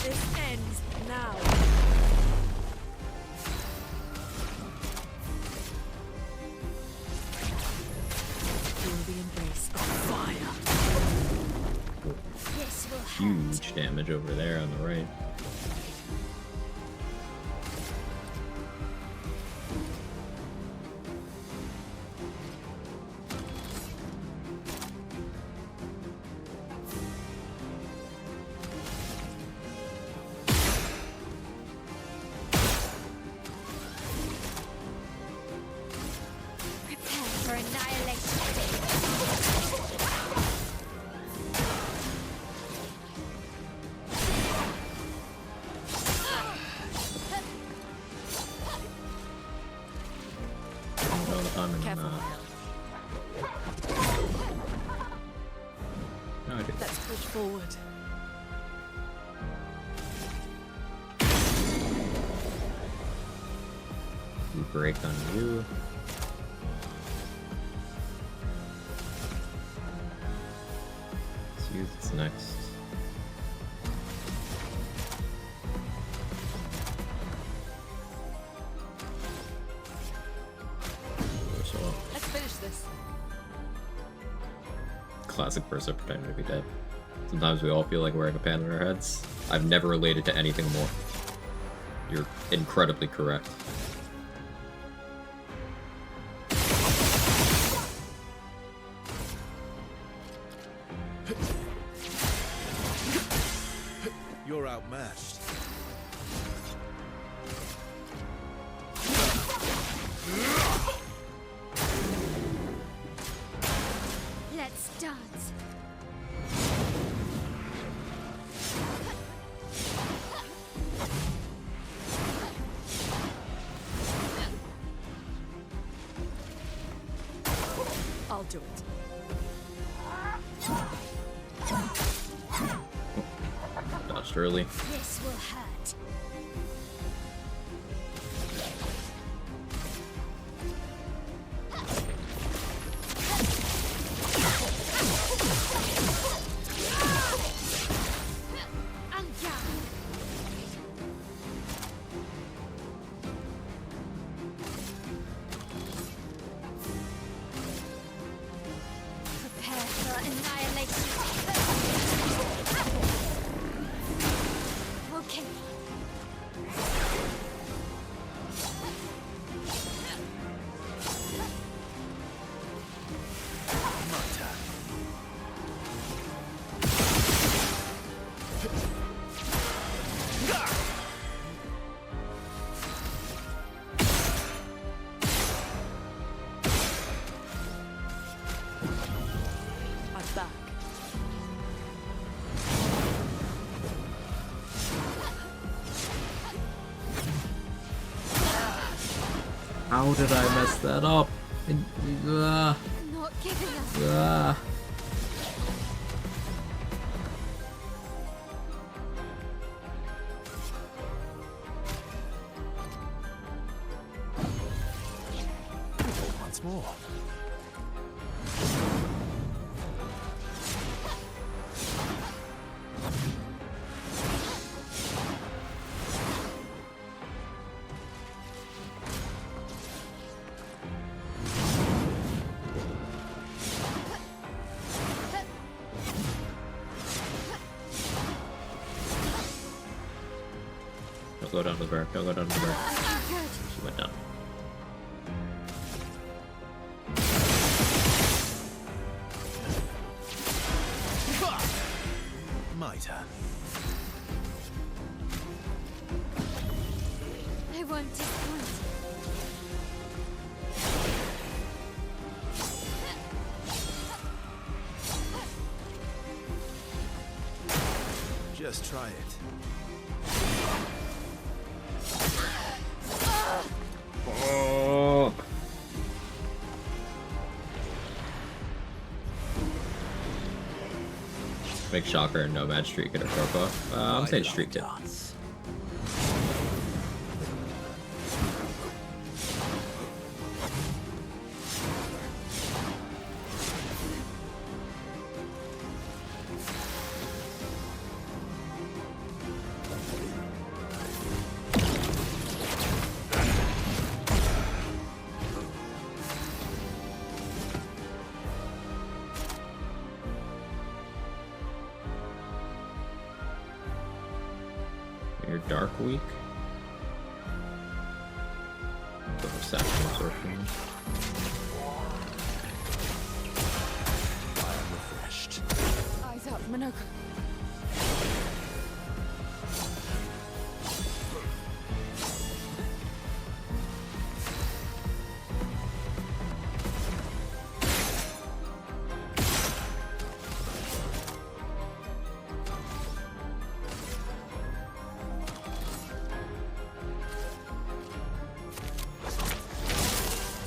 This ends now. Feel the embrace of fire. This will hurt. Huge damage over there on the right. Prepare for annihilation. All the time and Careful. No, I do. Let's push forward. We break on you. Let's use its next. So, Let's finish this. classic person pretending to be dead. Sometimes we all feel like wearing a pan on our heads. I've never related to anything more. You're incredibly correct. You're outmatched. Let's dance. I'll do it. Dodged early. This will hurt. I'm down. Prepare for annihilation. Okay. I'm back. How did I mess that up? Not giving up. Once more. Don't go down to the bar. Don't go down to the bar. Good. She went down. Just try it. Oh. Make Shocker and Nomad Street Kid or Torpo. I'm saying Street Kid. Your Dark Week. The Reception Absorption. I am refreshed. Eyes up, Minoko.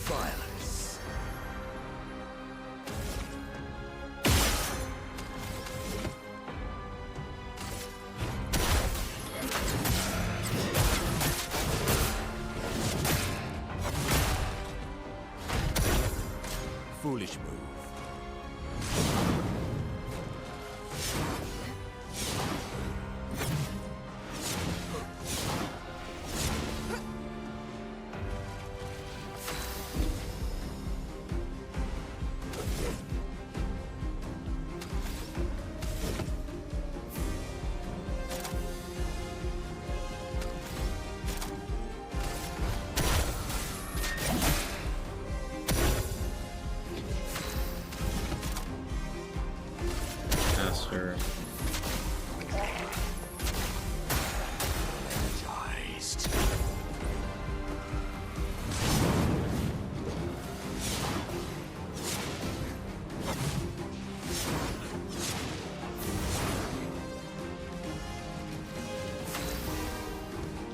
Violence. Foolish move. Master. Energized.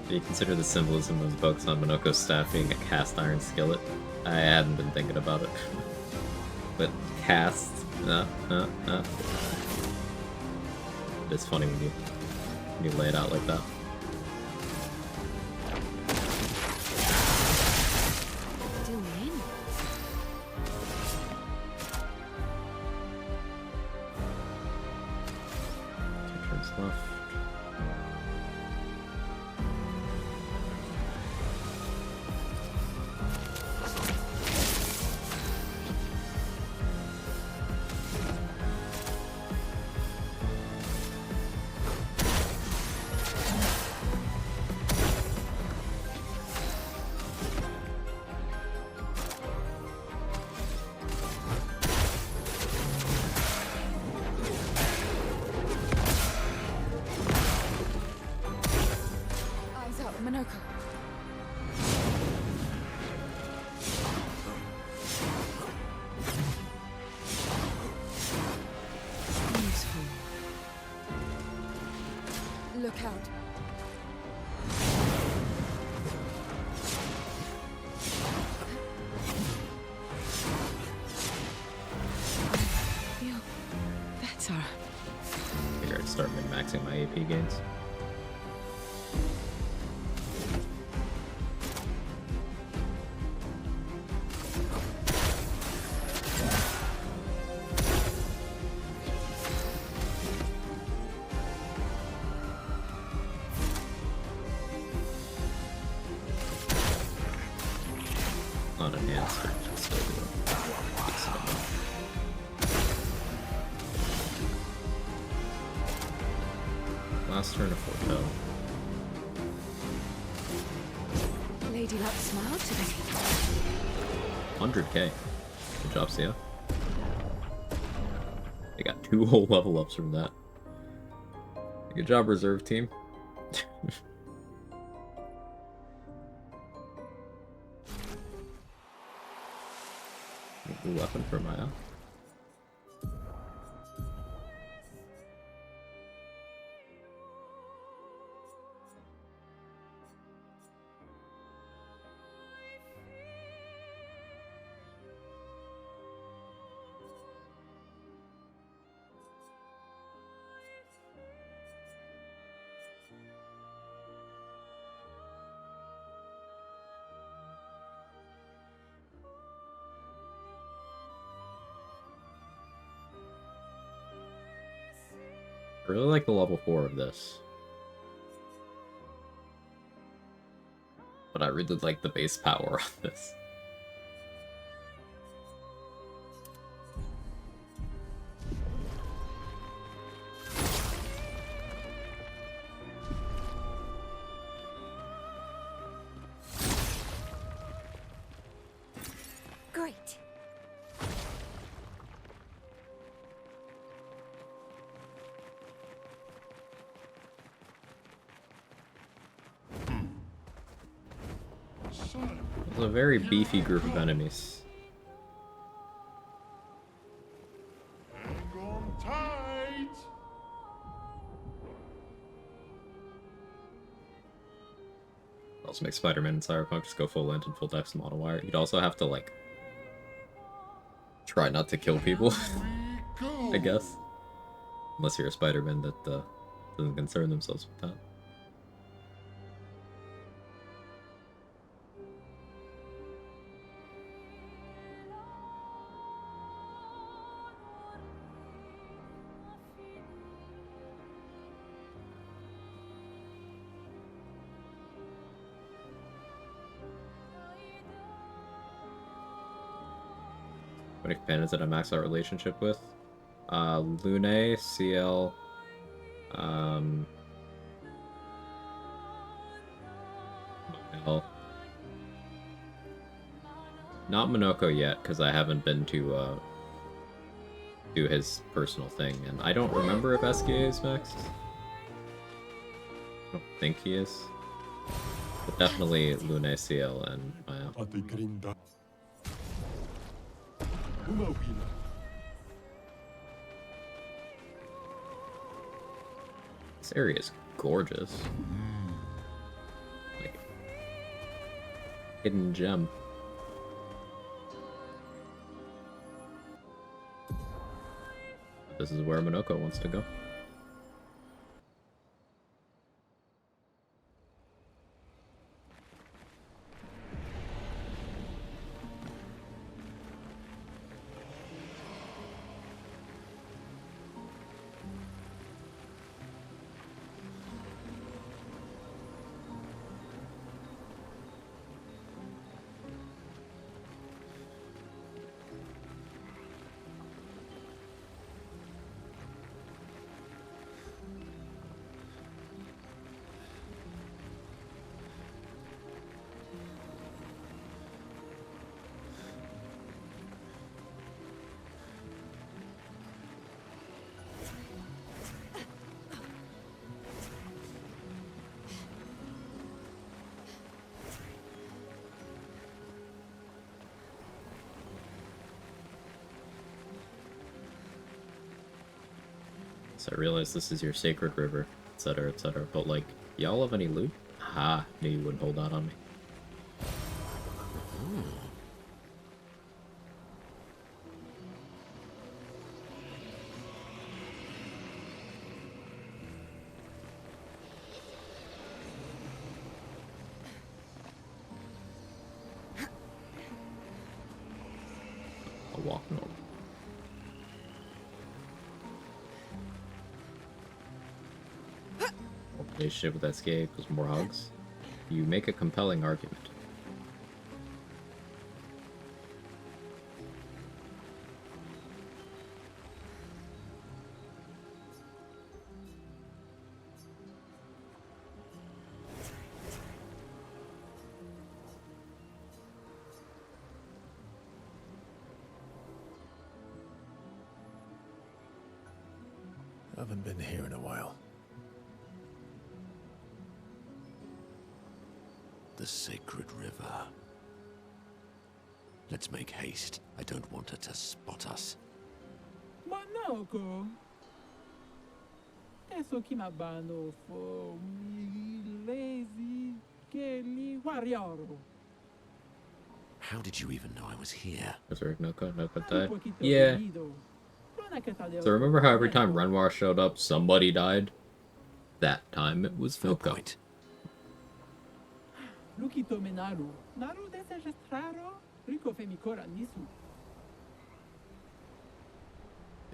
Do you consider the symbolism of Bokusan Minoko's staff being a cast iron skillet? I hadn't been thinking about it. But cast... It's funny when you lay it out like that. Still in. Two turns left. Eyes up, Minoko. Useful. Look out. I feel better. Figure I'd start min-maxing my AP gains. Not enhanced, but still do a decent amount. Last turn of Foretell. Lady Luck smiled today. 100k. Good job, Sia. They got 2 whole level ups from that. Good job, reserve team. New weapon for Maya. I really like the level 4 of this. But I really like the base power on this. Great. It's a very beefy group of enemies. Hang on tight. Also make Spider-Man and Cyberpunk just go full lint and full dex model wire. You'd also have to, like, try not to kill people, I guess. Unless you're a Spider-Man that doesn't concern themselves with that. How many companions did I max out relationship with? Lune, CL, Monel. Not Monoko yet, because I haven't been to, do his personal thing, and I don't remember if SKA is maxed. I don't think he is. But definitely Lune, CL, and Maya. This area is gorgeous. Like, hidden gem. This is where Monoko wants to go. So I realize this is your sacred river, etc., etc. But, like, y'all have any loot? Ah, knew you wouldn't hold out on me. I'll walk normal. Relationship with SK equals more hugs. You make a compelling argument. I haven't been here in a while. The sacred river. Let's make haste. I don't want her to spot us. Manoko. Eso que me abandonó for lazy Kelly warrior. How did you even know I was here? Yeah. So remember how every time Renoir showed up, somebody died? That time it was Noko. Lukito menaru. Naru deseja raro. Rico femicora nisu.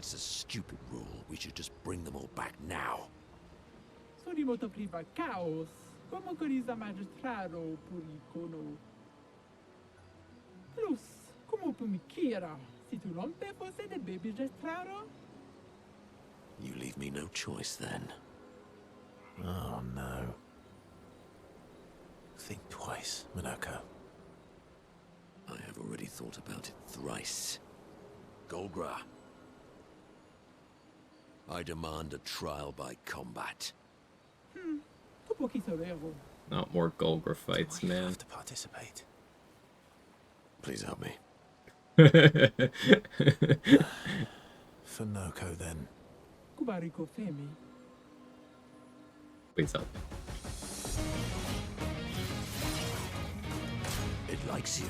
It's a stupid rule. We should just bring them all back now. Sorimoto priva caos. Como autoriza magistrado por icono. Plus, como pumikira. Si tu rompe você de baby magistrado? You leave me no choice then. Oh no. Think twice, Minako. I have already thought about it thrice. Golgra. I demand a trial by combat. Tu poquito luego. Not more Golgra fights, man. Have to participate. Please help me. For Noko, then. Kubariko Femi. Please help. It likes you.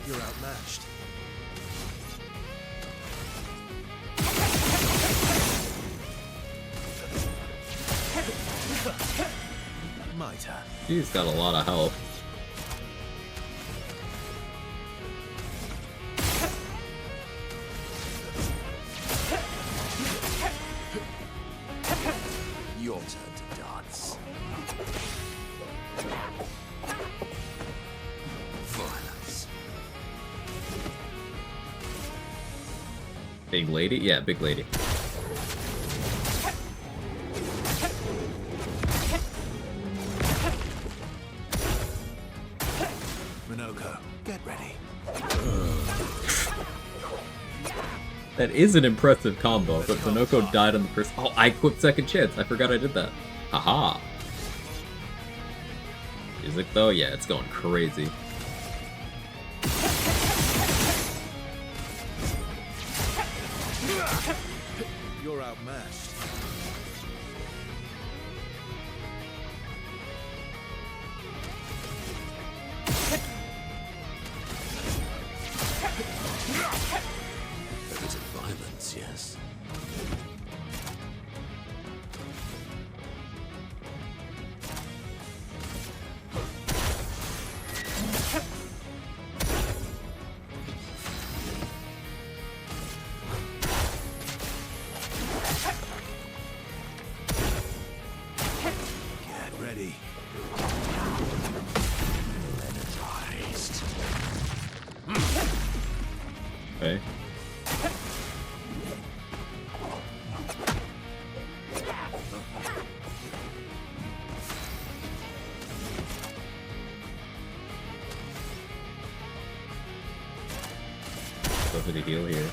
You're outmatched. My turn. He's got a lot of health. Your turn to dance. Violence. Big lady? Yeah, big lady. Minoko, get ready. That is an impressive combo, but Minoko died on the first. Oh, I equipped second chance. I forgot I did that. Haha. Music though? Yeah, it's going crazy. You're outmatched. A bit of violence, yes. Get ready. Energized. Okay. Go for the heal here.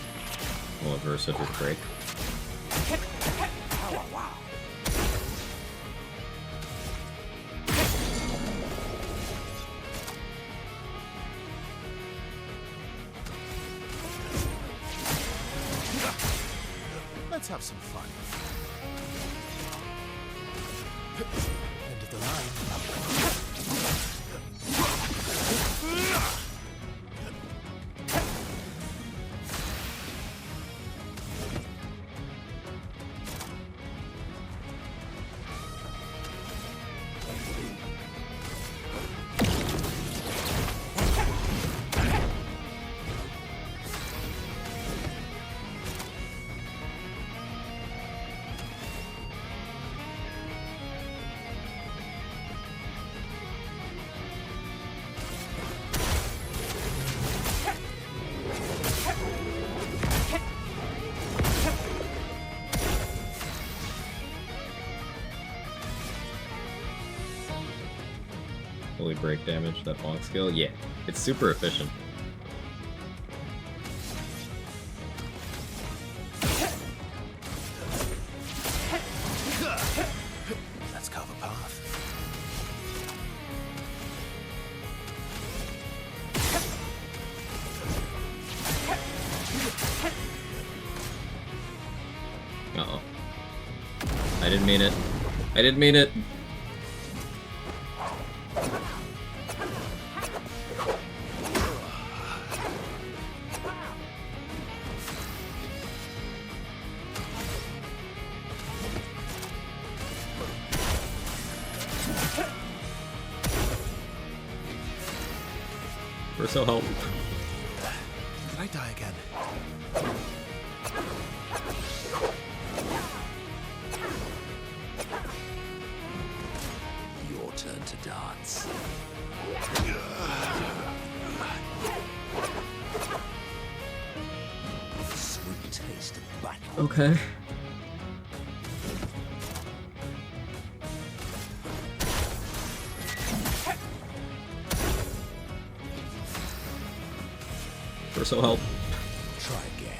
We'll reverse it with break. Let's have some fun. End of the line. Fully break damage, that bonk skill. Yeah, it's super efficient. Let's cover path. didn't mean it. I didn't mean it. We're so help. Did I die again? Your turn to dance. Sweet taste of battle. Okay. We're so help. Try again.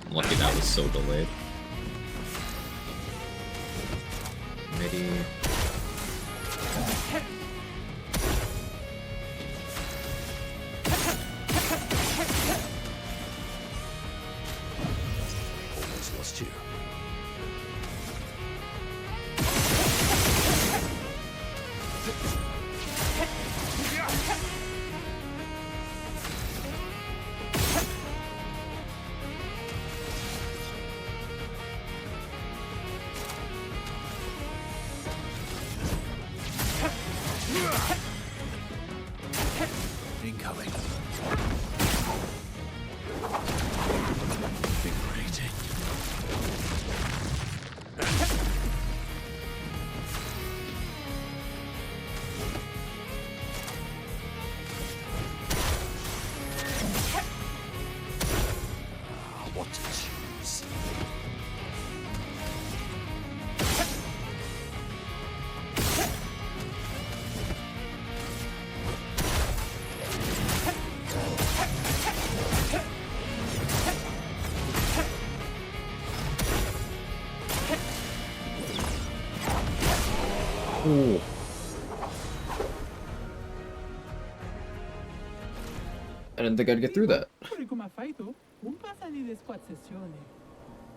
I'm lucky that was so delayed. Maybe. Almost lost you. Incoming. Invigorating. What to choose? Ooh. I didn't think I'd get through that. Pure come fai tu? Un passani di squad sessione.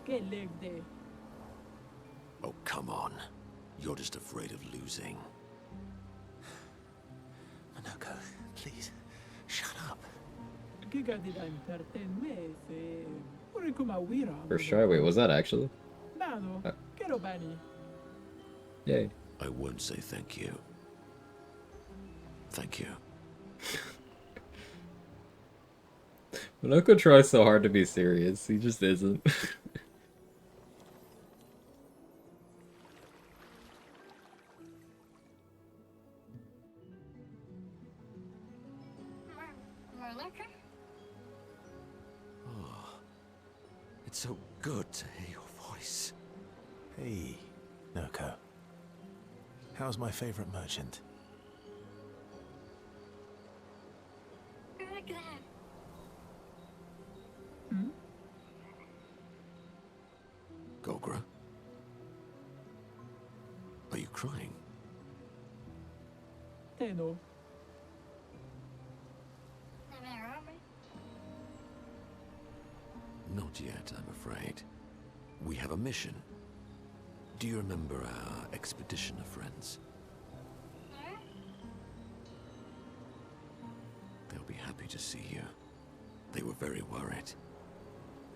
Che leg day. Oh, come on. You're just afraid of losing. Manoko, please, shut up. Che gardidai per te mese. Pure come Wira. First try. Wait, was that actually? Dado, che robani. Yay. I won't say thank you. Thank you. Minoko tries so hard to be serious. He just isn't. Oh, it's so good to hear your voice. Hey, Noko. How's my favorite merchant? Gogra? Are you crying? Teno. Not yet, I'm afraid. We have a mission. Do you remember our expedition of friends? They'll be happy to see you. They were very worried.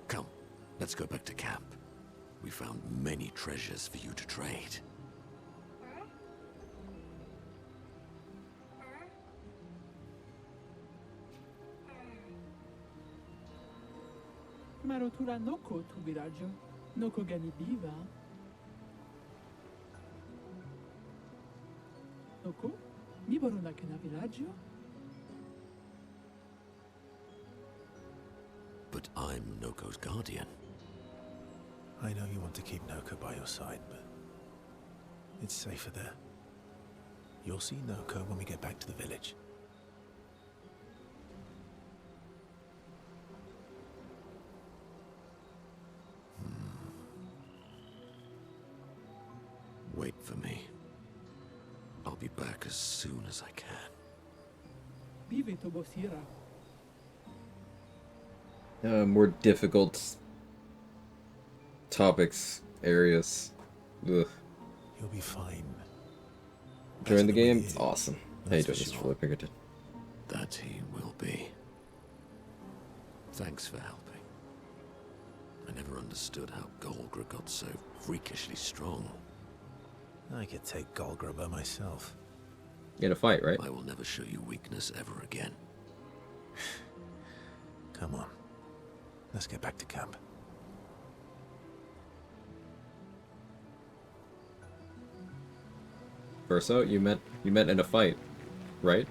Come, let's go back to camp. We found many treasures for you to trade. Marotura noko tu viraggio. Noko gani biva. Noko? Mi borona che na villaggio? But I'm Noko's guardian. I know you want to keep Noko by your side, but it's safer there. You'll see Noko when we get back to the village. for me. I'll be back as soon as I can. Vive tu Bosira. More difficult topics, areas. Ugh. You'll be fine. During the game, it's awesome. How you doing, Mr. sure. Floyd Pinkerton? That he will be. Thanks for helping. I never understood how Golgra got so freakishly strong. I could take Golgra by myself. In a fight, right? I will never show you weakness ever again. Come on. Let's get back to camp. Verso, you meant in a fight, right?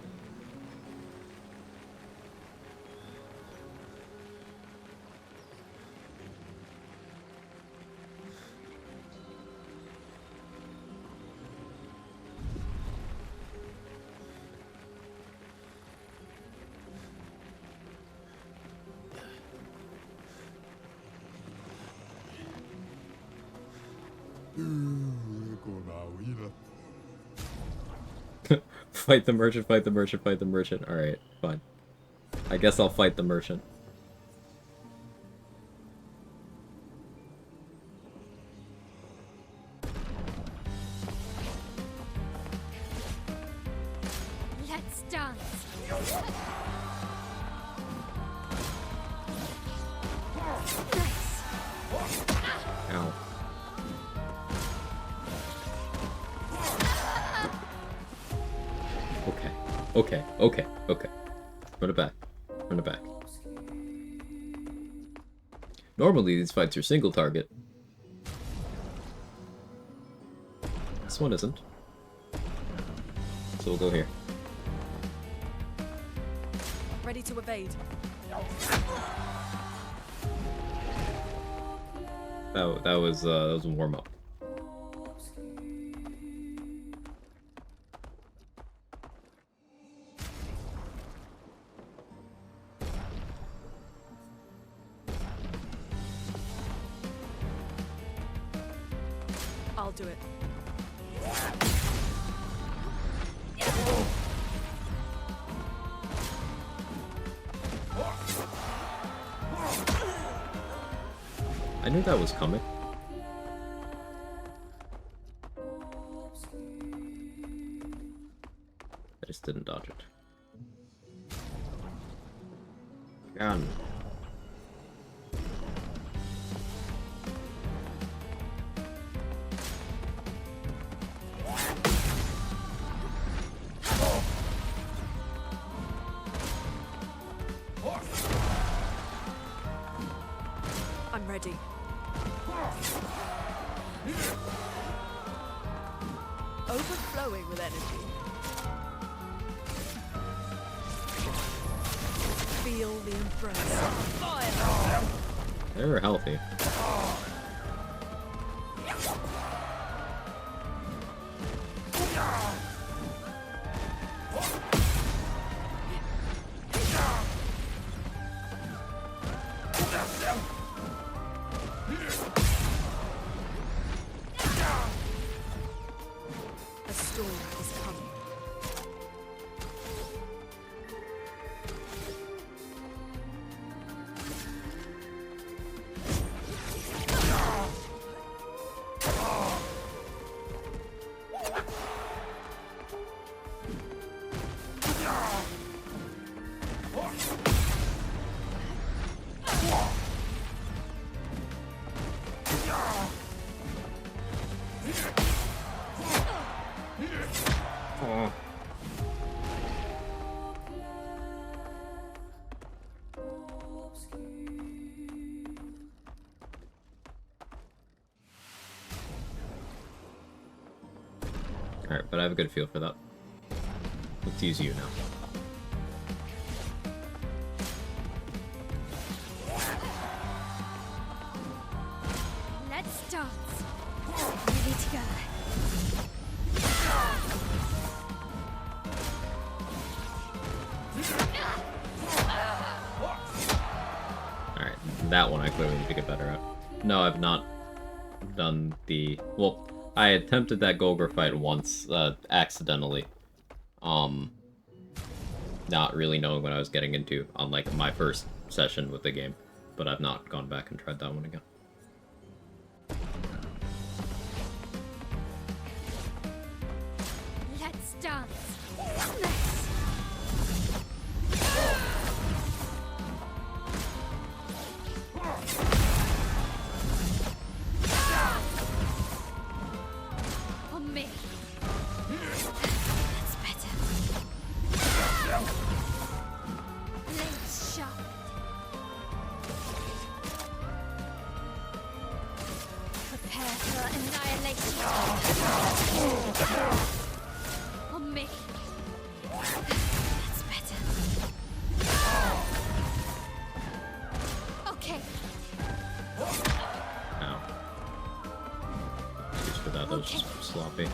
Fight the merchant, fight the merchant, fight the merchant. Alright, fine. I guess I'll fight the merchant. Let's dance. Ow. Okay. Run it back. Run it back. Normally these fights are single target. This one isn't. So we'll go here. Ready to evade. That was a warm up. I'll do it. I knew that was coming. I just didn't dodge it. Gun. I'm ready. Overflowing with energy. Feel the embrace of fire. They're healthy. A storm is coming. Oh. Alright, but I have a good feel for that. Let's use you now. Let's dance. Ready to go. Alright, that one I clearly need to get better at. No, I've not done the... Well, I attempted that Golgor fight once, accidentally. Not really knowing what I was getting into on, like, my first session with the game. But I've not gone back and tried that one again. Let's dance. On me. That's better. Blades sharp. Prepare for annihilation. On me. That's better. Okay. Ow. Excuse for that, that was just sloppy.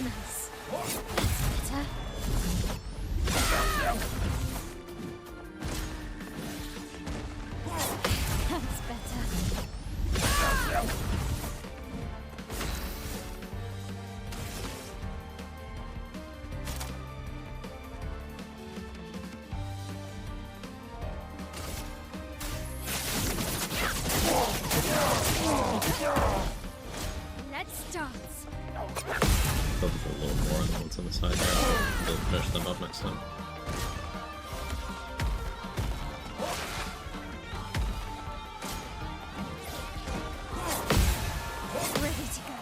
Nice. That's better. That's better. Let's dance. Focus a little more on the ones on the side there. We'll finish them up next time. Ready to go.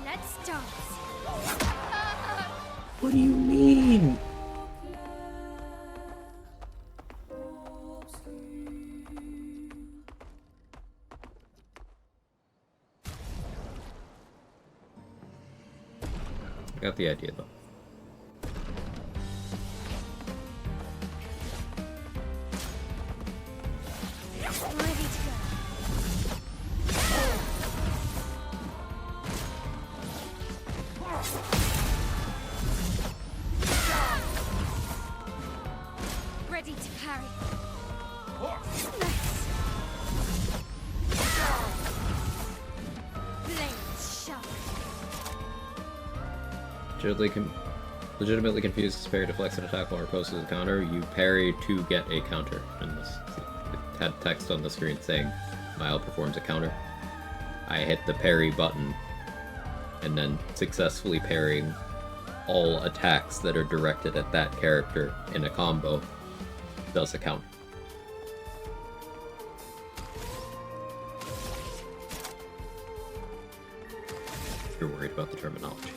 Let's dance. What do you mean? I got the idea though. Ready to go. Ready to parry. Nice. Blades sharp. Legitimately confused because parry deflects an attack while riposte is a counter. You parry to get a counter. And this, it had text on the screen saying Mile performs a counter. I hit the parry button and then successfully parrying all attacks that are directed at that character in a combo does a counter. If you're worried about the terminology.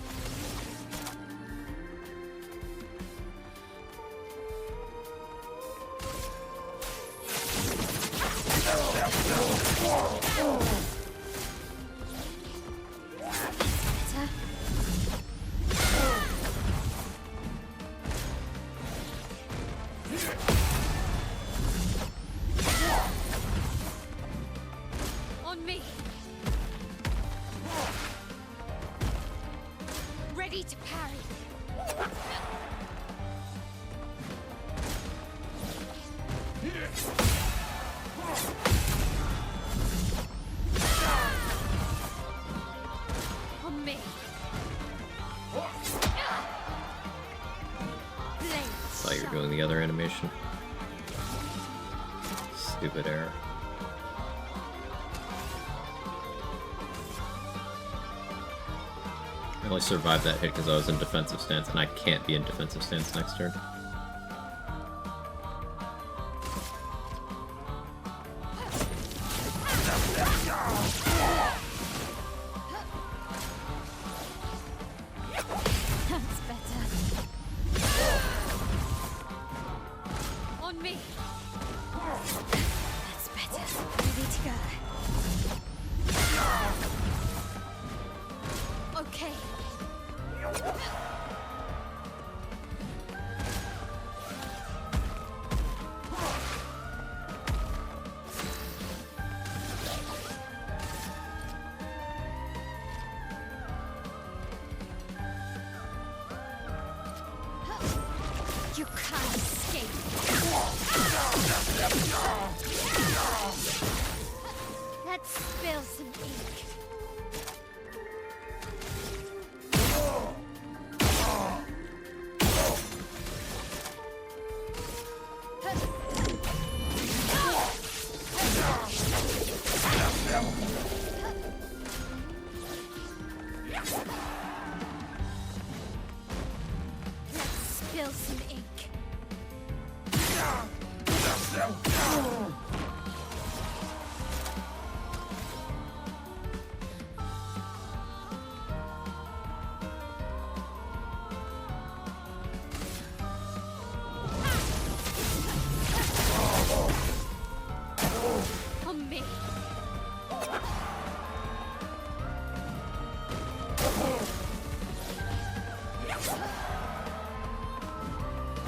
On me. Ready to parry. On me. Thought you were doing the other animation. Stupid error. I only survived that hit because I was in defensive stance, and I can't be in defensive stance next turn. That's better. On me. That's better. Ready to go. Okay. You can't escape. Let's spill some ink. Let's spill some ink. On me.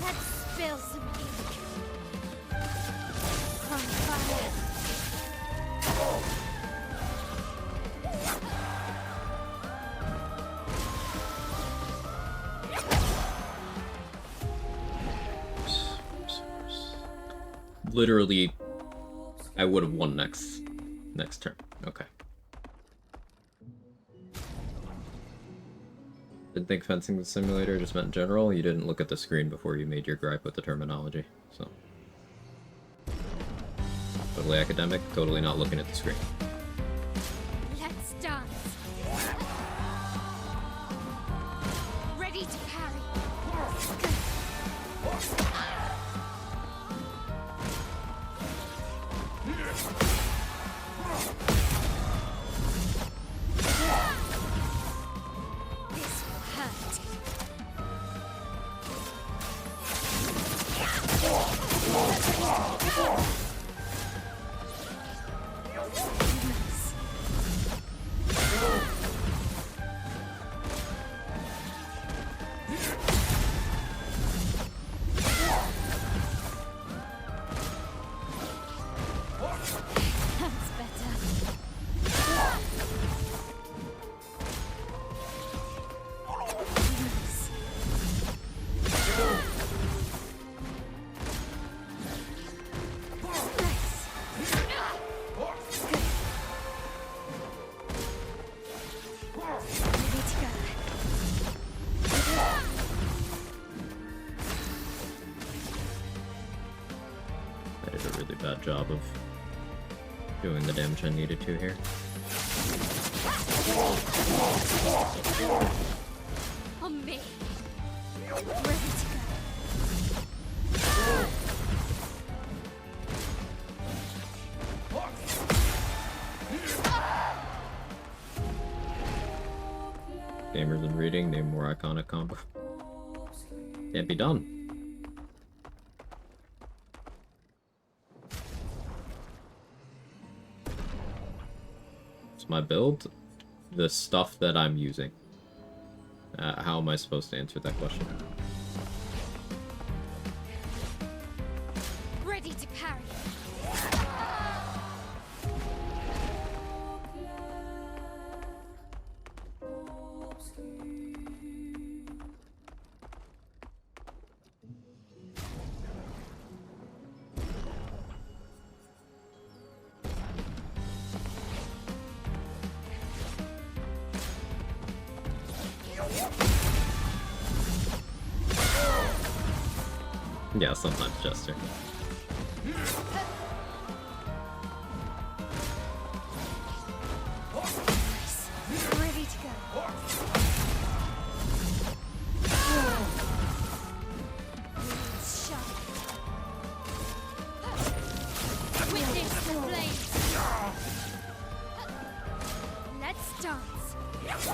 Let's spill some ink. On fire. Literally, I would have won next turn. Okay. Didn't think fencing the simulator just meant general. You didn't look at the screen before you made your gripe with the terminology, so. Totally academic, totally not looking at the screen. Let's dance. Ready to parry. This will hurt. That's better. Nice. Ready to go. I did a really bad job of doing the damage I needed to here. On me. Ready to go. Gamers and reading, name more iconic combo. Can't be done. It's my build, the stuff that I'm using. How am I supposed to answer that question? Ready to parry. Yeah, sometimes Jester. Nice. Ready to go. It's sharp. Witness the flames. Let's dance.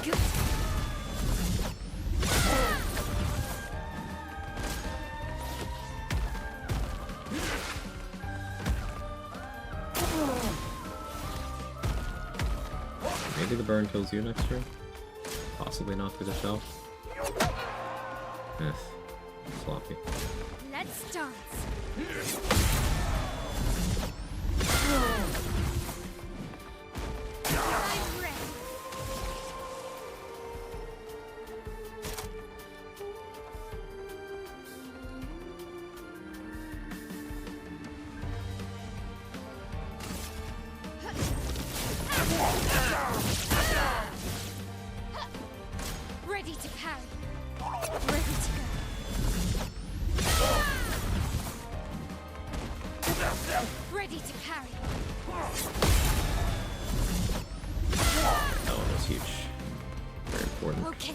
Good. Maybe the burn kills you next turn? Possibly not through the shell? Sloppy. Let's dance. I'm ready. Ready to carry. That one was huge. Very important. Okay.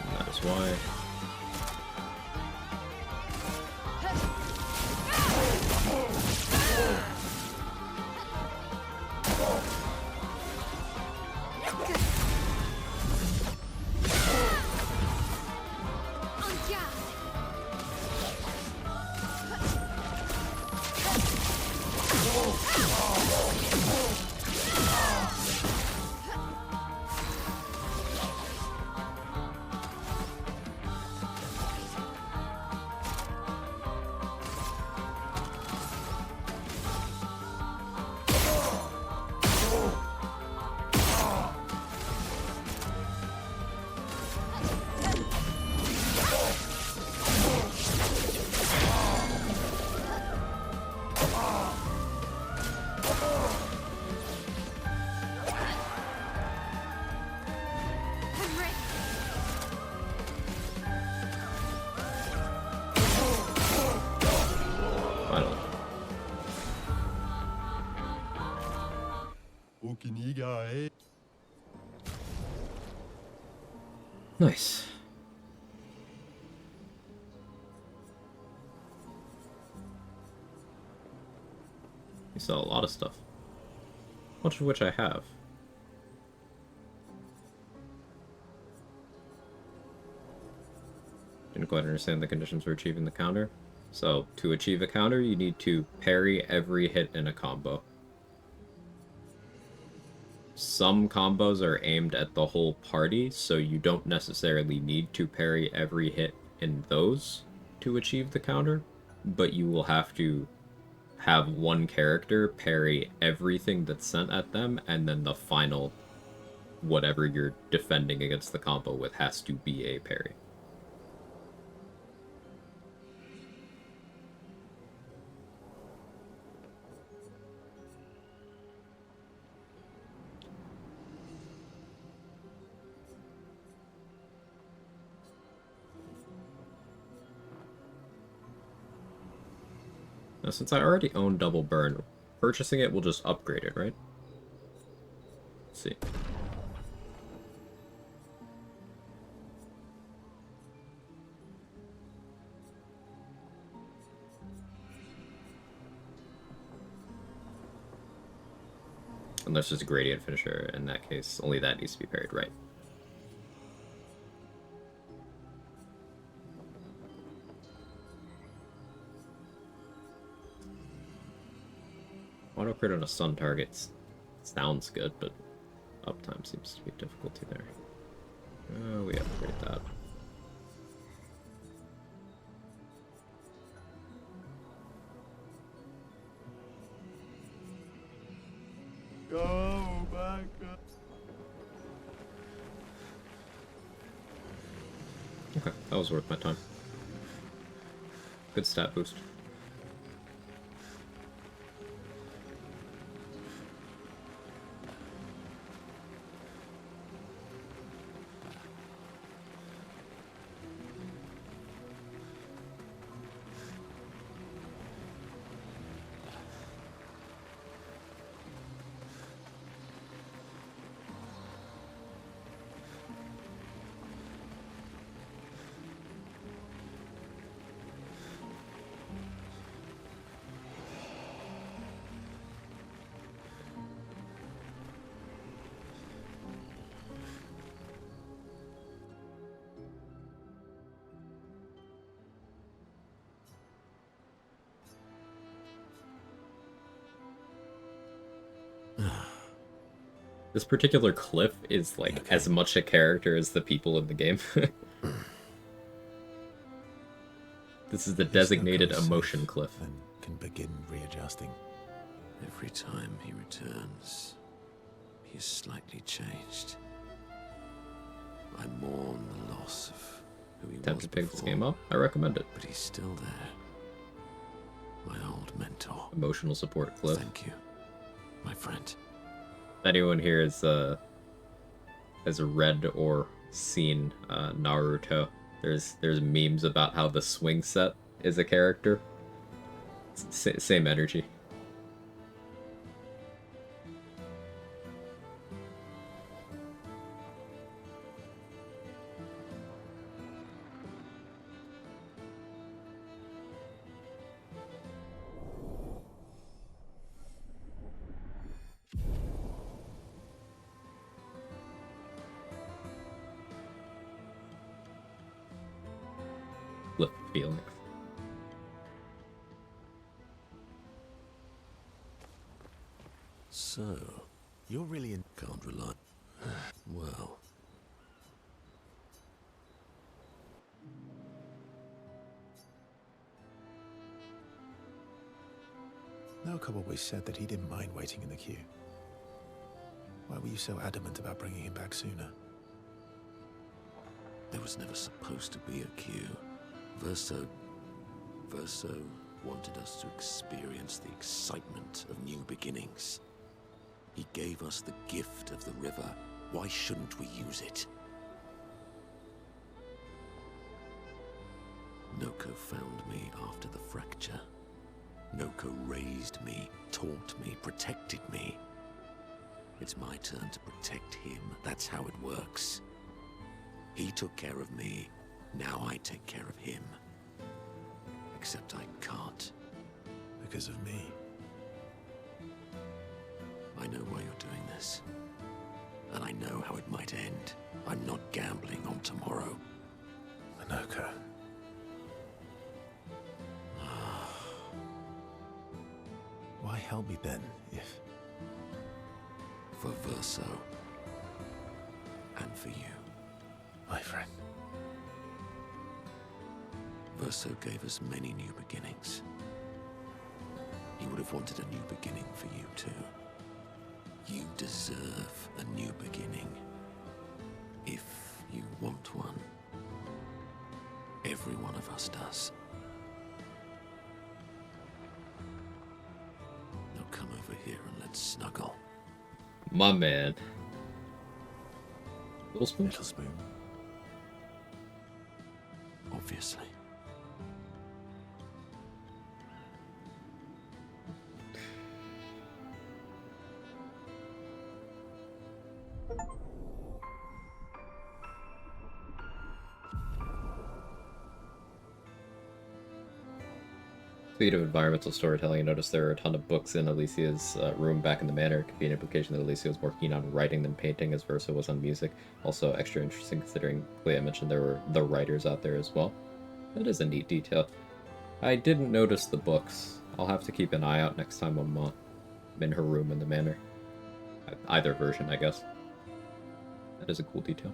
And that is why. Nice. You sell a lot of stuff. Much of which I have. Didn't quite understand the conditions for achieving the counter. So, to achieve a counter, you need to parry every hit in a combo. Some combos are aimed at the whole party, so you don't necessarily need to parry every hit in those to achieve the counter, but you will have to have one character parry everything that's sent at them, and then the final whatever you're defending against the combo with has to be a parry. Now, since I already own Double Burn, purchasing it will just upgrade it, right? Let's see. Unless there's a gradient finisher, in that case, only that needs to be parried, right? Auto crit on a stun target sounds good, but uptime seems to be a difficulty there. We upgrade that. Go back up. Okay, that was worth my time. Good stat boost. This particular cliff is like as much a character as the people in the game. This is the designated emotion cliff. And can begin readjusting. Every time he returns, he is slightly changed. I mourn the loss of who he Tempted was to pick before, this game up? I recommend it. but he's still there. My old mentor. Emotional support cliff. Thank you, my friend. If anyone here has read or seen Naruto, There's memes about how the swing set is a character. Same energy. Flip Felix. So, You're really in. can't rely. Well, Noko always said that he didn't mind waiting in the queue. Why were you so adamant about bringing him back sooner? there was never supposed to be a queue. Verso wanted us to experience the excitement of new beginnings. He gave us the gift of the river. Why shouldn't we use it? Noko found me after the fracture. Noko raised me, taught me, protected me. It's my turn to protect him. That's how it works. He took care of me. Now I take care of him. Except I can't. Because of me. I know why you're doing this. And I know how it might end. I'm not gambling on tomorrow. Noko. Why help me then, if... For Verso. And for you. My friend. Verso gave us many new beginnings. He would have wanted a new beginning for you too. You deserve a new beginning. If you want one. Every one of us does. Now come over here and let's snuggle. My man. Little spoon? Little spoon. Obviously. Speaking of environmental storytelling, I noticed there are a ton of books in Alicia's room back in the manor. It could be an implication that Alicia was more keen on writing than painting, as Verso was on music. Also extra interesting considering Clea mentioned there were the writers out there as well. That is a neat detail. I didn't notice the books. I'll have to keep an eye out next time I'm in her room in the manor. Either version, I guess. That is a cool detail.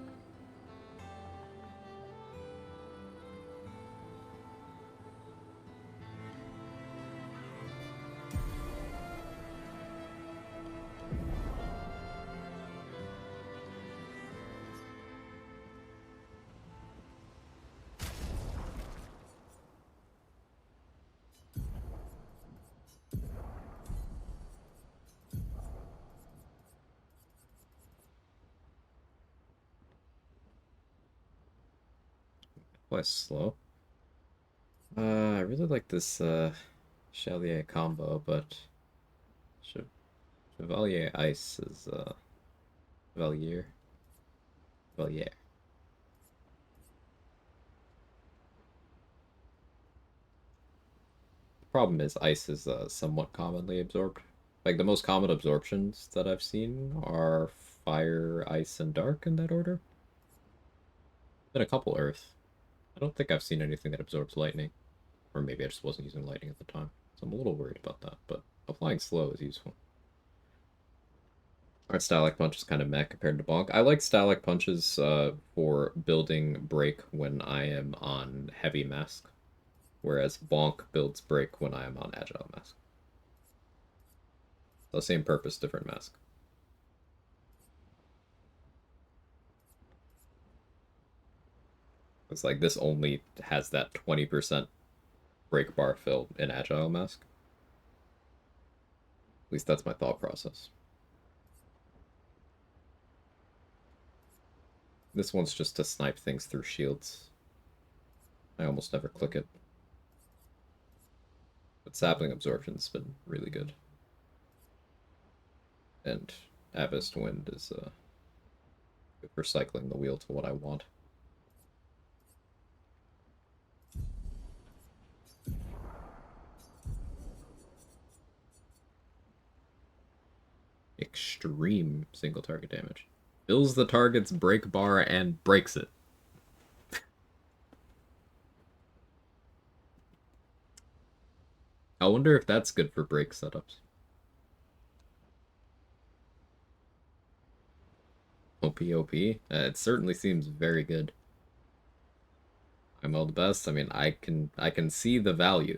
Quite slow. I really like this Chevalier combo, but Chevalier Ice is Chevalier. Chevalier. The problem is Ice is somewhat commonly absorbed. Like the most common absorptions that I've seen are Fire, Ice, and Dark in that order. Been a couple Earth. I don't think I've seen anything that absorbs lightning. Or maybe I just wasn't using lightning at the time. So I'm a little worried about that, but applying slow is useful. Alright, Stalag Punch is kind of meh compared to Bonk. I like Stalag Punches for building break when I am on Heavy Mask. Whereas Bonk builds break when I am on Agile Mask. So same purpose, different mask. It's like this only has that 20% break bar fill in Agile Mask. At least that's my thought process. This one's just to snipe things through shields. I almost never click it. But sapling absorption's been really good. And Avist Wind is good for cycling the wheel to what I want. Extreme single target damage. Fills the target's break bar and breaks it. I wonder if that's good for break setups. OP. It certainly seems very good. I'm all the best. I mean, I can see the value.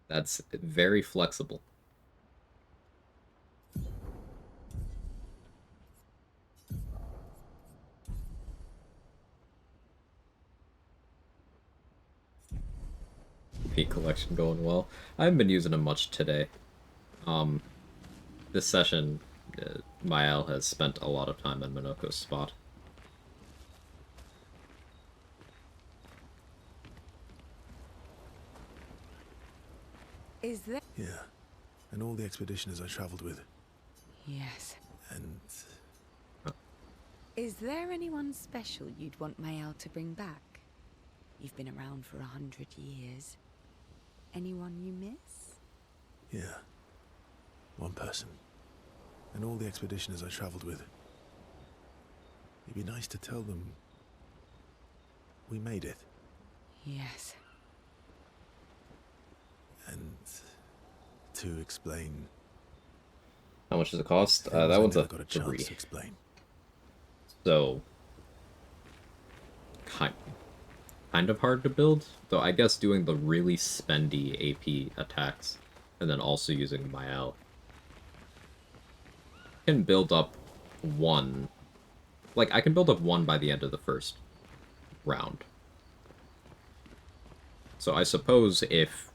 That's very flexible. Peak collection going well. I haven't been using them much today. This session, Mael has spent a lot of time in Minoko's spot. Is there? Yeah, and all the expeditioners I travelled with. Yes. And... Is there anyone special you'd want Mael to bring back? You've been around for 100 years. Anyone you miss? Yeah. One person. And all the expeditioners I travelled with. It'd be nice to tell them... we made it. Yes. And... to explain... How much does it cost? Things That one's I a never got a chance 3. to explain. So... kind of hard to build, though I guess doing the really spendy AP attacks and then also using Mael can build up one. Like, I can build up one by the end of the first round. So I suppose if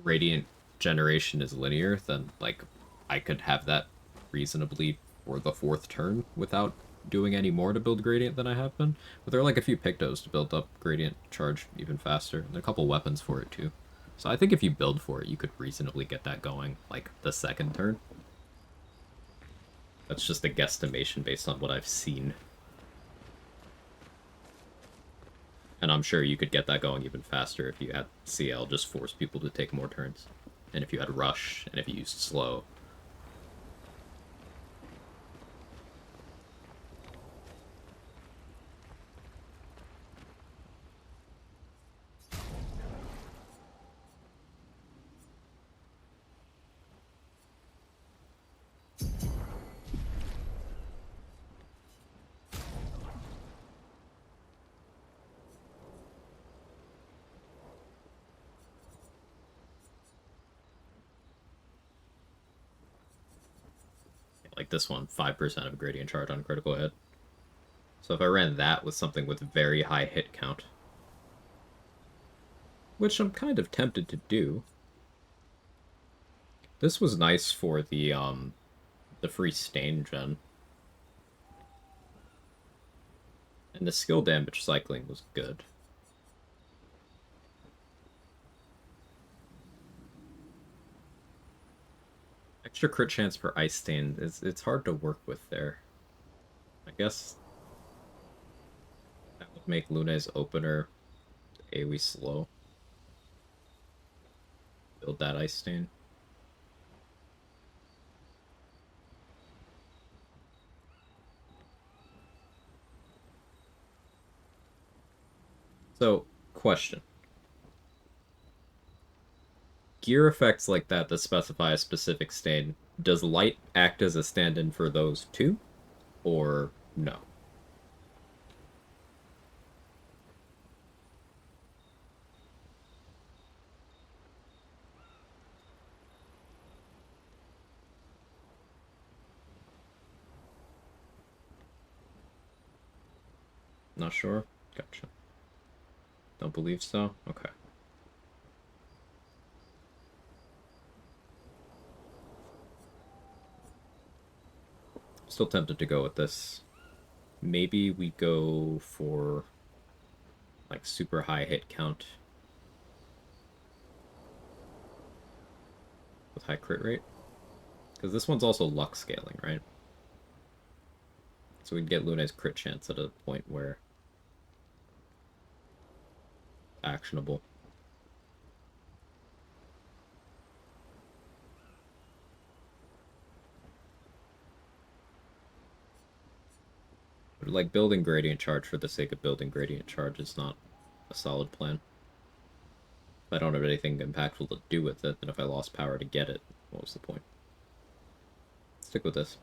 Radiant generation is linear, then, like, I could have that reasonably for the 4th turn without doing any more to build Gradient than I have been. But there are like a few Pictos to build up Gradient charge even faster. And there are a couple weapons for it too. So I think if you build for it, you could reasonably get that going like the 2nd turn. That's just a guesstimation based on what I've seen. And I'm sure you could get that going even faster if you had CL just force people to take more turns. And if you had Rush, and if you used Slow. Like this one, 5% of gradient charge on critical hit. So if I ran that with something with very high hit count, which I'm kind of tempted to do. This was nice for the free stain gen. And the skill damage cycling was good. Extra crit chance for Ice Stain, it's hard to work with there. I guess that would make Luna's opener AoE slow. Build that Ice Stain. So, question. Gear effects like that specify a specific stain, does light act as a stand-in for those too? Or no? Not sure? Gotcha. Don't believe so? Okay. Still tempted to go with this. Maybe we go for like super high hit count with high crit rate. Because this one's also luck scaling, right? So we'd get Luna's crit chance at a point where actionable. But like building gradient charge for the sake of building gradient charge is not a solid plan. If I don't have anything impactful to do with it, then if I lost power to get it, what was the point? Stick with this.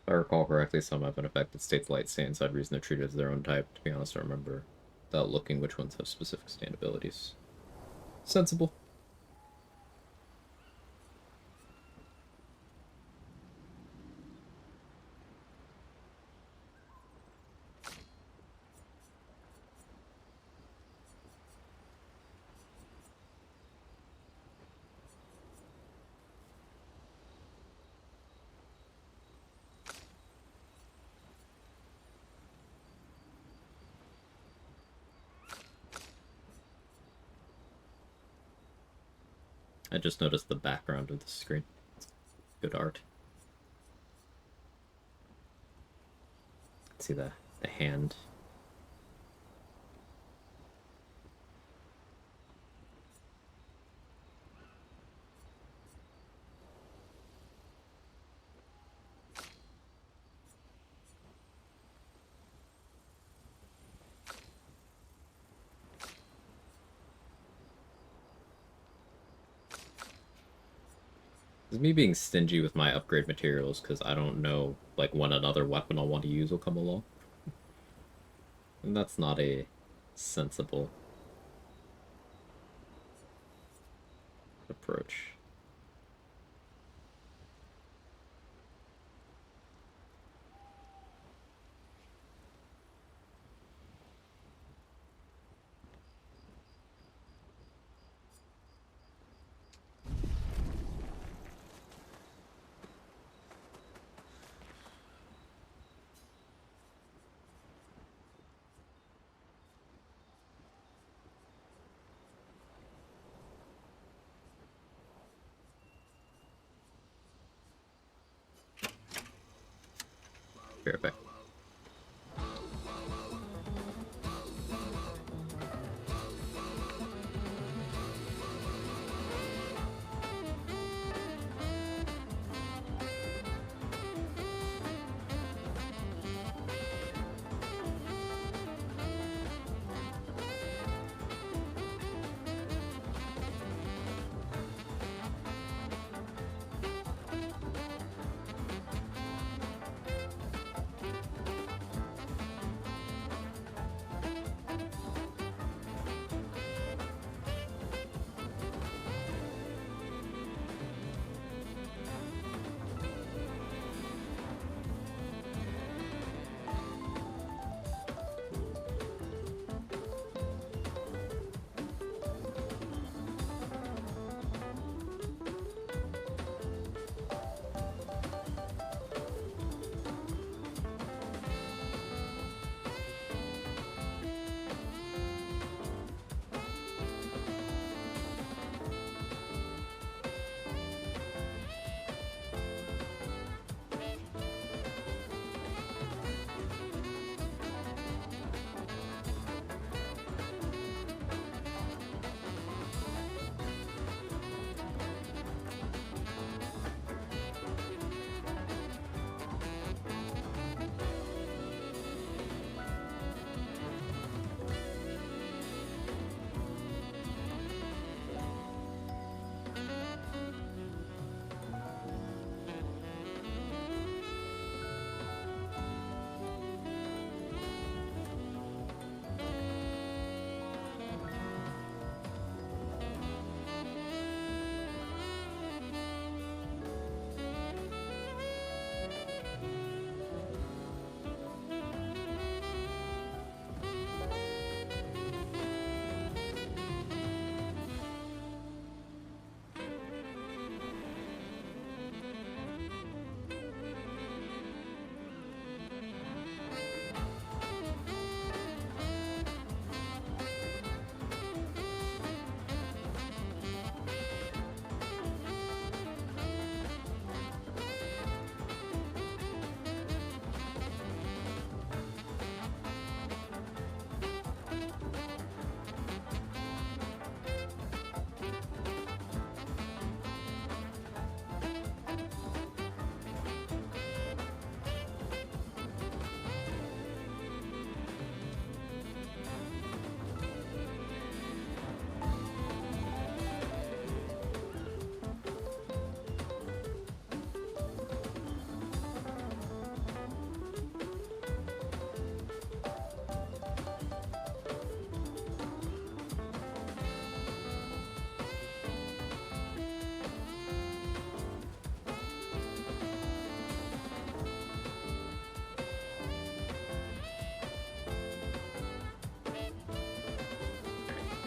If I recall correctly, some have an affected state's light stay inside reason they're treated as their own type. To be honest, I don't remember without looking which ones have specific stand abilities. Sensible. I just noticed the background of the screen. Good art. See the hand. Is me being stingy with my upgrade materials because I don't know like when another weapon I'll want to use will come along. And that's not a sensible approach. Be right back.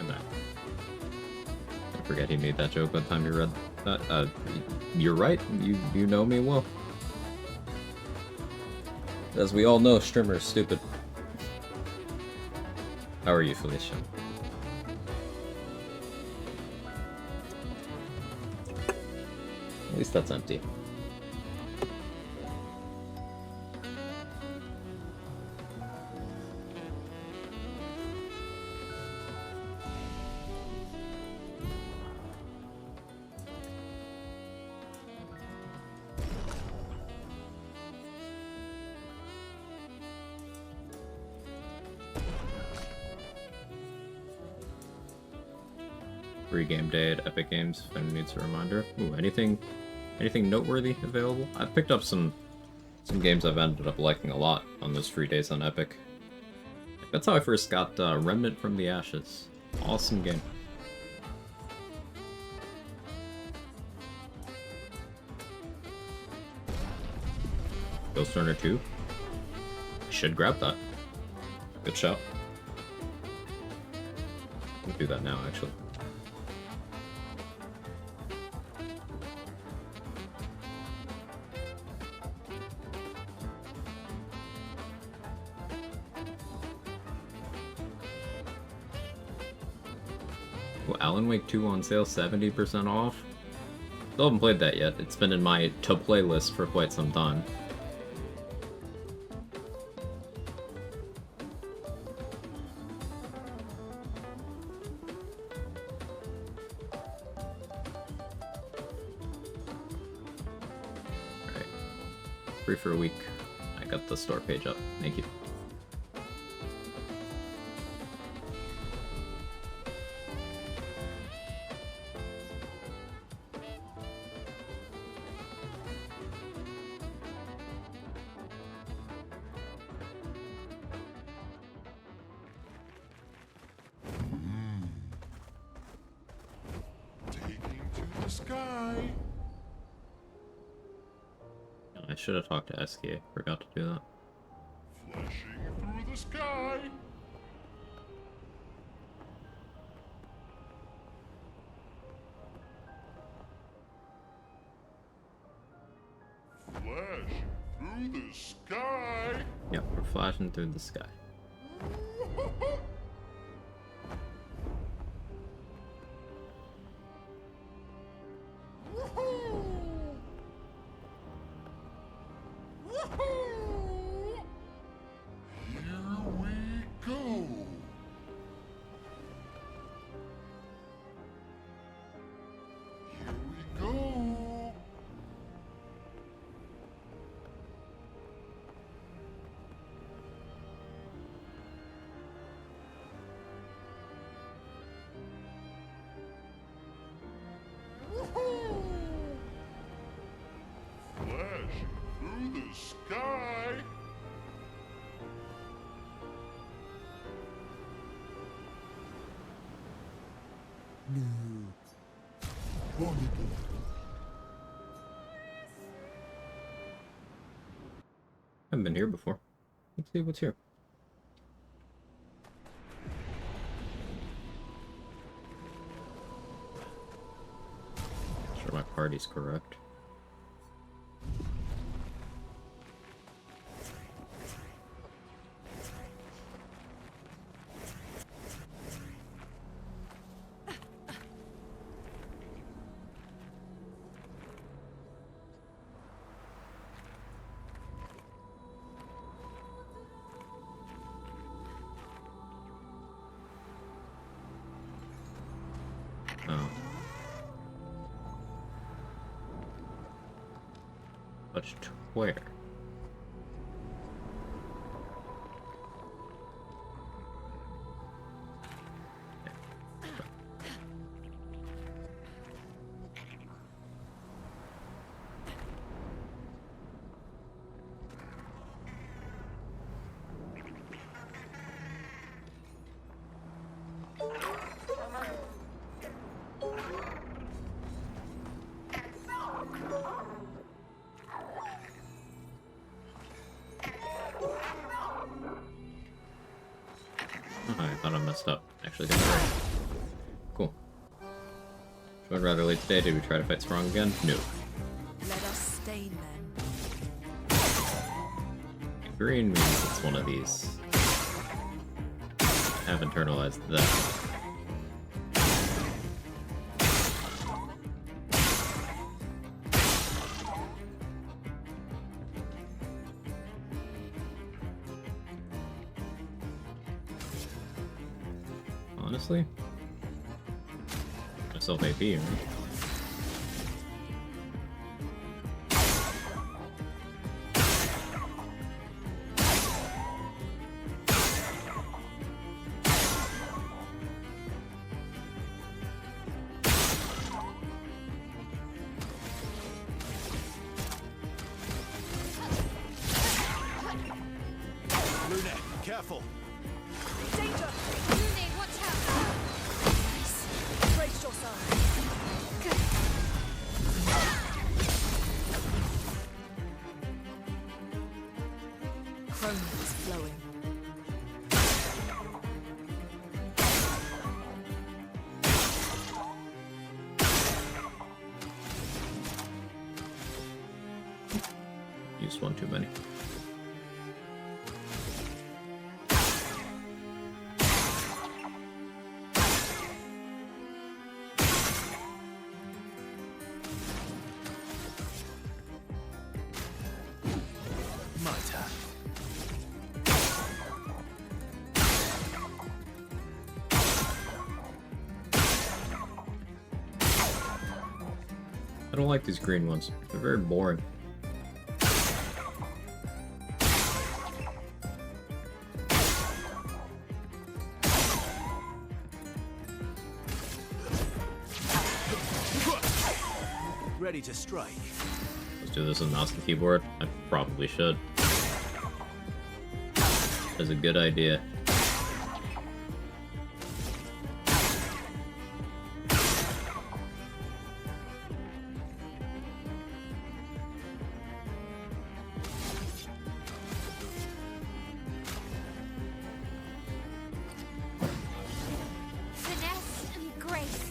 that. I forget he made that joke by the time you read that. You're right. You know me well. As we all know, Strimmer is stupid. How are you, Felicia? At least that's empty. Free game day at Epic Games if anyone needs a reminder. Ooh, anything noteworthy available? I've picked up some games I've ended up liking a lot on those free days on Epic. That's how I first got Remnant from the Ashes. Awesome game. Ghost Runner 2? I should grab that. Good shout. I'll do that now, actually. Alan Wake 2 on sale, 70% off? Still haven't played that yet. It's been in my to-play list for quite some time. Alright. Free for a week. I got the store page up. Thank you. Sky. I should have talked to SK. Forgot to do that. Flashing through the sky. Flashing through the sky. Yep, we're flashing through the sky. I've been here before. Let's see what's here. Sure my party's correct. Touched where? I thought I messed up. Actually, got it right. Cool. Showing rather late today. Did we try to fight Strong again? No. Let us stain them. Green means it's one of these. Have internalized that. Honestly, myself AP, right? Lune, careful. Danger! Lune, watch out! Brace yourself. Chrome is flowing. Used one too many. My turn. I don't like these green ones. They're very boring. Ready to strike. Let's do this with mouse and keyboard. I probably should. That's a good idea. Finesse and grace.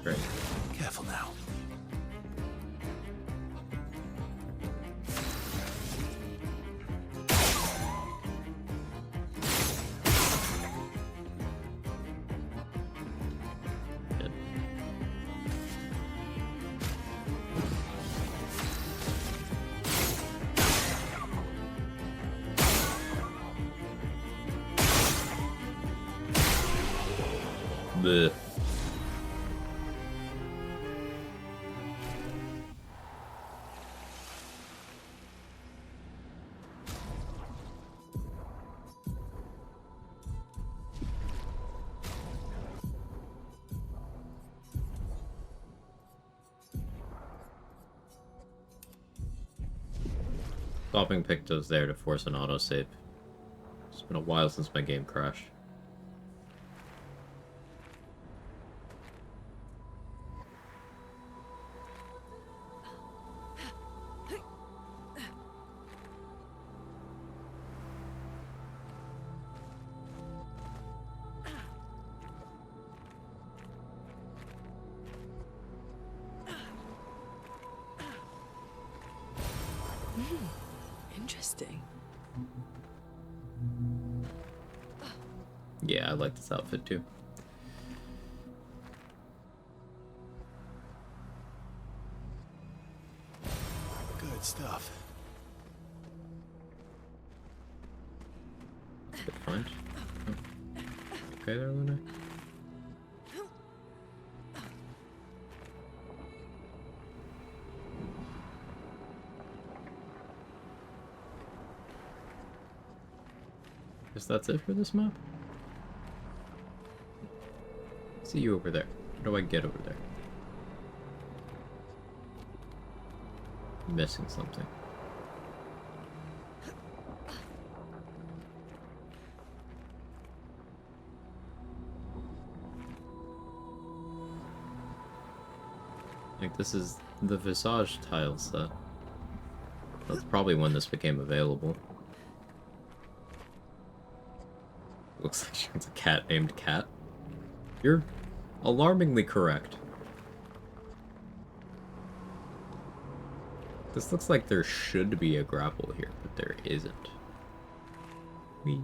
Great. Careful now. Good. Bleh. Stopping Picto's there to force an autosave. It's been a while since my game crashed. Interesting. Yeah, I like this outfit too. Good stuff. Good find. Oh. Okay there, Luna. Guess that's it for this map? See you over there. How do I get over there? I'm missing something. Like, this is the Visage tile set. That's probably when this became available. Looks like she has a cat named Cat. You're alarmingly correct. This looks like there should be a grapple here, but there isn't. Whee.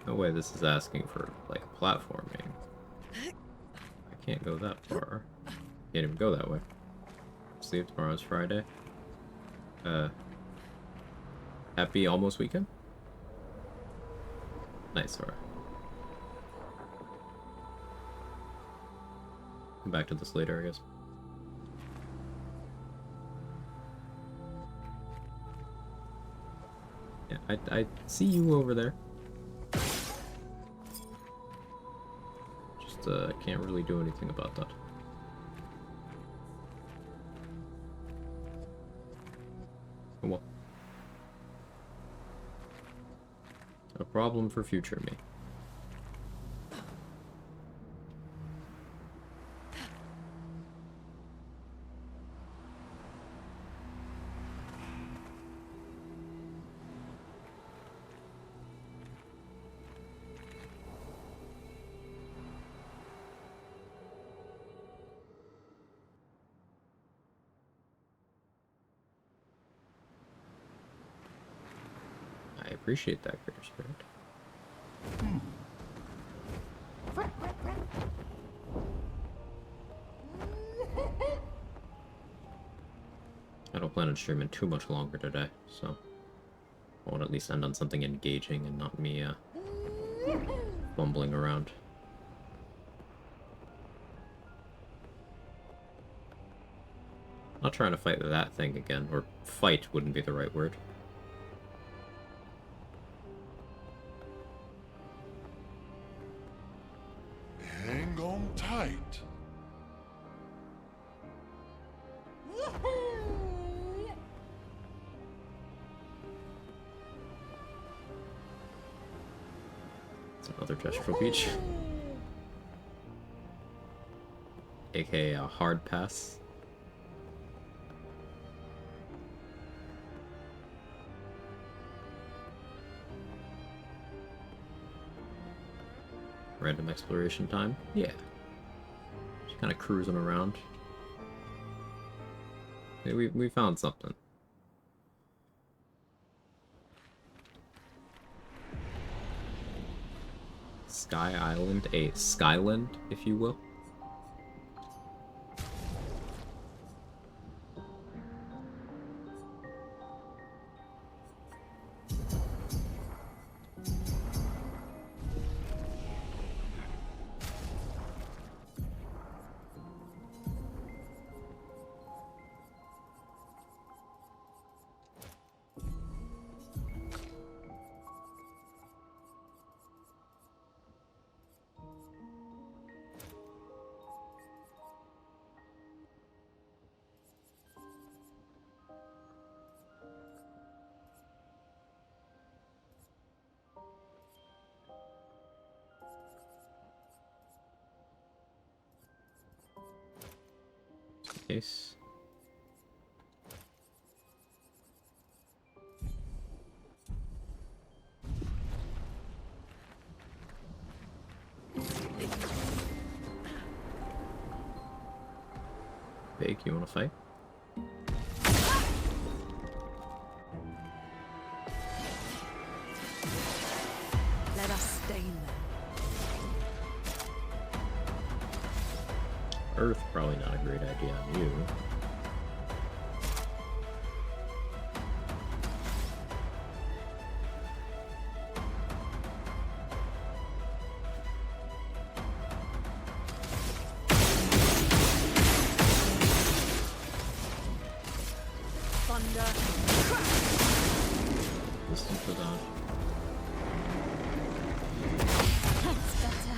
No way this is asking for, like, platforming. I can't go that far. Can't even go that way. See if tomorrow's Friday. Happy almost weekend? Nice, alright. Come back to this later, I guess. Yeah, I see you over there. Just, can't really do anything about that. Well, a problem for future me. I appreciate that, Critter Spirit. I don't plan on streaming too much longer today, so I want to at least end on something engaging and not me fumbling around. Not trying to fight that thing again, or fight wouldn't be the right word. Hang on tight. It's another gestural beach. AKA a hard pass. Random exploration time? Yeah. Just kind of cruising around. Yeah, we found something. Sky Island, a Skyland, if you will. Case. Big, you wanna fight? Let us stay in there. Earth, probably not a great idea on you. thunder. Listen for that. That's better.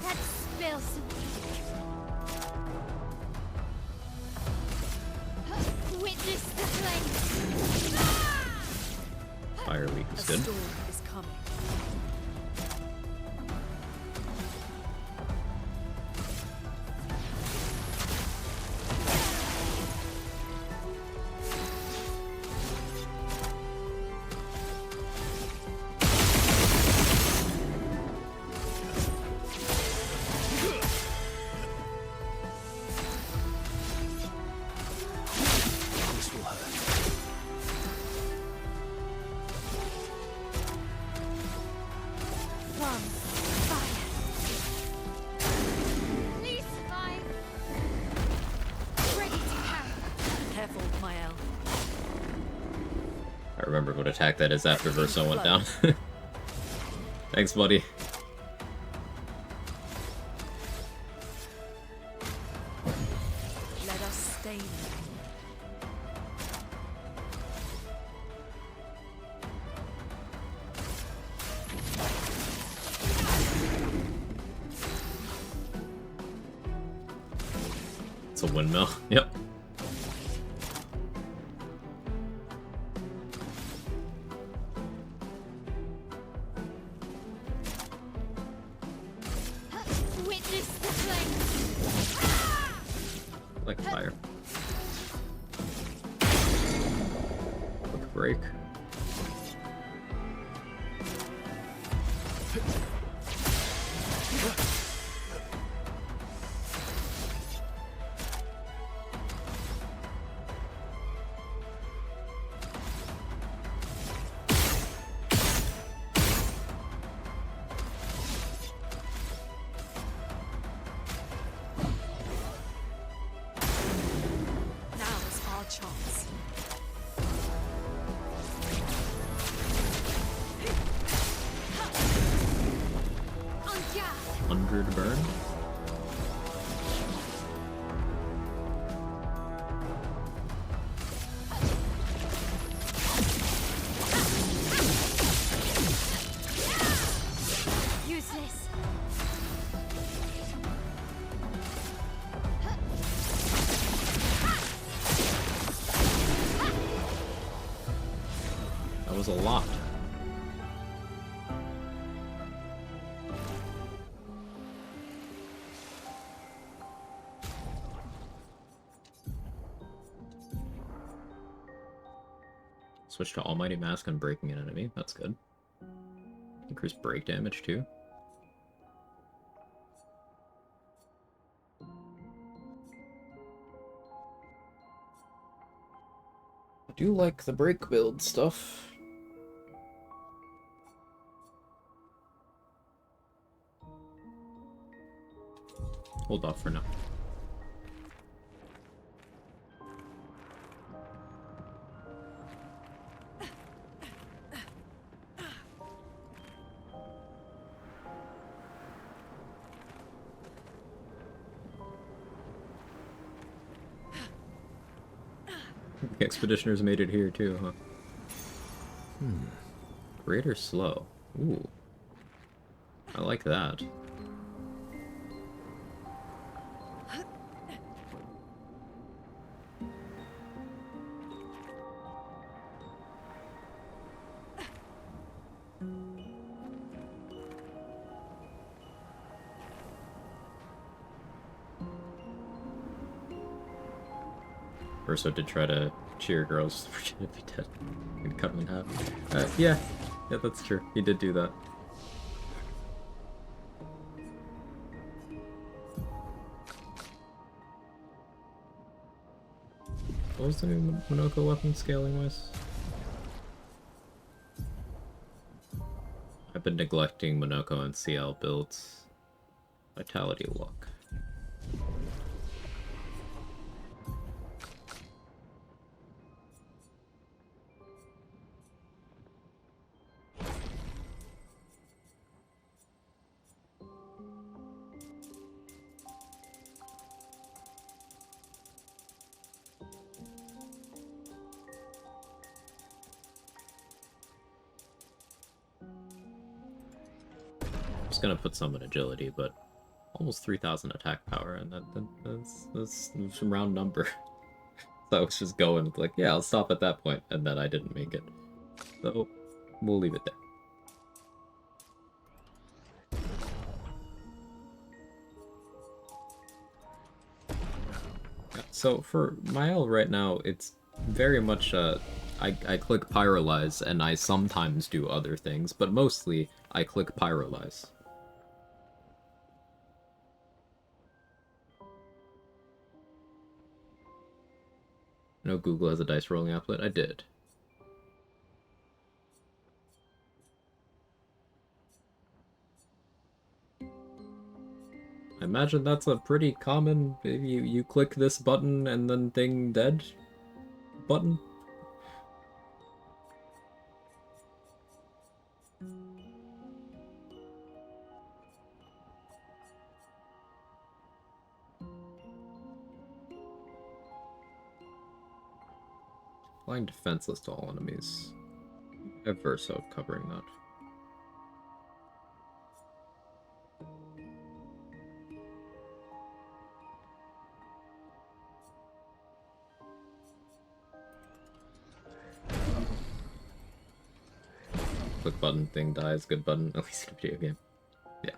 Let's spill some ink. Witness the flames. Fire leak is A good. storm is coming. This will hurt. From fire. Please survive. Ready to carry. Careful, Mael. I remember what attack that is after Verso went down. Thanks, buddy. Let us stain them. It's a windmill. Yep. Witness the flames. Like fire. Quick break. Now's our chance. En garde. 100 burn. Useless. That was a lot. Switch to Almighty Mask on breaking an enemy. That's good. Increase break damage too. I do like the break build stuff. Hold off for now. The Expeditioners made it here too, huh? Great or slow? Ooh. I like that. Urso did try to cheer girls for to be dead and cut them in half. Yeah, that's true. He did do that. What was the new Minoko weapon scaling wise? I've been neglecting Minoko and CL builds. Vitality luck. was gonna put some in agility, but almost 3,000 attack power, and that's some round number. So I was just going like, yeah, I'll stop at that point, and then I didn't make it. So we'll leave it there. So for Mael right now, it's very much I click Pyrolyze, and I sometimes do other things, but mostly I click Pyrolyze. No, Google has a dice rolling applet. I did. I imagine that's a pretty common, you click this button and then thing dead button. Applying defenseless to all enemies. I have Verso covering that. Click button, thing dies, good button, at least in a video game. Yeah.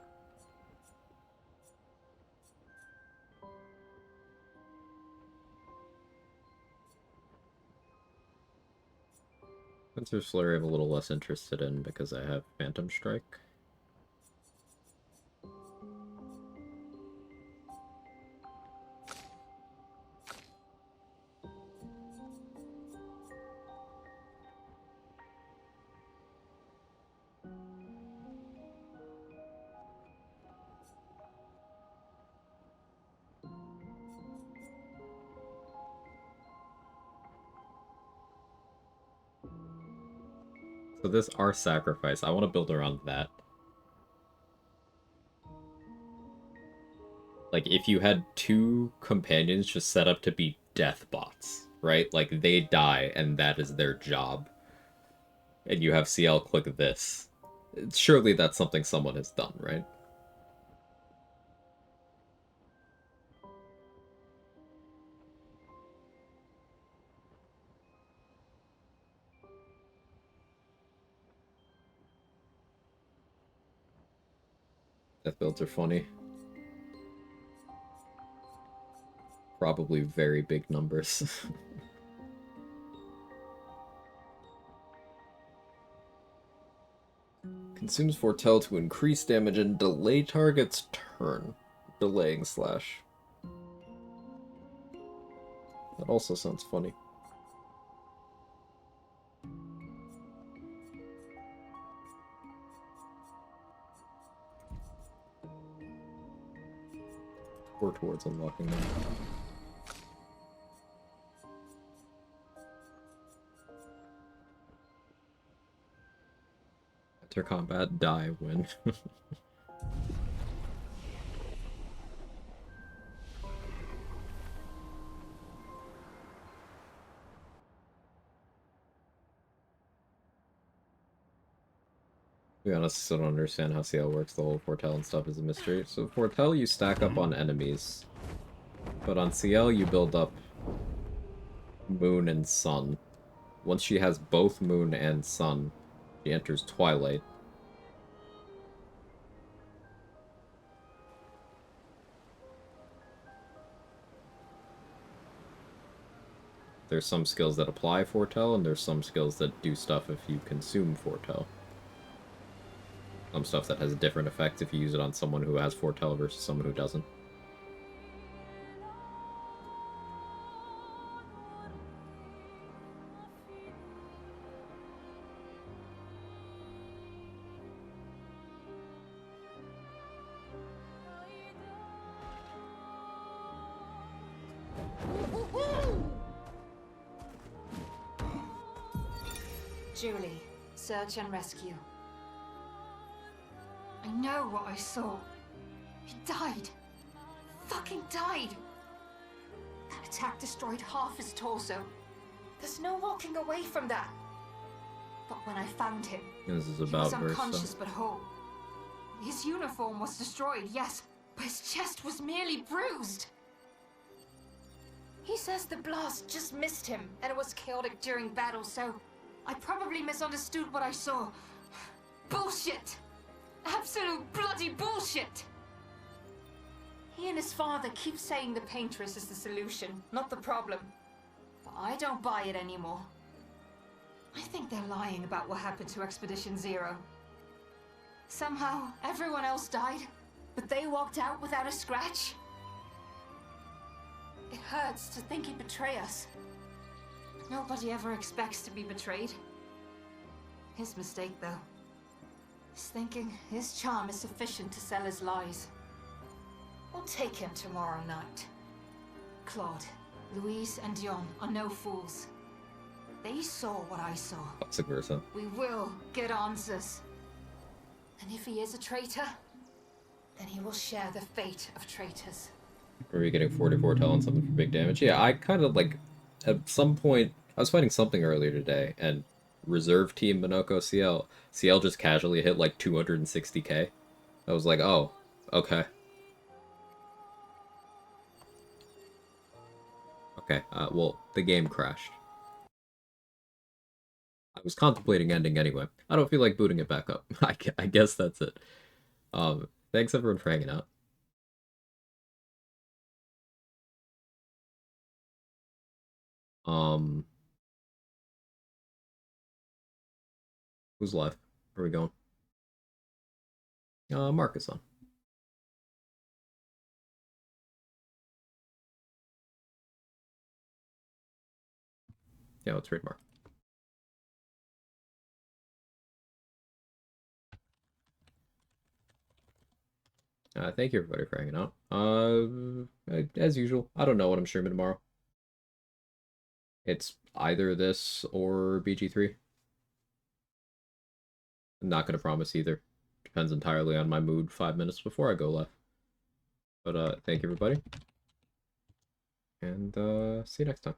Spencer's Flurry I'm a little less interested in because I have Phantom Strike. So this our sacrifice, I want to build around that. Like, if you had two companions just set up to be death bots, right? Like, they die, and that is their job. And you have CL click this. Surely that's something someone has done, right? Death builds are funny. Probably very big numbers. Consumes Foretell to increase damage and delay target's turn. Delaying slash. That also sounds funny. Work towards unlocking them. Enter combat, die, win. To be honest, I still don't understand how CL works. The whole Foretell and stuff is a mystery. So Foretell you stack up on enemies. But on CL you build up Moon and Sun. Once she has both Moon and Sun, she enters Twilight. There's some skills that apply Foretell, and there's some skills that do stuff if you consume Foretell. Some stuff that has a different effect if you use it on someone who has Foretell versus someone who doesn't. Julie, search and rescue. I know what I saw. He died. Fucking died. That attack destroyed half his torso. There's no walking away from that. But when I found him, This is he about was unconscious Versa. but whole. His uniform was destroyed, yes, but his chest was merely bruised. He says the blast just missed him, and it was chaotic during battle, so I probably misunderstood what I saw. Bullshit! Absolute bloody bullshit! He and his father keep saying the Paintress is the solution, not the problem. But I don't buy it anymore. I think they're lying about what happened to Expedition Zero. Somehow, everyone else died, but they walked out without a scratch. It hurts to think he'd betray us. But nobody ever expects to be betrayed. His mistake, though, is thinking his charm is sufficient to sell his lies. We'll take him tomorrow night. Claude, Louise, and Dion are no fools. They saw what I saw. Vice versa. We will get answers. And if he is a traitor, then he will share the fate of traitors. Are we getting 44 talent something for big damage? Yeah, I kind of like, at some point, I was fighting something earlier today, and reserve team Minoko CL just casually hit like 260k. I was like, oh, okay. Okay, well, the game crashed. I was contemplating ending anyway. I don't feel like booting it back up. I guess that's it. Thanks everyone for hanging out. Who's live? Where are we going? Marcus on. Yeah, let's raid Mark. Thank you everybody for hanging out. As usual, I don't know what I'm streaming tomorrow. It's either this or BG3. I'm not gonna promise either. Depends entirely on my mood 5 minutes before I go live. But thank you everybody. And see you next time.